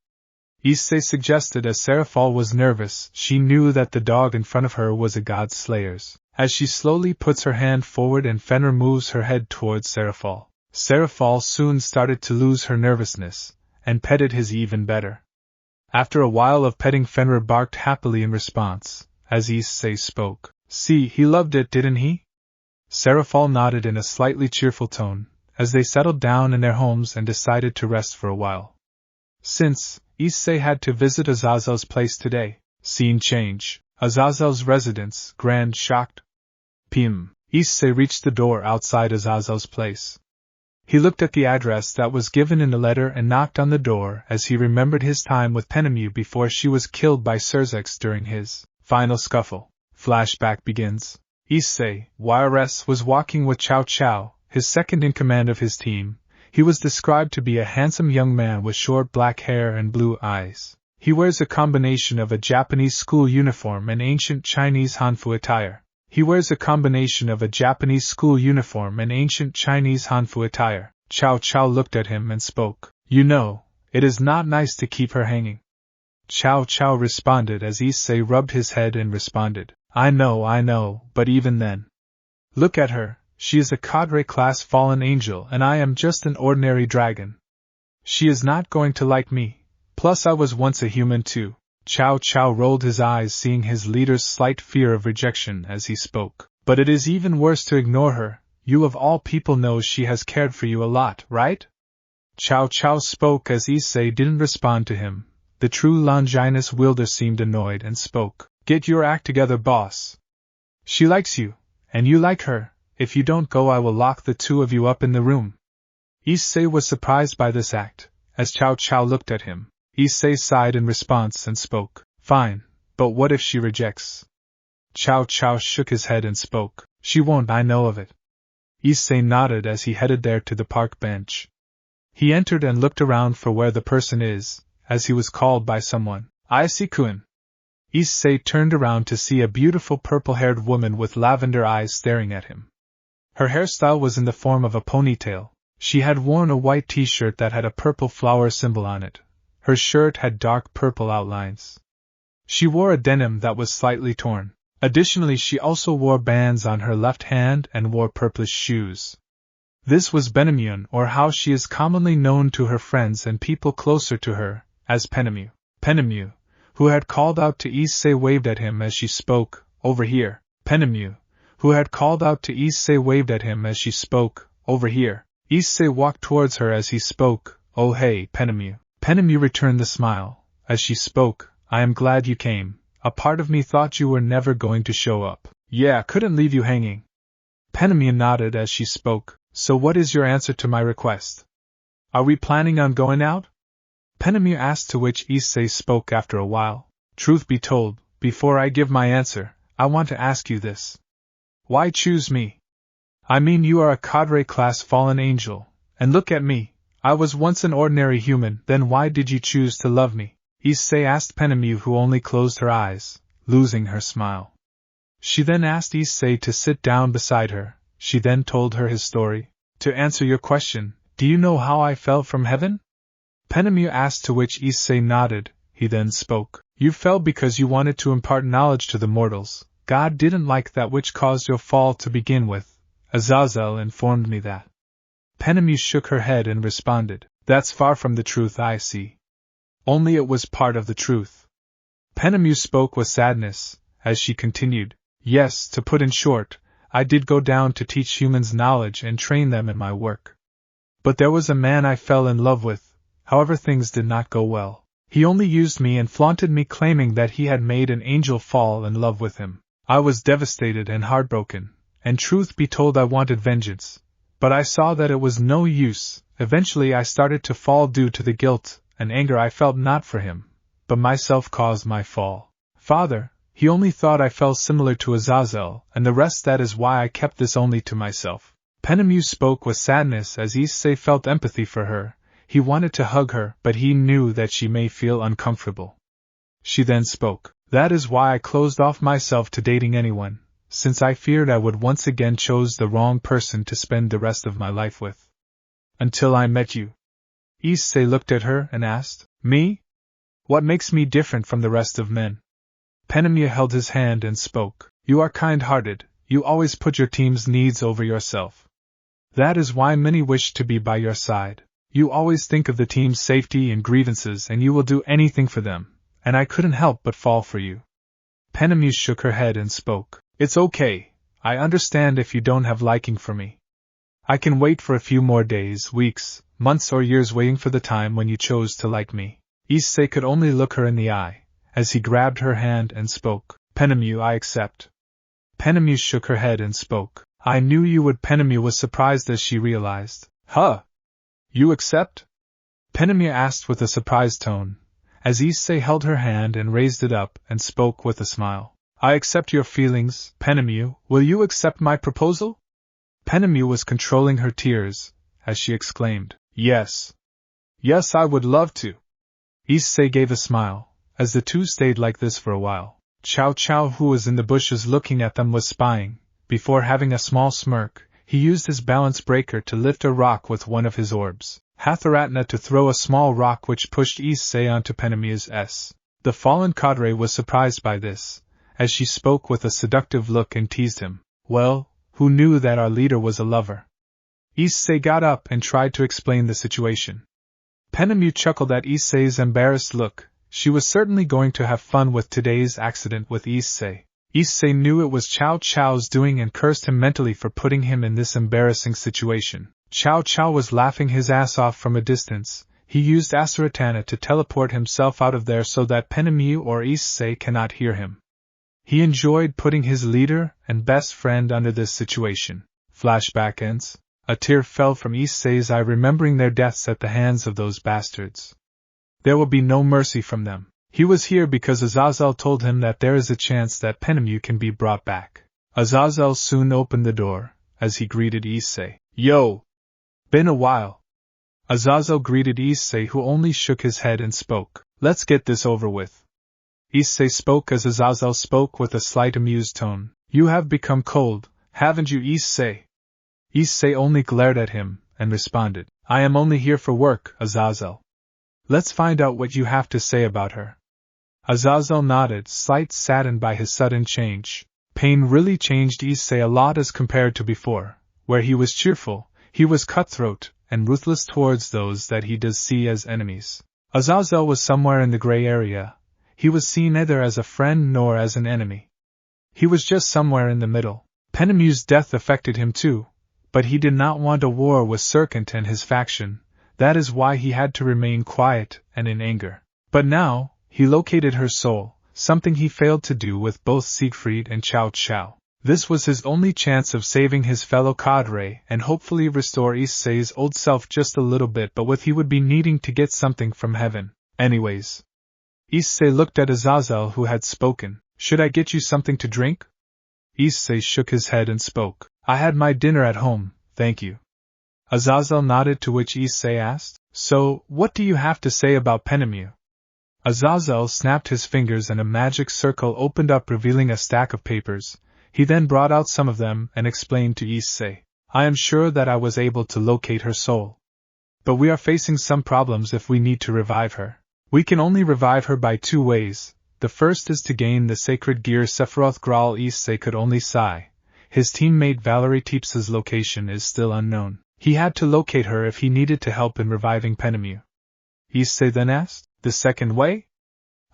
Issei suggested as Serafall was nervous. She knew that the dog in front of her was a god slayer's. As she slowly puts her hand forward and Fenrir moves her head towards Serafall. Serafall soon started to lose her nervousness, and petted his even better. After a while of petting, Fenrir barked happily in response, as Issei spoke. See, he loved it, didn't he? Serafall nodded in a slightly cheerful tone, as they settled down in their homes and decided to rest for a while. Since Issei had to visit Azazel's place today, scene change. Azazel's residence, Grand shocked. Issei reached the door outside Azazel's place. He looked at the address that was given in the letter and knocked on the door, as he remembered his time with Penemue before she was killed by Serzex during his final scuffle. Flashback begins. Issei, YRS, was walking with Chow Chow, his second in command of his team. He was described to be a handsome young man with short black hair and blue eyes. He wears a combination of a Japanese school uniform and ancient Chinese Hanfu attire. Chow Chow looked at him and spoke. You know, it is not nice to keep her hanging. Chow Chow responded as Issei rubbed his head and responded. I know, but even then. Look at her, she is a cadre class fallen angel and I am just an ordinary dragon. She is not going to like me, plus I was once a human too. Chow Chow rolled his eyes, seeing his leader's slight fear of rejection as he spoke. But it is even worse to ignore her. You of all people know she has cared for you a lot, right? Chow Chow spoke as Issei didn't respond to him. The true Longinus wielder seemed annoyed and spoke. Get your act together, boss. She likes you, and you like her. If you don't go, I will lock the two of you up in the room. Issei was surprised by this act, as Chow Chow looked at him. Issei sighed in response and spoke. Fine, but what if she rejects? Chow Chow shook his head and spoke. She won't, I know of it. Issei nodded as he headed there to the park bench. He entered and looked around for where the person is, as he was called by someone. I see Kuoh. Issei turned around to see a beautiful purple-haired woman with lavender eyes staring at him. Her hairstyle was in the form of a ponytail. She had worn a white t-shirt that had a purple flower symbol on it. Her shirt had dark purple outlines. She wore a denim that was slightly torn. Additionally, she also wore bands on her left hand and wore purplish shoes. This was Penemue, or how she is commonly known to her friends and people closer to her, as Penemue. Penemue, who had called out to Issei, waved at him as she spoke, "Over here." Penemue, who had called out to Issei, waved at him as she spoke, "Over here." Issei walked towards her as he spoke, "Oh hey, Penemue." Penemue returned the smile. As she spoke, "I am glad you came. A part of me thought you were never going to show up. Yeah, couldn't leave you hanging." Penemue nodded as she spoke. "So what is your answer to my request? Are we planning on going out?" Penemue asked, to which Issei spoke after a while. "Truth be told, before I give my answer, I want to ask you this. Why choose me? I mean, you are a cadre class fallen angel, and look at me, I was once an ordinary human, then why did you choose to love me?" Issei asked Penemue, who only closed her eyes, losing her smile. She then asked Issei to sit down beside her. She then told her his story. "To answer your question, do you know how I fell from heaven?" Penemue asked, to which Issei nodded. He then spoke. "You fell because you wanted to impart knowledge to the mortals. God didn't like that which caused your fall to begin with. Aazel informed me that." Penemue shook her head and responded, "That's far from the truth, I see. Only it was part of the truth." Penemue spoke with sadness, as she continued, "Yes, to put in short, I did go down to teach humans knowledge and train them in my work. But there was a man I fell in love with. However, things did not go well. He only used me and flaunted me, claiming that he had made an angel fall in love with him. I was devastated and heartbroken, and truth be told, I wanted vengeance. But I saw that it was no use. Eventually I started to fall due to the guilt and anger I felt, not for him, but myself caused my fall. Father, he only thought I fell similar to Aazel, and the rest, that is why I kept this only to myself." Penemue spoke with sadness as Issei felt empathy for her. He wanted to hug her, but he knew that she may feel uncomfortable. She then spoke. "That is why I closed off myself to dating anyone, since I feared I would once again chose the wrong person to spend the rest of my life with. Until I met you." Issei looked at her and asked, "Me? What makes me different from the rest of men?" Penemue held his hand and spoke. "You are kind-hearted, you always put your team's needs over yourself. That is why many wish to be by your side. You always think of the team's safety and grievances, and you will do anything for them, and I couldn't help but fall for you." Penemue shook her head and spoke. "It's okay, I understand if you don't have liking for me. I can wait for a few more days, weeks, months or years, waiting for the time when you chose to like me." Issei could only look her in the eye, as he grabbed her hand and spoke. "Penemue, I accept." Penemue shook her head and spoke. "I knew you would." Penemue was surprised as she realized. "Huh? You accept?" Penemue asked with a surprised tone, as Issei held her hand and raised it up and spoke with a smile. "I accept your feelings, Penemue. Will you accept my proposal?" Penemue was controlling her tears, as she exclaimed, "Yes. Yes, I would love to." Issei gave a smile, as the two stayed like this for a while. Chow Chow, who was in the bushes looking at them, was spying. Before having a small smirk, he used his balance breaker to lift a rock with one of his orbs, Hatharatna to throw a small rock which pushed Issei onto Penemue's S. The fallen cadre was surprised by this, as she spoke with a seductive look and teased him. "Well, who knew that our leader was a lover?" Issei got up and tried to explain the situation. Penemue chuckled at Issei's embarrassed look. She was certainly going to have fun with today's accident with Issei. Issei knew it was Chow Chow's doing and cursed him mentally for putting him in this embarrassing situation. Chow Chow was laughing his ass off from a distance. He used Asaratana to teleport himself out of there so that Penemue or Issei cannot hear him. He enjoyed putting his leader and best friend under this situation. Flashback ends. A tear fell from Issei's eye, remembering their deaths at the hands of those bastards. There will be no mercy from them. He was here because Aazel told him that there is a chance that Penemue can be brought back. Aazel soon opened the door, as he greeted Issei. "Yo! Been a while." Aazel greeted Issei, who only shook his head and spoke. "Let's get this over with. Issei spoke as Aazel spoke with a slight amused tone. You have become cold, haven't you, Issei? Issei only glared at him, and responded, I am only here for work, Aazel. Let's find out what you have to say about her. Aazel nodded, slight saddened by his sudden change. Pain really changed Issei a lot as compared to before, where he was cheerful, he was cutthroat, and ruthless towards those that he does see as enemies. Aazel was somewhere in the gray area. He was seen neither as a friend nor as an enemy. He was just somewhere in the middle. Penemue's death affected him too, but he did not want a war with Serkant and his faction. That is why he had to remain quiet and in anger. But now, he located her soul, something he failed to do with both Siegfried and Cao Cao. This was his only chance of saving his fellow cadre and hopefully restore Issei's old self just a little bit, but with he would be needing to get something from heaven. Anyways. Issei looked at Aazel who had spoken. Should I get you something to drink? Issei shook his head and spoke. I had my dinner at home, thank you. Aazel nodded, to which Issei asked, So, what do you have to say about Penemue? Aazel snapped his fingers and a magic circle opened up, revealing a stack of papers. He then brought out some of them and explained to Issei. I am sure that I was able to locate her soul. But we are facing some problems if we need to revive her. We can only revive her by two ways. The first is to gain the sacred gear Sephiroth Graal. Issei could only sigh. His teammate Valerie Teeps's location is still unknown. He had to locate her if he needed to help in reviving Penemue. Issei then asked, the second way?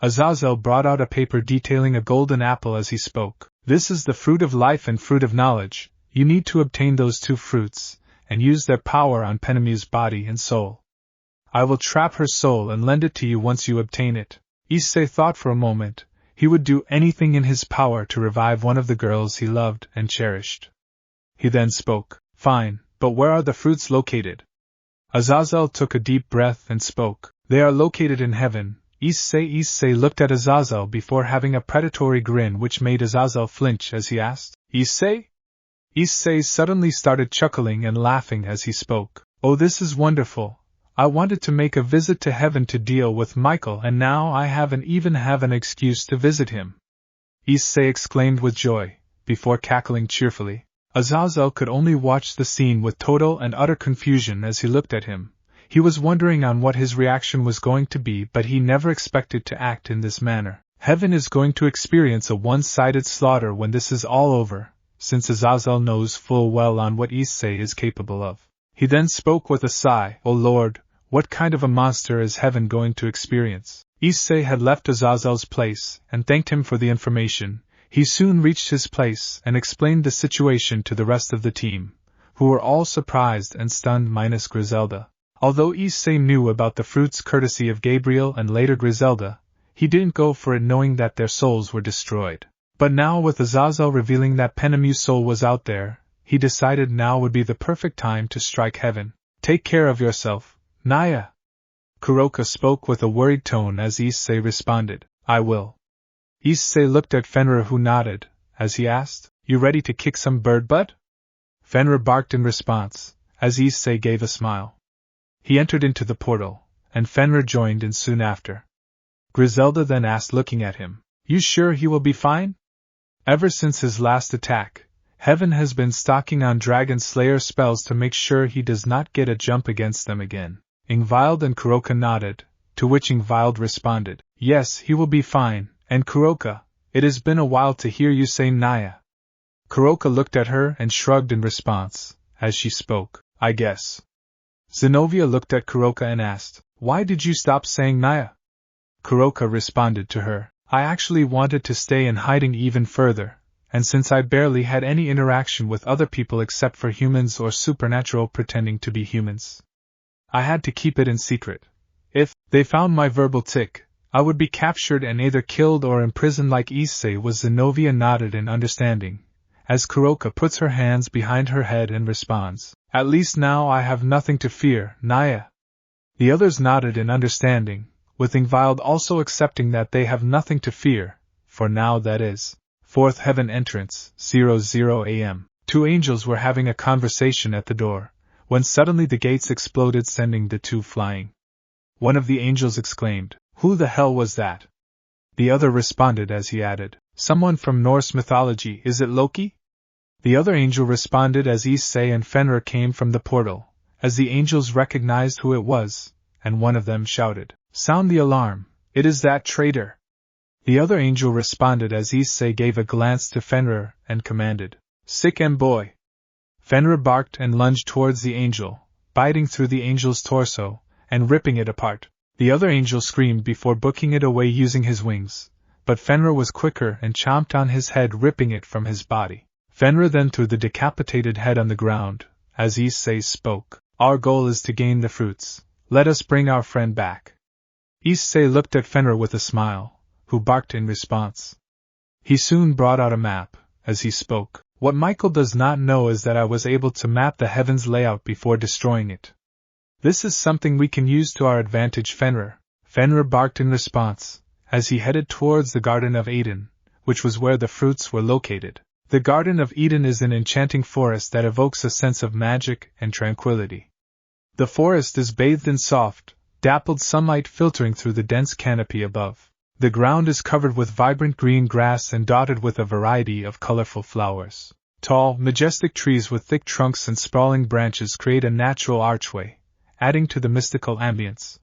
Aazel brought out a paper detailing a golden apple as he spoke. This is the fruit of life and fruit of knowledge. You need to obtain those two fruits, and use their power on Penemue's body and soul. I will trap her soul and lend it to you once you obtain it. Issei thought for a moment. He would do anything in his power to revive one of the girls he loved and cherished. He then spoke. Fine, but where are the fruits located? Aazel took a deep breath and spoke. They are located in heaven. Issei looked at Aazel before having a predatory grin which made Aazel flinch as he asked, Issei? Issei suddenly started chuckling and laughing as he spoke. Oh, this is wonderful. I wanted to make a visit to heaven to deal with Michael, and now I even have an excuse to visit him. Issei exclaimed with joy, before cackling cheerfully. Aazel could only watch the scene with total and utter confusion as he looked at him. He was wondering on what his reaction was going to be, but he never expected to act in this manner. Heaven is going to experience a one-sided slaughter when this is all over, since Aazel knows full well on what Issei is capable of. He then spoke with a sigh, O Lord, what kind of a monster is heaven going to experience? Issei had left Azazel's place, and thanked him for the information. He soon reached his place and explained the situation to the rest of the team, who were all surprised and stunned minus Griselda. Although Issei knew about the fruits courtesy of Gabriel and later Griselda, he didn't go for it knowing that their souls were destroyed. But now with Aazel revealing that Penemue's soul was out there, he decided now would be the perfect time to strike heaven. Take care of yourself, Naya. Kuroka spoke with a worried tone as Issei responded, I will. Issei looked at Fenrir who nodded, as he asked, You ready to kick some bird butt? Fenrir barked in response, as Issei gave a smile. He entered into the portal, and Fenrir joined in soon after. Griselda then asked, looking at him, You sure he will be fine? Ever since his last attack, Heaven has been stocking on Dragon Slayer spells to make sure he does not get a jump against them again. Ingvild and Kuroka nodded, to which Ingvild responded, Yes, he will be fine, and Kuroka, it has been a while to hear you say Naya. Kuroka looked at her and shrugged in response, as she spoke, I guess. Zenobia looked at Kuroka and asked, Why did you stop saying Naya? Kuroka responded to her, I actually wanted to stay in hiding even further, and since I barely had any interaction with other people except for humans or supernatural pretending to be humans, I had to keep it in secret. If they found my verbal tick, I would be captured and either killed or imprisoned like Issei was. Zenobia nodded in understanding, as Kuroka puts her hands behind her head and responds, At least now I have nothing to fear, Naya. The others nodded in understanding, with Ingvild also accepting that they have nothing to fear, for now that is. Fourth Heaven entrance, 00 a.m. Two angels were having a conversation at the door, when suddenly the gates exploded, sending the two flying. One of the angels exclaimed, Who the hell was that? the other responded as he added, "Someone from Norse mythology, is it Loki?" The other angel responded as Issei and Fenrir came from the portal, as the angels recognized who it was, and one of them shouted, "Sound the alarm, it is that traitor!" The other angel responded as Issei gave a glance to Fenrir and commanded, "Sick and boy!" Fenrir barked and lunged towards the angel, biting through the angel's torso, and ripping it apart. The other angel screamed before booking it away using his wings, but Fenrir was quicker and chomped on his head, ripping it from his body. Fenrir then threw the decapitated head on the ground, as Issei spoke, "Our goal is to gain the fruits, let us bring our friend back." Issei looked at Fenrir with a smile, who barked in response. He soon brought out a map, as he spoke. "What Michael does not know is that I was able to map the heavens layout before destroying it. This is something we can use to our advantage, Fenrir." Fenrir barked in response, as he headed towards the Garden of Eden, which was where the fruits were located. The Garden of Eden is an enchanting forest that evokes a sense of magic and tranquility. The forest is bathed in soft, dappled sunlight filtering through the dense canopy above. The ground is covered with vibrant green grass and dotted with a variety of colorful flowers. Tall, majestic trees with thick trunks and sprawling branches create a natural archway, adding to the mystical ambience.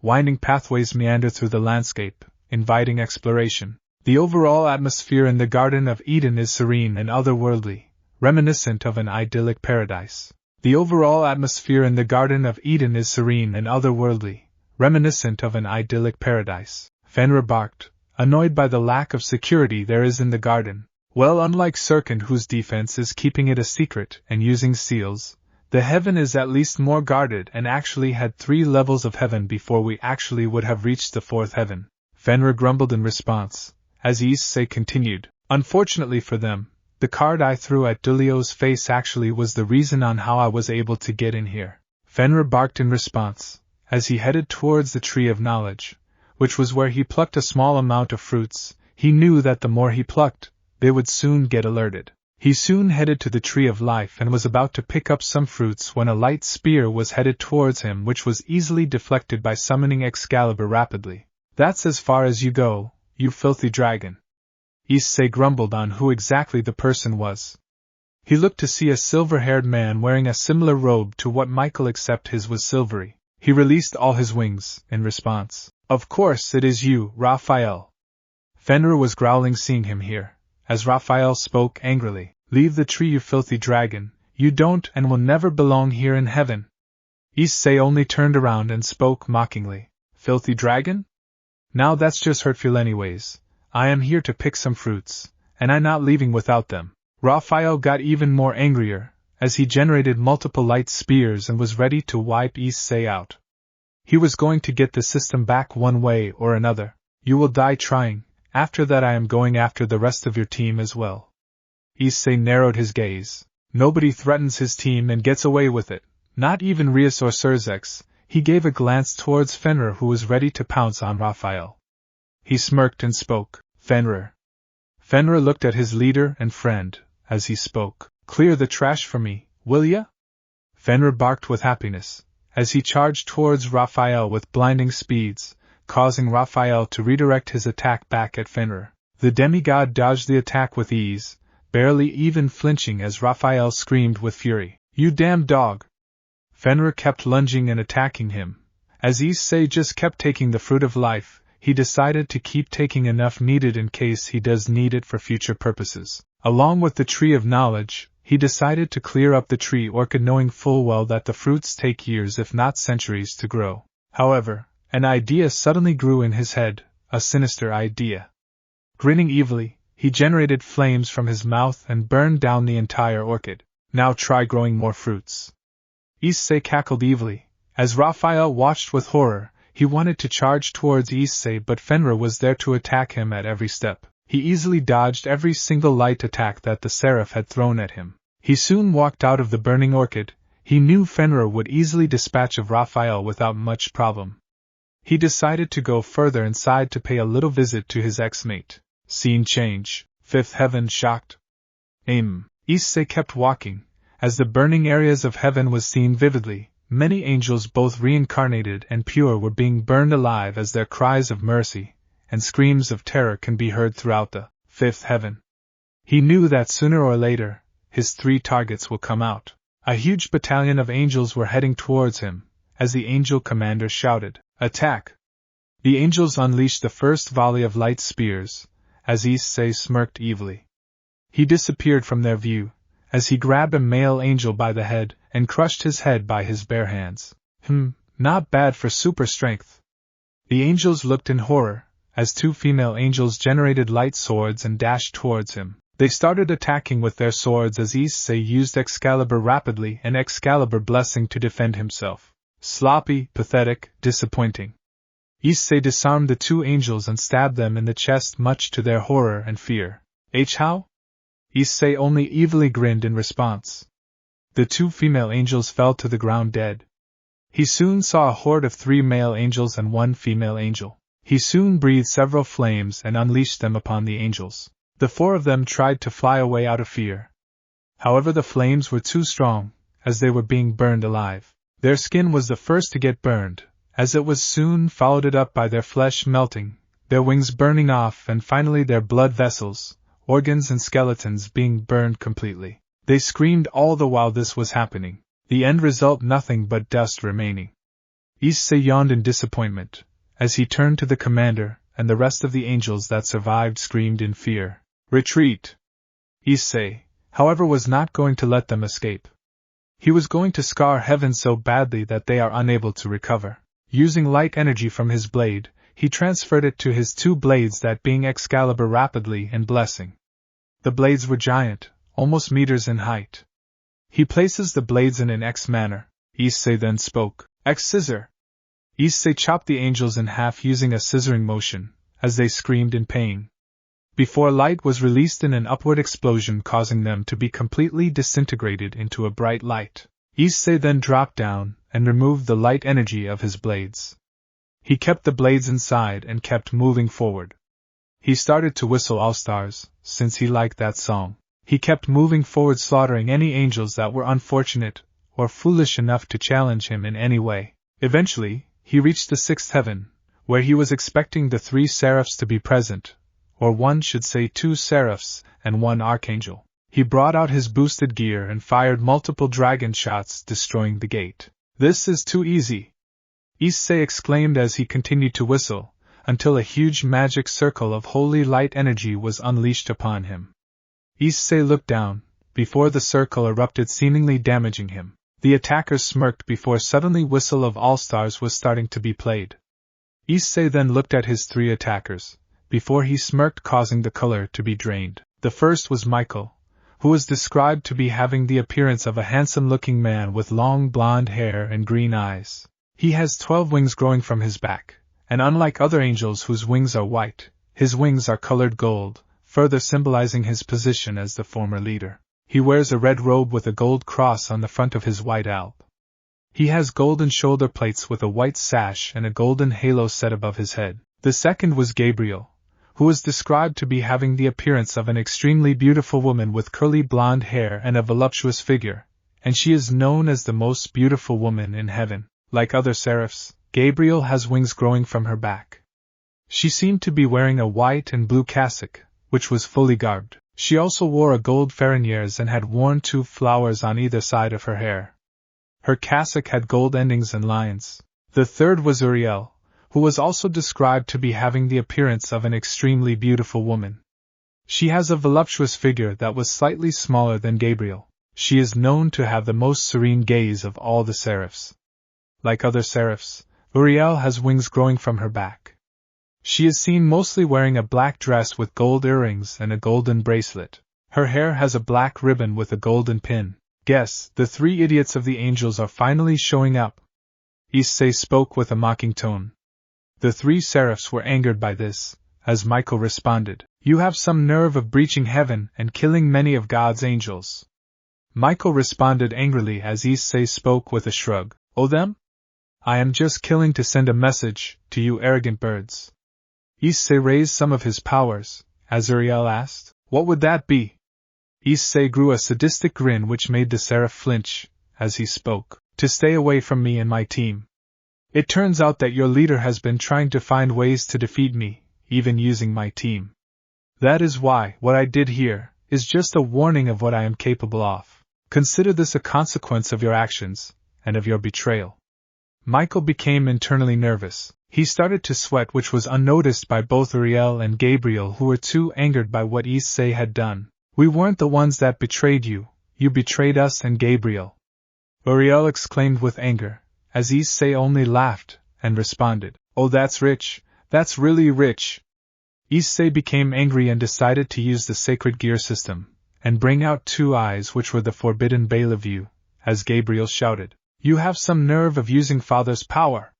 Winding pathways meander through the landscape, inviting exploration. The overall atmosphere in the Garden of Eden is serene and otherworldly, reminiscent of an idyllic paradise. The overall atmosphere in the Garden of Eden is serene and otherworldly, reminiscent of an idyllic paradise. Fenrir barked, annoyed by the lack of security there is in the garden. Well, unlike Serkand, whose defense is keeping it a secret and using seals, the heaven is at least more guarded and actually had 3 levels of heaven before we actually would have reached the 4th heaven. Fenrir grumbled in response, as Issei continued, "Unfortunately for them, the card I threw at Dulio's face actually was the reason on how I was able to get in here." Fenrir barked in response, as he headed towards the Tree of Knowledge, which was where he plucked a small amount of fruits. He knew that the more he plucked, they would soon get alerted. He soon headed to the Tree of Life and was about to pick up some fruits when a light spear was headed towards him, which was easily deflected by summoning Excalibur rapidly. "That's as far as you go, you filthy dragon." Issei grumbled on who exactly the person was. He looked to see a silver-haired man wearing a similar robe to what Michael, except his was silvery. He released all his wings, in response. "Of course it is you, Raphael." Fenrir was growling seeing him here, as Raphael spoke angrily. "Leave the tree, you filthy dragon, you don't and will never belong here in heaven." Issei only turned around and spoke mockingly. "Filthy dragon? Now that's just hurtful anyways. I am here to pick some fruits, and I'm not leaving without them." Raphael got even more angrier, as he generated multiple light spears and was ready to wipe Issei out. He was going to get the system back one way or another. "You will die trying, after that I am going after the rest of your team as well." Issei narrowed his gaze. "Nobody threatens his team and gets away with it, not even Rias or Serzex." He gave a glance towards Fenrir, who was ready to pounce on Raphael. He smirked and spoke, "Fenrir." Fenrir looked at his leader and friend, as he spoke. "Clear the trash for me, will ya?" Fenrir barked with happiness, as he charged towards Raphael with blinding speeds, causing Raphael to redirect his attack back at Fenrir. The demigod dodged the attack with ease, barely even flinching as Raphael screamed with fury, "You damn dog!" Fenrir kept lunging and attacking him. As Issei just kept taking the fruit of life, he decided to keep taking enough needed in case he does need it for future purposes. Along with the Tree of Knowledge, he decided to clear up the tree orchid, knowing full well that the fruits take years if not centuries to grow. However, an idea suddenly grew in his head, a sinister idea. Grinning evilly, he generated flames from his mouth and burned down the entire orchid. "Now try growing more fruits." Issei cackled evilly. As Raphael watched with horror, he wanted to charge towards Issei, but Fenrir was there to attack him at every step. He easily dodged every single light attack that the Seraph had thrown at him. He soon walked out of the burning orchid. He knew Fenrir would easily dispatch of Raphael without much problem. He decided to go further inside to pay a little visit to his ex-mate. Scene change. 5th heaven shocked. Issei kept walking. As the burning areas of heaven was seen vividly, many angels both reincarnated and pure were being burned alive as their cries of mercy and screams of terror can be heard throughout the fifth heaven. He knew that sooner or later, his 3 targets will come out. A huge battalion of angels were heading towards him, as the angel commander shouted, "Attack!" The angels unleashed the first volley of light spears, as Issei smirked evilly. He disappeared from their view, as he grabbed a male angel by the head and crushed his head by his bare hands. Not bad for super strength. The angels looked in horror, as 2 female angels generated light swords and dashed towards him. They started attacking with their swords as Issei used Excalibur rapidly and Excalibur blessing to defend himself. Sloppy, pathetic, disappointing. Issei disarmed the 2 angels and stabbed them in the chest, much to their horror and fear. How? Issei only evilly grinned in response. The 2 female angels fell to the ground dead. He soon saw a horde of 3 male angels and 1 female angel. He soon breathed several flames and unleashed them upon the angels. The 4 of them tried to fly away out of fear. However, the flames were too strong, as they were being burned alive. Their skin was the first to get burned, as it was soon followed up by their flesh melting, their wings burning off, and finally their blood vessels, organs and skeletons being burned completely. They screamed all the while this was happening. The end result, nothing but dust remaining. Issei yawned in disappointment, as he turned to the commander, and the rest of the angels that survived screamed in fear. Retreat! Issei, however, was not going to let them escape. He was going to scar heaven so badly that they are unable to recover. Using light energy from his blade, he transferred it to his 2 blades, that being Excalibur rapidly and blessing. The blades were giant, almost meters in height. He places the blades in an X manner. Issei then spoke. X-scissor! Issei chopped the angels in half using a scissoring motion, as they screamed in pain. Before light was released in an upward explosion, causing them to be completely disintegrated into a bright light. Issei then dropped down and removed the light energy of his blades. He kept the blades inside and kept moving forward. He started to whistle All Stars, since he liked that song. He kept moving forward, slaughtering any angels that were unfortunate or foolish enough to challenge him in any way. Eventually, he reached the 6th heaven, where he was expecting the 3 seraphs to be present, or one should say 2 seraphs and 1 archangel. He brought out his boosted gear and fired multiple dragon shots, destroying the gate. This is too easy, Issei exclaimed as he continued to whistle, until a huge magic circle of holy light energy was unleashed upon him. Issei looked down, before the circle erupted, seemingly damaging him. The attackers smirked before suddenly Whistle of All-Stars was starting to be played. Issei then looked at his 3 attackers, before he smirked, causing the color to be drained. The first was Michael, who was described to be having the appearance of a handsome-looking man with long blonde hair and green eyes. He has 12 wings growing from his back, and unlike other angels whose wings are white, his wings are colored gold, further symbolizing his position as the former leader. He wears a red robe with a gold cross on the front of his white alb. He has golden shoulder plates with a white sash and a golden halo set above his head. The second was Gabriel, who was described to be having the appearance of an extremely beautiful woman with curly blonde hair and a voluptuous figure, and she is known as the most beautiful woman in heaven. Like other seraphs, Gabriel has wings growing from her back. She seemed to be wearing a white and blue cassock, which was fully garbed. She also wore a gold ferriniers and had worn 2 flowers on either side of her hair. Her cassock had gold endings and lines. The third was Uriel, who was also described to be having the appearance of an extremely beautiful woman. She has a voluptuous figure that was slightly smaller than Gabriel. She is known to have the most serene gaze of all the seraphs. Like other seraphs, Uriel has wings growing from her back. She is seen mostly wearing a black dress with gold earrings and a golden bracelet. Her hair has a black ribbon with a golden pin. Guess, the 3 idiots of the angels are finally showing up. Issei spoke with a mocking tone. The 3 seraphs were angered by this, as Michael responded, "You have some nerve of breaching heaven and killing many of God's angels." Michael responded angrily as Issei spoke with a shrug. "Oh them? I am just killing to send a message to you arrogant birds." Issei raised some of his powers, as Uriel asked, "What would that be?" Issei grew a sadistic grin which made the seraph flinch, as he spoke, "To stay away from me and my team. It turns out that your leader has been trying to find ways to defeat me, even using my team. That is why what I did here is just a warning of what I am capable of. Consider this a consequence of your actions, and of your betrayal. Michael became internally nervous. He started to sweat, which was unnoticed by both Uriel and Gabriel, who were too angered by what Issei had done. We weren't the ones that betrayed you, you betrayed us and Gabriel. Uriel exclaimed with anger, as Issei only laughed, and responded, "Oh, that's rich, that's really rich." Issei became angry and decided to use the sacred gear system, and bring out 2 eyes, which were the forbidden bale of view, as Gabriel shouted, "You have some nerve of using Father's power!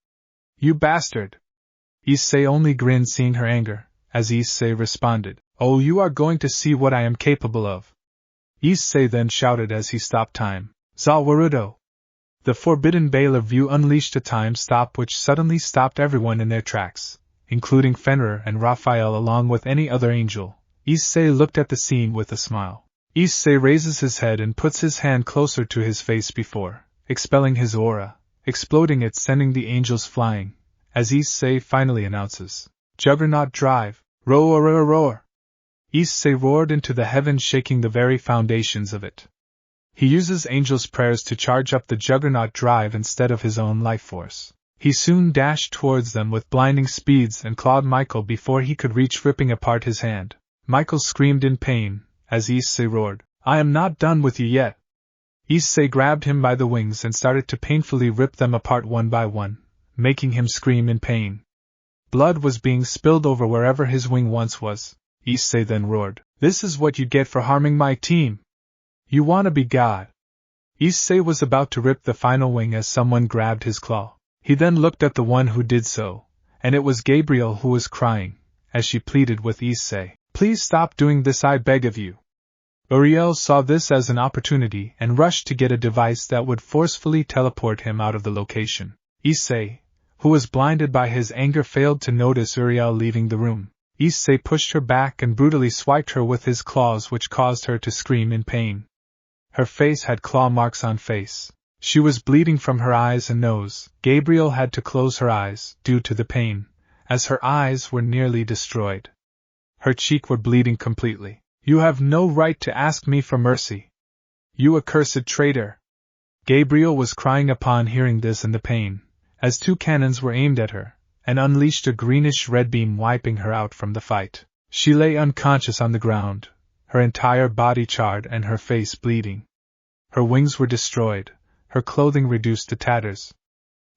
You bastard!" Issei only grinned seeing her anger, as Issei responded, "Oh, you are going to see what I am capable of." Issei then shouted as he stopped time, "Zawarudo!" The forbidden bale of view unleashed a time stop which suddenly stopped everyone in their tracks, including Fenrir and Raphael along with any other angel. Issei looked at the scene with a smile. Issei raises his head and puts his hand closer to his face before expelling his aura, exploding it, sending the angels flying, as Issei finally announces, "Juggernaut drive, roar roar roar." Issei roared into the heavens, shaking the very foundations of it. He uses angels' prayers to charge up the Juggernaut drive instead of his own life force. He soon dashed towards them with blinding speeds and clawed Michael before he could reach, ripping apart his hand. Michael screamed in pain, as Issei roared, "I am not done with you yet." Issei grabbed him by the wings and started to painfully rip them apart one by one, making him scream in pain. Blood was being spilled over wherever his wing once was. Issei then roared, "This is what you get for harming my team! You wanna be God!" Issei was about to rip the final wing as someone grabbed his claw. He then looked at the one who did so, and it was Gabriel, who was crying, as she pleaded with Issei, "Please stop doing this, I beg of you." Uriel saw this as an opportunity and rushed to get a device that would forcefully teleport him out of the location. Issei, who was blinded by his anger, failed to notice Uriel leaving the room. Issei pushed her back and brutally swiped her with his claws, which caused her to scream in pain. Her face had claw marks on face. She was bleeding from her eyes and nose. Gabriel had to close her eyes, due to the pain, as her eyes were nearly destroyed. Her cheek were bleeding completely. "You have no right to ask me for mercy. You accursed traitor!" Gabriel was crying upon hearing this, and the pain, as 2 cannons were aimed at her, and unleashed a greenish-red beam, wiping her out from the fight. She lay unconscious on the ground, her entire body charred and her face bleeding. Her wings were destroyed, her clothing reduced to tatters.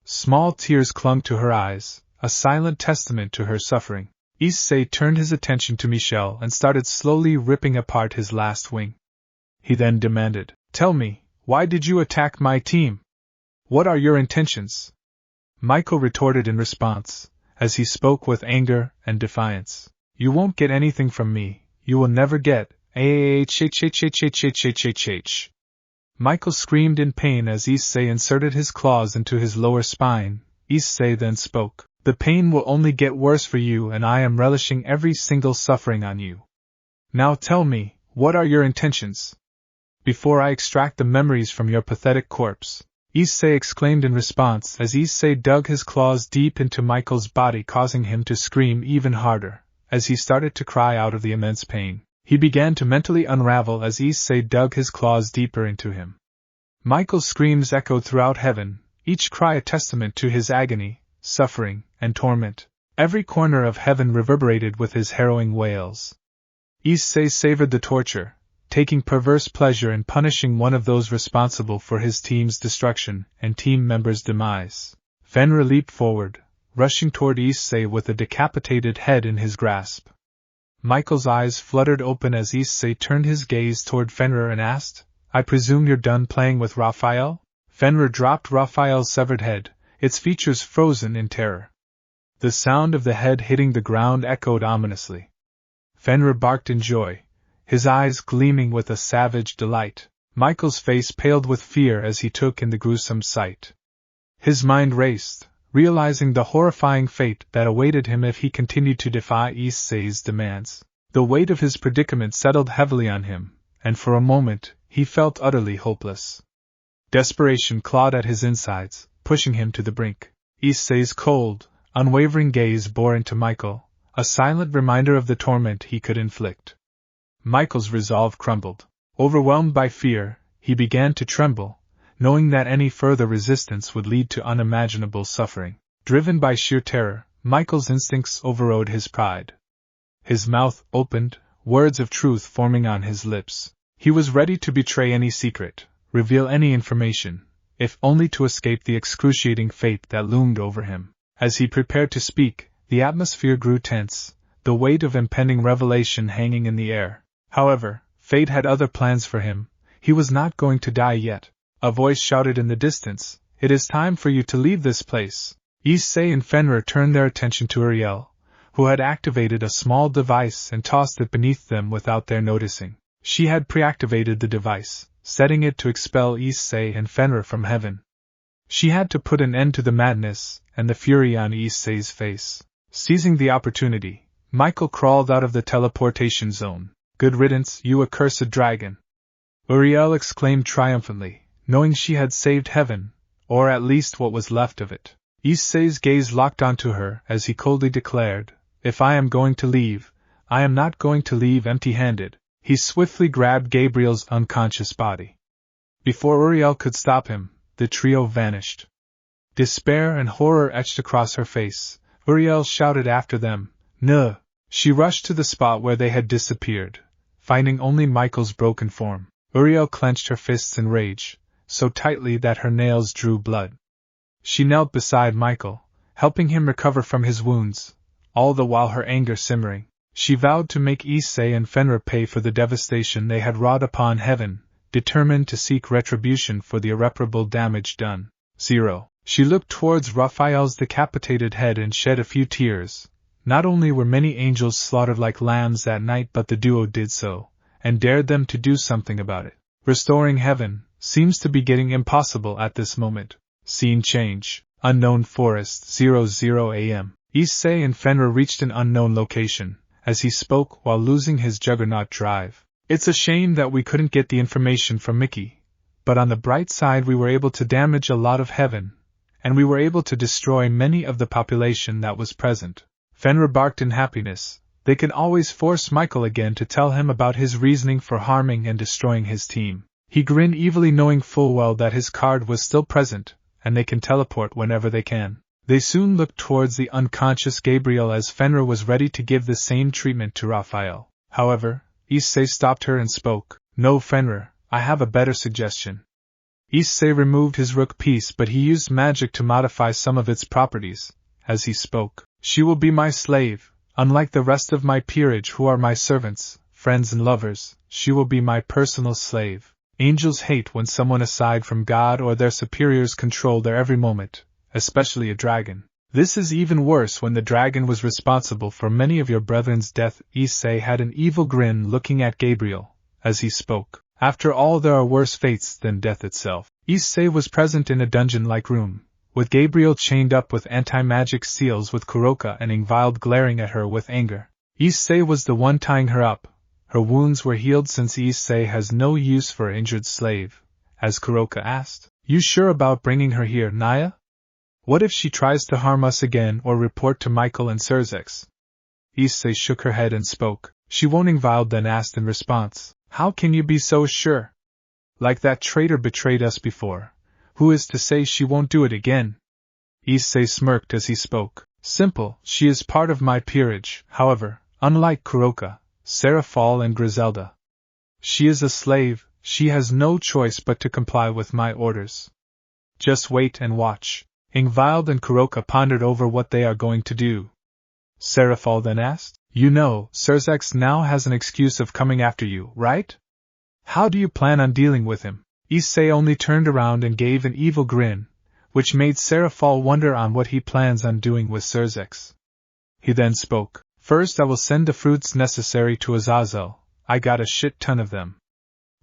Small tears clung to her eyes, a silent testament to her suffering. Issei turned his attention to Michel and started slowly ripping apart his last wing. He then demanded, "Tell me, why did you attack my team? What are your intentions?" Michael retorted in response, as he spoke with anger and defiance, "You won't get anything from me, you will never get h. Michael screamed in pain as Issei inserted his claws into his lower spine. Issei then spoke, "The pain will only get worse for you, and I am relishing every single suffering on you. Now tell me, what are your intentions? Before I extract the memories from your pathetic corpse." Issei exclaimed in response as Issei dug his claws deep into Michael's body, causing him to scream even harder. As he started to cry out of the immense pain, he began to mentally unravel as Issei dug his claws deeper into him. Michael's screams echoed throughout heaven, each cry a testament to his agony, suffering, and torment. Every corner of heaven reverberated with his harrowing wails. Issei savored the torture, taking perverse pleasure in punishing one of those responsible for his team's destruction and team members' demise. Fenrir leaped forward, rushing toward Issei with a decapitated head in his grasp. Michael's eyes fluttered open as Issei turned his gaze toward Fenrir and asked, "I presume you're done playing with Raphael?" Fenrir dropped Raphael's severed head, its features frozen in terror. The sound of the head hitting the ground echoed ominously. Fenrir barked in joy, his eyes gleaming with a savage delight. Michael's face paled with fear as he took in the gruesome sight. His mind raced, realizing the horrifying fate that awaited him if he continued to defy Issei's demands. The weight of his predicament settled heavily on him, and for a moment, he felt utterly hopeless. Desperation clawed at his insides, pushing him to the brink. Issei's cold, unwavering gaze bore into Michael, a silent reminder of the torment he could inflict. Michael's resolve crumbled. Overwhelmed by fear, he began to tremble, knowing that any further resistance would lead to unimaginable suffering. Driven by sheer terror, Michael's instincts overrode his pride. His mouth opened, words of truth forming on his lips. He was ready to betray any secret, reveal any information, if only to escape the excruciating fate that loomed over him. As he prepared to speak, the atmosphere grew tense, the weight of impending revelation hanging in the air. However, fate had other plans for him. He was not going to die yet. A voice shouted in the distance, "It is time for you to leave this place." Issei and Fenrir turned their attention to Aazel, who had activated a small device and tossed it beneath them without their noticing. She had pre-activated the device, setting it to expel Issei and Fenrir from heaven. She had to put an end to the madness and the fury on Issei's face. Seizing the opportunity, Michael crawled out of the teleportation zone. "Good riddance, you accursed dragon!" Aazel exclaimed triumphantly, knowing she had saved heaven, or at least what was left of it. Issei's gaze locked onto her as he coldly declared, "If I am going to leave, I am not going to leave empty-handed." He swiftly grabbed Gabriel's unconscious body. Before Aazel could stop him, the trio vanished. Despair and horror etched across her face. Aazel shouted after them, "No!" She rushed to the spot where they had disappeared, finding only Michael's broken form. Aazel clenched her fists in rage, so tightly that her nails drew blood. She knelt beside Michael, helping him recover from his wounds, all the while her anger simmering. She vowed to make Issei and Fenrir pay for the devastation they had wrought upon heaven, determined to seek retribution for the irreparable damage done. 0. She looked towards Raphael's decapitated head and shed a few tears. Not only were many angels slaughtered like lambs that night, but the duo did so, and dared them to do something about it. Restoring heaven seems to be getting impossible at this moment. Scene change. Unknown forest, 00 AM. Issei and Fenrir reached an unknown location, as he spoke while losing his juggernaut drive. "It's a shame that we couldn't get the information from Mickey, but on the bright side we were able to damage a lot of heaven, and we were able to destroy many of the population that was present." Fenrir barked in happiness. They can always force Michael again to tell him about his reasoning for harming and destroying his team. He grinned evilly, knowing full well that his card was still present, and they can teleport whenever they can. They soon looked towards the unconscious Gabriel as Fenrir was ready to give the same treatment to Raphael. However, Issei stopped her and spoke. "No, Fenrir, I have a better suggestion." Issei removed his rook piece, but he used magic to modify some of its properties. As he spoke, "She will be my slave, unlike the rest of my peerage who are my servants, friends and lovers. She will be my personal slave." Angels hate when someone aside from God or their superiors control their every moment, especially a dragon. This is even worse when the dragon was responsible for many of your brethren's death. Issei had an evil grin looking at Gabriel, as he spoke. After all, there are worse fates than death itself. Issei was present in a dungeon-like room, with Gabriel chained up with anti-magic seals, with Kuroka and Ingvild glaring at her with anger. Issei was the one tying her up. Her wounds were healed since Issei has no use for an injured slave. As Kuroka asked, "You sure about bringing her here, Naya? What if she tries to harm us again or report to Michael and Serzex?" Issei shook her head and spoke. "She won't." Ingvild then asked in response, "How can you be so sure? Like that traitor betrayed us before. Who is to say she won't do it again?" Issei smirked as he spoke. "Simple, she is part of my peerage. However, unlike Kuroka, Serafall and Griselda, she is a slave. She has no choice but to comply with my orders. Just wait and watch." Ingvild and Kuroka pondered over what they are going to do. Serafall then asked, "You know, Serzex now has an excuse of coming after you, right? How do you plan on dealing with him?" Issei only turned around and gave an evil grin, which made Serafall wonder on what he plans on doing with Serzex. He then spoke. "First I will send the fruits necessary to Aazel. I got a shit ton of them.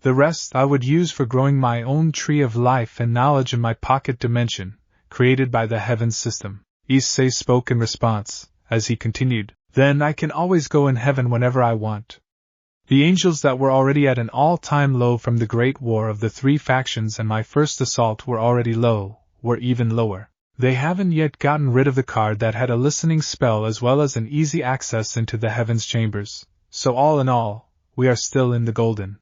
The rest I would use for growing my own tree of life and knowledge in my pocket dimension, created by the heavens system." Issei spoke in response, as he continued, "Then I can always go in heaven whenever I want." The angels that were already at an all-time low from the great war of the three factions and my first assault were already low, were even lower. They haven't yet gotten rid of the card that had a listening spell as well as an easy access into the heavens chambers, so all in all, we are still in the golden.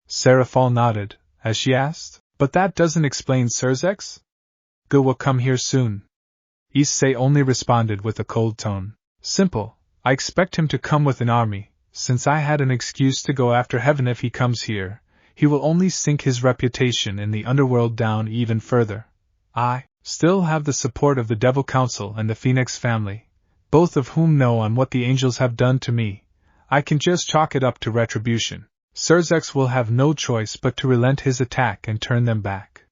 Serafall nodded, as she asked, but that doesn't explain Serzex? Kuoh will come here soon. Issei only responded with a cold tone. Simple, I expect him to come with an army, since I had an excuse to go after heaven if he comes here, he will only sink his reputation in the underworld down even further. I still have the support of the Devil Council and the Phoenix family, both of whom know on what the angels have done to me. I can just chalk it up to retribution. Serzex will have no choice but to relent his attack and turn them back.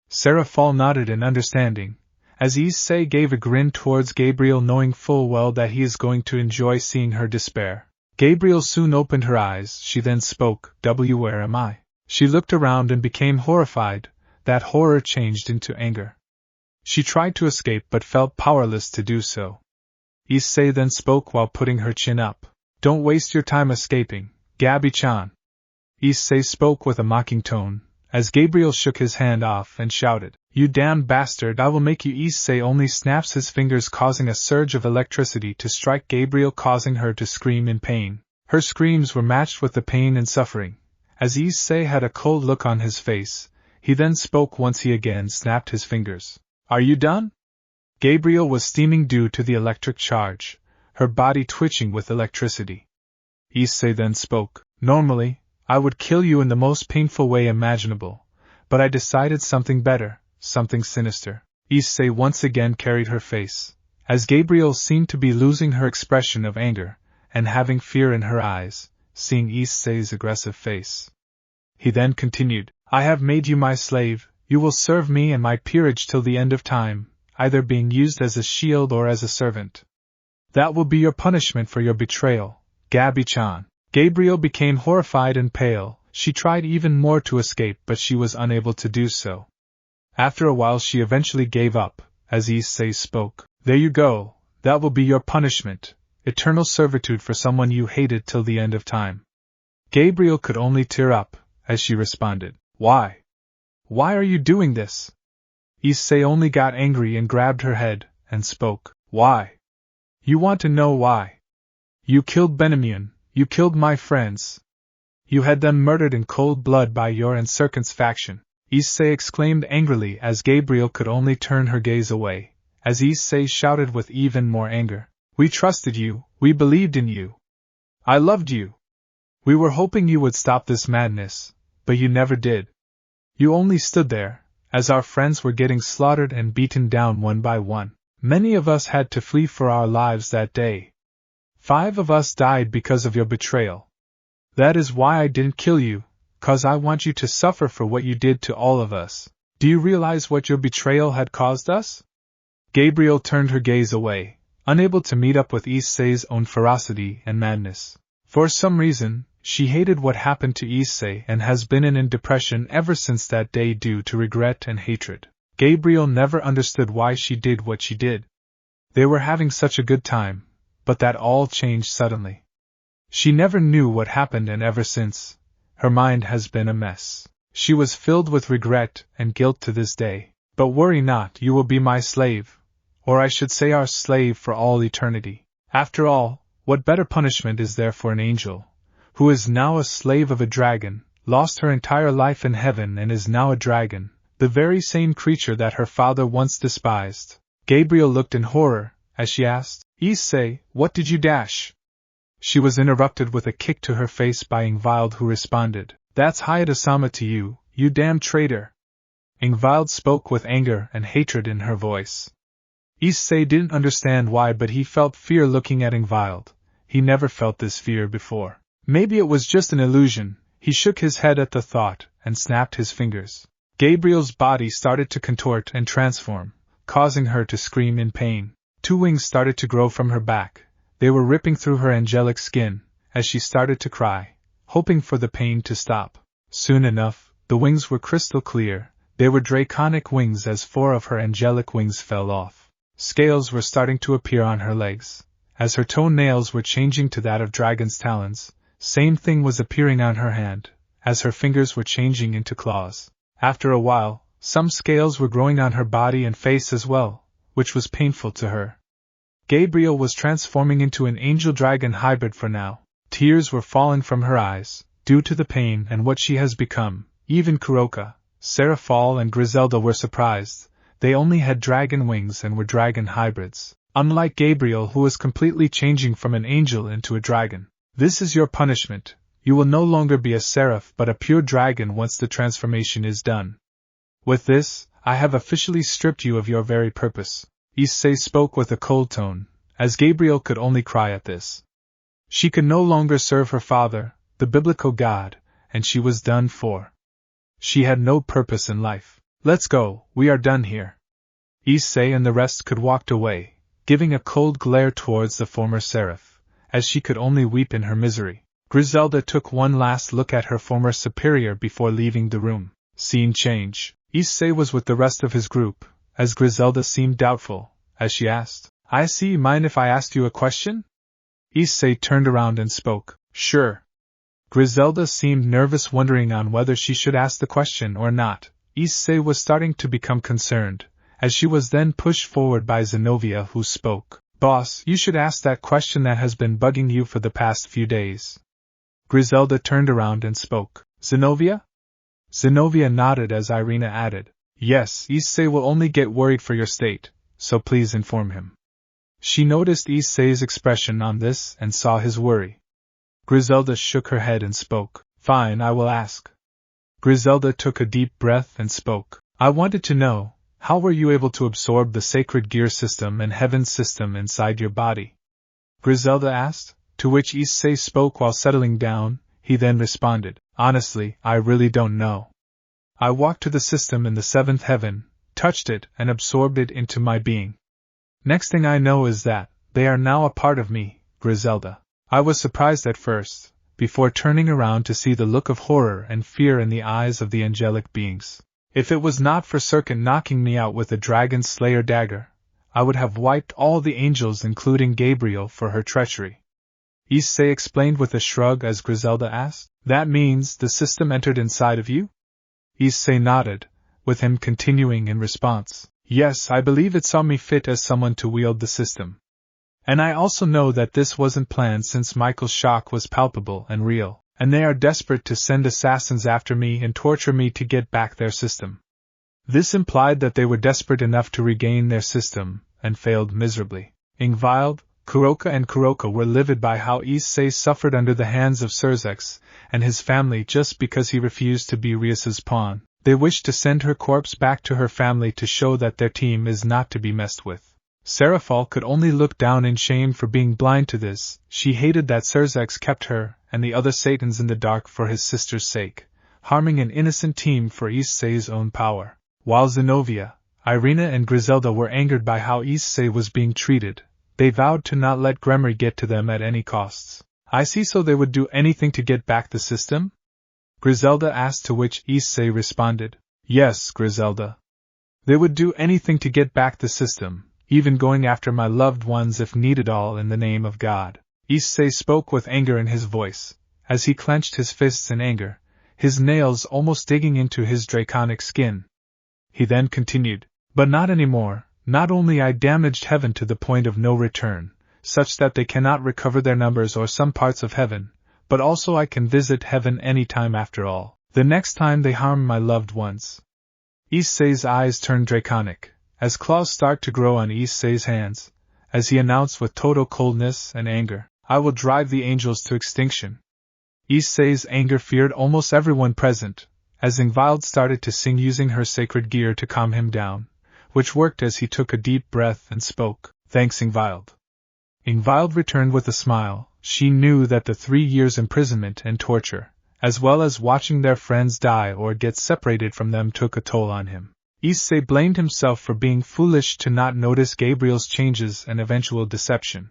Serafall nodded in understanding, as Issei gave a grin towards Gabriel, knowing full well that he is going to enjoy seeing her despair. Gabriel soon opened her eyes. She then spoke, Where am I? She looked around and became horrified. That horror changed into anger. She tried to escape but felt powerless to do so. Issei then spoke while putting her chin up. Don't waste your time escaping, Gabi-chan. Issei spoke with a mocking tone, as Gabriel shook his hand off and shouted, You damned bastard, I will make you. Issei only snaps his fingers, causing a surge of electricity to strike Gabriel, causing her to scream in pain. Her screams were matched with the pain and suffering. As Issei had a cold look on his face, he then spoke once he again snapped his fingers. Are you done? Gabriel was steaming due to the electric charge, her body twitching with electricity. Issei then spoke, Normally, I would kill you in the most painful way imaginable, but I decided something better, something sinister. Issei once again carried her face, as Gabriel seemed to be losing her expression of anger, and having fear in her eyes, seeing Issei's aggressive face. He then continued, I have made you my slave, you will serve me and my peerage till the end of time, either being used as a shield or as a servant. That will be your punishment for your betrayal, Gabi-chan. Gabriel became horrified and pale. She tried even more to escape, but she was unable to do so. After a while she eventually gave up, as Issei spoke. There you go, that will be your punishment, eternal servitude for someone you hated till the end of time. Gabriel could only tear up, as she responded, Why? Why are you doing this? Issei only got angry and grabbed her head, and spoke, Why? You want to know why? You killed Penemue, you killed my friends. You had them murdered in cold blood by your and Serkant's faction. Issei exclaimed angrily, as Gabriel could only turn her gaze away, as Issei shouted with even more anger. We trusted you, we believed in you. I loved you. We were hoping you would stop this madness, but you never did. You only stood there, as our friends were getting slaughtered and beaten down one by one. Many of us had to flee for our lives that day. 5 of us died because of your betrayal. That is why I didn't kill you, 'cause I want you to suffer for what you did to all of us. Do you realize what your betrayal had caused us? Gabriel turned her gaze away, unable to meet up with Issei's own ferocity and madness. For some reason, she hated what happened to Issei and has been in depression ever since that day due to regret and hatred. Gabriel never understood why she did what she did. They were having such a good time, but that all changed suddenly. She never knew what happened, and ever since, her mind has been a mess. She was filled with regret and guilt to this day. But worry not, you will be my slave, or I should say our slave for all eternity. After all, what better punishment is there for an angel, who is now a slave of a dragon, lost her entire life in heaven and is now a dragon, the very same creature that her father once despised? Gabriel looked in horror, as she asked, Issei, what did you dash? She was interrupted with a kick to her face by Ingvild, who responded, That's Hayate-sama to you, you damn traitor. Ingvild spoke with anger and hatred in her voice. Issei didn't understand why, but he felt fear looking at Ingvild. He never felt this fear before. Maybe it was just an illusion. He shook his head at the thought and snapped his fingers. Gabriel's body started to contort and transform, causing her to scream in pain. 2 wings started to grow from her back. They were ripping through her angelic skin, as she started to cry, hoping for the pain to stop. Soon enough, the wings were crystal clear. They were draconic wings, as 4 of her angelic wings fell off. Scales were starting to appear on her legs, as her toenails were changing to that of dragon's talons. Same thing was appearing on her hand, as her fingers were changing into claws. After a while, some scales were growing on her body and face as well, which was painful to her. Gabriel was transforming into an angel-dragon hybrid for now. Tears were falling from her eyes, due to the pain and what she has become. Even Kuroka, Serafall and Griselda were surprised. They only had dragon wings and were dragon hybrids, unlike Gabriel, who was completely changing from an angel into a dragon. This is your punishment. You will no longer be a seraph but a pure dragon once the transformation is done. With this, I have officially stripped you of your very purpose. Issei spoke with a cold tone, as Gabriel could only cry at this. She could no longer serve her father, the biblical god, and she was done for. She had no purpose in life. Let's go, we are done here. Issei and the rest could walk away, giving a cold glare towards the former seraph, as she could only weep in her misery. Griselda took one last look at her former superior before leaving the room. Scene change. Issei was with the rest of his group, as Griselda seemed doubtful, as she asked, "Issei, mind if I ask you a question?" Issei turned around and spoke, "Sure." Griselda seemed nervous, wondering on whether she should ask the question or not. Issei was starting to become concerned, as she was then pushed forward by Zenobia, who spoke, "Boss, you should ask that question that has been bugging you for the past few days." Griselda turned around and spoke, "Zenobia?" Zenobia nodded as Irina added, "Yes, Issei will only get worried for your state, so please inform him." She noticed Issei's expression on this and saw his worry. Griselda shook her head and spoke, "Fine, I will ask." Griselda took a deep breath and spoke, "I wanted to know, how were you able to absorb the sacred gear system and heaven system inside your body?" Griselda asked, to which Issei spoke while settling down. He then responded, "Honestly, I really don't know. I walked to the system in the seventh heaven, touched it, and absorbed it into my being. Next thing I know is that they are now a part of me." Griselda. I was surprised at first, before turning around to see the look of horror and fear in the eyes of the angelic beings. If it was not for Serkant knocking me out with a dragon slayer dagger, I would have wiped all the angels including Gabriel for her treachery. Issei explained with a shrug as Griselda asked, "That means the system entered inside of you?" Issei nodded, with him continuing in response, "Yes, I believe it saw me fit as someone to wield the system. And I also know that this wasn't planned, since Michael's shock was palpable and real, and they are desperate to send assassins after me and torture me to get back their system." This implied that they were desperate enough to regain their system, and failed miserably. Ingvild, Kuroka and Kuroka were livid by how Issei suffered under the hands of Serzex and his family just because he refused to be Rias's pawn. They wished to send her corpse back to her family to show that their team is not to be messed with. Serafall could only look down in shame for being blind to this. She hated that Serzex kept her and the other Satans in the dark for his sister's sake, harming an innocent team for Issei's own power. While Zenobia, Irina and Griselda were angered by how Issei was being treated, they vowed to not let Grimmery get to them at any costs. "I see, so they would do anything to get back the system?" Griselda asked, to which Issei responded, "Yes, Griselda. They would do anything to get back the system, even going after my loved ones if needed, all in the name of God." Issei spoke with anger in his voice, as he clenched his fists in anger, his nails almost digging into his draconic skin. He then continued, "But not anymore. Not only I damaged heaven to the point of no return, such that they cannot recover their numbers or some parts of heaven, but also I can visit heaven any time after all, the next time they harm my loved ones." Issei's eyes turned draconic, as claws start to grow on Issei's hands, as he announced with total coldness and anger, "I will drive the angels to extinction." Issei's anger feared almost everyone present, as Ingvild started to sing using her sacred gear to calm him down, which worked as he took a deep breath and spoke, "Thanks, Ingvild." Ingvild returned with a smile. She knew that the 3 years' imprisonment and torture, as well as watching their friends die or get separated from them, took a toll on him. Issei blamed himself for being foolish to not notice Gabriel's changes and eventual deception.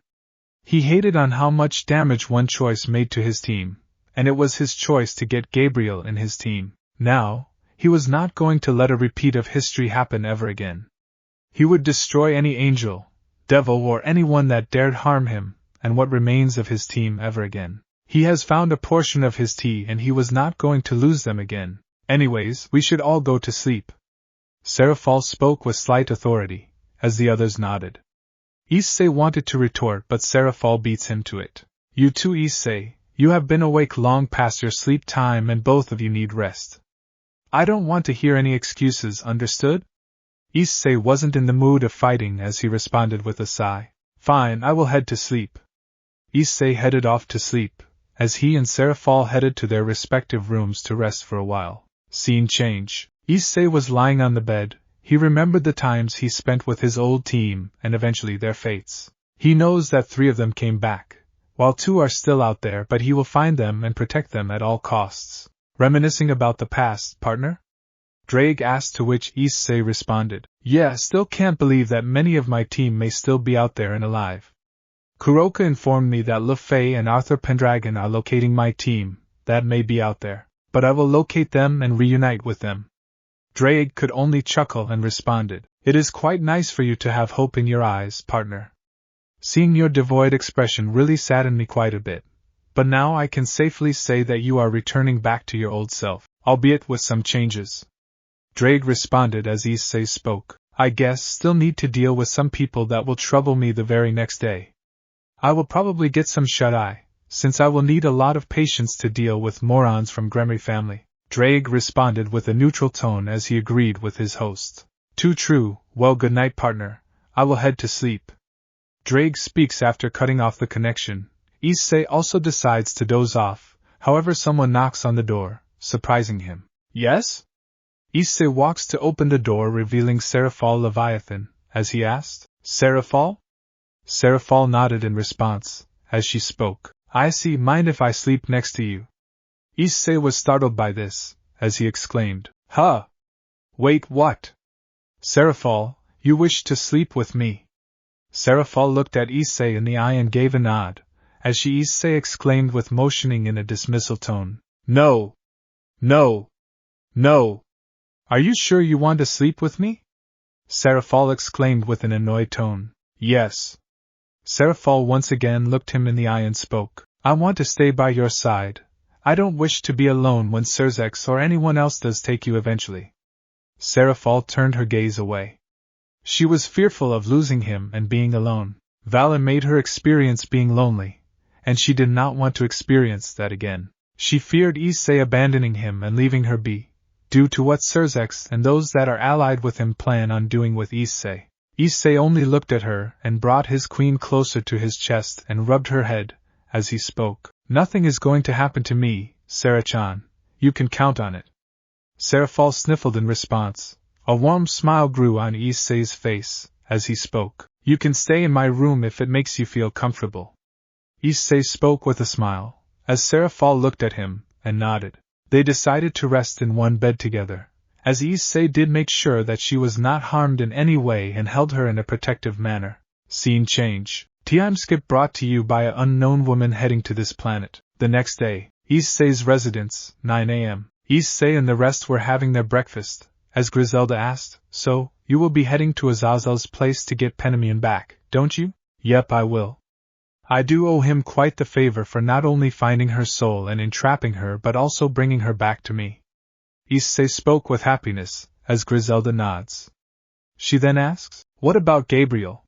He hated on how much damage one choice made to his team, and it was his choice to get Gabriel in his team. Now, he was not going to let a repeat of history happen ever again. He would destroy any angel, devil, or anyone that dared harm him, and what remains of his team ever again. He has found a portion of his tea and he was not going to lose them again. Anyways, we should all go to sleep. Serafall spoke with slight authority, as the others nodded. Issei wanted to retort, but Serafall beats him to it. You too, Issei, you have been awake long past your sleep time and both of you need rest. I don't want to hear any excuses, understood? Issei wasn't in the mood of fighting as he responded with a sigh. Fine, I will head to sleep. Issei headed off to sleep, as he and Serafall headed to their respective rooms to rest for a while. Scene change. Issei was lying on the bed. He remembered the times he spent with his old team and eventually their fates. He knows that 3 of them came back, while 2 are still out there, but he will find them and protect them at all costs. Reminiscing about the past, partner? Drake asked, to which Issei responded, Yeah, still can't believe that many of my team may still be out there and alive. Kuroka informed me that Le Fay and Arthur Pendragon are locating my team, that may be out there, but I will locate them and reunite with them. Drake could only chuckle and responded, It is quite nice for you to have hope in your eyes, partner. Seeing your devoid expression really saddened me quite a bit, but now I can safely say that you are returning back to your old self, albeit with some changes. Drake responded as Issei spoke, I guess still need to deal with some people that will trouble me the very next day. I will probably get some shut-eye, since I will need a lot of patience to deal with morons from Grimmery family. Drake responded with a neutral tone as he agreed with his host. Too true, well, good night, partner, I will head to sleep. Drake speaks after cutting off the connection. Issei also decides to doze off, however someone knocks on the door, surprising him. Yes? Issei walks to open the door, revealing Serafall Leviathan, as he asked, Serafall? Serafall nodded in response, as she spoke. I see, mind if I sleep next to you? Issei was startled by this, as he exclaimed, Huh! Wait, what? Serafall, you wish to sleep with me? Serafall looked at Issei in the eye and gave a nod, as Issei exclaimed with motioning in a dismissal tone, No! No! No! Are you sure you want to sleep with me? Serafall exclaimed with an annoyed tone, Yes. Serafall once again looked him in the eye and spoke, I want to stay by your side. I don't wish to be alone when Serzex or anyone else does take you eventually. Serafall turned her gaze away. She was fearful of losing him and being alone. Vali made her experience being lonely, and she did not want to experience that again. She feared Issei abandoning him and leaving her be, due to what Serzex and those that are allied with him plan on doing with Issei. Issei only looked at her and brought his queen closer to his chest and rubbed her head, as he spoke. Nothing is going to happen to me, Sarah-chan. You can count on it. Serafall sniffled in response. A warm smile grew on Issei's face, as he spoke. You can stay in my room if it makes you feel comfortable. Issei spoke with a smile, as Serafall looked at him, and nodded. They decided to rest in one bed together, as Issei did make sure that she was not harmed in any way and held her in a protective manner. Scene change. Time skip brought to you by an unknown woman heading to this planet. The next day, Issei's residence, 9 a.m. Issei and the rest were having their breakfast, as Griselda asked, So, you will be heading to Aazel's place to get Penemue back, don't you? Yep, I will. I do owe him quite the favor for not only finding her soul and entrapping her but also bringing her back to me. Issei spoke with happiness, as Griselda nods. She then asks, What about Gabriel?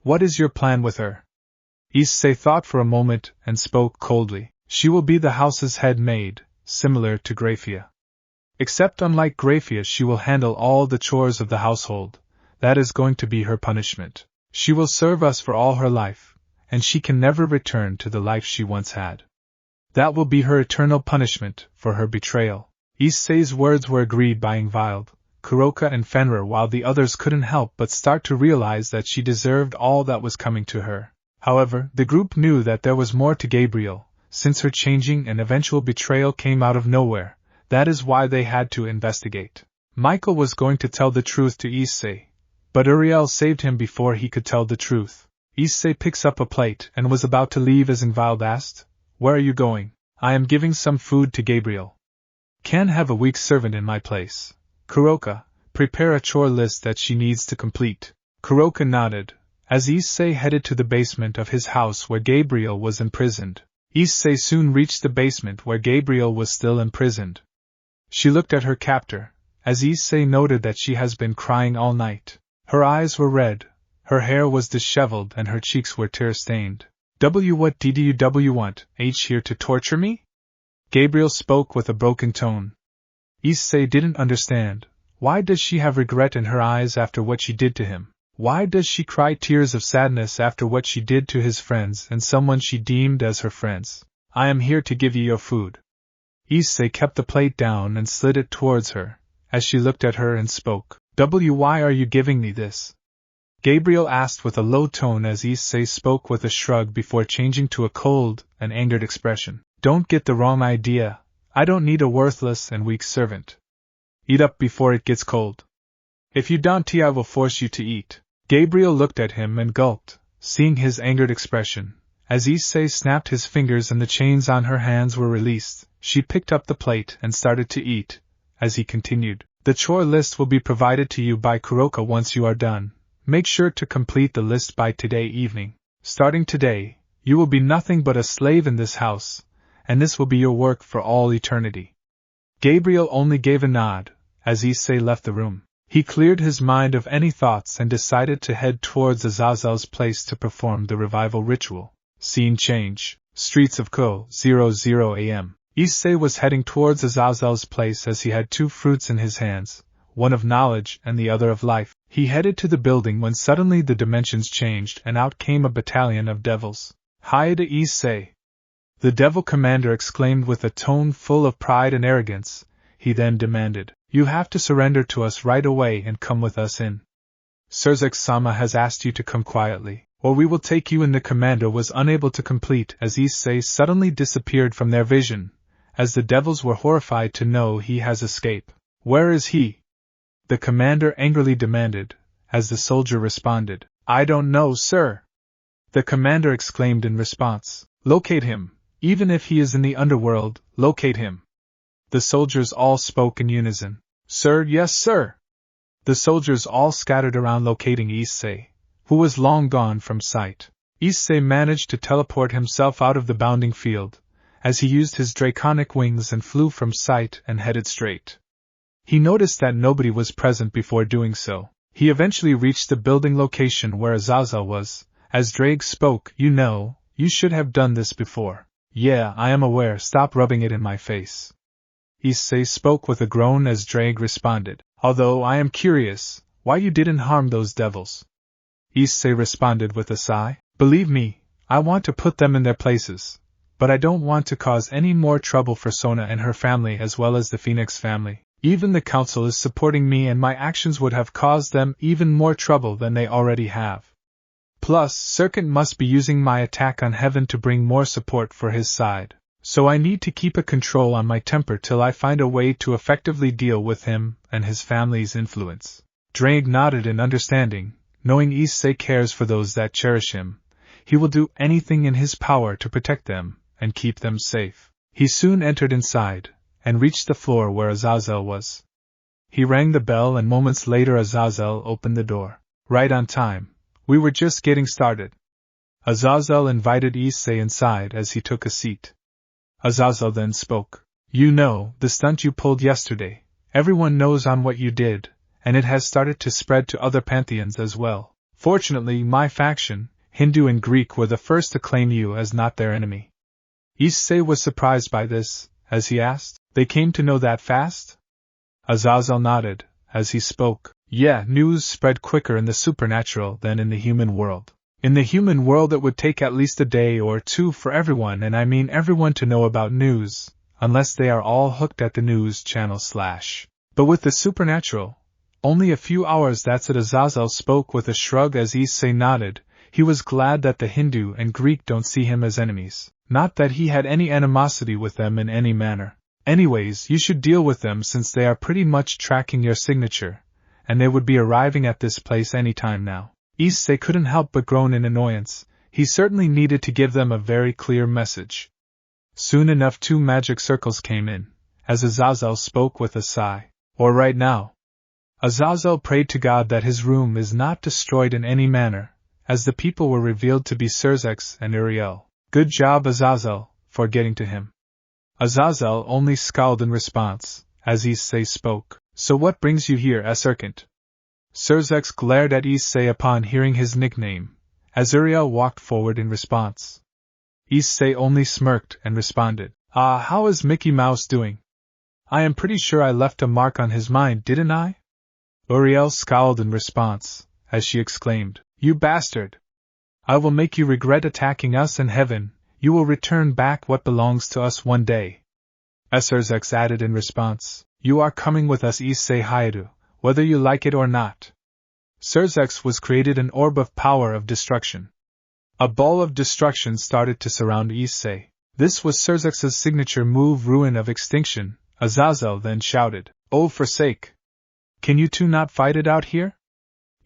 What is your plan with her? Issei thought for a moment and spoke coldly. She will be the house's head maid, similar to Grafia. Except unlike Grafia, she will handle all the chores of the household. That is going to be her punishment. She will serve us for all her life, and she can never return to the life she once had. That will be her eternal punishment for her betrayal. Issei's words were agreed by Ingvild, Kuroka and Fenrir, while the others couldn't help but start to realize that she deserved all that was coming to her. However, the group knew that there was more to Gabriel, since her changing and eventual betrayal came out of nowhere. That is why they had to investigate. Michael was going to tell the truth to Issei, but Uriel saved him before he could tell the truth. Issei picks up a plate and was about to leave as Ingvild asked, Where are you going? I am giving some food to Gabriel. Can't have a weak servant in my place. Kuroka, prepare a chore list that she needs to complete. Kuroka nodded, as Issei headed to the basement of his house where Gabriel was imprisoned. Issei soon reached the basement where Gabriel was still imprisoned. She looked at her captor, as Issei noted that she has been crying all night. Her eyes were red, her hair was disheveled, and her cheeks were tear-stained. What do you want, here to torture me? Gabriel spoke with a broken tone. Issei didn't understand. Why does she have regret in her eyes after what she did to him? Why does she cry tears of sadness after what she did to his friends and someone she deemed as her friends? I am here to give you your food. Issei kept the plate down and slid it towards her, as she looked at her and spoke. Why are you giving me this? Gabriel asked with a low tone as Issei spoke with a shrug before changing to a cold and angered expression. Don't get the wrong idea. I don't need a worthless and weak servant. Eat up before it gets cold. If you don't, I will force you to eat. Gabriel looked at him and gulped, seeing his angered expression. As Issei snapped his fingers and the chains on her hands were released, she picked up the plate and started to eat. As he continued, the chore list will be provided to you by Kuroka once you are done. Make sure to complete the list by today evening. Starting today, you will be nothing but a slave in this house, and this will be your work for all eternity. Gabriel only gave a nod, as Issei left the room. He cleared his mind of any thoughts and decided to head towards Azazel's place to perform the revival ritual. Scene change. Streets of Kuoh, 00 a.m. Issei was heading towards Azazel's place as he had two fruits in his hands, one of knowledge and the other of life. He headed to the building when suddenly the dimensions changed and out came a battalion of devils. Hi to Issei! The devil commander exclaimed with a tone full of pride and arrogance. He then demanded, You have to surrender to us right away and come with us in. Serzex-sama has asked you to come quietly, or we will take you in. The commander was unable to complete as Issei suddenly disappeared from their vision, as the devils were horrified to know he has escaped. Where is he? The commander angrily demanded, as the soldier responded, I don't know, sir. The commander exclaimed in response, Locate him. Even if he is in the underworld, locate him. The soldiers all spoke in unison. Sir, yes, sir. The soldiers all scattered around locating Issei, who was long gone from sight. Issei managed to teleport himself out of the bounding field, as he used his draconic wings and flew from sight and headed straight. He noticed that nobody was present before doing so. He eventually reached the building location where Aazel was. As Drake spoke, you should have done this before. Yeah, I am aware, stop rubbing it in my face. Issei spoke with a groan as Drake responded, although I am curious, why you didn't harm those devils. Issei responded with a sigh, Believe me, I want to put them in their places, but I don't want to cause any more trouble for Sona and her family as well as the Phoenix family. Even the council is supporting me and my actions would have caused them even more trouble than they already have. Plus, Serkant must be using my attack on heaven to bring more support for his side, so I need to keep a control on my temper till I find a way to effectively deal with him and his family's influence. Drake nodded in understanding, knowing Issei cares for those that cherish him. He will do anything in his power to protect them and keep them safe. He soon entered inside, and reached the floor where Aazel was. He rang the bell and moments later Aazel opened the door. Right on time. We were just getting started. Aazel invited Issei inside as he took a seat. Aazel then spoke. The stunt you pulled yesterday, everyone knows on what you did, and it has started to spread to other pantheons as well. Fortunately, my faction, Hindu and Greek, were the first to claim you as not their enemy. Issei was surprised by this, as he asked, They came to know that fast? Aazel nodded, as he spoke. Yeah, news spread quicker in the supernatural than in the human world. In the human world it would take at least a day or two for everyone, and I mean everyone, to know about news, unless they are all hooked at the news channel / But with the supernatural, only a few hours. That's it. Aazel spoke with a shrug as Issei nodded. He was glad that the Hindu and Greek don't see him as enemies. Not that he had any animosity with them in any manner. Anyways, you should deal with them since they are pretty much tracking your signature, and they would be arriving at this place any time now. Issei couldn't help but groan in annoyance. He certainly needed to give them a very clear message. Soon enough 2 magic circles came in, as Aazel spoke with a sigh. Or right now. Aazel prayed to God that his room is not destroyed in any manner, as the people were revealed to be Serzex and Uriel. Good job, Aazel, for getting to him. Aazel only scowled in response, as Issei spoke. So what brings you here, Serkant? Serzex glared at Issei upon hearing his nickname, as Uriel walked forward in response. Issei only smirked and responded, "Ah, how is Mickey Mouse doing? I am pretty sure I left a mark on his mind, didn't I?" Uriel scowled in response, as she exclaimed, "You bastard! I will make you regret attacking us in heaven. You will return back what belongs to us one day." Serzex added in response, "You are coming with us, Issei Hayaru, whether you like it or not." Serzex was created an orb of power of destruction. A ball of destruction started to surround Issei. This was Serzex's signature move, Ruin of Extinction. Aazel then shouted, "Oh, forsake! Can you two not fight it out here?"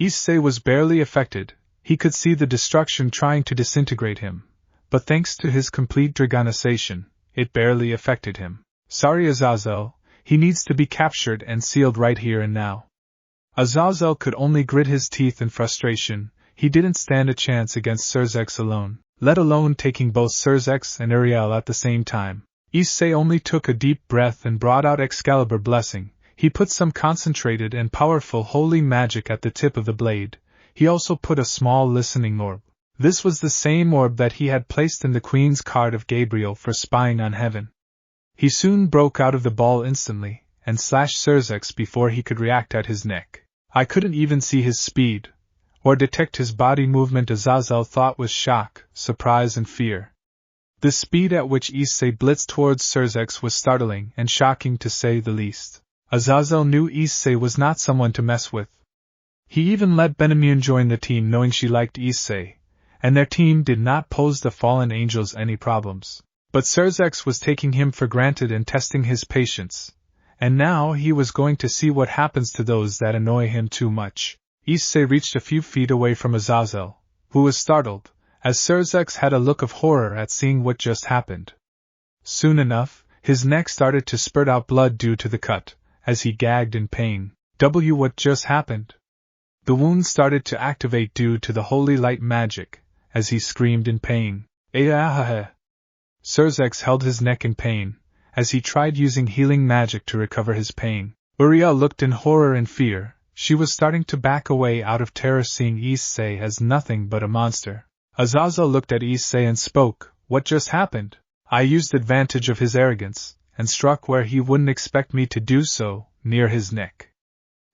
Issei was barely affected. He could see the destruction trying to disintegrate him, but thanks to his complete dragonization, it barely affected him. "Sorry, Aazel, he needs to be captured and sealed right here and now." Aazel could only grit his teeth in frustration. He didn't stand a chance against Serzex alone, let alone taking both Serzex and Uriel at the same time. Issei only took a deep breath and brought out Excalibur Blessing. He put some concentrated and powerful holy magic at the tip of the blade. He also put a small listening orb. This was the same orb that he had placed in the Queen's card of Gabriel for spying on heaven. He soon broke out of the ball instantly, and slashed Serzex before he could react at his neck. I couldn't even see his speed, or detect his body movement. Aazel thought with shock, surprise and fear. The speed at which Issei blitzed towards Serzex was startling and shocking to say the least. Aazel knew Issei was not someone to mess with. He even let Penemue join the team knowing she liked Issei, and their team did not pose the fallen angels any problems. But Serzex was taking him for granted and testing his patience, and now he was going to see what happens to those that annoy him too much. Issei reached a few feet away from Aazel, who was startled, as Serzex had a look of horror at seeing what just happened. Soon enough, his neck started to spurt out blood due to the cut, as he gagged in pain. What just happened? The wound started to activate due to the holy light magic, as he screamed in pain. Serzex held his neck in pain, as he tried using healing magic to recover his pain. Uriel looked in horror and fear. She was starting to back away out of terror, seeing Issei as nothing but a monster. Aazel looked at Issei and spoke, "What just happened?" I used advantage of his arrogance, and struck where he wouldn't expect me to do so, near his neck.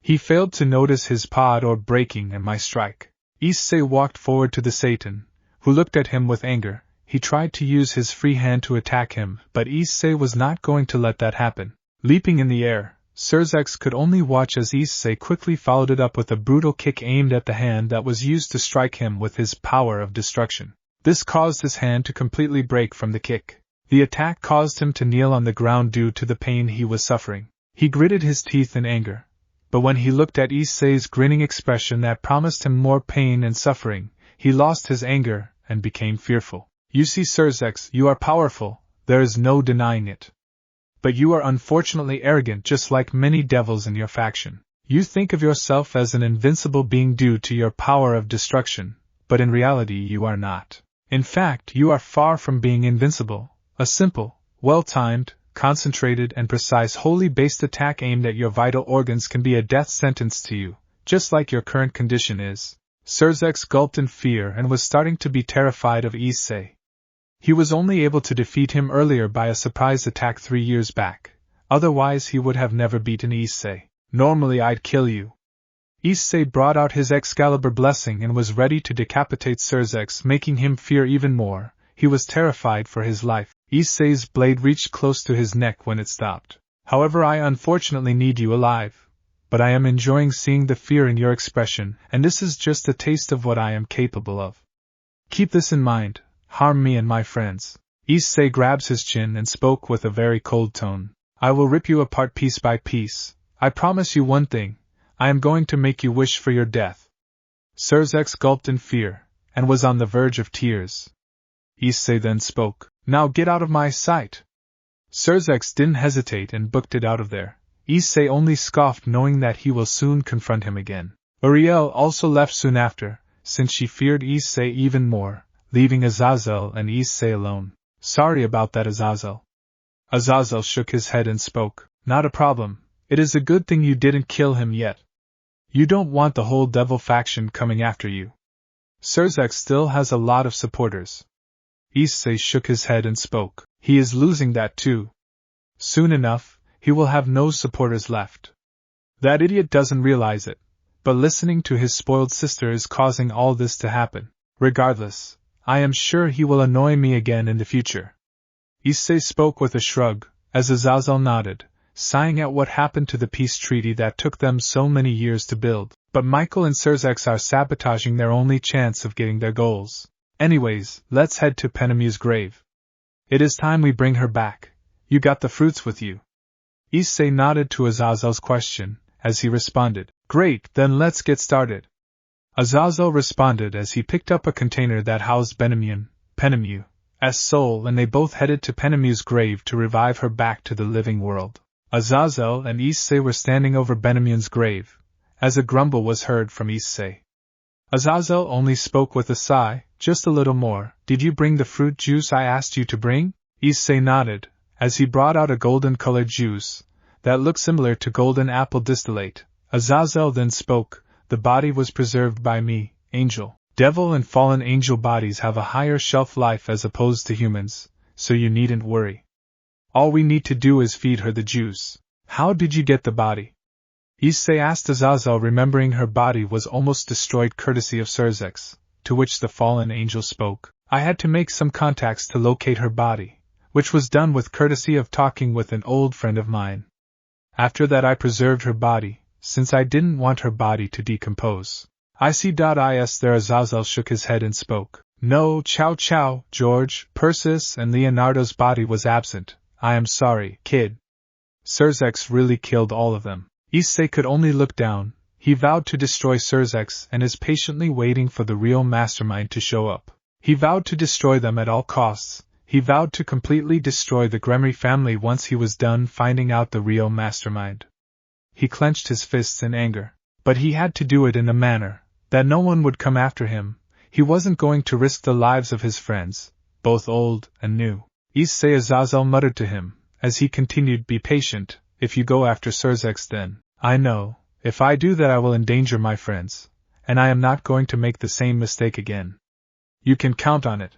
He failed to notice his pod or breaking and my strike. Issei walked forward to the Satan, who looked at him with anger. He tried to use his free hand to attack him, but Issei was not going to let that happen. Leaping in the air, Serzex could only watch as Issei quickly followed it up with a brutal kick aimed at the hand that was used to strike him with his power of destruction. This caused his hand to completely break from the kick. The attack caused him to kneel on the ground due to the pain he was suffering. He gritted his teeth in anger, but when he looked at Issei's grinning expression that promised him more pain and suffering, he lost his anger and became fearful. "You see, Serzex, you are powerful, there is no denying it. But you are unfortunately arrogant, just like many devils in your faction. You think of yourself as an invincible being due to your power of destruction, but in reality you are not. In fact, you are far from being invincible. A simple, well-timed, concentrated and precise holy-based attack aimed at your vital organs can be a death sentence to you, just like your current condition is." Serzex gulped in fear and was starting to be terrified of Issei. He was only able to defeat him earlier by a surprise attack 3 years back, otherwise he would have never beaten Issei. "Normally I'd kill you." Issei brought out his Excalibur Blessing and was ready to decapitate Serzex, making him fear even more. He was terrified for his life. Issei's blade reached close to his neck when it stopped. "However, I unfortunately need you alive. But I am enjoying seeing the fear in your expression, and this is just a taste of what I am capable of. Keep this in mind. Harm me and my friends." Issei grabs his chin and spoke with a very cold tone. "I will rip you apart piece by piece. I promise you one thing. I am going to make you wish for your death." Serzex gulped in fear, and was on the verge of tears. Issei then spoke. "Now get out of my sight." Serzex didn't hesitate and booked it out of there. Issei only scoffed, knowing that he will soon confront him again. Uriel also left soon after, since she feared Issei even more, leaving Aazel and Issei alone. "Sorry about that, Aazel." Aazel shook his head and spoke. "Not a problem. It is a good thing you didn't kill him yet. You don't want the whole devil faction coming after you. Serzex still has a lot of supporters. Issei shook his head and spoke. He is losing that too. Soon enough, he will have no supporters left. That idiot doesn't realize it, but listening to his spoiled sister is causing all this to happen. Regardless, I am sure he will annoy me again in the future. Issei spoke with a shrug, as Aazel nodded, sighing at what happened to the peace treaty that took them so many years to build. But Michael and Serzex are sabotaging their only chance of getting their goals. Anyways, let's head to Penemue's grave. It is time we bring her back. You got the fruits with you. Issei nodded to Azazel's question, as he responded, Great, then let's get started. Azazel responded as he picked up a container that housed Penemue's soul, and they both headed to Penemue's grave to revive her back to the living world. Azazel and Issei were standing over Penemue's grave, as a grumble was heard from Issei. Azazel only spoke with a sigh, just a little more. Did you bring the fruit juice I asked you to bring? Issei nodded, as he brought out a golden-colored juice that looked similar to golden apple distillate. Azazel then spoke, the body was preserved by me, angel. Devil and fallen angel bodies have a higher shelf life as opposed to humans, so you needn't worry. All we need to do is feed her the juice. How did you get the body? Issei asked Azazel, remembering her body was almost destroyed courtesy of Serzex, to which the fallen angel spoke. I had to make some contacts to locate her body, which was done with courtesy of talking with an old friend of mine. After that I preserved her body, since I didn't want her body to decompose. I see. Is there? Azazel shook his head and spoke. No, Chow, George, Persis and Leonardo's body was absent. I am sorry, kid. Serzex really killed all of them. Issei could only look down. He vowed to destroy Serzex and is patiently waiting for the real mastermind to show up. He vowed to destroy them at all costs. He vowed to completely destroy the Grimmery family once he was done finding out the real mastermind. He clenched his fists in anger. But he had to do it in a manner that no one would come after him. He wasn't going to risk the lives of his friends, both old and new. Issei Azazel muttered to him, as he continued, be patient. If you go after Serzex, then I know, if I do that I will endanger my friends, and I am not going to make the same mistake again. You can count on it.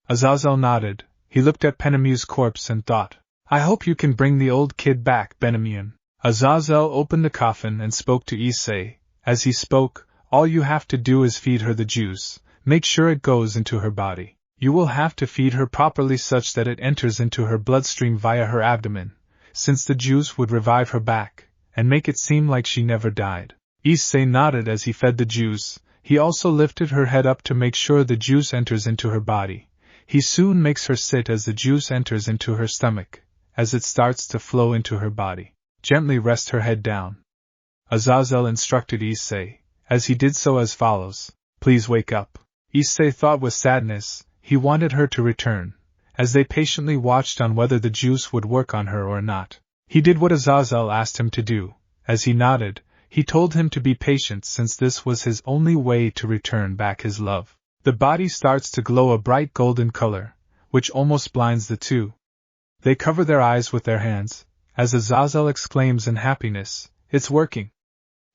Azazel nodded. He looked at Penemue's corpse and thought, I hope you can bring the old kid back, Penemue. Azazel opened the coffin and spoke to Issei. As he spoke, all you have to do is feed her the juice. Make sure it goes into her body. You will have to feed her properly such that it enters into her bloodstream via her abdomen, since the juice would revive her back, and make it seem like she never died. Issei nodded as he fed the juice. He also lifted her head up to make sure the juice enters into her body. He soon makes her sit as the juice enters into her stomach. As it starts to flow into her body, gently rest her head down. Azazel instructed Issei, as he did so, as follows. Please wake up. Issei thought with sadness. He wanted her to return, as they patiently watched on whether the juice would work on her or not. He did what Azazel asked him to do. As he nodded, he told him to be patient since this was his only way to return back his love. The body starts to glow a bright golden color, which almost blinds the two. They cover their eyes with their hands, as Azazel exclaims in happiness, It's working!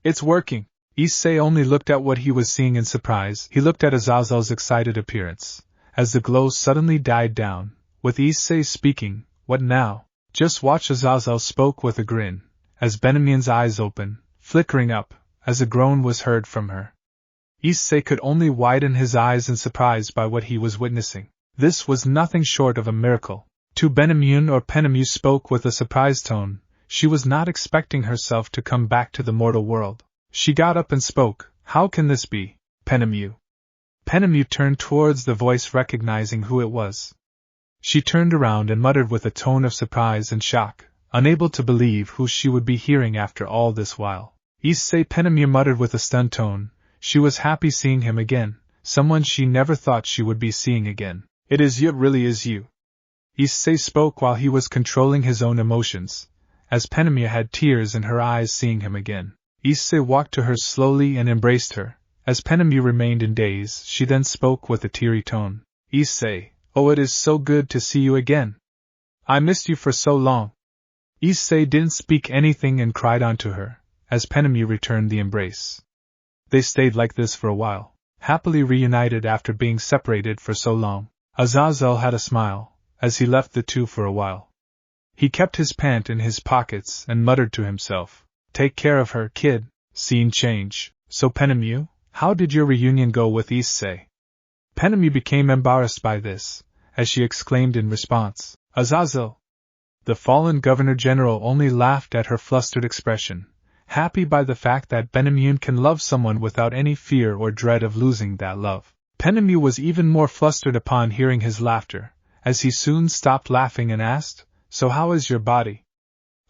It's working! Issei only looked at what he was seeing in surprise. He looked at Azazel's excited appearance, as the glow suddenly died down, with Issei speaking, What now? Just watch. Azazel spoke with a grin, as Penemue's eyes opened, flickering up, as a groan was heard from her. Issei could only widen his eyes in surprise by what he was witnessing. This was nothing short of a miracle. To Penemue spoke with a surprised tone. She was not expecting herself to come back to the mortal world. She got up and spoke. How can this be, Penemue? Penemue turned towards the voice, recognizing who it was. She turned around and muttered with a tone of surprise and shock, unable to believe who she would be hearing after all this while. Issei. Penemue muttered with a stunned tone. She was happy seeing him again, someone she never thought she would be seeing again. It is you, it really is you. Issei spoke while he was controlling his own emotions, as Penemue had tears in her eyes seeing him again. Issei walked to her slowly and embraced her. As Penemue remained in daze, she then spoke with a teary tone. Issei, oh, it is so good to see you again. I missed you for so long. Issei didn't speak anything and cried onto her, as Penemue returned the embrace. They stayed like this for a while, happily reunited after being separated for so long. Aazel had a smile, as he left the two for a while. He kept his pant in his pockets and muttered to himself, "Take care of her, kid." Scene change. So Penemue, how did your reunion go with Issei? Penemue became embarrassed by this, as she exclaimed in response, "Aazel!" The fallen Governor-General only laughed at her flustered expression, happy by the fact that Penemue can love someone without any fear or dread of losing that love. Penemue was even more flustered upon hearing his laughter, as he soon stopped laughing and asked, "So how is your body?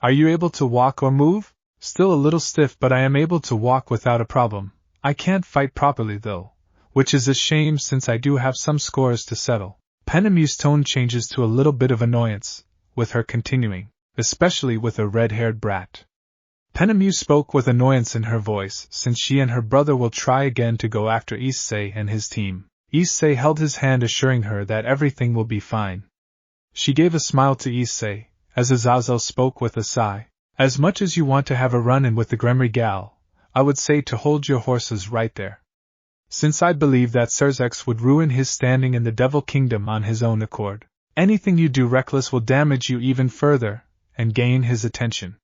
Are you able to walk or move?" "Still a little stiff, but I am able to walk without a problem. I can't fight properly though, which is a shame since I do have some scores to settle." Penemue's tone changes to a little bit of annoyance, with her continuing, "Especially with a red-haired brat." Penemue spoke with annoyance in her voice, since she and her brother will try again to go after Issei and his team. Issei held his hand, assuring her that everything will be fine. She gave a smile to Issei, as Aazel spoke with a sigh. "As much as you want to have a run-in with the Gremory gal, I would say to hold your horses right there. Since I believe that Serzex would ruin his standing in the Devil Kingdom on his own accord. Anything you do reckless will damage you even further, and gain his attention."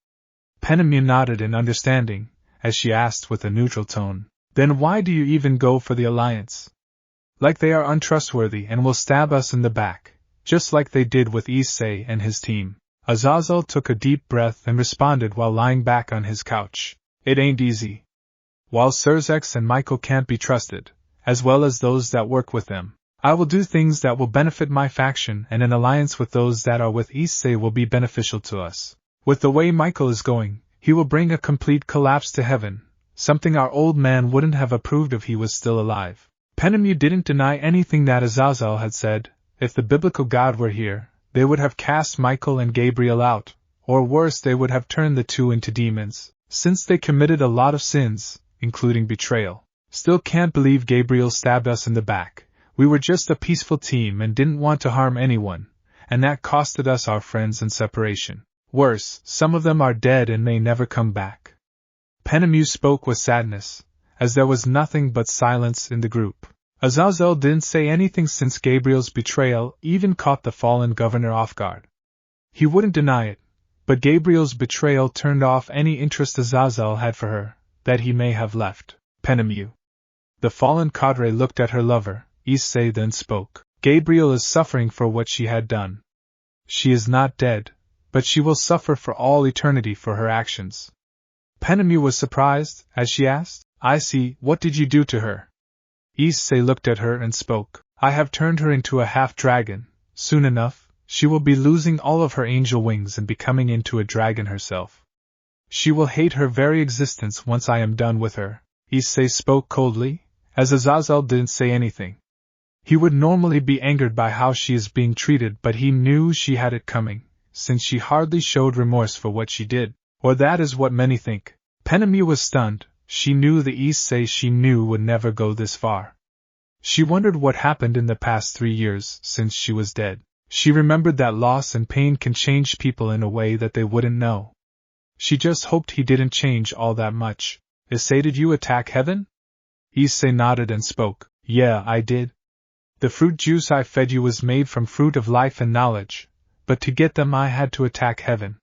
Penemue nodded in understanding, as she asked with a neutral tone, "Then why do you even go for the alliance? Like they are untrustworthy and will stab us in the back, just like they did with Issei and his team." Aazel took a deep breath and responded while lying back on his couch, "It ain't easy. While Serzex and Michael can't be trusted, as well as those that work with them, I will do things that will benefit my faction, and an alliance with those that are with Issei will be beneficial to us. With the way Michael is going, he will bring a complete collapse to heaven, something our old man wouldn't have approved if he was still alive." Penemue didn't deny anything that Aazel had said. If the biblical God were here, they would have cast Michael and Gabriel out, or worse, they would have turned the two into demons, since they committed a lot of sins, including betrayal. "Still can't believe Gabriel stabbed us in the back. We were just a peaceful team and didn't want to harm anyone, and that costed us our friends and separation. Worse, some of them are dead and may never come back." Penemue spoke with sadness, as there was nothing but silence in the group. Aazel didn't say anything since Gabriel's betrayal even caught the fallen governor off guard. He wouldn't deny it, but Gabriel's betrayal turned off any interest Aazel had for her, that he may have left. "Penemue." The fallen cadre looked at her lover. Issei then spoke. "Gabriel is suffering for what she had done. She is not dead, but she will suffer for all eternity for her actions." Penemue was surprised, as she asked, "I see, what did you do to her?" Issei looked at her and spoke. "I have turned her into a half-dragon. Soon enough, she will be losing all of her angel wings and becoming into a dragon herself. She will hate her very existence once I am done with her." Issei spoke coldly, as Aazel didn't say anything. He would normally be angered by how she is being treated, but he knew she had it coming, since she hardly showed remorse for what she did, or that is what many think. Penemue was stunned. She knew the Issei she knew would never go this far. She wondered what happened in the past 3 years since she was dead. She remembered that loss and pain can change people in a way that they wouldn't know. She just hoped he didn't change all that much. "Issei, did you attack heaven?" Issei nodded and spoke. "Yeah, I did. The fruit juice I fed you was made from fruit of life and knowledge, but to get them I had to attack heaven.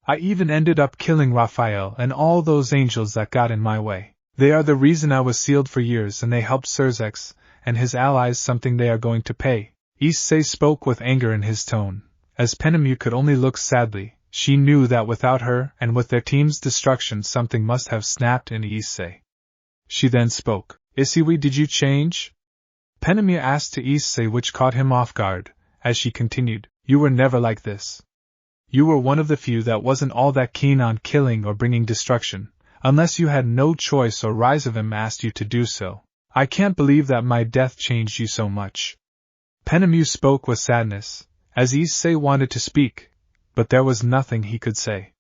I even ended up killing Raphael and all those angels that got in my way. They are the reason I was sealed for years, and they helped Serzex and his allies, something they are going to pay." Issei spoke with anger in his tone, as Penemue could only look sadly. She knew that without her and with their team's destruction something must have snapped in Issei. She then spoke. "Issei, did you change?" Penemue asked to Issei, which caught him off guard, as she continued. "You were never like this. You were one of the few that wasn't all that keen on killing or bringing destruction, unless you had no choice or RageRevan asked you to do so. I can't believe that my death changed you so much." Penemue spoke with sadness, as Issei wanted to speak, but there was nothing he could say.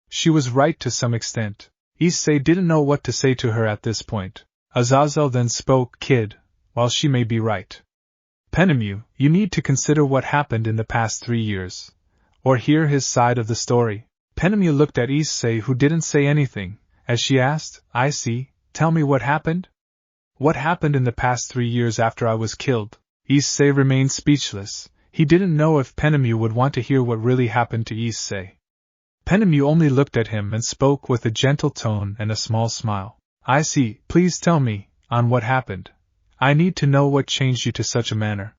She was right to some extent. Issei didn't know what to say to her at this point. Aazel then spoke. "Kid, while she may be right, Penemue, you need to consider what happened in the past 3 years, or hear his side of the story." Penemue looked at Issei, who didn't say anything, as she asked, Issei, tell me what happened? What happened in the past 3 years after I was killed? Issei remained speechless. He didn't know if Penemue would want to hear what really happened to Issei. Penemue only looked at him and spoke with a gentle tone and a small smile. Issei, please tell me, on what happened. I need to know what changed you to such a manner.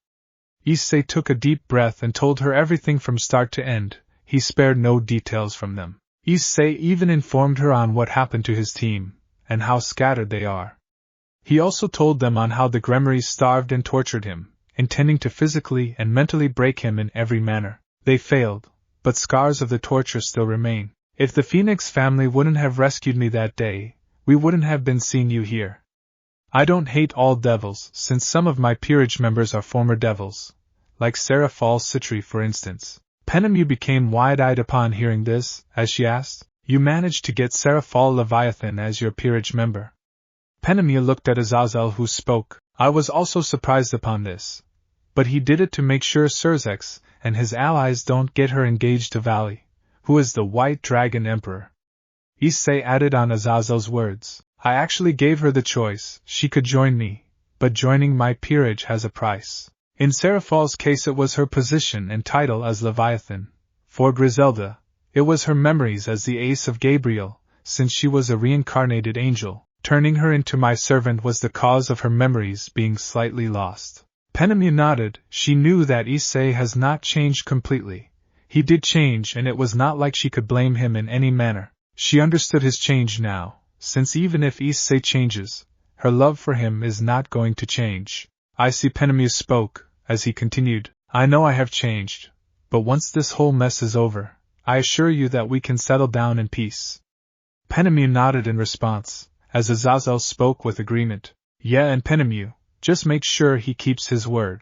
Issei took a deep breath and told her everything from start to end. He spared no details from them. Issei even informed her on what happened to his team, and how scattered they are. He also told them on how the Gremory starved and tortured him, intending to physically and mentally break him in every manner. They failed, but scars of the torture still remain. If the Phoenix family wouldn't have rescued me that day, we wouldn't have been seeing you here. I don't hate all devils, since some of my peerage members are former devils, like Serafall Citri for instance. Penemue became wide-eyed upon hearing this, as she asked, You managed to get Serafall Leviathan as your peerage member? Penemue looked at Aazel who spoke. I was also surprised upon this. But he did it to make sure Serzex and his allies don't get her engaged to Vali, who is the White Dragon Emperor. Issei added on Azazel's words. I actually gave her the choice, she could join me, but joining my peerage has a price. In Serafall's case it was her position and title as Leviathan. For Griselda, it was her memories as the ace of Gabriel, since she was a reincarnated angel. Turning her into my servant was the cause of her memories being slightly lost. Penemue nodded. She knew that Issei has not changed completely. He did change, and it was not like she could blame him in any manner. She understood his change now, since even if Issei changes, her love for him is not going to change. Issei Penemue spoke, as he continued, I know I have changed, but once this whole mess is over, I assure you that we can settle down in peace. Penemue nodded in response, as Aazel spoke with agreement. Yeah, and Penemue, just make sure he keeps his word.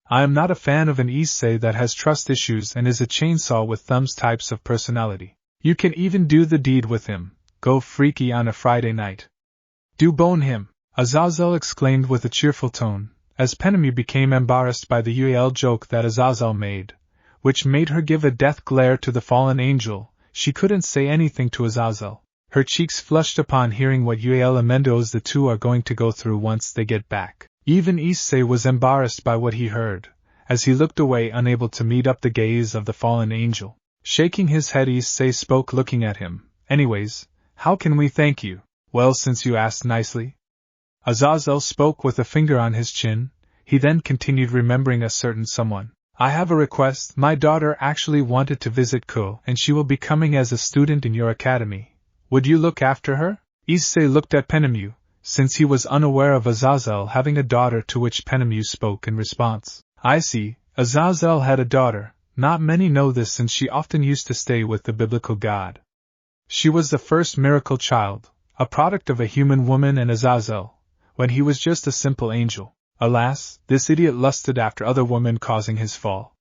I am not a fan of an Issei that has trust issues and is a chainsaw with thumbs types of personality. You can even do the deed with him, go freaky on a Friday night. Do bone him, Aazel exclaimed with a cheerful tone, as Penemue became embarrassed by the UAL joke that Aazel made, which made her give a death glare to the fallen angel. She couldn't say anything to Aazel. Her cheeks flushed upon hearing what amendos the two are going to go through once they get back. Even Issei was embarrassed by what he heard, as he looked away unable to meet up the gaze of the fallen angel. Shaking his head, Issei spoke looking at him. Anyways, how can we thank you? Well, since you asked nicely. Aazel spoke with a finger on his chin. He then continued, remembering a certain someone. I have a request. My daughter actually wanted to visit Kuoh, and she will be coming as a student in your academy. Would you look after her? Issei looked at Penemue, since he was unaware of Aazel having a daughter, to which Penemue spoke in response. I see, Aazel had a daughter. Not many know this since she often used to stay with the biblical god. She was the first miracle child, a product of a human woman and Aazel, when he was just a simple angel. Alas, this idiot lusted after other women, causing his fall.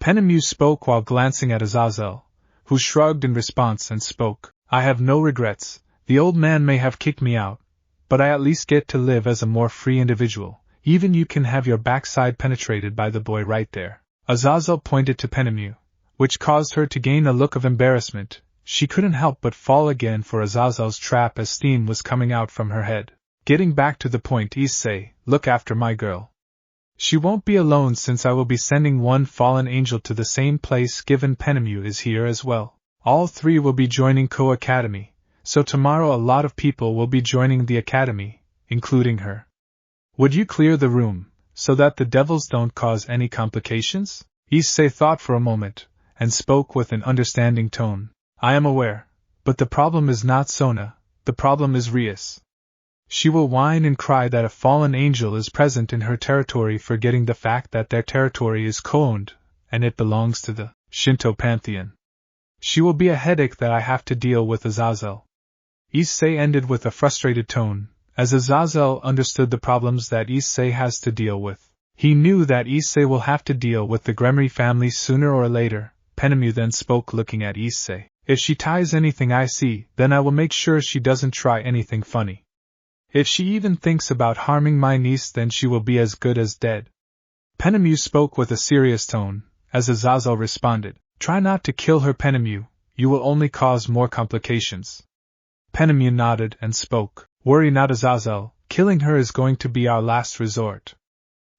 Penemue spoke while glancing at Aazel, who shrugged in response and spoke. I have no regrets. The old man may have kicked me out, but I at least get to live as a more free individual. Even you can have your backside penetrated by the boy right there. Aazel pointed to Penemue, which caused her to gain a look of embarrassment. She couldn't help but fall again for Azazel's trap as steam was coming out from her head. Getting back to the point, Issei, look after my girl. She won't be alone since I will be sending one fallen angel to the same place given Penemue is here as well. All three will be joining Kuoh Academy, so tomorrow a lot of people will be joining the academy, including her. Would you clear the room, so that the devils don't cause any complications? Issei thought for a moment, and spoke with an understanding tone. I am aware, but the problem is not Sona, the problem is Rias. She will whine and cry that a fallen angel is present in her territory, forgetting the fact that their territory is co-owned, and it belongs to the Shinto pantheon. She will be a headache that I have to deal with. Aazel. Issei ended with a frustrated tone, as Aazel understood the problems that Issei has to deal with. He knew that Issei will have to deal with the Grimmery family sooner or later. Penemue then spoke looking at Issei. If she ties anything I see, then I will make sure she doesn't try anything funny. If she even thinks about harming my niece, then she will be as good as dead. Penemue spoke with a serious tone, as Aazel responded. Try not to kill her, Penemue, you will only cause more complications. Penemue nodded and spoke. Worry not, Aazel, killing her is going to be our last resort.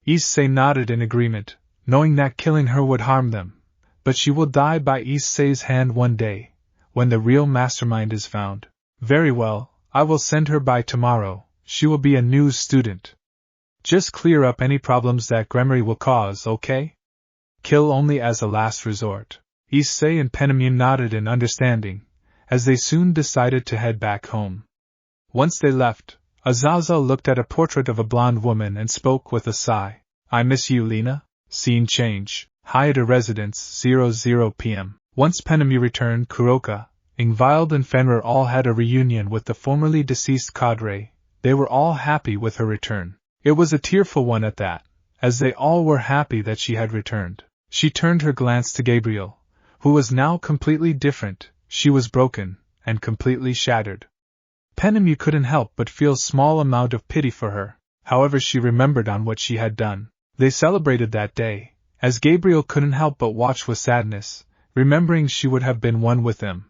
Issei nodded in agreement, knowing that killing her would harm them, but she will die by Issei's hand one day, when the real mastermind is found. Very well, I will send her by tomorrow. She will be a new student. Just clear up any problems that Gremory will cause, okay? Kill only as a last resort. Issei and Penemue nodded in understanding, as they soon decided to head back home. Once they left, Aazel looked at a portrait of a blonde woman and spoke with a sigh. I miss you, Lena. Scene change. Haida Residence, 00 p.m. Once Penemue returned, Kuroka, Ingvild and Fenrir all had a reunion with the formerly deceased cadre. They were all happy with her return. It was a tearful one at that, as they all were happy that she had returned. She turned her glance to Gabriel, who was now completely different. She was broken, and completely shattered. Penemue couldn't help but feel a small amount of pity for her. However, she remembered on what she had done. They celebrated that day, as Gabriel couldn't help but watch with sadness, remembering she would have been one with them.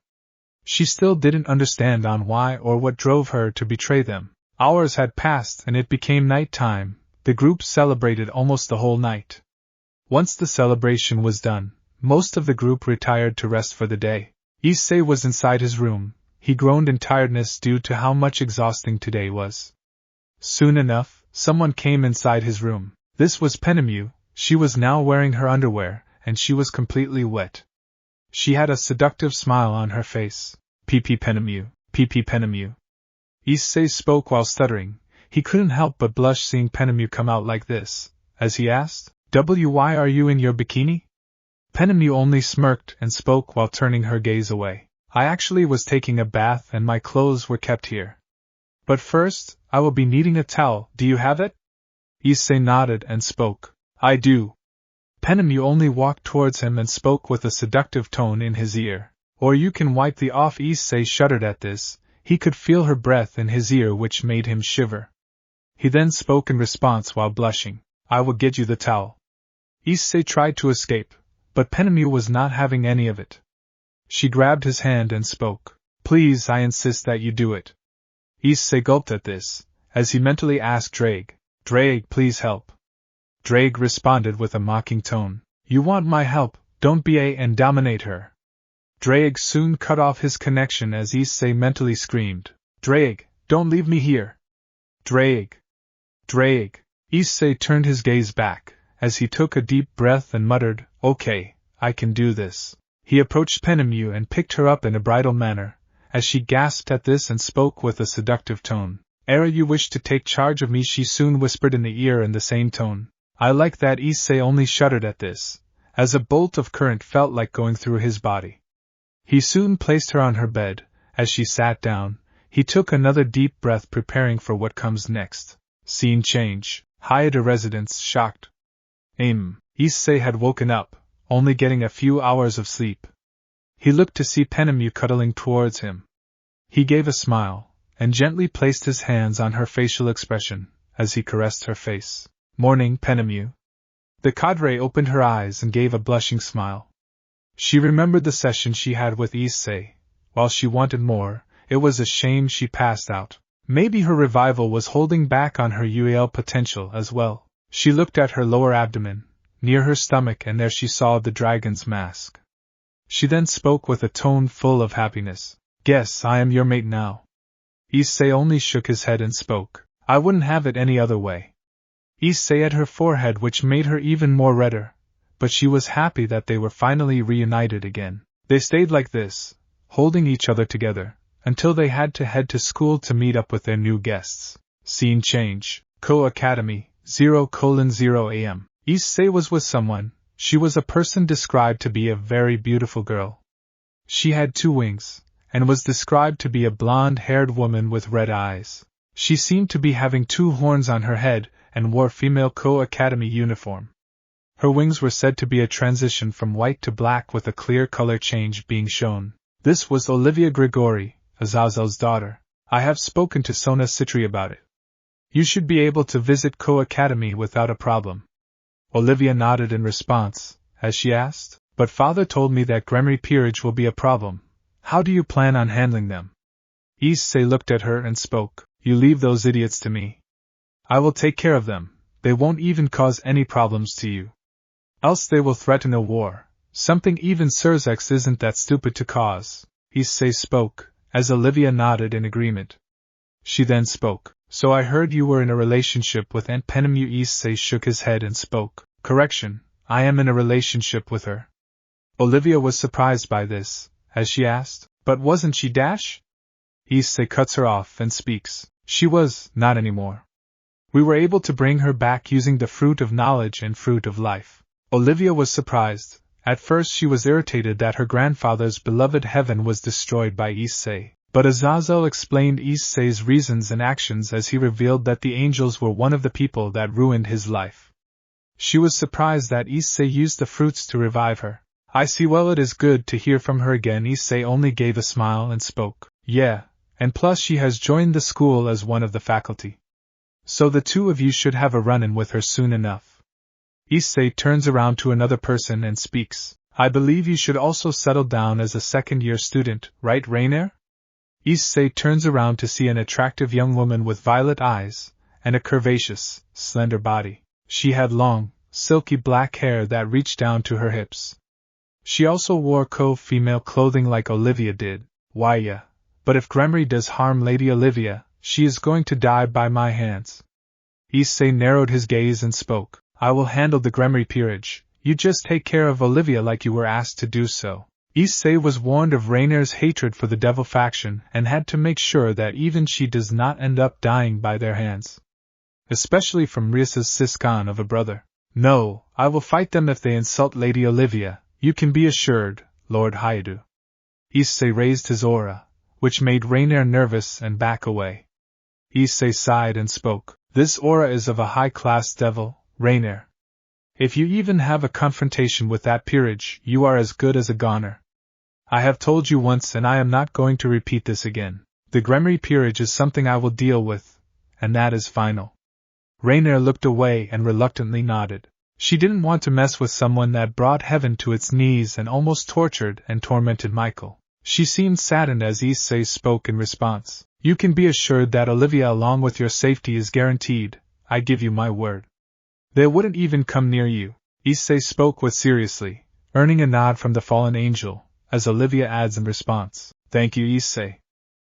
She still didn't understand on why or what drove her to betray them. Hours had passed and it became night time. The group celebrated almost the whole night. Once the celebration was done, most of the group retired to rest for the day. Issei was inside his room. He groaned in tiredness due to how much exhausting today was. Soon enough, someone came inside his room. This was Penemue. She was now wearing her underwear, and she was completely wet. She had a seductive smile on her face. PP Penemue, PP Penemue. Issei spoke while stuttering. He couldn't help but blush seeing Penemue come out like this, as he asked, why are you in your bikini? Penemue only smirked and spoke while turning her gaze away. I actually was taking a bath and my clothes were kept here. But first, I will be needing a towel. Do you have it? Issei nodded and spoke. I do. Penemue only walked towards him and spoke with a seductive tone in his ear. Or you can wipe the off. Issei shuddered at this. He could feel her breath in his ear, which made him shiver. He then spoke in response while blushing. I will get you the towel. Issei tried to escape, but Penemue was not having any of it. She grabbed his hand and spoke. Please, I insist that you do it. Issei gulped at this, as he mentally asked Drake, please help. Drake responded with a mocking tone. You want my help, don't be and dominate her. Drake soon cut off his connection as Issei mentally screamed. Drake, don't leave me here. Drake. Issei turned his gaze back, as he took a deep breath and muttered, Okay, I can do this. He approached Penemue and picked her up in a bridal manner, as she gasped at this and spoke with a seductive tone. You wish to take charge of me, she soon whispered in the ear in the same tone. I like that. Issei only shuddered at this, as a bolt of current felt like going through his body. He soon placed her on her bed. As she sat down, he took another deep breath, preparing for what comes next. Scene change. Haida Residence, shocked. Issei had woken up, only getting a few hours of sleep. He looked to see Penemue cuddling towards him. He gave a smile, and gently placed his hands on her facial expression, as he caressed her face. Morning, Penemue. The cadre opened her eyes and gave a blushing smile. She remembered the session she had with Issei. While she wanted more, it was a shame she passed out. Maybe her revival was holding back on her UAL potential as well. She looked at her lower abdomen, near her stomach, and there she saw the dragon's mask. She then spoke with a tone full of happiness. Guess I am your mate now. Issei only shook his head and spoke. I wouldn't have it any other way. Issei at her forehead, which made her even more redder, but she was happy that they were finally reunited again. They stayed like this, holding each other together, until they had to head to school to meet up with their new guests. Scene change. Koh Academy, 0:0 a.m. Issei was with someone. She was a person described to be a very beautiful girl. She had 2 wings, and was described to be a blonde-haired woman with red eyes. She seemed to be having 2 horns on her head, and wore female Koh Academy uniform. Her wings were said to be a transition from white to black, with a clear color change being shown. This was Olivia Gregory, Aazel's daughter. I have spoken to Sona Citri about it. You should be able to visit Koh Academy without a problem. Olivia nodded in response, as she asked, but father told me that Grimmery peerage will be a problem. How do you plan on handling them? Issei looked at her and spoke. You leave those idiots to me. I will take care of them. They won't even cause any problems to you. Else they will threaten a war, something even Serzex isn't that stupid to cause. Issei spoke, as Olivia nodded in agreement. She then spoke. So I heard you were in a relationship with Aunt Penemue. Issei shook his head and spoke. Correction, I am in a relationship with her. Olivia was surprised by this, as she asked, but wasn't she dash? Issei cuts her off and speaks. She was, not anymore. We were able to bring her back using the fruit of knowledge and fruit of life. Olivia was surprised. At first she was irritated that her grandfather's beloved heaven was destroyed by Issei, but Aazel explained Issei's reasons and actions as he revealed that the angels were one of the people that ruined his life. She was surprised that Issei used the fruits to revive her. I see. Well, it is good to hear from her again. Issei only gave a smile and spoke. Yeah, and plus she has joined the school as one of the faculty. So the two of you should have a run-in with her soon enough. Issei turns around to another person and speaks. I believe you should also settle down as a second-year student, right, Rainier? Issei turns around to see an attractive young woman with violet eyes, and a curvaceous, slender body. She had long, silky black hair that reached down to her hips. She also wore Kuoh female clothing like Olivia did. Why yeah, but if Grimmery does harm Lady Olivia, she is going to die by my hands. Issei narrowed his gaze and spoke. I will handle the Grimmery peerage, you just take care of Olivia like you were asked to do so. Issei was warned of Rainier's hatred for the devil faction and had to make sure that even she does not end up dying by their hands. Especially from Rias's siscon of a brother. No, I will fight them if they insult Lady Olivia, you can be assured, Lord Hyadu. Issei raised his aura, which made Rainier nervous and back away. Issei sighed and spoke. This aura is of a high-class devil, Rainier. If you even have a confrontation with that peerage, you are as good as a goner. I have told you once and I am not going to repeat this again. The Grimmery peerage is something I will deal with, and that is final. Rainier looked away and reluctantly nodded. She didn't want to mess with someone that brought heaven to its knees and almost tortured and tormented Michael. She seemed saddened as Issei spoke in response. You can be assured that Olivia along with your safety is guaranteed, I give you my word. They wouldn't even come near you. Issei spoke with seriously, earning a nod from the fallen angel, as Olivia adds in response. Thank you, Issei.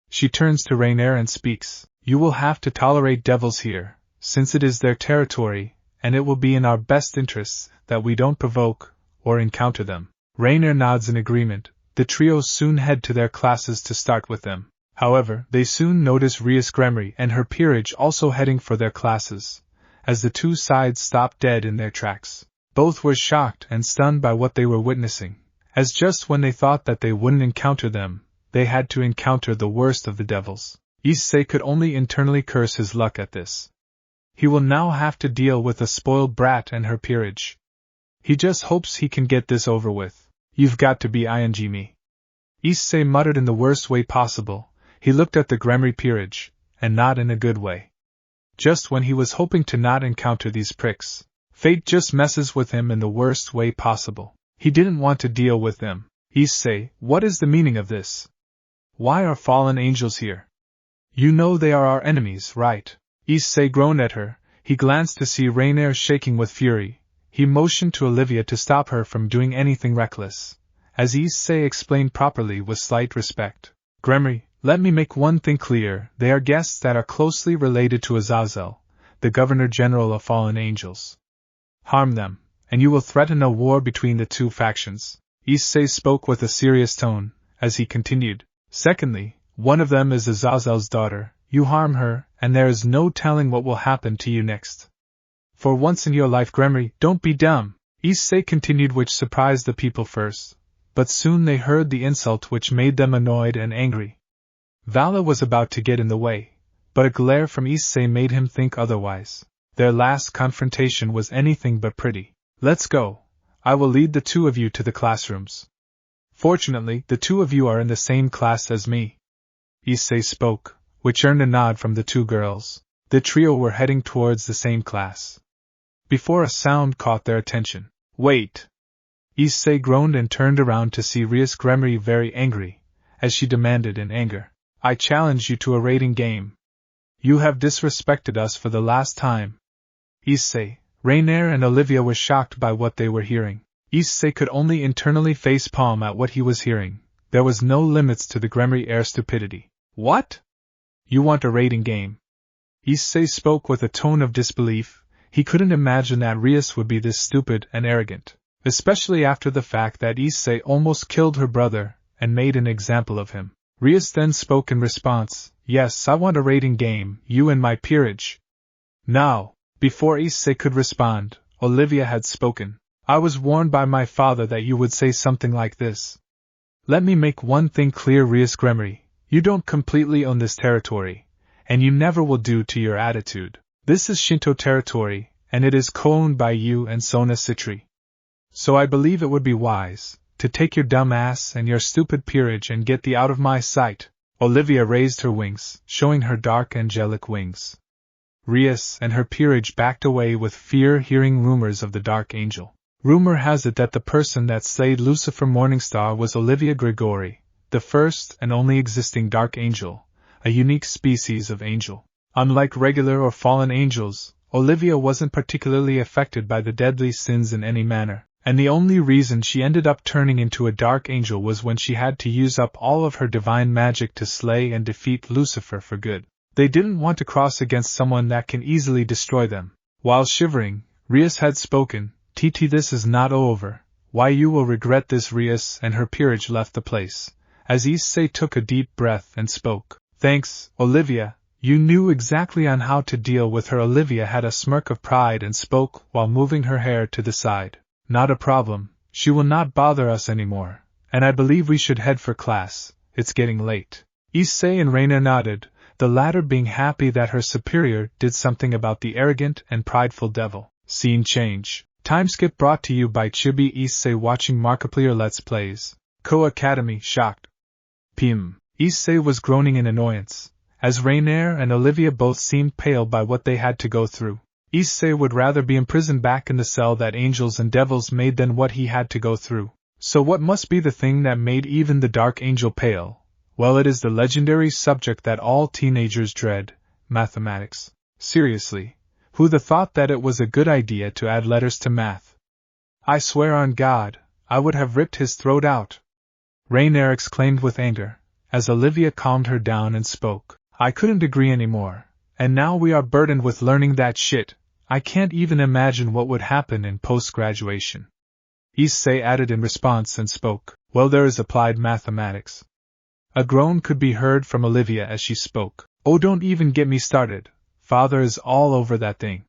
She turns to Rainier and speaks. You will have to tolerate devils here, since it is their territory, and it will be in our best interests that we don't provoke or encounter them. Rainier nods in agreement. The trio soon head to their classes to start with them. However, they soon notice Rias Grimmery and her peerage also heading for their classes, as the two sides stopped dead in their tracks. Both were shocked and stunned by what they were witnessing, as just when they thought that they wouldn't encounter them, they had to encounter the worst of the devils. Issei could only internally curse his luck at this. He will now have to deal with a spoiled brat and her peerage. He just hopes he can get this over with. You've got to be ing me. Issei muttered in the worst way possible. He looked at the Grimmery peerage, and not in a good way. Just when he was hoping to not encounter these pricks, fate just messes with him in the worst way possible. He didn't want to deal with them. Issei, what is the meaning of this? Why are fallen angels here? You know they are our enemies, right? Issei groaned at her. He glanced to see Rainier shaking with fury. He motioned to Olivia to stop her from doing anything reckless, as Issei explained properly with slight respect. Grimmery, let me make one thing clear, they are guests that are closely related to Aazel, the Governor-General of Fallen Angels. Harm them, and you will threaten a war between the two factions. Issei spoke with a serious tone, as he continued. Secondly, one of them is Azazel's daughter. You harm her, and there is no telling what will happen to you next. For once in your life, Grimmery, don't be dumb, Issei continued, which surprised the people first, but soon they heard the insult which made them annoyed and angry. Vali was about to get in the way, but a glare from Issei made him think otherwise. Their last confrontation was anything but pretty. Let's go. I will lead the two of you to the classrooms. Fortunately, the two of you are in the same class as me. Issei spoke, which earned a nod from the two girls. The trio were heading towards the same class. Before a sound caught their attention. Wait! Issei groaned and turned around to see Rias Grimmery very angry, as she demanded in anger. I challenge you to a rating game. You have disrespected us for the last time. Issei, Rainier and Olivia were shocked by what they were hearing. Issei could only internally facepalm at what he was hearing. There was no limits to the Gremory heir stupidity. What? You want a rating game? Issei spoke with a tone of disbelief. He couldn't imagine that Rias would be this stupid and arrogant, especially after the fact that Issei almost killed her brother and made an example of him. Rias then spoke in response, yes, I want a rating game, you and my peerage. Now, before Issei could respond, Olivia had spoken. I was warned by my father that you would say something like this. Let me make one thing clear, Rias Grimmery, you don't completely own this territory, and you never will due to your attitude. This is Shinto territory, and it is co-owned by you and Sona Citri. So I believe it would be wise to take your dumb ass and your stupid peerage and get thee out of my sight. Olivia raised her wings, showing her dark angelic wings. Rias and her peerage backed away with fear, hearing rumors of the Dark Angel. Rumor has it that the person that slayed Lucifer Morningstar was Olivia Grigori, the first and only existing Dark Angel, a unique species of angel. Unlike regular or fallen angels, Olivia wasn't particularly affected by the deadly sins in any manner, and the only reason she ended up turning into a Dark Angel was when she had to use up all of her divine magic to slay and defeat Lucifer for good. They didn't want to cross against someone that can easily destroy them. While shivering, Rias had spoken, TT, this is not over. Why you will regret this. Rias and her peerage left the place, as Issei took a deep breath and spoke. Thanks, Olivia, you knew exactly on how to deal with her. Olivia had a smirk of pride and spoke while moving her hair to the side. Not a problem, she will not bother us anymore, and I believe we should head for class, it's getting late. Issei and Raina nodded, the latter being happy that her superior did something about the arrogant and prideful devil. Scene change. Time skip brought to you by Chibi Issei watching Markiplier Let's Plays. Koh Academy shocked. Issei was groaning in annoyance, as Rainier and Olivia both seemed pale by what they had to go through. Issei would rather be imprisoned back in the cell that angels and devils made than what he had to go through. So what must be the thing that made even the Dark Angel pale? Well, it is the legendary subject that all teenagers dread, mathematics. Seriously, who'da thought that it was a good idea to add letters to math? I swear on God, I would have ripped his throat out. Rainier exclaimed with anger, as Olivia calmed her down and spoke. I couldn't agree anymore, and now we are burdened with learning that shit. I can't even imagine what would happen in post-graduation. Issei added in response and spoke, well, there is applied mathematics. A groan could be heard from Olivia as she spoke. Oh, don't even get me started. Father is all over that thing.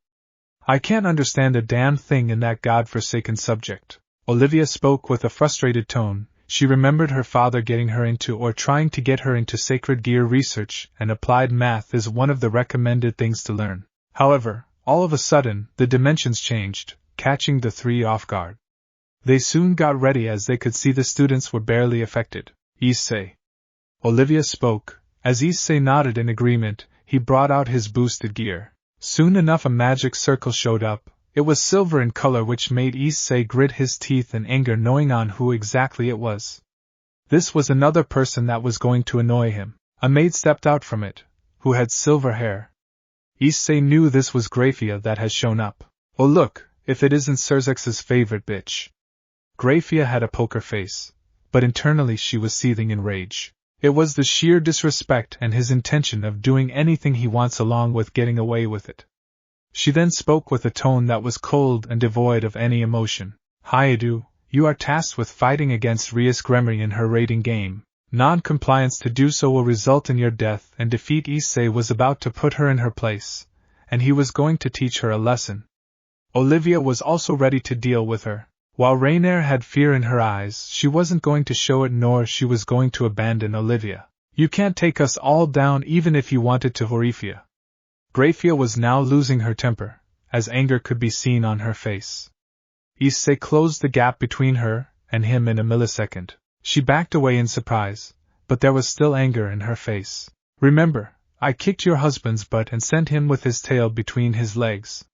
I can't understand a damn thing in that god-forsaken subject. Olivia spoke with a frustrated tone. She remembered her father getting her into or trying to get her into sacred gear research, and applied math is one of the recommended things to learn. However, all of a sudden, the dimensions changed, catching the three off guard. They soon got ready as they could see the students were barely affected. Issei. Olivia spoke. As Issei nodded in agreement, he brought out his boosted gear. Soon enough a magic circle showed up. It was silver in color, which made Issei grit his teeth in anger knowing on who exactly it was. This was another person that was going to annoy him. A maid stepped out from it, who had silver hair. Issei knew this was Grafia that had shown up. Oh look, if it isn't Serzex's favorite bitch. Grafia had a poker face, but internally she was seething in rage. It was the sheer disrespect and his intention of doing anything he wants along with getting away with it. She then spoke with a tone that was cold and devoid of any emotion. Hayadu, you are tasked with fighting against Rias Grimmery in her raiding game. Non-compliance to do so will result in your death and defeat. Issei was about to put her in her place, and he was going to teach her a lesson. Olivia was also ready to deal with her. While Rainier had fear in her eyes, she wasn't going to show it, nor she was going to abandon Olivia. You can't take us all down even if you wanted to, Horifia. Grafia was now losing her temper, as anger could be seen on her face. Issei closed the gap between her and him in a millisecond. She backed away in surprise, but there was still anger in her face. Remember, I kicked your husband's butt and sent him with his tail between his legs.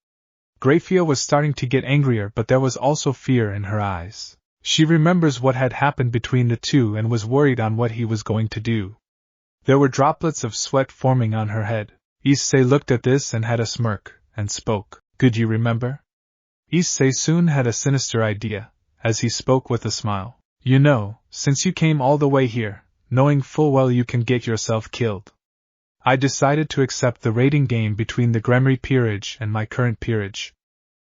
Grafia was starting to get angrier, but there was also fear in her eyes. She remembers what had happened between the two and was worried on what he was going to do. There were droplets of sweat forming on her head. Issei looked at this and had a smirk, and spoke. Good, you remember? Issei soon had a sinister idea, as he spoke with a smile. You know, since you came all the way here, knowing full well you can get yourself killed, I decided to accept the rating game between the Grimmery peerage and my current peerage.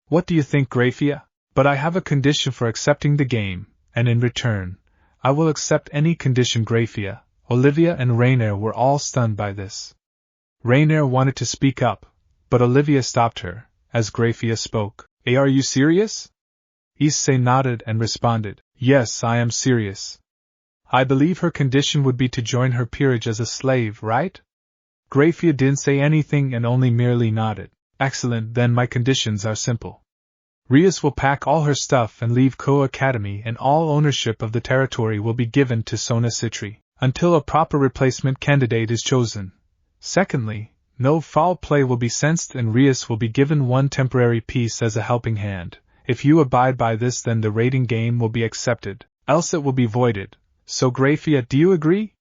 What do you think, Grafia? But I have a condition for accepting the game, and in return, I will accept any condition. Grafia, Olivia and Rainier were all stunned by this. Rainier wanted to speak up, but Olivia stopped her, as Grafia spoke. Are you serious? Issei nodded and responded. Yes, I am serious. I believe her condition would be to join her peerage as a slave, right? Grafia didn't say anything and only merely nodded. Excellent, then my conditions are simple. Rias will pack all her stuff and leave Koh Academy, and all ownership of the territory will be given to Sona Citri, until a proper replacement candidate is chosen. Secondly, no foul play will be sensed and Rias will be given one temporary piece as a helping hand. If you abide by this, then the rating game will be accepted, else it will be voided. So Grafia, do you agree?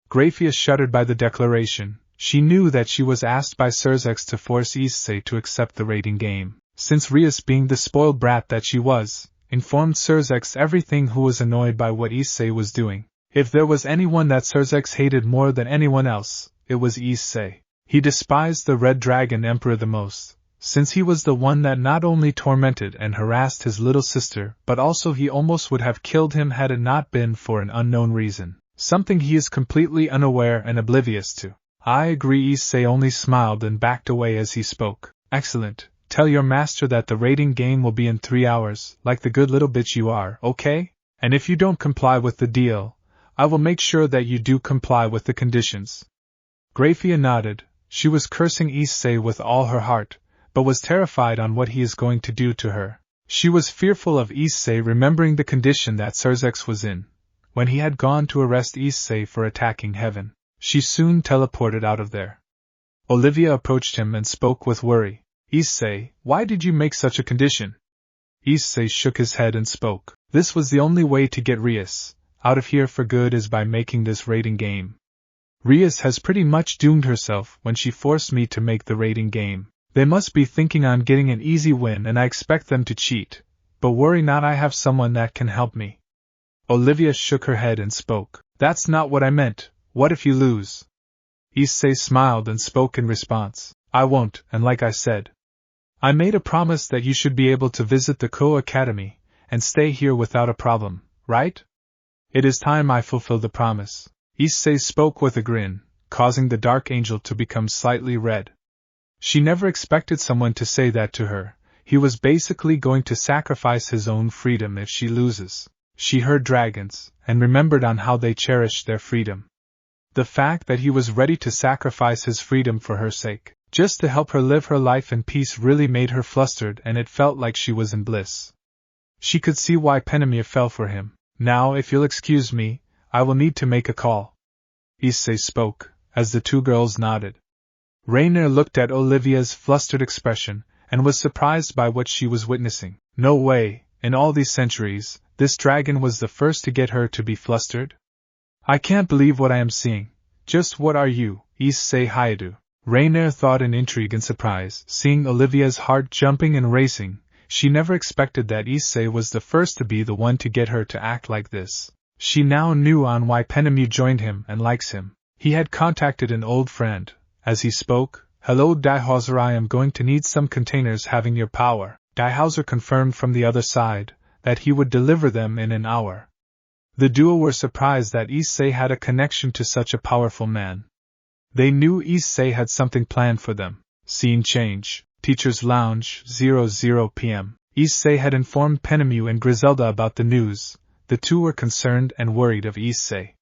Grafia shuddered by the declaration. She knew that she was asked by Serzex to force Issei to accept the rating game, since Rias, being the spoiled brat that she was, informed Serzex everything, who was annoyed by what Issei was doing. If there was anyone that Serzex hated more than anyone else, it was Issei. He despised the Red Dragon Emperor the most, since he was the one that not only tormented and harassed his little sister, but also he almost would have killed him had it not been for an unknown reason, something he is completely unaware and oblivious to. I agree. Issei only smiled and backed away as he spoke. Excellent. Tell your master that the rating game will be in 3 hours, like the good little bitch you are, okay? And if you don't comply with the deal, I will make sure that you do comply with the conditions. Grafia nodded. She was cursing Issei with all her heart, but was terrified on what he is going to do to her. She was fearful of Issei, remembering the condition that Serzex was in, when he had gone to arrest Issei for attacking heaven. She soon teleported out of there. Olivia approached him and spoke with worry. Issei, why did you make such a condition? Issei shook his head and spoke. This was the only way to get Rias out of here for good, is by making this rating game. Rias has pretty much doomed herself when she forced me to make the rating game. They must be thinking I'm getting an easy win and I expect them to cheat. But worry not, I have someone that can help me. Olivia shook her head and spoke. That's not what I meant. What if you lose? Issei smiled and spoke in response. I won't, and like I said, I made a promise that you should be able to visit the Koh Academy and stay here without a problem, right? It is time I fulfill the promise. Issei spoke with a grin, causing the Dark Angel to become slightly red. She never expected someone to say that to her. He was basically going to sacrifice his own freedom if she loses. She heard dragons, and remembered on how they cherished their freedom. The fact that he was ready to sacrifice his freedom for her sake, just to help her live her life in peace, really made her flustered, and it felt like she was in bliss. She could see why Penemue fell for him. Now, if you'll excuse me, I will need to make a call. Issei spoke, as the two girls nodded. Rainier looked at Olivia's flustered expression, and was surprised by what she was witnessing. No way, in all these centuries, this dragon was the first to get her to be flustered? I can't believe what I am seeing. Just what are you, Issei Hayadu? Rainier thought in intrigue and surprise, seeing Olivia's heart jumping and racing. She never expected that Issei was the first to be the one to get her to act like this. She now knew on why Penemue joined him and likes him. He had contacted an old friend. As he spoke, hello Diehauser, I am going to need some containers having your power. Diehauser confirmed from the other side that he would deliver them in an hour. The duo were surprised that Issei had a connection to such a powerful man. They knew Issei had something planned for them. Scene change. Teacher's Lounge, 00 p.m. Issei had informed Penemue and Griselda about the news. The two were concerned and worried of Issei.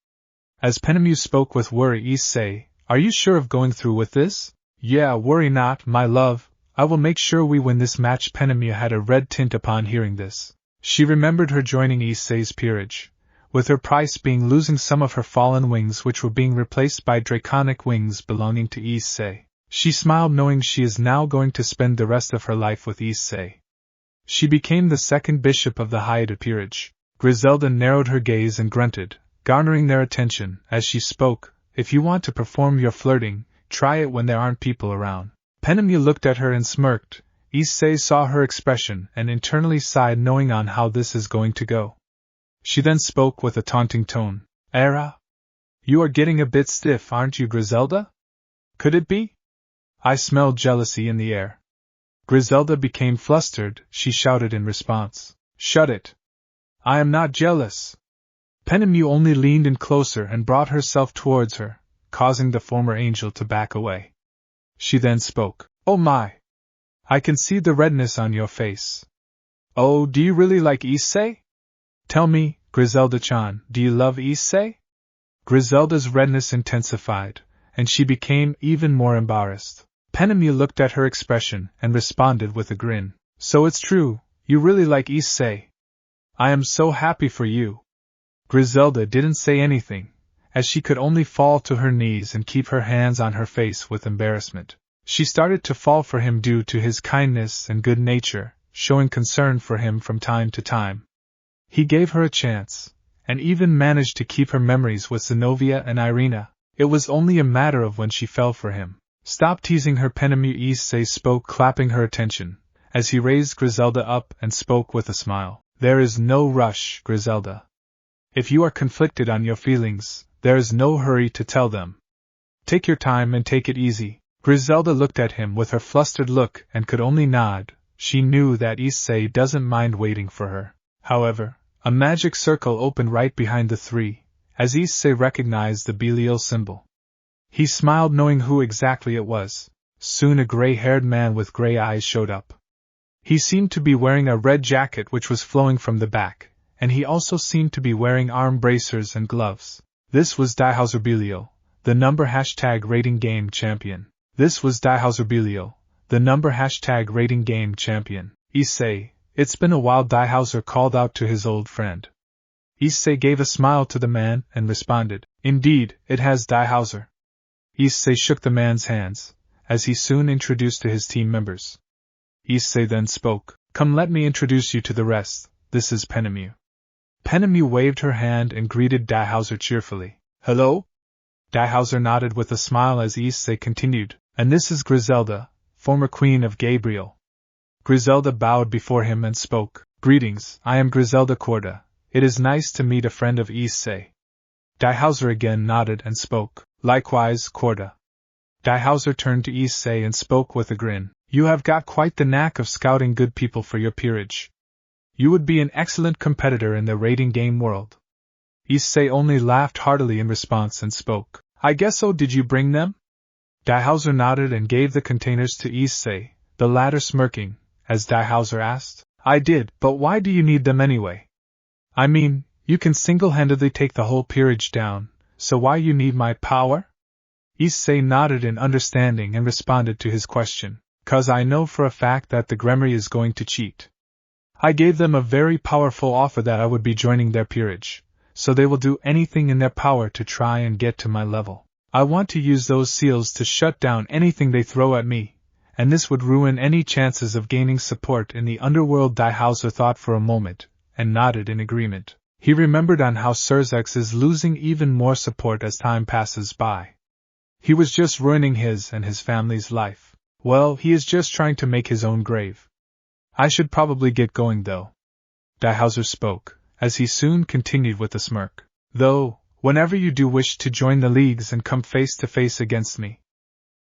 As Penemue spoke with worry, Issei, are you sure of going through with this? Yeah, worry not, my love. I will make sure we win this match. Penemue had a red tint upon hearing this. She remembered her joining Issei's peerage, with her price being losing some of her fallen wings, which were being replaced by draconic wings belonging to Issei. She smiled, knowing she is now going to spend the rest of her life with Issei. She became the second bishop of the Hayadu peerage. Griselda narrowed her gaze and grunted, garnering their attention. As she spoke, if you want to perform your flirting, try it when there aren't people around. Penemue looked at her and smirked. Issei saw her expression and internally sighed, knowing on how this is going to go. She then spoke with a taunting tone. Era? You are getting a bit stiff, aren't you, Griselda? Could it be? I smelled jealousy in the air. Griselda became flustered. She shouted in response. Shut it. I am not jealous. Penemue only leaned in closer and brought herself towards her, causing the former angel to back away. She then spoke. Oh my! I can see the redness on your face. Oh, do you really like Issei? Tell me, Griselda-chan, do you love Issei? Griselda's redness intensified, and she became even more embarrassed. Penemue looked at her expression and responded with a grin. So it's true, you really like Issei. I am so happy for you. Griselda didn't say anything, as she could only fall to her knees and keep her hands on her face with embarrassment. She started to fall for him due to his kindness and good nature, showing concern for him from time to time. He gave her a chance, and even managed to keep her memories with Zenobia and Irina. It was only a matter of when she fell for him. Stop teasing her, Penemue, Issei spoke, clapping her attention, as he raised Griselda up and spoke with a smile. There is no rush, Griselda. If you are conflicted on your feelings, there is no hurry to tell them. Take your time and take it easy. Griselda looked at him with her flustered look and could only nod. She knew that Issei doesn't mind waiting for her. However, a magic circle opened right behind the three, as Issei recognized the Belial symbol. He smiled, knowing who exactly it was. Soon a gray-haired man with gray eyes showed up. He seemed to be wearing a red jacket which was flowing from the back, and he also seemed to be wearing arm bracers and gloves. This was Diehauser Belial, the number #rating game champion. This was Diehauser Belial, the number #rating game champion. Issei, it's been a while, Diehauser called out to his old friend. Issei gave a smile to the man and responded, Indeed, it has, Diehauser. Issei shook the man's hands, as he soon introduced to his team members. Issei then spoke. Come, let me introduce you to the rest. This is Penemue. Penemue waved her hand and greeted Diehauser cheerfully. Hello? Diehauser nodded with a smile as Issei continued. And this is Griselda, former queen of Gabriel. Griselda bowed before him and spoke. Greetings, I am Griselda Korda. It is nice to meet a friend of Issei. Diehauser again nodded and spoke. Likewise, Korda. Diehauser turned to Issei and spoke with a grin. You have got quite the knack of scouting good people for your peerage. You would be an excellent competitor in the rating game world. Issei only laughed heartily in response and spoke. I guess so. Did you bring them? Diehauser nodded and gave the containers to Issei, the latter smirking, as Diehauser asked. I did, but why do you need them anyway? I mean, you can single-handedly take the whole peerage down, so why you need my power? Issei nodded in understanding and responded to his question. 'Cause I know for a fact that the Gremory is going to cheat. I gave them a very powerful offer that I would be joining their peerage, so they will do anything in their power to try and get to my level. I want to use those seals to shut down anything they throw at me, and this would ruin any chances of gaining support in the underworld. Diehauser thought for a moment, and nodded in agreement. He remembered on how Serzex is losing even more support as time passes by. He was just ruining his and his family's life. Well, he is just trying to make his own grave. I should probably get going though. Diehauser spoke, as he soon continued with a smirk. Though, whenever you do wish to join the leagues and come face to face against me,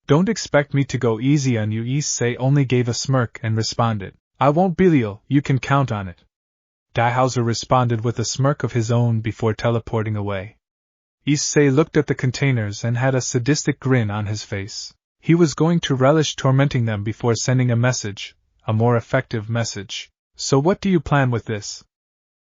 don't expect me to go easy on you. Issei only gave a smirk and responded. I won't, Belial, you can count on it. Diehauser responded with a smirk of his own before teleporting away. Issei looked at the containers and had a sadistic grin on his face. He was going to relish tormenting them before sending a message, a more effective message. So what do you plan with this?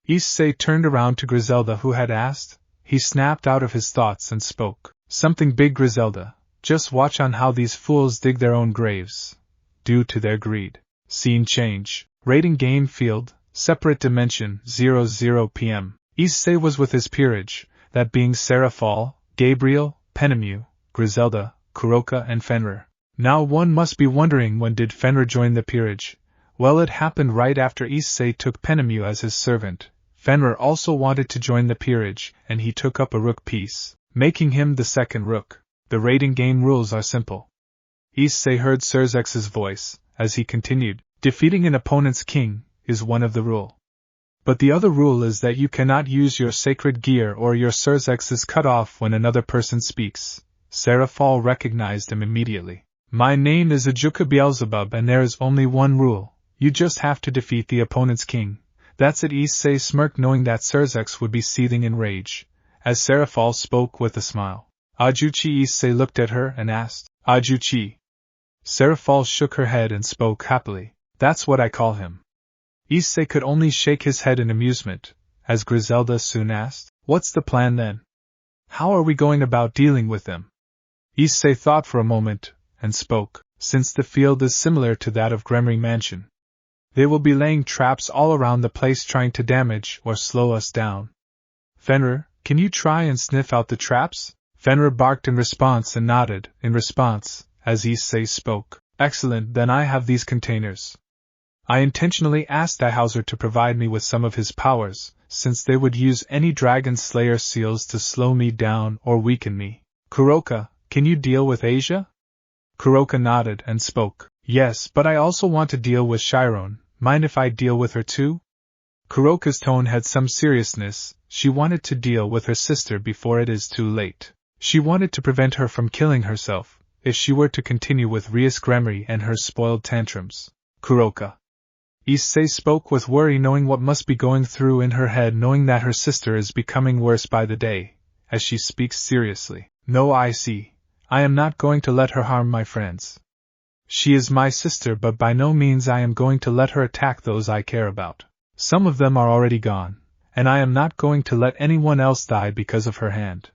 Issei turned around to Griselda, who had asked. He snapped out of his thoughts and spoke. Something big, Griselda. Just watch on how these fools dig their own graves. Due to their greed. Scene change. Rating game field, separate dimension, 00 p.m. Issei was with his peerage, that being Serafall, Gabriel, Penemue, Griselda, Kuroka and Fenrir. Now one must be wondering, when did Fenrir join the peerage? Well, it happened right after Issei took Penemue as his servant. Fenrir also wanted to join the peerage, and he took up a rook piece. making him the second rook. The raiding game rules are simple. Issei heard Serzex's voice, as he continued, defeating an opponent's king is one of the rule. But the other rule is that you cannot use your sacred gear or your Serzex is cut off when another person speaks. Serafall recognized him immediately. My name is Ajuka Beelzebub and there is only one rule. You just have to defeat the opponent's king. That's it. Issei smirked knowing that Serzex would be seething in rage, as Serafall spoke with a smile. Ajuchi. Issei looked at her and asked, Ajuchi. Serafall shook her head and spoke happily. That's what I call him. Issei could only shake his head in amusement, as Griselda soon asked, What's the plan then? How are we going about dealing with them? Issei thought for a moment, and spoke, Since the field is similar to that of Grimmery Mansion, they will be laying traps all around the place trying to damage or slow us down. Fenrir, can you try and sniff out the traps? Fenrir barked in response and nodded, in response, as Issei spoke. Excellent, then I have these containers. I intentionally asked Ihauser to provide me with some of his powers, since they would use any Dragon Slayer seals to slow me down or weaken me. Kuroka, can you deal with Asia? Kuroka nodded and spoke. Yes, but I also want to deal with Chiron. Mind if I deal with her too? Kuroka's tone had some seriousness. She wanted to deal with her sister before it is too late. She wanted to prevent her from killing herself, if she were to continue with Rias Grimmery and her spoiled tantrums. Kuroka. Issei spoke with worry knowing what must be going through in her head knowing that her sister is becoming worse by the day, as she speaks seriously. No, I see. I am not going to let her harm my friends. She is my sister, but by no means I am going to let her attack those I care about. Some of them are already gone, and I am not going to let anyone else die because of her hand.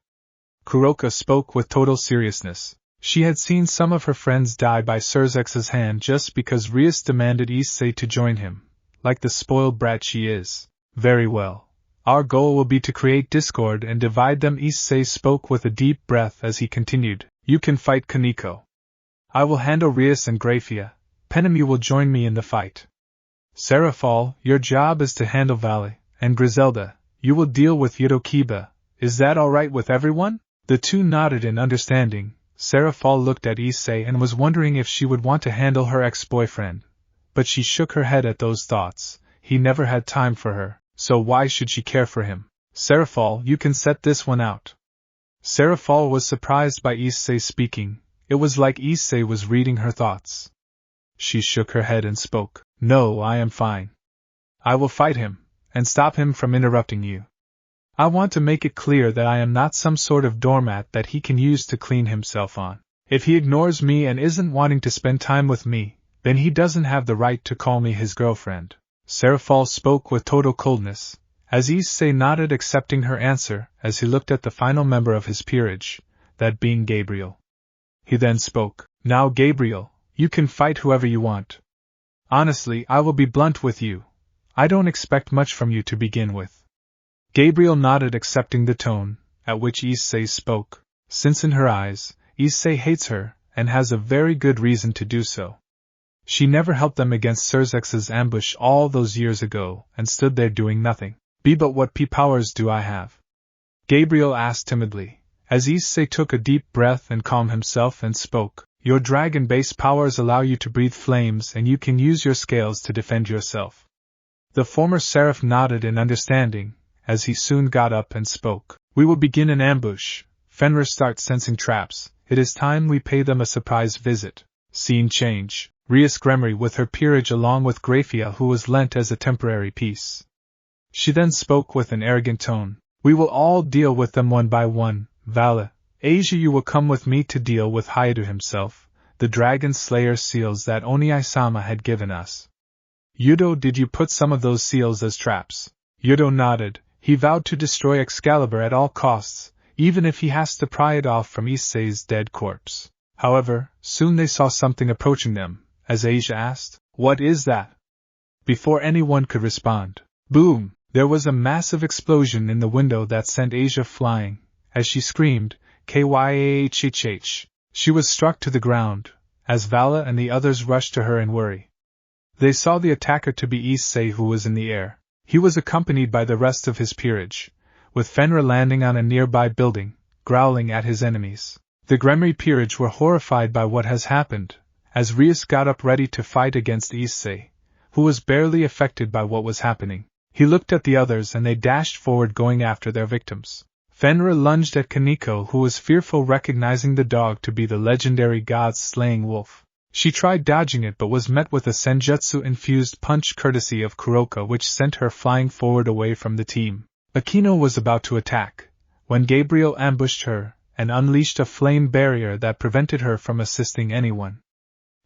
Kuroka spoke with total seriousness. She had seen some of her friends die by Serzex's hand just because Rias demanded Issei to join him, like the spoiled brat she is. Very well. Our goal will be to create discord and divide them. Issei spoke with a deep breath as he continued. You can fight Kaneko. I will handle Rias and Grafia. Penemue will join me in the fight. Serafall, your job is to handle Vali, and Griselda, you will deal with Yodokiba. Is that alright with everyone? The two nodded in understanding. Serafall looked at Issei and was wondering if she would want to handle her ex-boyfriend, but she shook her head at those thoughts. He never had time for her, so why should she care for him? Serafall, you can set this one out. Serafall was surprised by Issei speaking. It was like Issei was reading her thoughts. She shook her head and spoke. No, I am fine. I will fight him, and stop him from interrupting you. I want to make it clear that I am not some sort of doormat that he can use to clean himself on. If he ignores me and isn't wanting to spend time with me, then he doesn't have the right to call me his girlfriend. Serafall spoke with total coldness, as Issei nodded accepting her answer as he looked at the final member of his peerage, that being Gabriel. He then spoke. Now Gabriel, you can fight whoever you want. Honestly, I will be blunt with you. I don't expect much from you to begin with. Gabriel nodded accepting the tone, at which Issei spoke, since in her eyes, Issei hates her, and has a very good reason to do so. She never helped them against Serzex's ambush all those years ago, and stood there doing nothing. But what powers do I have? Gabriel asked timidly, as Issei took a deep breath and calmed himself and spoke. Your dragon-based powers allow you to breathe flames and you can use your scales to defend yourself. The former seraph nodded in understanding, as he soon got up and spoke. We will begin an ambush. Fenrir starts sensing traps. It is time we pay them a surprise visit. Scene change. Rias Grimmery with her peerage along with Grafia who was lent as a temporary peace. She then spoke with an arrogant tone. We will all deal with them one by one. Vali, Asia, you will come with me to deal with Hayato himself, the Dragon Slayer seals that Oni-sama had given us. Yudo, did you put some of those seals as traps? Yudo nodded. He vowed to destroy Excalibur at all costs, even if he has to pry it off from Issei's dead corpse. However, soon they saw something approaching them, as Asia asked, What is that? Before anyone could respond, boom! There was a massive explosion in the window that sent Asia flying. As she screamed, Kyahhh! She was struck to the ground, as Vala and the others rushed to her in worry. They saw the attacker to be Issei who was in the air. He was accompanied by the rest of his peerage, with Fenrir landing on a nearby building, growling at his enemies. The Gremory peerage were horrified by what has happened, as Rias got up ready to fight against Issei, who was barely affected by what was happening. He looked at the others and they dashed forward going after their victims. Fenrir lunged at Kaneko, who was fearful, recognizing the dog to be the legendary god's slaying wolf. She tried dodging it but was met with a senjutsu-infused punch courtesy of Kuroka, which sent her flying forward away from the team. Akino was about to attack, when Gabriel ambushed her and unleashed a flame barrier that prevented her from assisting anyone.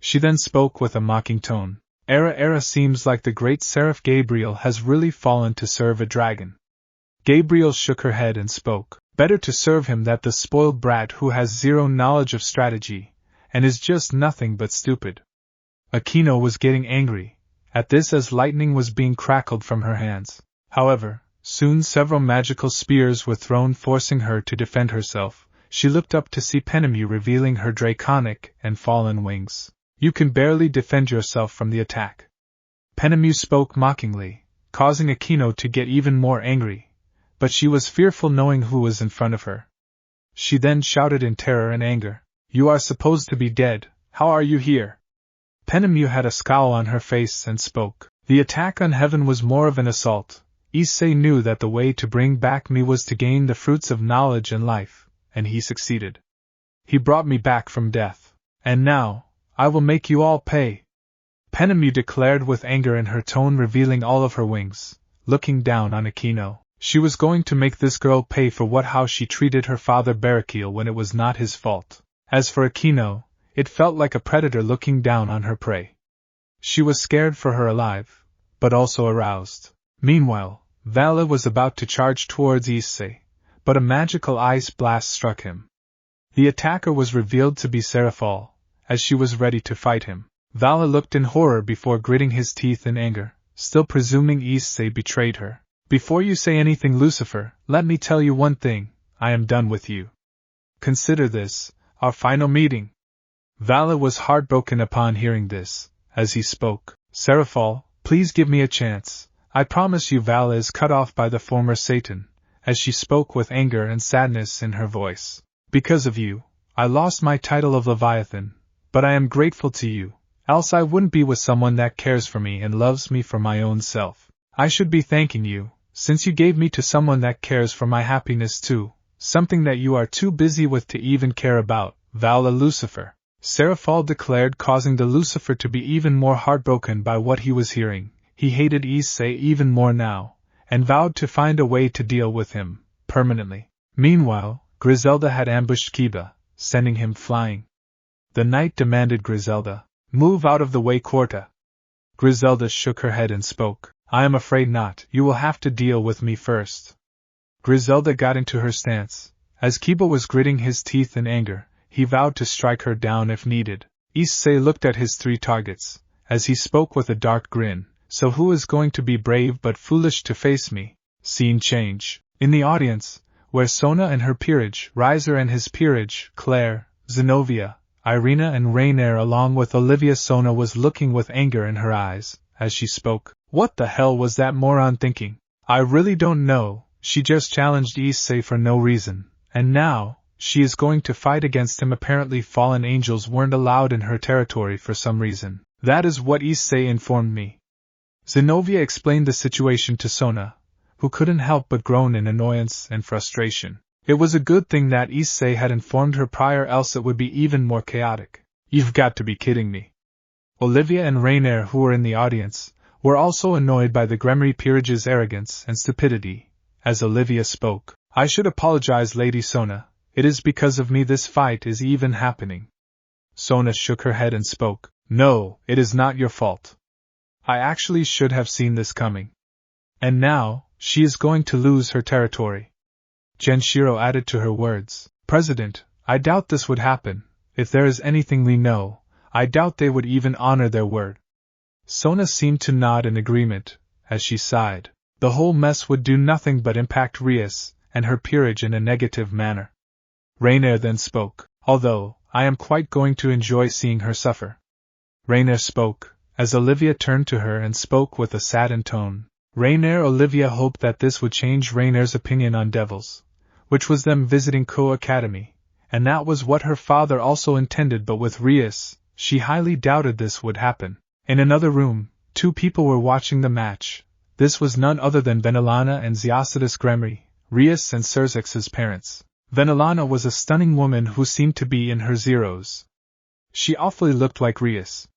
She then spoke with a mocking tone. Era seems like the great Seraph Gabriel has really fallen to serve a dragon. Gabriel shook her head and spoke. Better to serve him than the spoiled brat who has zero knowledge of strategy, and is just nothing but stupid. Akino was getting angry at this as lightning was being crackled from her hands. However, soon several magical spears were thrown, forcing her to defend herself. She looked up to see Penemue revealing her draconic and fallen wings. You can barely defend yourself from the attack. Penemue spoke mockingly, causing Akino to get even more angry, but she was fearful knowing who was in front of her. She then shouted in terror and anger. You are supposed to be dead, how are you here? Penemue had a scowl on her face and spoke. The attack on heaven was more of an assault. Issei knew that the way to bring back me was to gain the fruits of knowledge and life, and he succeeded. He brought me back from death. And now, I will make you all pay. Penemue declared with anger in her tone, revealing all of her wings, looking down on Akino. She was going to make this girl pay for how she treated her father Barakiel when it was not his fault. As for Akino, it felt like a predator looking down on her prey. She was scared for her alive, but also aroused. Meanwhile, Vali was about to charge towards Issei, but a magical ice blast struck him. The attacker was revealed to be Serafall, as she was ready to fight him. Vali looked in horror before gritting his teeth in anger, still presuming Issei betrayed her. Before you say anything, Lucifer, let me tell you one thing, I am done with you. Consider this our final meeting. Vali was heartbroken upon hearing this. As he spoke, Serafall, please give me a chance. I promise you. Vali is cut off by the former Satan, as she spoke with anger and sadness in her voice. Because of you, I lost my title of Leviathan, but I am grateful to you, else I wouldn't be with someone that cares for me and loves me for my own self. I should be thanking you, since you gave me to someone that cares for my happiness too. Something that you are too busy with to even care about, Vali. Lucifer, Serafall declared, causing the Lucifer to be even more heartbroken by what he was hearing. He hated Issei even more now, and vowed to find a way to deal with him, permanently. Meanwhile, Griselda had ambushed Kiba, sending him flying. The knight demanded Griselda, move out of the way, Quarta. Griselda shook her head and spoke. I am afraid not, you will have to deal with me first. Griselda got into her stance. As Kiba was gritting his teeth in anger, he vowed to strike her down if needed. Issei looked at his 3 targets, as he spoke with a dark grin. So who is going to be brave but foolish to face me? Scene change. In the audience, where Sona and her peerage, Riser and his peerage, Claire, Zenobia, Irina and Rainier along with Olivia. Sona was looking with anger in her eyes, as she spoke. What the hell was that moron thinking? I really don't know. She just challenged Issei for no reason, and now, she is going to fight against him. Apparently fallen angels weren't allowed in her territory for some reason. That is what Issei informed me. Zenobia explained the situation to Sona, who couldn't help but groan in annoyance and frustration. It was a good thing that Issei had informed her prior, else it would be even more chaotic. You've got to be kidding me. Olivia and Rainier, who were in the audience, were also annoyed by the Gremory peerage's arrogance and stupidity. As Olivia spoke, I should apologize, Lady Sona. It is because of me this fight is even happening. Sona shook her head and spoke. No, it is not your fault. I actually should have seen this coming. And now, she is going to lose her territory. Genshiro added to her words. President, I doubt this would happen. If there is anything we know, I doubt they would even honor their word. Sona seemed to nod in agreement, as she sighed. The whole mess would do nothing but impact Rias and her peerage in a negative manner. Rainier then spoke. Although, I am quite going to enjoy seeing her suffer. Rainier spoke, as Olivia turned to her and spoke with a saddened tone. Olivia hoped that this would change Rainier's opinion on devils, which was them visiting Kuoh Academy, and that was what her father also intended, but with Rias, she highly doubted this would happen. In another room, two people were watching the match. This was none other than Venelana and Zeocidus Grimmery, Rias and Serzex's parents. Venelana was a stunning woman who seemed to be in her zeros. She awfully looked like Rias.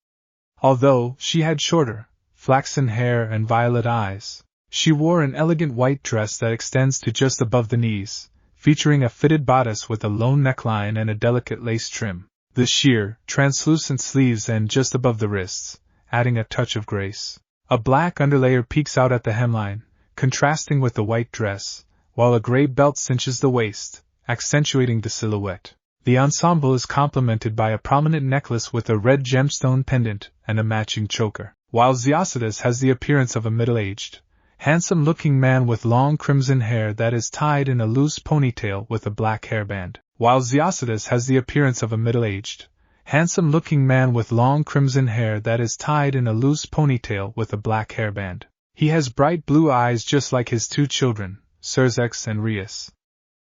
Although she had shorter, flaxen hair and violet eyes, she wore an elegant white dress that extends to just above the knees, featuring a fitted bodice with a low neckline and a delicate lace trim. The sheer, translucent sleeves end just above the wrists, adding a touch of grace. A black underlayer peeks out at the hemline, contrasting with the white dress, while a gray belt cinches the waist, accentuating the silhouette. The ensemble is complemented by a prominent necklace with a red gemstone pendant and a matching choker, while Zeocidus has the appearance of a middle-aged, handsome-looking man with long crimson hair that is tied in a loose ponytail with a black hairband. While Zeocidus has the appearance of a middle-aged, handsome-looking man with long crimson hair that is tied in a loose ponytail with a black hairband. He has bright blue eyes just like his two children, Serzex and Rias.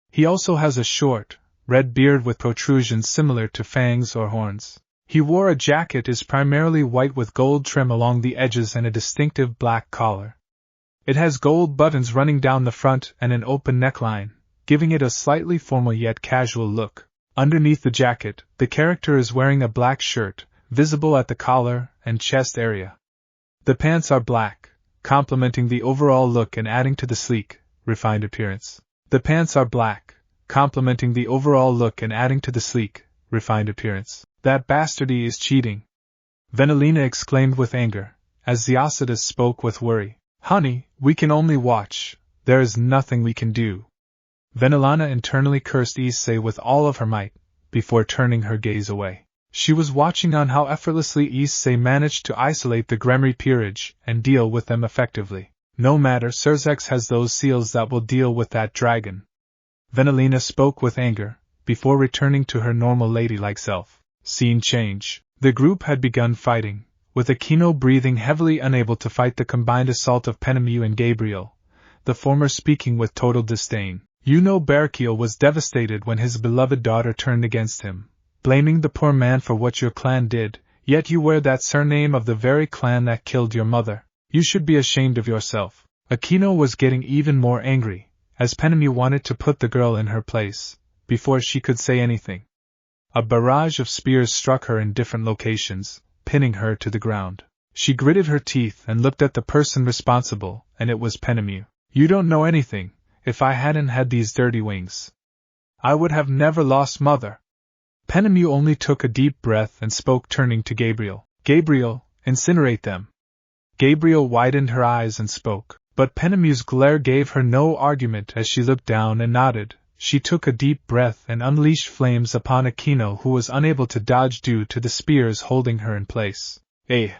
He also has a short, red beard with protrusions similar to fangs or horns. He wore a jacket is primarily white with gold trim along the edges and a distinctive black collar. It has gold buttons running down the front and an open neckline, giving it a slightly formal yet casual look. Underneath the jacket, the character is wearing a black shirt, visible at the collar and chest area. The pants are black, complementing the overall look and adding to the sleek, refined appearance. The pants are black, complementing the overall look and adding to the sleek, refined appearance. That bastardy is cheating! Venelina exclaimed with anger, as Zeocidus spoke with worry. Honey, we can only watch. There is nothing we can do. Venelana internally cursed Issei with all of her might, before turning her gaze away. She was watching on how effortlessly Issei managed to isolate the Gremory peerage and deal with them effectively. No matter, Serzex has those seals that will deal with that dragon. Venelina spoke with anger, before returning to her normal ladylike self. Scene change. The group had begun fighting, with Aquino breathing heavily, unable to fight the combined assault of Penemue and Gabriel, the former speaking with total disdain. You know Gabriel was devastated when his beloved daughter turned against him, blaming the poor man for what your clan did, yet you wear that surname of the very clan that killed your mother. You should be ashamed of yourself. Aquino was getting even more angry, as Penemue wanted to put the girl in her place, before she could say anything. A barrage of spears struck her in different locations, pinning her to the ground. She gritted her teeth and looked at the person responsible, and it was Penemue. You don't know anything. If I hadn't had these dirty wings, I would have never lost mother. Penemue only took a deep breath and spoke, turning to Gabriel. Gabriel, incinerate them. Gabriel widened her eyes and spoke, but Penemue's glare gave her no argument as she looked down and nodded. She took a deep breath and unleashed flames upon Aquino, who was unable to dodge due to the spears holding her in place. Eh!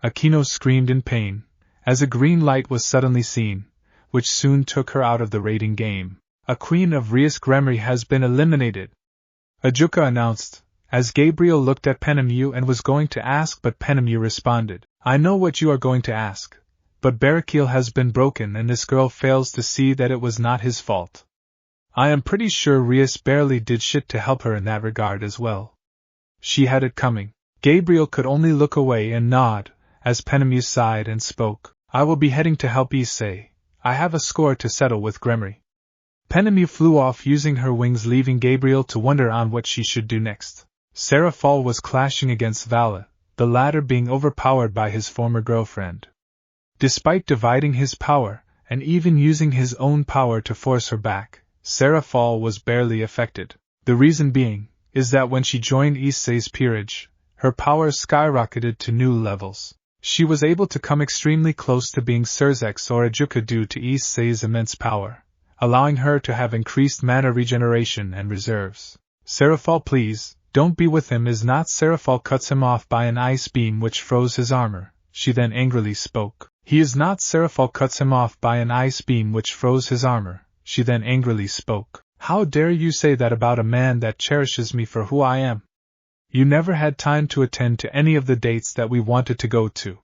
Aquino screamed in pain, as a green light was suddenly seen, which soon took her out of the raiding game. A queen of Rias Grimmery has been eliminated, Ajuka announced, as Gabriel looked at Penemue and was going to ask, but Penemue responded. I know what you are going to ask, but Barrakiel has been broken and this girl fails to see that it was not his fault. I am pretty sure Rias barely did shit to help her in that regard as well. She had it coming. Gabriel could only look away and nod, as Penemue sighed and spoke. I will be heading to help Issei. I have a score to settle with Grimmery. Penemue flew off using her wings, leaving Gabriel to wonder on what she should do next. Serafall was clashing against Vali, the latter being overpowered by his former girlfriend. Despite dividing his power, and even using his own power to force her back, Serafall was barely affected. The reason being, is that when she joined Issei's peerage, her power skyrocketed to new levels. She was able to come extremely close to being Serzex or Ajuka due to Issei's immense power, allowing her to have increased mana regeneration and reserves. Serafall, please, don't be with him. Is not Serafall cuts him off by an ice beam which froze his armor. She then angrily spoke. He is not. Serafall cuts him off by an ice beam which froze his armor. She then angrily spoke. How dare you say that about a man that cherishes me for who I am? You never had time to attend to any of the dates that we wanted to go to.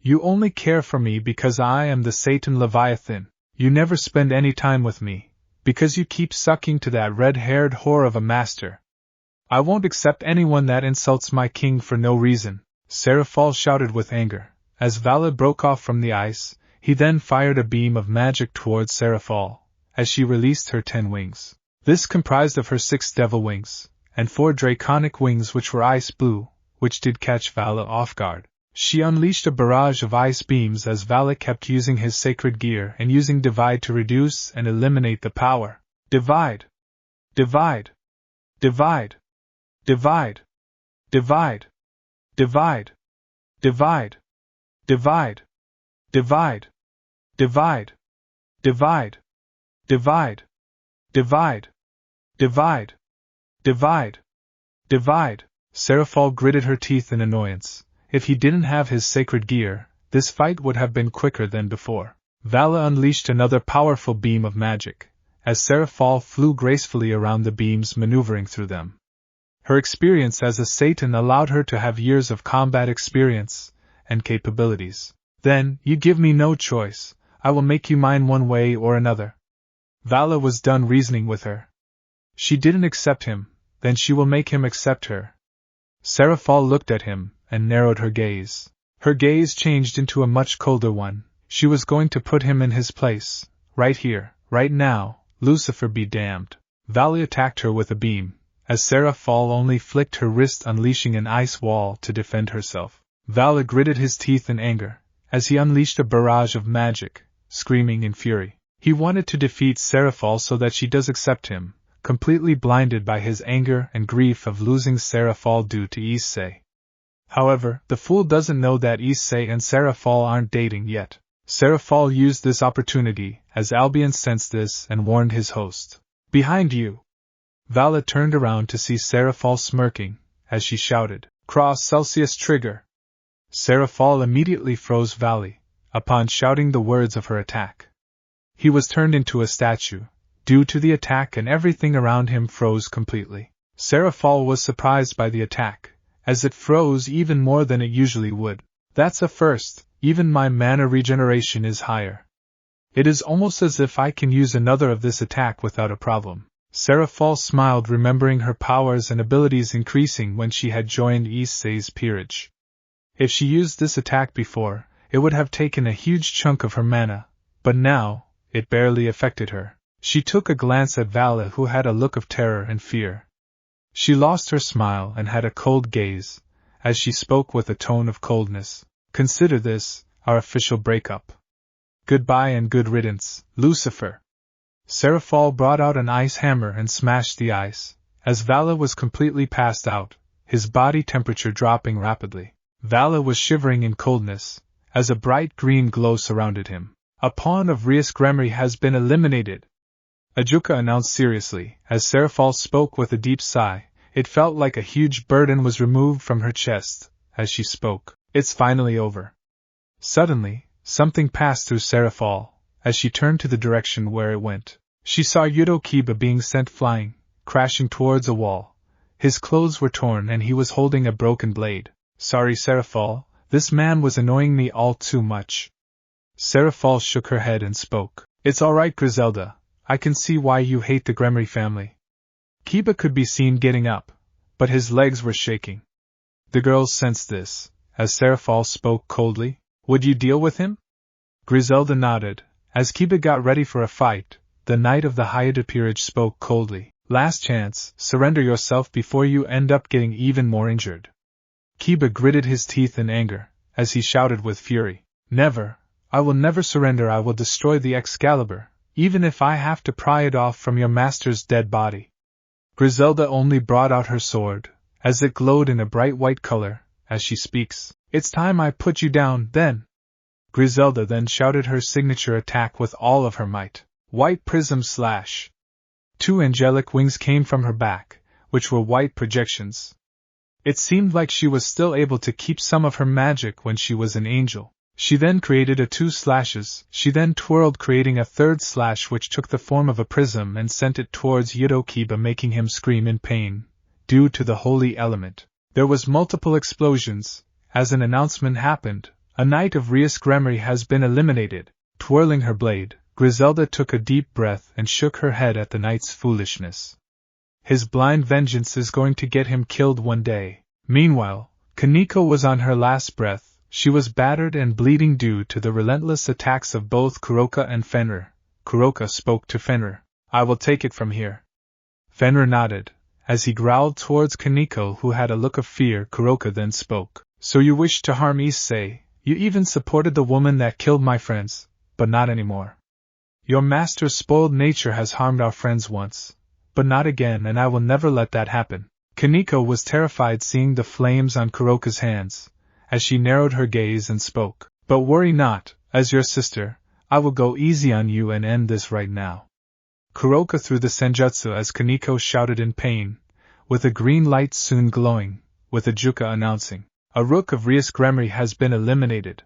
You only care for me because I am the Satan Leviathan. You never spend any time with me, because you keep sucking to that red-haired whore of a master. I won't accept anyone that insults my king for no reason, Serafall shouted with anger. As Vali broke off from the ice, he then fired a beam of magic towards Serafall, as she released her 10 wings. This comprised of her 6 devil wings, and 4 draconic wings which were ice blue, which did catch Vali off guard. She unleashed a barrage of ice beams as Vali kept using his sacred gear and using divide to reduce and eliminate the power. Divide! Divide! Divide! Divide! Divide! Divide! Divide! Divide! Divide! Divide! Divide! Divide! Divide! Divide! Divide! Divide! Serafall gritted her teeth in annoyance. If he didn't have his sacred gear, this fight would have been quicker than before. Vali unleashed another powerful beam of magic, as Serafall flew gracefully around the beams, maneuvering through them. Her experience as a Satan allowed her to have years of combat experience and capabilities. Then, you give me no choice, I will make you mine one way or another. Vali was done reasoning with her. She didn't accept him, then she will make him accept her. Serafall looked at him and narrowed her gaze. Her gaze changed into a much colder one. She was going to put him in his place, right here, right now. Lucifer be damned. Vali attacked her with a beam, as Serafall only flicked her wrist, unleashing an ice wall to defend herself. Vali gritted his teeth in anger, as he unleashed a barrage of magic, screaming in fury. He wanted to defeat Serafall so that she does accept him, completely blinded by his anger and grief of losing Serafall due to Issei. However, the fool doesn't know that Issei and Serafall aren't dating yet. Serafall used this opportunity, as Albion sensed this and warned his host. Behind you! Vali turned around to see Serafall smirking, as she shouted, Cross Celsius trigger! Serafall immediately froze Vali, upon shouting the words of her attack. He was turned into a statue, due to the attack, and everything around him froze completely. Serafall was surprised by the attack, as it froze even more than it usually would. That's a first, even my mana regeneration is higher. It is almost as if I can use another of this attack without a problem. Serafall smiled, remembering her powers and abilities increasing when she had joined Issei's peerage. If she used this attack before, it would have taken a huge chunk of her mana, but now, it barely affected her. She took a glance at Vali, who had a look of terror and fear. She lost her smile and had a cold gaze, as she spoke with a tone of coldness. Consider this our official breakup. Goodbye and good riddance, Lucifer. Serafall brought out an ice hammer and smashed the ice, as Vali was completely passed out, his body temperature dropping rapidly. Vali was shivering in coldness, as a bright green glow surrounded him. A pawn of Rias Grimmery has been eliminated, Ajuka announced seriously, as Serafall spoke with a deep sigh. It felt like a huge burden was removed from her chest, as she spoke. It's finally over. Suddenly, something passed through Serafall, as she turned to the direction where it went. She saw Kuoh being sent flying, crashing towards a wall. His clothes were torn and he was holding a broken blade. Sorry, Serafall, this man was annoying me all too much. Serafall shook her head and spoke. It's alright, Griselda. I can see why you hate the Gremory family. Kuoh could be seen getting up, but his legs were shaking. The girls sensed this, as Serafall spoke coldly. Would you deal with him? Griselda nodded. As Kuoh got ready for a fight, the Knight of the Hyade Peerage spoke coldly. Last chance, surrender yourself before you end up getting even more injured. Kuoh gritted his teeth in anger, as he shouted with fury. Never, I will never surrender. I will destroy the Excalibur, even if I have to pry it off from your master's dead body. Griselda only brought out her sword, as it glowed in a bright white color, as she speaks. It's time I put you down, then. Griselda then shouted her signature attack with all of her might. White prism slash. 2 angelic wings came from her back, which were white projections. It seemed like she was still able to keep some of her magic when she was an angel. She then created a 2 slashes. She then twirled, creating a 3rd slash which took the form of a prism and sent it towards Kuoh, making him scream in pain, due to the holy element. There was multiple explosions. As an announcement happened, a Knight of Rias Grimmery has been eliminated. Twirling her blade, Griselda took a deep breath and shook her head at the knight's foolishness. His blind vengeance is going to get him killed one day. Meanwhile, Kaneko was on her last breath. She was battered and bleeding due to the relentless attacks of both Kuroka and Fenrir. Kuroka spoke to Fenrir. I will take it from here. Fenrir nodded, as he growled towards Kaneko, who had a look of fear. Kuroka then spoke. So you wished to harm Issei, you even supported the woman that killed my friends, but not anymore. Your master's spoiled nature has harmed our friends once, but not again, and I will never let that happen. Kaneko was terrified seeing the flames on Kuroka's hands, as she narrowed her gaze and spoke. But worry not, as your sister, I will go easy on you and end this right now. Kuroka threw the senjutsu as Kaneko shouted in pain, with a green light soon glowing, with Ajuka announcing, a rook of Rias Grimmery has been eliminated.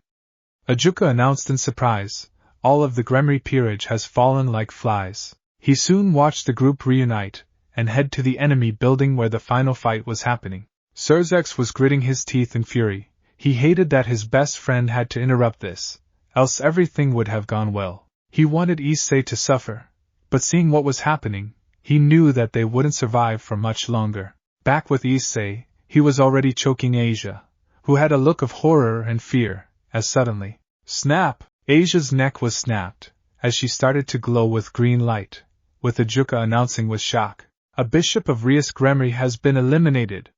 Ajuka announced in surprise, all of the Grimmery peerage has fallen like flies. He soon watched the group reunite, and head to the enemy building where the final fight was happening. Serzex was gritting his teeth in fury. He hated that his best friend had to interrupt this, else everything would have gone well. He wanted Issei to suffer, but seeing what was happening, he knew that they wouldn't survive for much longer. Back with Issei, he was already choking Asia, who had a look of horror and fear, as suddenly, snap! Asia's neck was snapped, as she started to glow with green light, with Ajuka announcing with shock, a bishop of Rias Grimmery has been eliminated.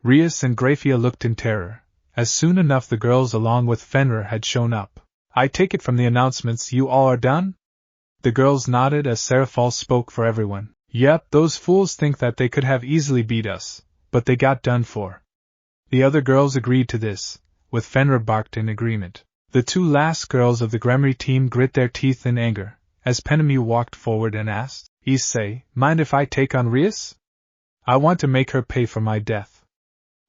Rias and Grafia looked in terror, as soon enough the girls along with Fenrir had shown up. I take it from the announcements you all are done? The girls nodded as Serafall spoke for everyone. Yep, those fools think that they could have easily beat us, but they got done for. The other girls agreed to this, with Fenrir barked in agreement. The two last girls of the Grimmery team grit their teeth in anger, as Penemue walked forward and asked, Issei, mind if I take on Rias? I want to make her pay for my death.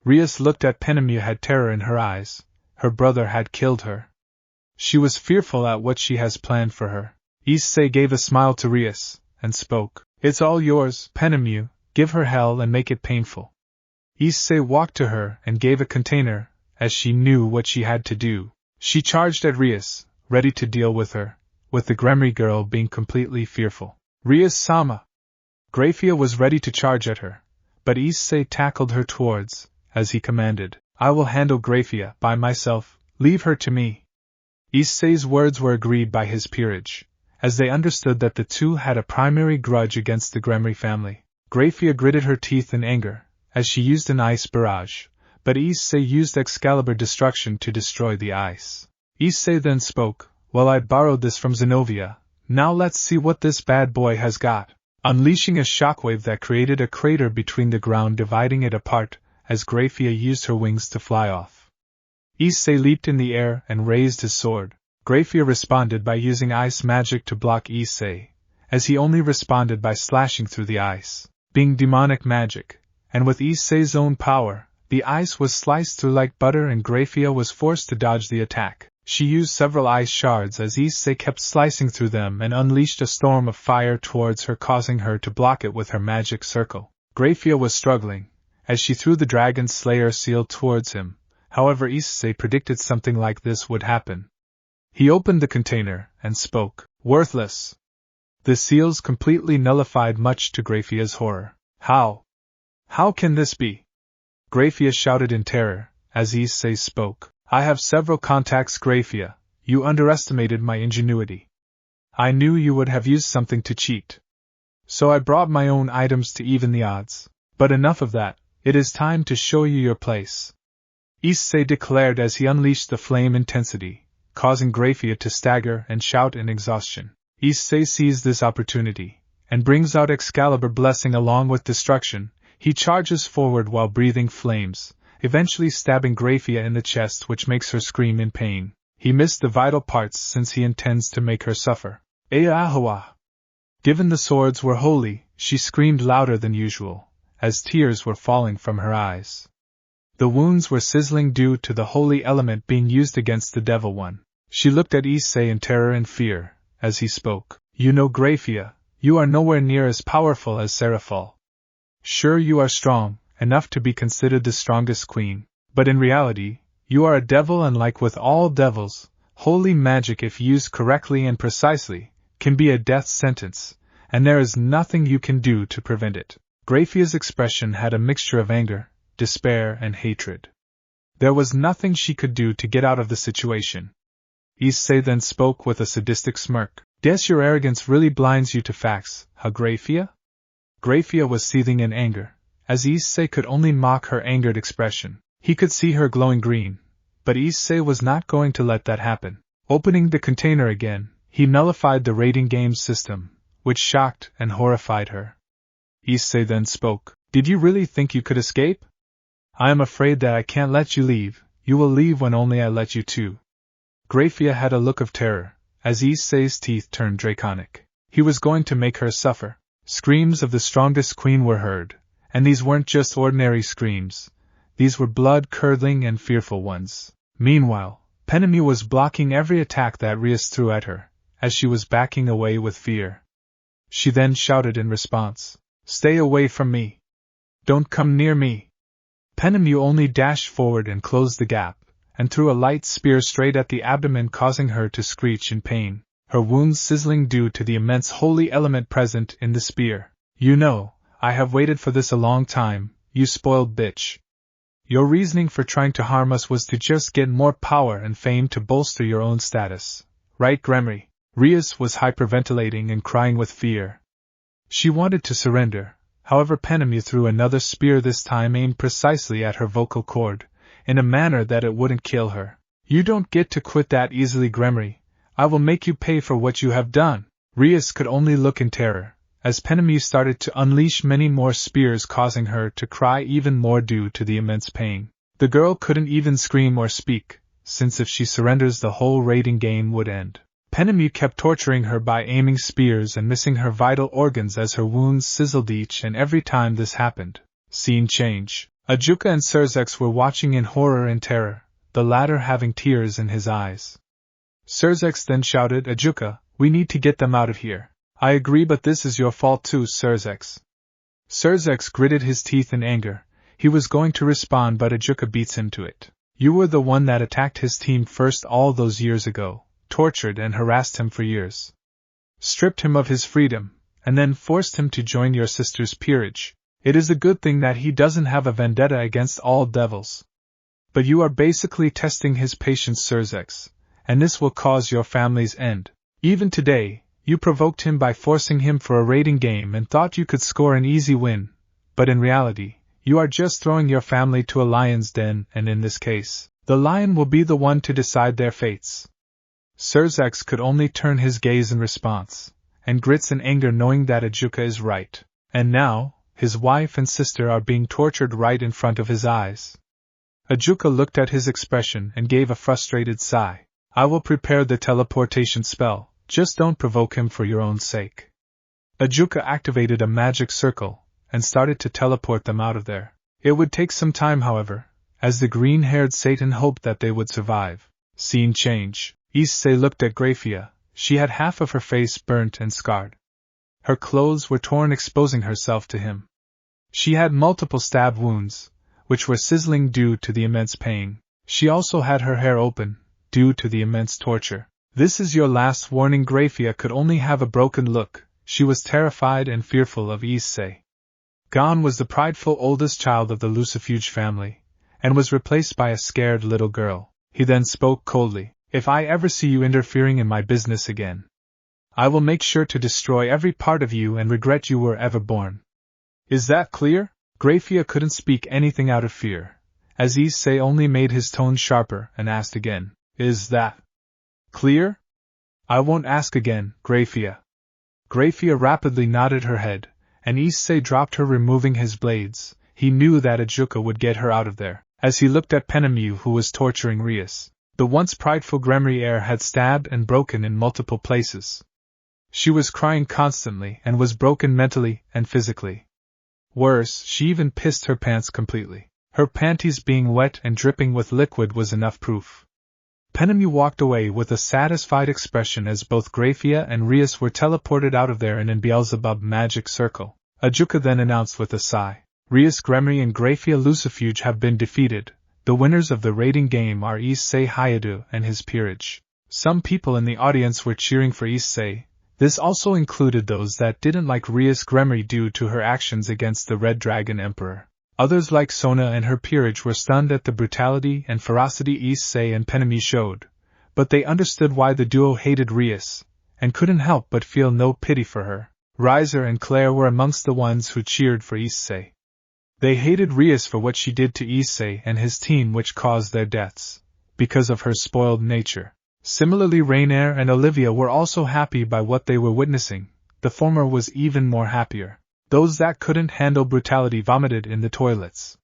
Rias looked at Penemue, had terror in her eyes. Her brother had killed her. She was fearful at what she has planned for her. Issei gave a smile to Rias, and spoke. It's all yours, Penemue, give her hell and make it painful. Issei walked to her and gave a container, as she knew what she had to do. She charged at Rias, ready to deal with her, with the Grimmery girl being completely fearful. Rias-sama! Grafia was ready to charge at her, but Issei tackled her towards, as he commanded, I will handle Grafia by myself, leave her to me. Issei's words were agreed by his peerage, as they understood that the two had a primary grudge against the Grimmery family. Grafia gritted her teeth in anger, as she used an ice barrage, but Issei used Excalibur destruction to destroy the ice. Issei then spoke, well, I borrowed this from Zenobia, now let's see what this bad boy has got, unleashing a shockwave that created a crater between the ground, dividing it apart, as Grafia used her wings to fly off. Issei leaped in the air and raised his sword. Grafia responded by using ice magic to block Issei, as he only responded by slashing through the ice, being demonic magic, and with Issei's own power, the ice was sliced through like butter and Grafia was forced to dodge the attack. She used several ice shards as Issei kept slicing through them and unleashed a storm of fire towards her, causing her to block it with her magic circle. Grafia was struggling, as she threw the Dragon Slayer seal towards him, however Issei predicted something like this would happen. He opened the container and spoke, worthless. The seals completely nullified, much to Grafia's horror. How? How can this be? Grafia shouted in terror, as Issei spoke. I have several contacts, Grafia, you underestimated my ingenuity. I knew you would have used something to cheat. So I brought my own items to even the odds. But enough of that, it is time to show you your place. Issei declared as he unleashed the flame intensity, causing Grafia to stagger and shout in exhaustion. Issei sees this opportunity, and brings out Excalibur blessing along with destruction. He charges forward while breathing flames, eventually stabbing Grafia in the chest, which makes her scream in pain. He missed the vital parts since he intends to make her suffer. Ayahawa! Given the swords were holy, she screamed louder than usual, as tears were falling from her eyes. The wounds were sizzling due to the holy element being used against the devil one. She looked at Issei in terror and fear, as he spoke. You know, Grafia, you are nowhere near as powerful as Serafall. Sure, you are strong enough to be considered the strongest queen, but in reality, you are a devil, and like with all devils, holy magic, if used correctly and precisely, can be a death sentence, and there is nothing you can do to prevent it. Grafia's expression had a mixture of anger, despair, and hatred. There was nothing she could do to get out of the situation. Issei then spoke with a sadistic smirk. Guess your arrogance really blinds you to facts, huh, Grafia? Grafia was seething in anger, as Issei could only mock her angered expression. He could see her glowing green, but Issei was not going to let that happen. Opening the container again, he nullified the rating game system, which shocked and horrified her. Issei then spoke. Did you really think you could escape? I am afraid that I can't let you leave. You will leave when only I let you to. Grafia had a look of terror, as Issei's teeth turned draconic. He was going to make her suffer. Screams of the strongest queen were heard, and these weren't just ordinary screams. These were blood-curdling and fearful ones. Meanwhile, Penemue was blocking every attack that Rias threw at her, as she was backing away with fear. She then shouted in response, "Stay away from me! Don't come near me!" Penemue only dashed forward and closed the gap, and threw a light spear straight at the abdomen, causing her to screech in pain, her wounds sizzling due to the immense holy element present in the spear. You know, I have waited for this a long time, you spoiled bitch. Your reasoning for trying to harm us was to just get more power and fame to bolster your own status, right, Grimmery? Rias was hyperventilating and crying with fear. She wanted to surrender, however Penemue threw another spear, this time aimed precisely at her vocal cord, in a manner that it wouldn't kill her. You don't get to quit that easily, Grimmery. I will make you pay for what you have done. Rias could only look in terror, as Penemue started to unleash many more spears, causing her to cry even more due to the immense pain. The girl couldn't even scream or speak, since if she surrenders the whole rating game would end. Penemue kept torturing her by aiming spears and missing her vital organs as her wounds sizzled each and every time this happened. Scene change. Ajuka and Serzex were watching in horror and terror, the latter having tears in his eyes. Serzex then shouted, Ajuka, we need to get them out of here. I agree, but this is your fault too, Serzex. Serzex gritted his teeth in anger. He was going to respond, but Ajuka beats him to it. You were the one that attacked his team first all those years ago, tortured and harassed him for years, stripped him of his freedom, and then forced him to join your sister's peerage. It is a good thing that he doesn't have a vendetta against all devils. But you are basically testing his patience, Serzex, and this will cause your family's end. Even today, you provoked him by forcing him for a raiding game and thought you could score an easy win, but in reality, you are just throwing your family to a lion's den, and in this case, the lion will be the one to decide their fates. Serzex could only turn his gaze in response, and grits in anger knowing that Ajuka is right. And now, his wife and sister are being tortured right in front of his eyes. Ajuka looked at his expression and gave a frustrated sigh. I will prepare the teleportation spell, just don't provoke him for your own sake. Ajuka activated a magic circle, and started to teleport them out of there. It would take some time, however, as the green-haired Satan hoped that they would survive. Scene change. Issei looked at Grafia. She had half of her face burnt and scarred. Her clothes were torn, exposing herself to him. She had multiple stab wounds, which were sizzling due to the immense pain. She also had her hair open, due to the immense torture. This is your last warning. Grafia could only have a broken look. She was terrified and fearful of Issei. Gone was the prideful oldest child of the Lucifuge family, and was replaced by a scared little girl. He then spoke coldly. If I ever see you interfering in my business again, I will make sure to destroy every part of you and regret you were ever born. Is that clear? Grafia couldn't speak anything out of fear, as Issei only made his tone sharper and asked again, Is that clear? I won't ask again, Grafia. Grafia rapidly nodded her head, and Issei dropped her, removing his blades. He knew that Ajuka would get her out of there, as he looked at Penemue, who was torturing Rias. The once prideful Grimmery heir had stabbed and broken in multiple places. She was crying constantly and was broken mentally and physically. Worse, she even pissed her pants completely. Her panties being wet and dripping with liquid was enough proof. Penemue walked away with a satisfied expression as both Grafia and Rias were teleported out of there and in Beelzebub magic circle. Ajuka then announced with a sigh, Rias, Grimmery and Grafia Lucifuge have been defeated. The winners of the raiding game are Issei Hayadu and his peerage. Some people in the audience were cheering for Issei, This also included those that didn't like Rias Grimmery due to her actions against the Red Dragon Emperor. Others like Sona and her peerage were stunned at the brutality and ferocity Issei and Penemue showed, but they understood why the duo hated Rias, and couldn't help but feel no pity for her. Riser and Claire were amongst the ones who cheered for Issei. They hated Rias for what she did to Issei and his team, which caused their deaths, because of her spoiled nature. Similarly, Rainier and Olivia were also happy by what they were witnessing. The former was even more happier. Those that couldn't handle brutality vomited in the toilets.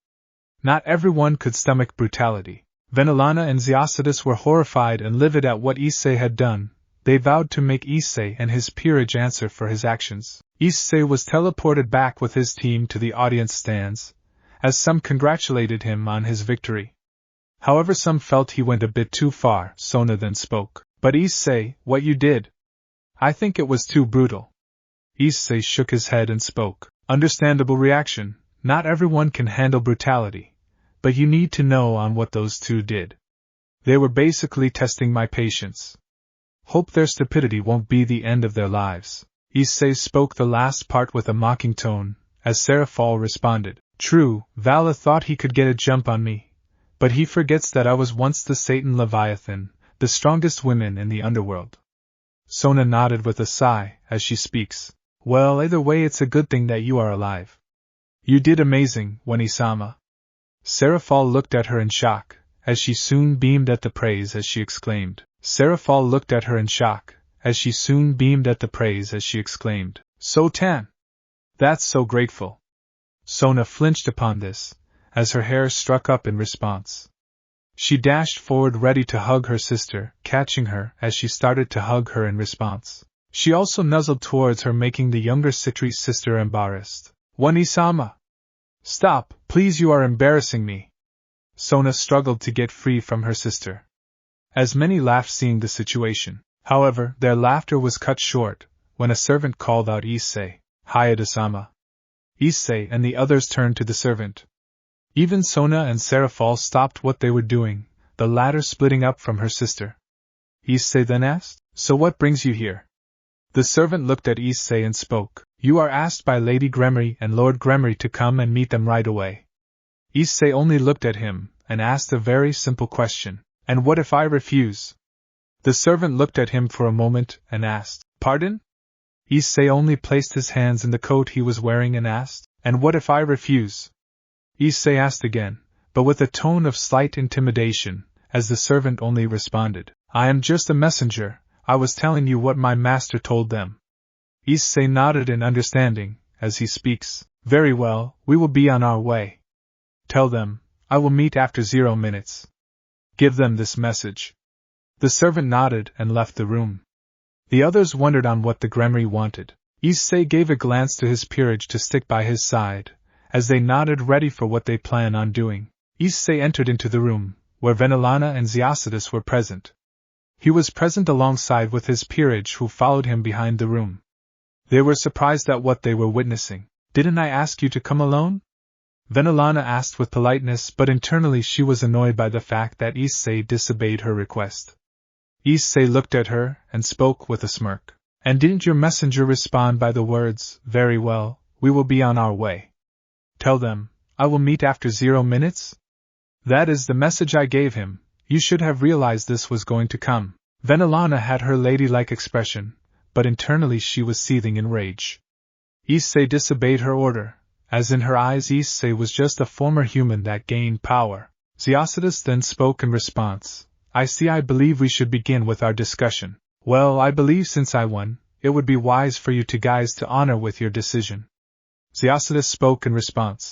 Not everyone could stomach brutality. Venelana and Ziacitus were horrified and livid at what Issei had done. They vowed to make Issei and his peerage answer for his actions. Issei was teleported back with his team to the audience stands, as some congratulated him on his victory. However, some felt he went a bit too far. Sona then spoke. But Issei, what you did? I think it was too brutal. Issei shook his head and spoke. Understandable reaction. Not everyone can handle brutality, but you need to know on what those two did. They were basically testing my patience. Hope their stupidity won't be the end of their lives. Issei spoke the last part with a mocking tone, as Serafall responded. True, Vala thought he could get a jump on me, but he forgets that I was once the Satan Leviathan, the strongest woman in the underworld. Sona nodded with a sigh, as she speaks. Well, either way it's a good thing that you are alive. You did amazing, Wani-sama. Serafall looked at her in shock, as she soon beamed at the praise as she exclaimed. Serafall looked at her in shock, as she soon beamed at the praise as she exclaimed. So Tan! That's so grateful. Sona flinched upon this, as her hair struck up in response. She dashed forward ready to hug her sister, catching her as she started to hug her in response. She also nuzzled towards her, making the younger Citri's sister embarrassed. Wani-sama! Stop, please, you are embarrassing me. Sona struggled to get free from her sister. As many laughed seeing the situation. However, their laughter was cut short, when a servant called out Issei. Hayate-sama. Issei and the others turned to the servant. Even Sona and Serafall stopped what they were doing, the latter splitting up from her sister. Issei then asked, So what brings you here? The servant looked at Issei and spoke. You are asked by Lady Grimmery and Lord Grimmery to come and meet them right away. Issei only looked at him, and asked a very simple question. And what if I refuse? The servant looked at him for a moment, and asked, Pardon? Issei only placed his hands in the coat he was wearing and asked, And what if I refuse? Issei asked again, but with a tone of slight intimidation, as the servant only responded, I am just a messenger, I was telling you what my master told them. Issei nodded in understanding, as he speaks. Very well, we will be on our way. Tell them, I will meet after 0 minutes. Give them this message. The servant nodded and left the room. The others wondered on what the Gremory wanted. Issei gave a glance to his peerage to stick by his side, as they nodded ready for what they plan on doing. Issei entered into the room, where Venelana and Ziacitus were present. He was present alongside with his peerage, who followed him behind the room. They were surprised at what they were witnessing. Didn't I ask you to come alone? Venelana asked with politeness, but internally she was annoyed by the fact that Issei disobeyed her request. Issei looked at her and spoke with a smirk. And didn't your messenger respond by the words, Very well, we will be on our way. Tell them, I will meet after 0 minutes? That is the message I gave him. You should have realized this was going to come. Venelana had her ladylike expression, but internally she was seething in rage. Issei disobeyed her order, as in her eyes Issei was just a former human that gained power. Ziacitus then spoke in response. I believe we should begin with our discussion. Well, I believe since I won, it would be wise for you two guys to honor with your decision. Ziacitus spoke in response.